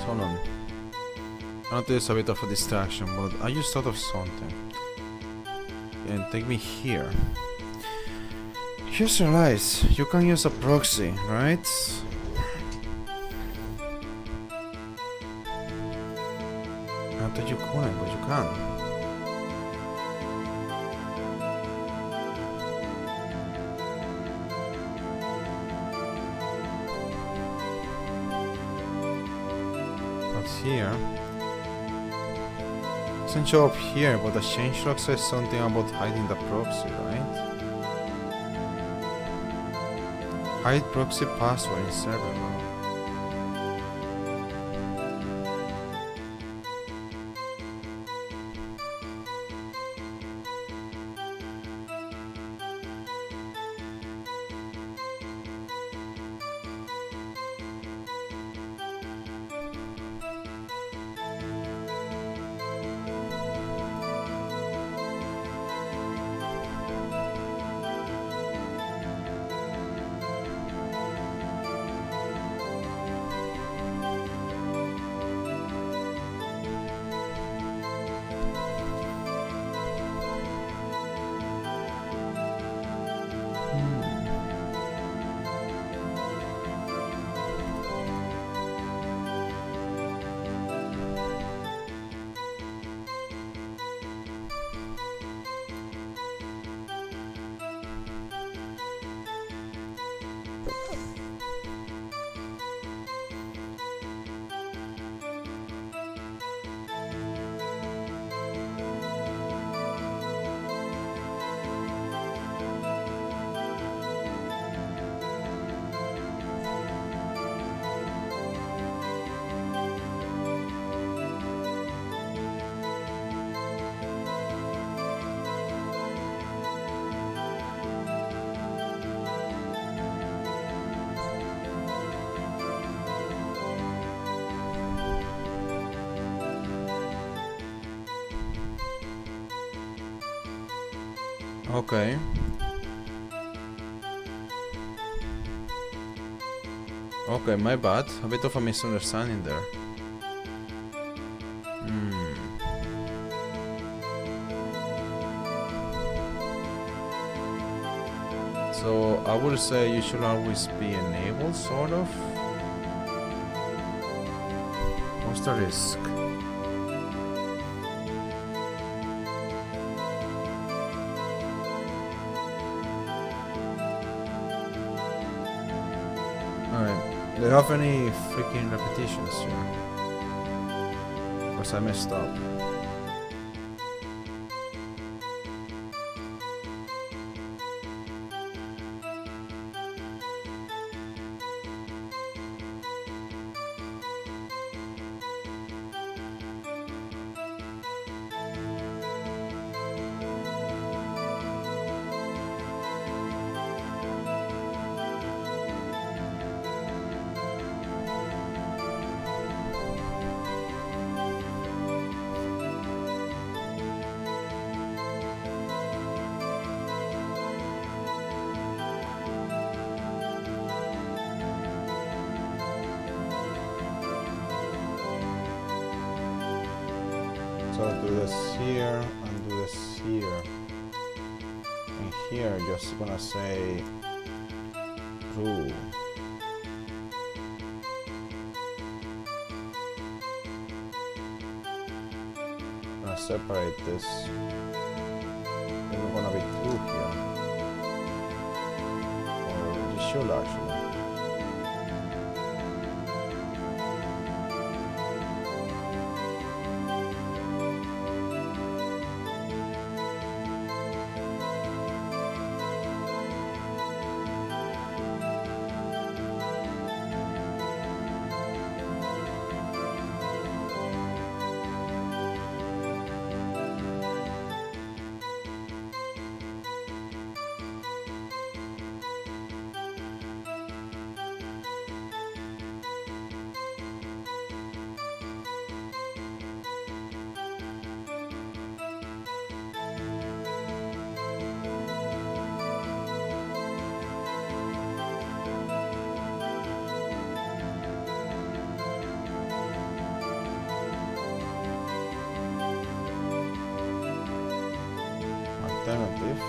Hold on. I know this is a bit of a distraction, but I just thought of something. And take me here. Just realize you can use a proxy, right? I thought you couldn't, but you can. Here doesn't show up here, but the changelog says something about hiding the proxy, right? Hide proxy password in server mode. Okay. Okay, my bad. A bit of a misunderstanding there. So I would say you should always be enabled, sort of. What's the risk? Alright, do you have any freaking repetitions here? Because I messed up. So do this here and do this here. And here just gonna say true. Gonna separate this. It's gonna be true here. Or it should actually. Alternative.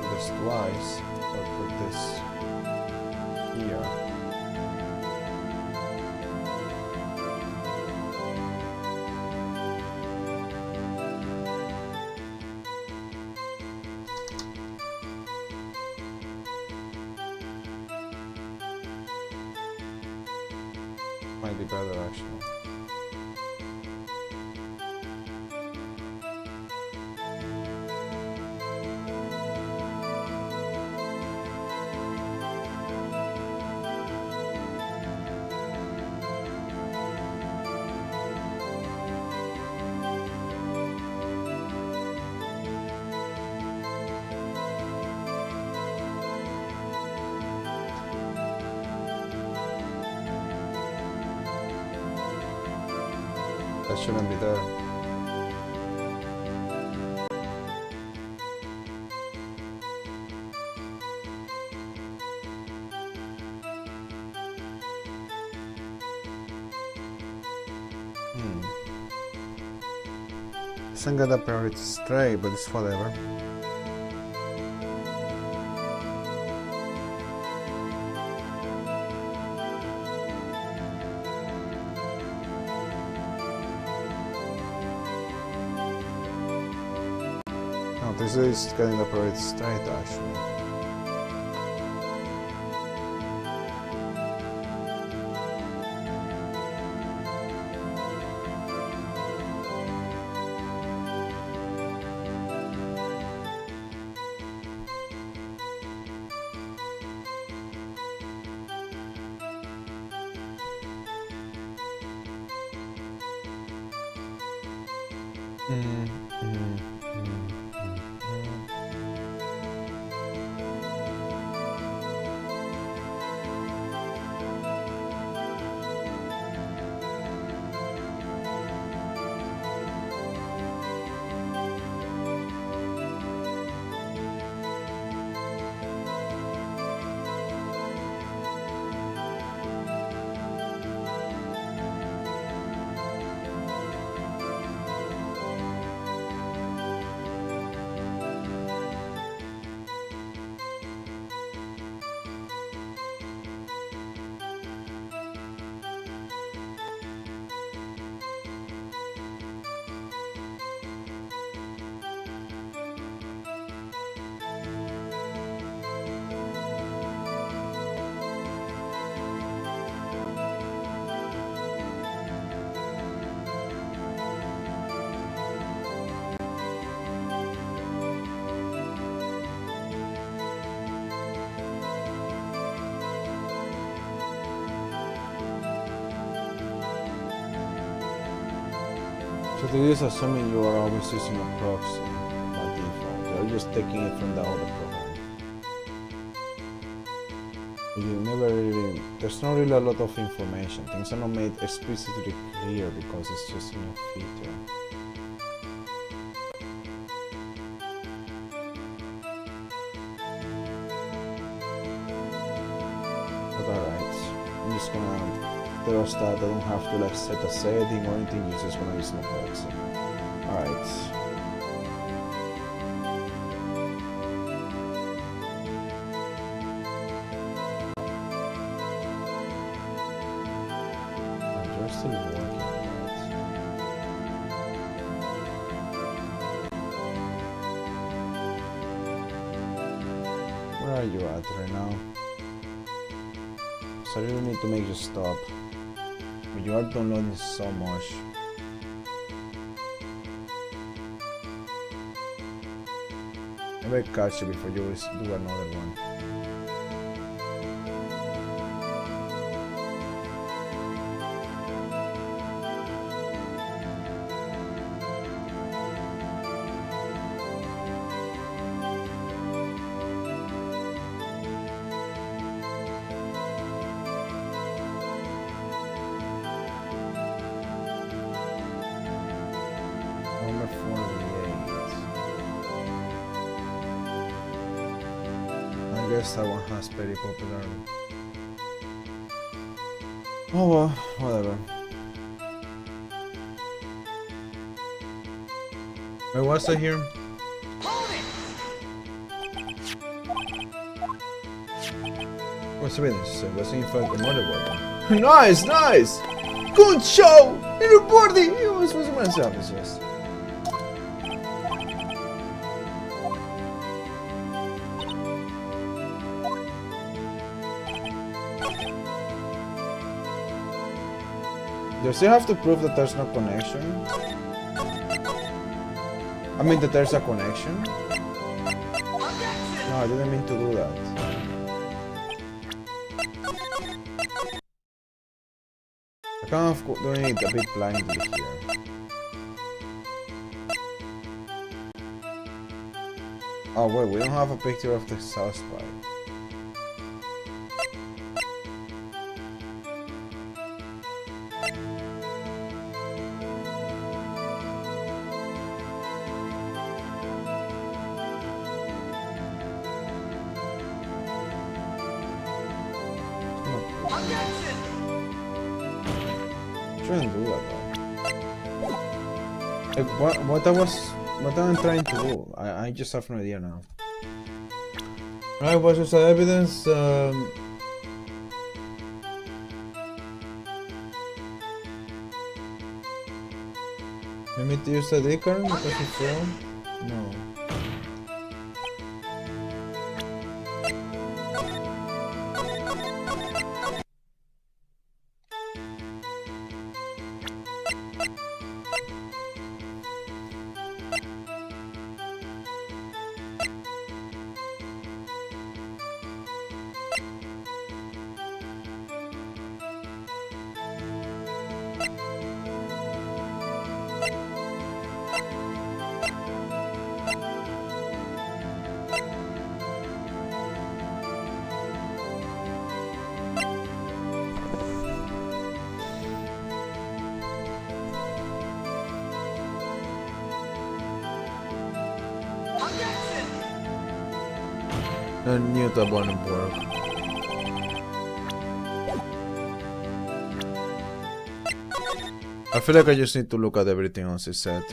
Do this twice, or put this here. Might be better actually. That shouldn't be there. It's not gonna priority stray, but it's whatever. No, this is getting the priority straight actually. So this is assuming you are always using a proxy by default. You're just taking it from the other program. You never really, there's not really a lot of information. Things are not made explicitly clear because it's just a new feature. But alright, I'm just gonna thermostat. I don't have to like set a setting or anything. It's just gonna use an box. Alright. They're still working on it. Where are you at right now? So I really need to make you stop. But you are downloading so much. Maybe I catch you before you do another one. Number 48. I guess that one has very popular. Oh well, whatever. Wait, what's that here? What's the evidence? What's in fact a murder weapon? Nice, nice! Good show! Everybody! It was myself, yes. Do you still have to prove that there's no connection? I mean that there's a connection? No, I didn't mean to do that. I kind of doing it a bit blindly here. Oh wait, we don't have a picture of the suspect. Shouldn't do that though. Like, what I'm trying to do? I just have no idea now. Alright, what's just the evidence? Maybe to use the D card because it's wrong? No. I knew that wouldn't work. I feel like I just need to look at everything else he said.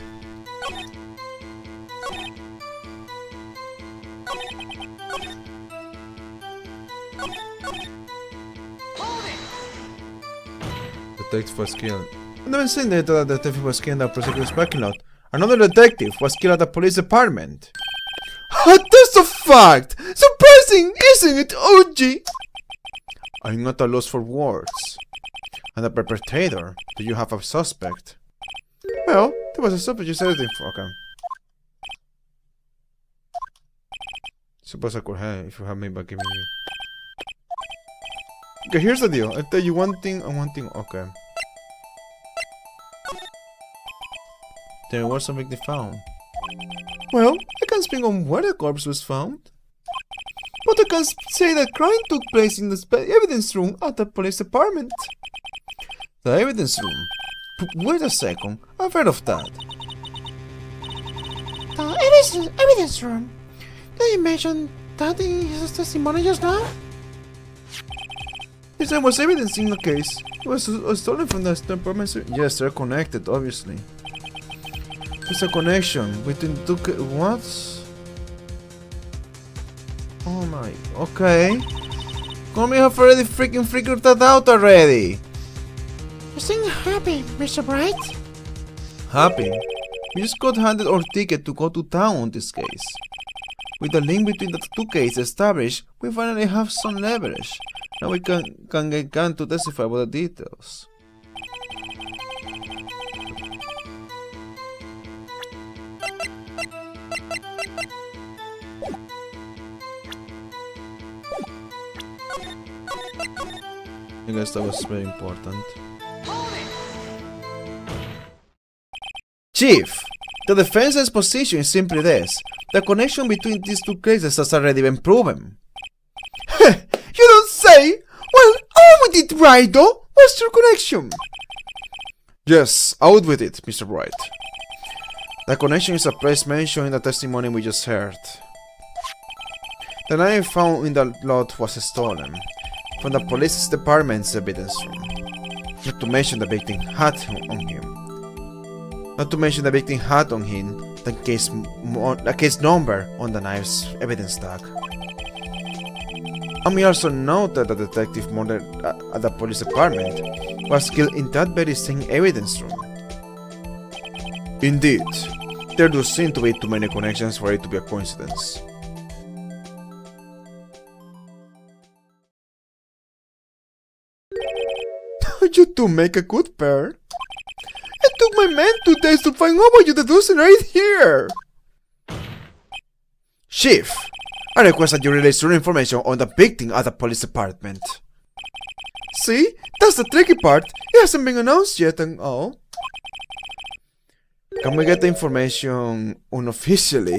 Detective was killed. I've never seen that the detective was killed in the prosecutor's parking lot. Another detective was killed at the police department. That's a fact! Surprising, isn't it, OG? I'm not a loss for words. And the perpetrator? Do you have a suspect? Well, there was a suspect you said it in. Okay. Suppose I could have if you have me by giving you. Okay, here's the deal. I'll tell you one thing and one thing. Okay. There was something they found. Well, I can't speak on where the corpse was found. But I can say that crime took place in the evidence room at the police department. The evidence room? Wait a second, I've heard of that. The evidence room? Did he mention that in his testimony just now? This sign was evidence in the case. It was stolen from the apartment. Yes, they're connected, obviously. There's a connection between the two. What? Oh my. Okay. Come me have already freaking figured that out already. You seem happy, Mr. Bright. Happy? We just got handed our ticket to go to town on this case. With the link between the two cases established, we finally have some leverage. Now we can get Gunn to testify about the details. I guess that was very important. Chief, the defense's position is simply this. The connection between these two cases has already been proven. You don't say! Well, out with it, Rido! What's your connection? Yes, out with it, Mr. Bright. The connection is a place mentioned in the testimony we just heard. The knife found in the lot was stolen from the police department's evidence room. Not to mention the victim had on him. Not to mention the victim had on him the case number on the knife's evidence tag. And we also note that the detective murdered at the police department was killed in that very same evidence room. Indeed, there do seem to be too many connections for it to be a coincidence. You two make a good pair. It took my men 2 days to find out what you deduced right here. Chief, I request that you release your information on the victim at the police department. See? That's the tricky part. It hasn't been announced yet and all. Can we get the information unofficially?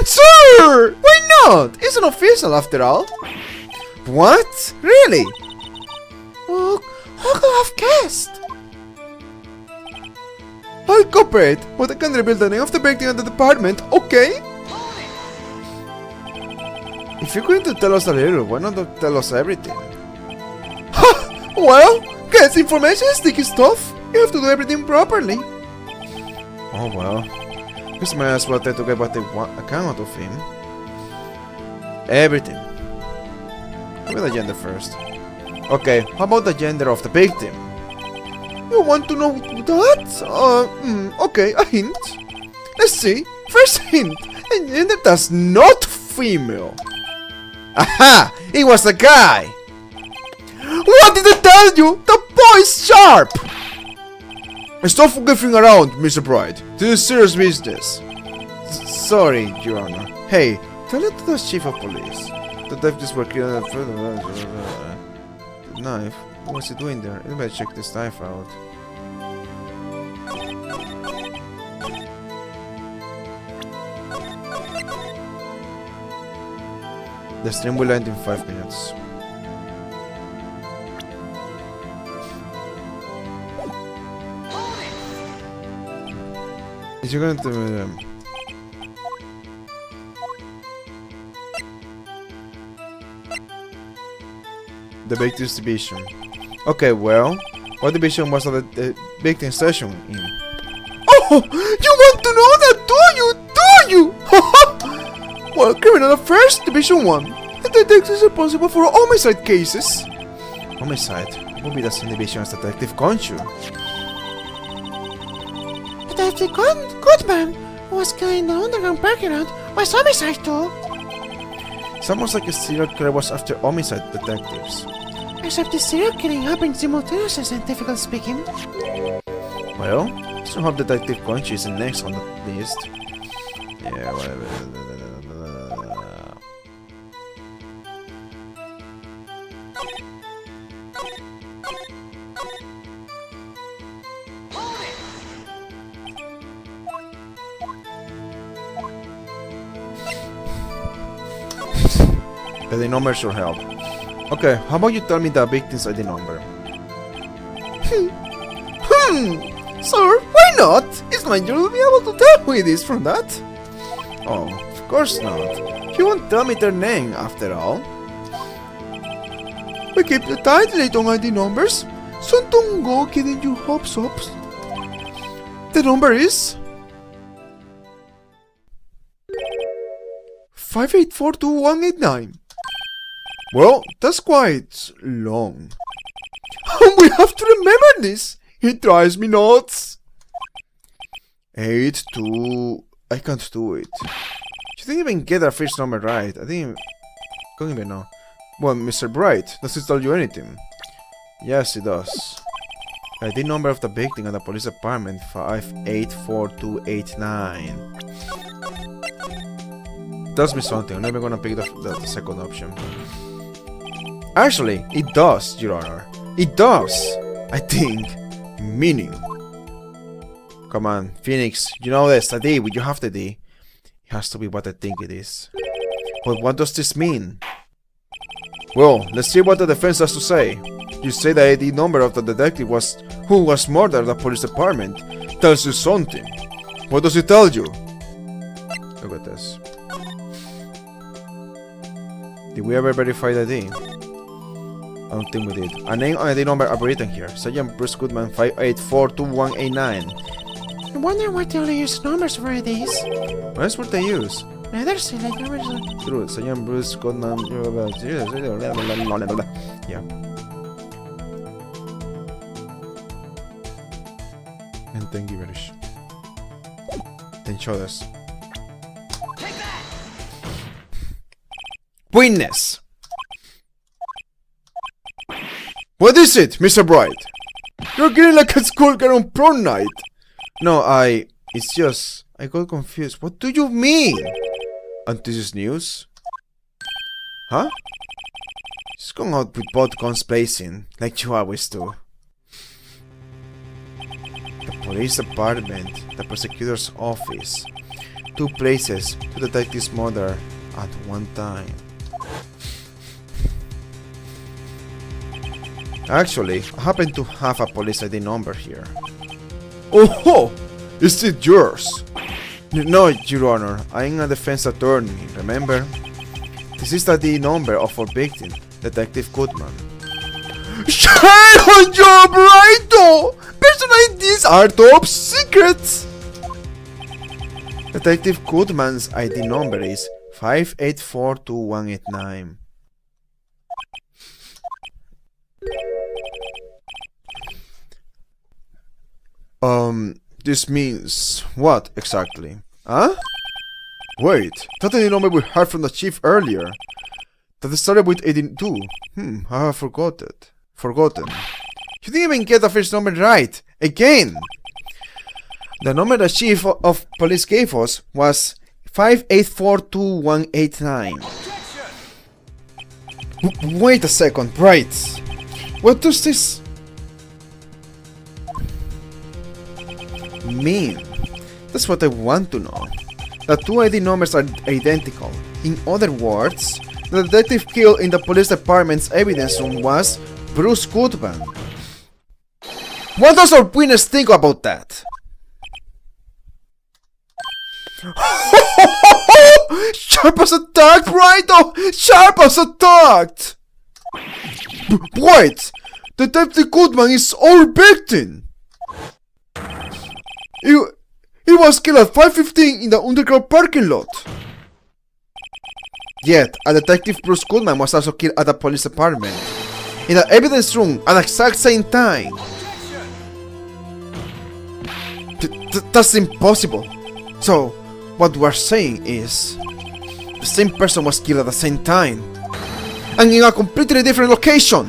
Sir! Why not? It's unofficial after all. What? Really? Well, who could have guessed? I'll cooperate, but I can reveal the name of the victim at the department, okay? If you're going to tell us a little, why not tell us everything? Ha! Well, guess information is sticky stuff. You have to do everything properly. Oh well. Guess might as well try to get what they can out of him. Everything. Give me the gender first. Okay, how about the gender of the victim? You want to know that? Okay, a hint. Let's see. First hint. The gender that's not female. Aha! It was a guy! What did I tell you? The boy's sharp! Stop goofing around, Mr. Bright. This is serious business. Sorry, Your Honor. Hey, tell it to the chief of police. The deputies were killed. The knife? What's he doing there? Let me check this knife out. The stream will end in 5 minutes. Is you going to the victim's division? Okay, well, what division was the victim's session in? Oh, you want to know that, do you? Do you? Well, criminal affairs, division 1. The detective is responsible for homicide cases. Homicide? What would be the same division as Detective Conchu? Detective Goodman, who was killed in the underground parking lot, was homicide too. Sounds like a serial killer was after homicide detectives. Except the serial killing happened simultaneously, scientifically speaking. Well, somehow Detective Conchi is next on the list. Yeah, whatever. The number should help. Okay, how about you tell me the victim's ID number? Sir, why not? It's my job to be able to tell who it is from that. Oh, of course not. You won't tell me their name, after all. We keep the title itong ID numbers. Son tunggo kinin you hops. The number is 5842189. Well, that's quite long. We have to remember this. It drives me nuts. 82. I can't do it. You didn't even get our first number right. I didn't even know. Well, Mr. Bright, does it tell you anything? Yes, it does. ID number of the victim at the police department, 584289. Tells me something. I'm not even gonna pick the second option. Actually, it does, Your Honor. It does, I think. Meaning. Come on, Phoenix, you know this, the D, you have the D. It has to be what I think it is. But what does this mean? Well, let's see what the defense has to say. You say the ID number of the detective who was murdered at the police department tells you something. What does it tell you? Look at this. Did we ever verify the ID? I don't think we did. A name and ID number are written here. Sergeant Bruce Goodman 5842189. I wonder what they only use numbers for IDs. What else would they use? Neither say like numbers. True, Sergeant Bruce Goodman. Yeah. And thank you very much. Then show us. Witness! What is it, Mr. Bright? You're getting like a schoolgirl on prom night. No, it's just, I got confused. What do you mean? And this is news? Huh? Just going out with both guns blazing, like you always do. The police department, the prosecutor's office. Two places to detect this murder at one time. Actually, I happen to have a police ID number here. Oh, is it yours? No, Your Honor, I'm a defense attorney, remember? This is the ID number of our victim, Detective Goodman. Shut on your brighto! Personal IDs are top secrets! Detective Goodman's ID number is 5842189. This means what exactly? Huh? Wait, that ID number we heard from the chief earlier. That started with 82. I have forgotten. You didn't even get the first number right. Again! The number the chief of police gave us was 5842189. Wait a second, Bright. What does this mean? That's what I want to know. The two ID numbers are identical. In other words, the detective killed in the police department's evidence room was Bruce Goodman. What does our witness think about that? Sharp as a tack, Brighto! Sharp as a tack! Wait! Detective Goodman is our victim! He was killed at 5:15 in the underground parking lot. Yet, a detective Bruce Goodman was also killed at the police department, in the evidence room at the exact same time. That's impossible. So, what we're saying is, the same person was killed at the same time, and in a completely different location.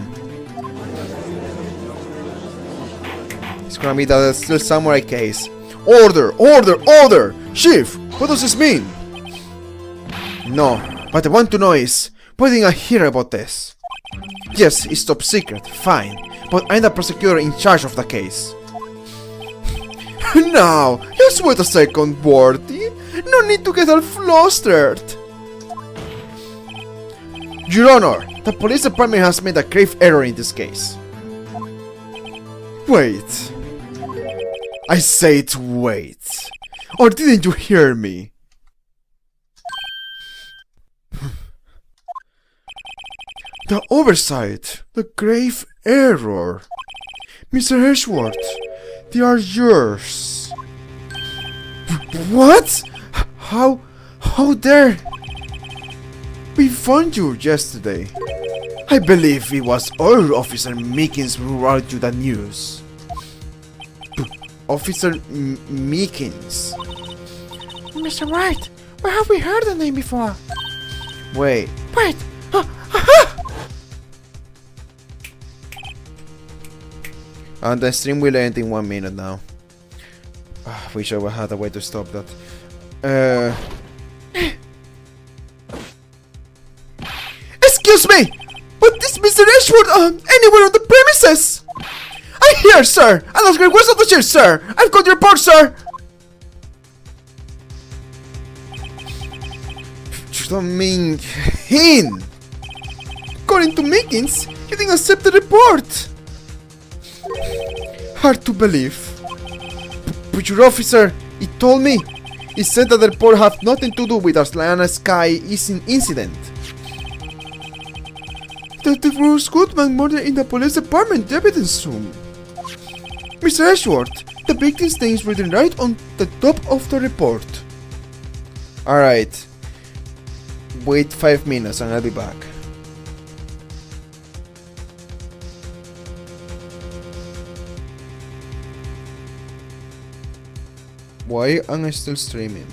It's gonna be the Steel Samurai case. Order! Chief, what does this mean? No, what I want to know is, why didn't I hear about this? Yes, it's top secret, fine, but I'm the prosecutor in charge of the case. Now, just wait a second, Wardy. No need to get all flustered. Your Honor, the police department has made a grave error in this case. Wait. I said wait. Or didn't you hear me? The oversight. The grave error. Mr. Ashworth, they are yours. What? How dare? We found you yesterday. I believe it was our Officer Meekins who brought you the news. Officer Meekins. Mr. Wright, where have we heard the name before? Wait. Wait! And the stream will end in 1 minute now. Wish I had a way to stop that. Excuse me! But is Mr. Ashford anywhere on the premises? I'm here, sir! And let's request of the shield, sir! I've got your report, sir! You don't mean him! According to Meekins, you didn't accept the report! Hard to believe. But your officer, he told me. He said that the report had nothing to do with Atlanta Sky incident. That the Bruce Goodman murder in the police department evidence room. Mr. Ashworth, the victim's name is written right on the top of the report. Alright. Wait 5 minutes and I'll be back. Why am I still streaming?